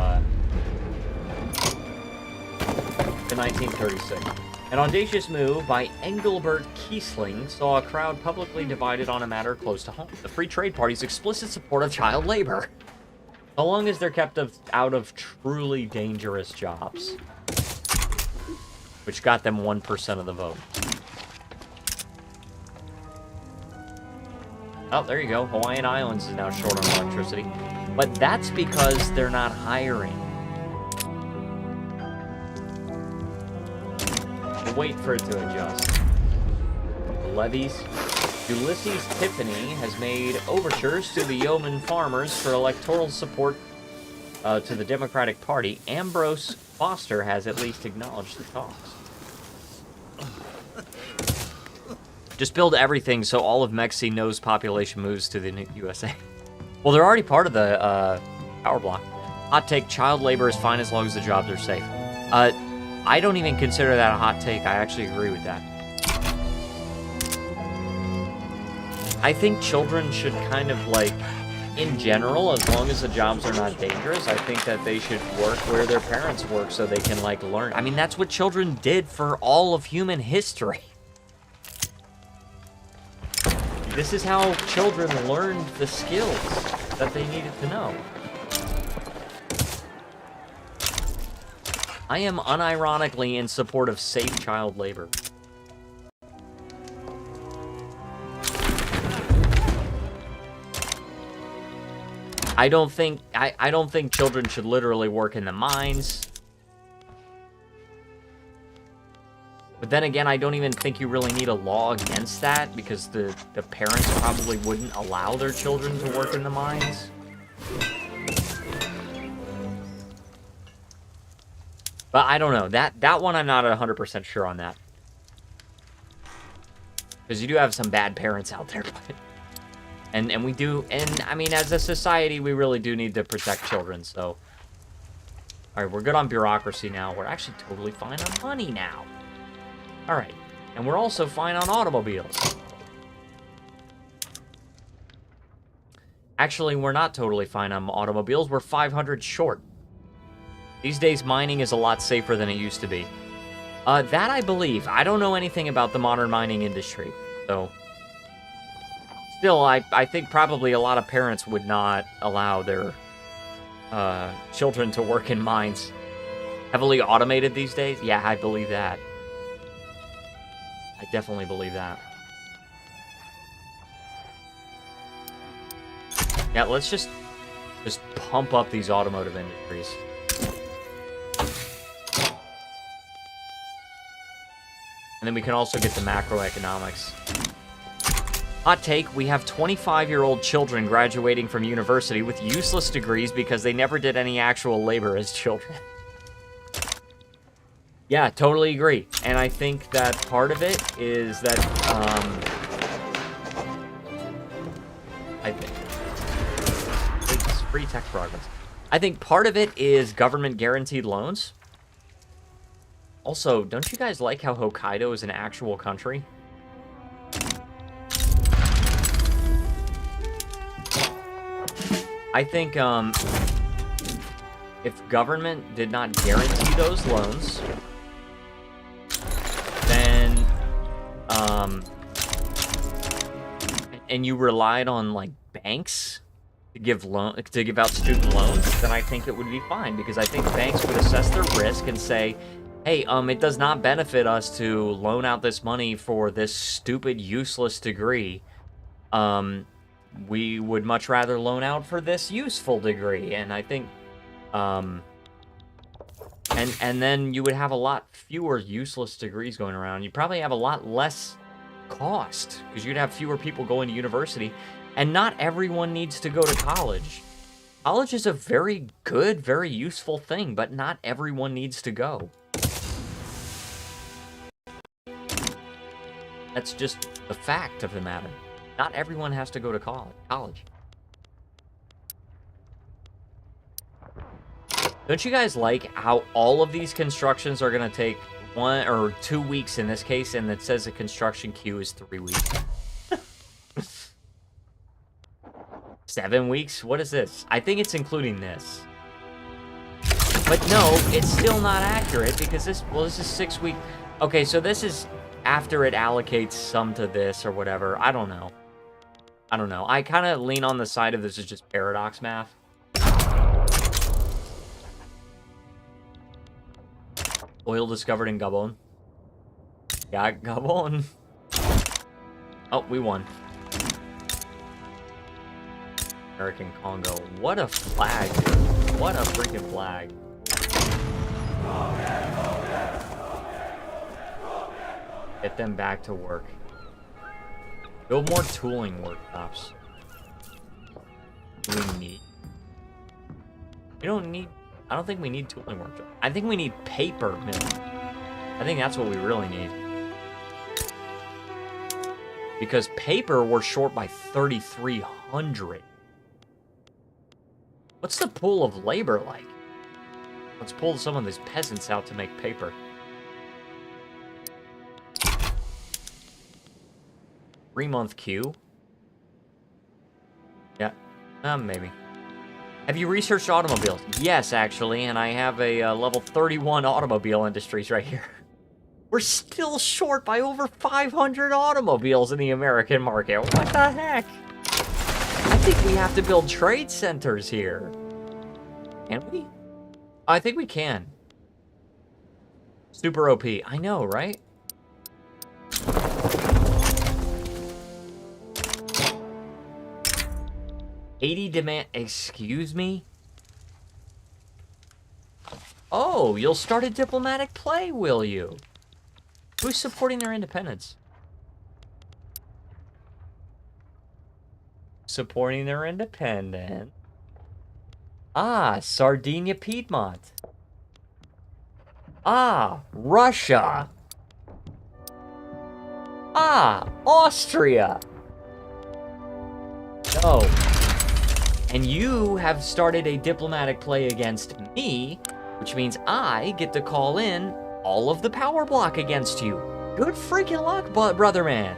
1936. An audacious move by Engelbert Kiesling saw a crowd publicly divided on a matter close to home. The Free Trade Party's explicit support of child labor. So long as they're kept out of truly dangerous jobs. Which got them 1% of the vote. Oh, there you go. Hawaiian Islands is now short on electricity. But that's because they're not hiring. We'll wait for it to adjust. The levies. Ulysses Tiffany has made overtures to the yeoman farmers for electoral support to the Democratic Party. Ambrose Foster has at least acknowledged the talks. Just build everything so all of Mexico knows population moves to the USA. Well, they're already part of the power block. Hot take, child labor is fine as long as the jobs are safe. I don't even consider that a hot take. I actually agree with that. I think children should kind of like, in general, as long as the jobs are not dangerous, I think that they should work where their parents work so they can like learn. I mean, that's what children did for all of human history. This is how children learned the skills that they needed to know. I am unironically in support of safe child labor. I don't think children should literally work in the mines. But then again, I don't even think you really need a law against that, because the parents probably wouldn't allow their children to work in the mines. But I don't know. That one I'm not 100% sure on that. Because you do have some bad parents out there. And we do, and I mean, as a society, we really do need to protect children, so. Alright, we're good on bureaucracy now. We're actually totally fine on money now. Alright, and we're also fine on automobiles. Actually, we're not totally fine on automobiles. We're 500 short. These days, mining is a lot safer than it used to be. That I believe. I don't know anything about the modern mining industry, so. Still, I think probably a lot of parents would not allow their children to work in mines. Heavily automated these days? Yeah, I believe that. I definitely believe that. Yeah, let's just pump up these automotive industries. And then we can also get the macroeconomics. Hot take, we have 25-year-old children graduating from university with useless degrees because they never did any actual labor as children. Yeah, totally agree. And I think that part of it is that, I think, it's free tech progress. I think part of it is government guaranteed loans. Also, don't you guys like how Hokkaido is an actual country? I think, if government did not guarantee those loans, then, and you relied on, like, banks to give out student loans, then I think it would be fine, because I think banks would assess their risk and say, hey, it does not benefit us to loan out this money for this stupid, useless degree. We would much rather loan out for this useful degree, and I think, and then you would have a lot fewer useless degrees going around. You'd probably have a lot less cost, because you'd have fewer people going to university, and not everyone needs to go to college. College is a very good, very useful thing, but not everyone needs to go. That's just the fact of the matter. Not everyone has to go to college. Don't you guys like how all of these constructions are going to take 1 or 2 weeks in this case, and it says the construction queue is 3 weeks? 7 weeks? What is this? I think it's including this. But no, it's still not accurate, because this is 6 weeks. Okay, so this is after it allocates some to this or whatever. I don't know. I kind of lean on the side of this is just paradox math. Oil discovered in Gabon. Yeah, Gabon. Oh, we won. American Congo. What a flag, dude. What a freaking flag. Get them back to work. Build more tooling workshops. We need. We don't need I don't think we need tooling workshop. I think we need paper mill. I think that's what we really need. Because paper, we're short by 3,300. What's the pool of labor like? Let's pull some of these peasants out to make paper. Three-month queue. Yeah, maybe. Have you researched automobiles? Yes, actually, and I have a level 31 automobile industries right here. We're still short by over 500 automobiles in the American market. What the heck? I think we have to build trade centers here. Can we? I think we can. Super OP. I know, right? $80 demand. Excuse me? Oh, you'll start a diplomatic play, will you? Who's supporting their independence? Supporting their independence. Ah, Sardinia Piedmont. Ah, Russia. Ah, Austria. No. And you have started a diplomatic play against me, which means I get to call in all of the power block against you. Good freaking luck, brother man.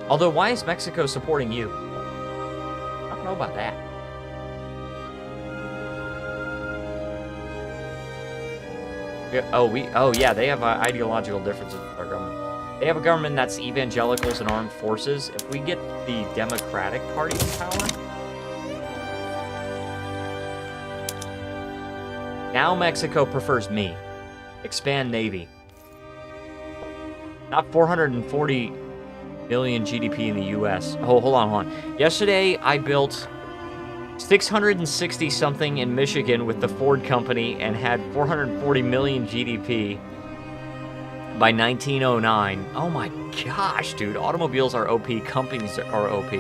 Although, why is Mexico supporting you? I don't know about that. Oh yeah, they have ideological differences with our government. They have a government that's evangelicals and armed forces. If we get the Democratic Party in power, now Mexico prefers me. Expand Navy. Not 440 million GDP in the US. Oh, hold on. Yesterday, I built 660 something in Michigan with the Ford company and had 440 million GDP by 1909. Oh my gosh, dude. Automobiles are OP. Companies are OP.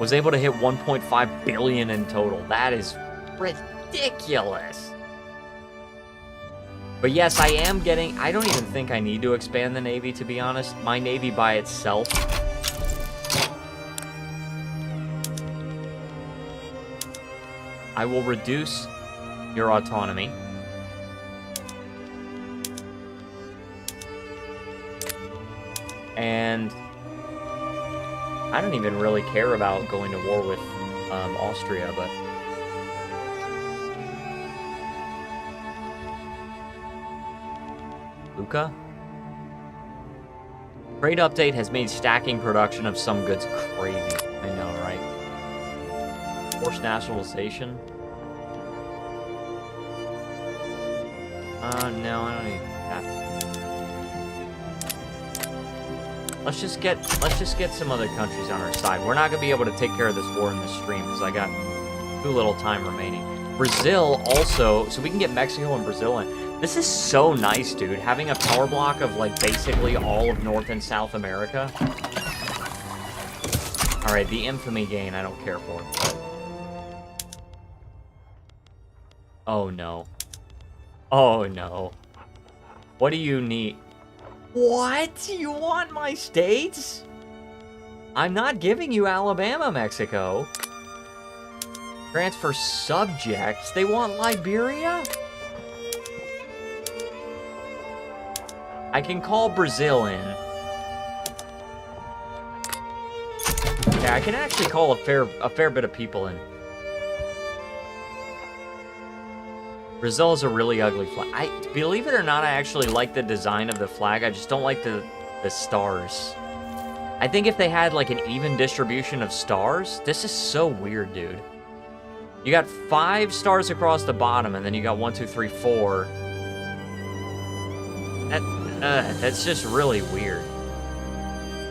Was able to hit 1.5 billion in total. That is ridiculous. But yes, I am getting... I don't even think I need to expand the Navy, to be honest. My Navy by itself... I will reduce your autonomy. And... I don't even really care about going to war with Austria, but... Luca? Trade update has made stacking production of some goods crazy. I know, right? Forced nationalization? No, I don't need that. Let's just get some other countries on our side. We're not gonna be able to take care of this war in this stream because I got too little time remaining. Brazil also, so we can get Mexico and Brazil in. This is so nice, dude. Having a power block of, like, basically all of North and South America. Alright, the infamy gain I don't care for. Oh, no. Oh, no. What do you need? What? You want my states? I'm not giving you Alabama, Mexico. Transfer subjects? They want Liberia? I can call Brazil in. Yeah, I can actually call a fair bit of people in. Brazil is a really ugly flag. Believe it or not, I actually like the design of the flag. I just don't like the stars. I think if they had like an even distribution of stars, this is so weird, dude. You got 5 stars across the bottom, and then you got 1, 2, 3, 4. That's just really weird.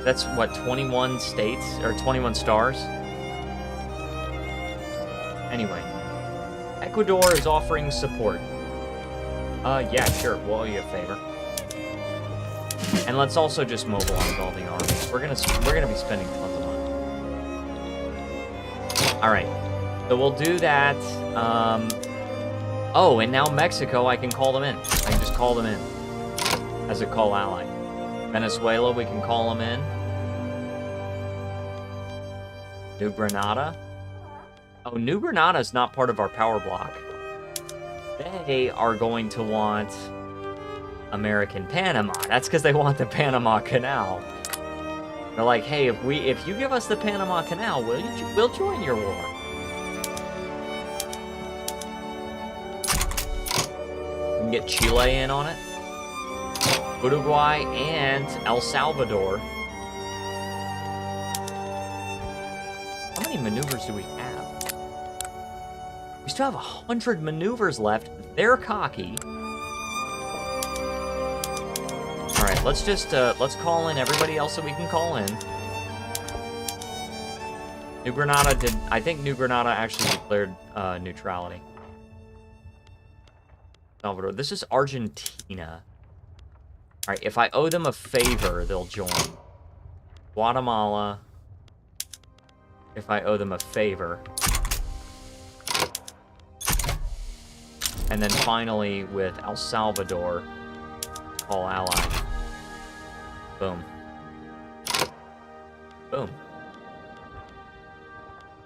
That's, what, 21 states? Or 21 stars? Anyway. Ecuador is offering support. Yeah, sure. We'll owe you a favor. And let's also just mobilize all the armies. We're gonna be spending tons of money. Alright. So we'll do that. Oh, and now Mexico, I can call them in. I can just call them in as a call ally. Venezuela, we can call them in. New Granada. Oh, New Granada is not part of our power block. They are going to want American Panama. That's because they want the Panama Canal. They're like, hey, if you give us the Panama Canal, we'll join your war. We can get Chile in on it. Uruguay and El Salvador. How many maneuvers do we have? We still have 100 maneuvers left. They're cocky. All right, let's just let's call in everybody else that we can call in. New Granada did. I think New Granada actually declared neutrality. Salvador. This is Argentina. All right, if I owe them a favor, they'll join. Guatemala. If I owe them a favor. And then finally with El Salvador, call ally. Boom. Boom.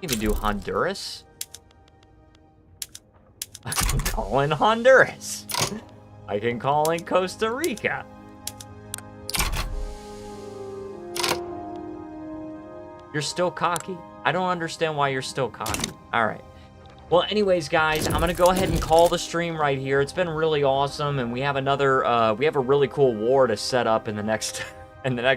Even do Honduras. I can call in Honduras. I can call in Costa Rica. You're still cocky. I don't understand why you're still cocky. All right. Well, anyways, guys, I'm going to go ahead and call the stream right here. It's been really awesome, and we have another, we have a really cool war to set up in the next,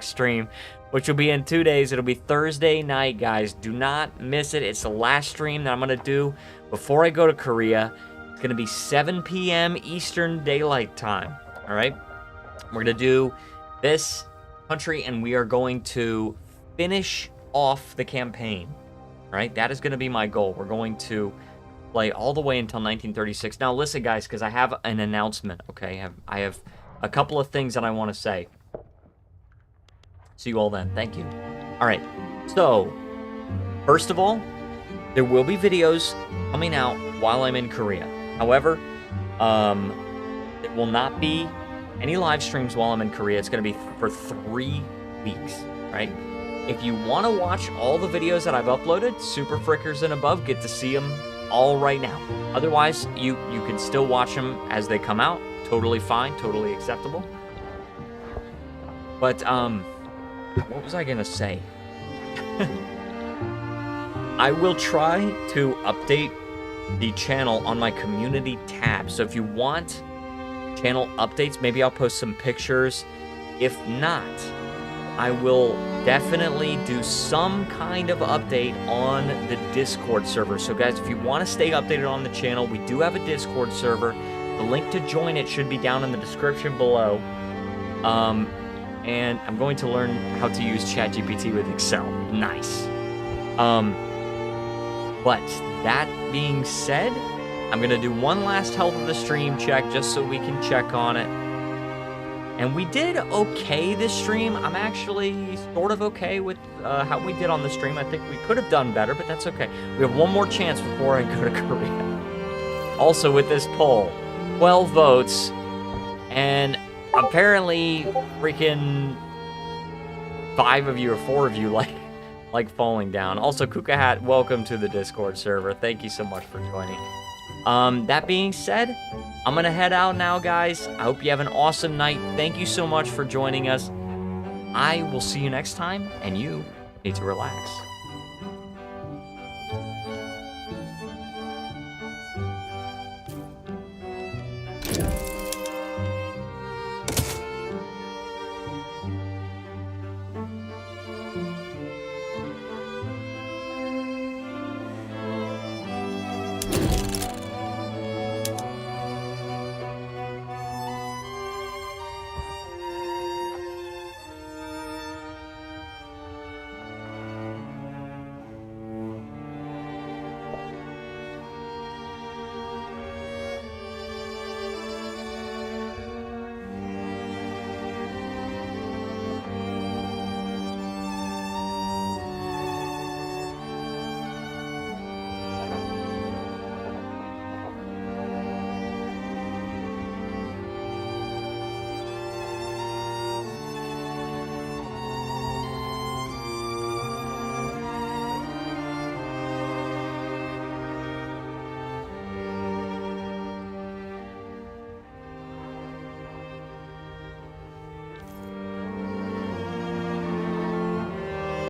stream, which will be in 2 days. It'll be Thursday night, guys. Do not miss it. It's the last stream that I'm going to do before I go to Korea. It's going to be 7 p.m. Eastern Daylight Time, all right? We're going to do this country, and we are going to finish off the campaign, right? That is going to be my goal. We're going to play all the way until 1936. Now, listen, guys, because I have an announcement, okay? I have a couple of things that I want to say. See you all then. Thank you. All right. So, first of all, there will be videos coming out while I'm in Korea. However, there will not be any live streams while I'm in Korea. It's going to be for 3 weeks, right? If you want to watch all the videos that I've uploaded, Super Frickers and above, get to see them all right now. Otherwise, you can still watch them as they come out. Totally fine, totally acceptable. But, what was I gonna say? I will try to update the channel on my community tab. So if you want channel updates, maybe I'll post some pictures. If not, I will definitely do some kind of update on the Discord server. So guys, if you want to stay updated on the channel, we do have a Discord server. The link to join it should be down in the description below. And I'm going to learn how to use ChatGPT with Excel. Nice. But that being said, I'm going to do one last health of the stream check just so we can check on it. And we did okay this stream. I'm actually sort of okay with how we did on the stream. I think we could have done better, but that's okay. We have one more chance before I go to Korea. Also with this poll, 12 votes, and apparently freaking 5 of you or 4 of you like falling down. Also, Kuka Hat, welcome to the Discord server. Thank you so much for joining. That being said, I'm gonna head out now, guys. I hope you have an awesome night. Thank you so much for joining us. I will see you next time, and you need to relax.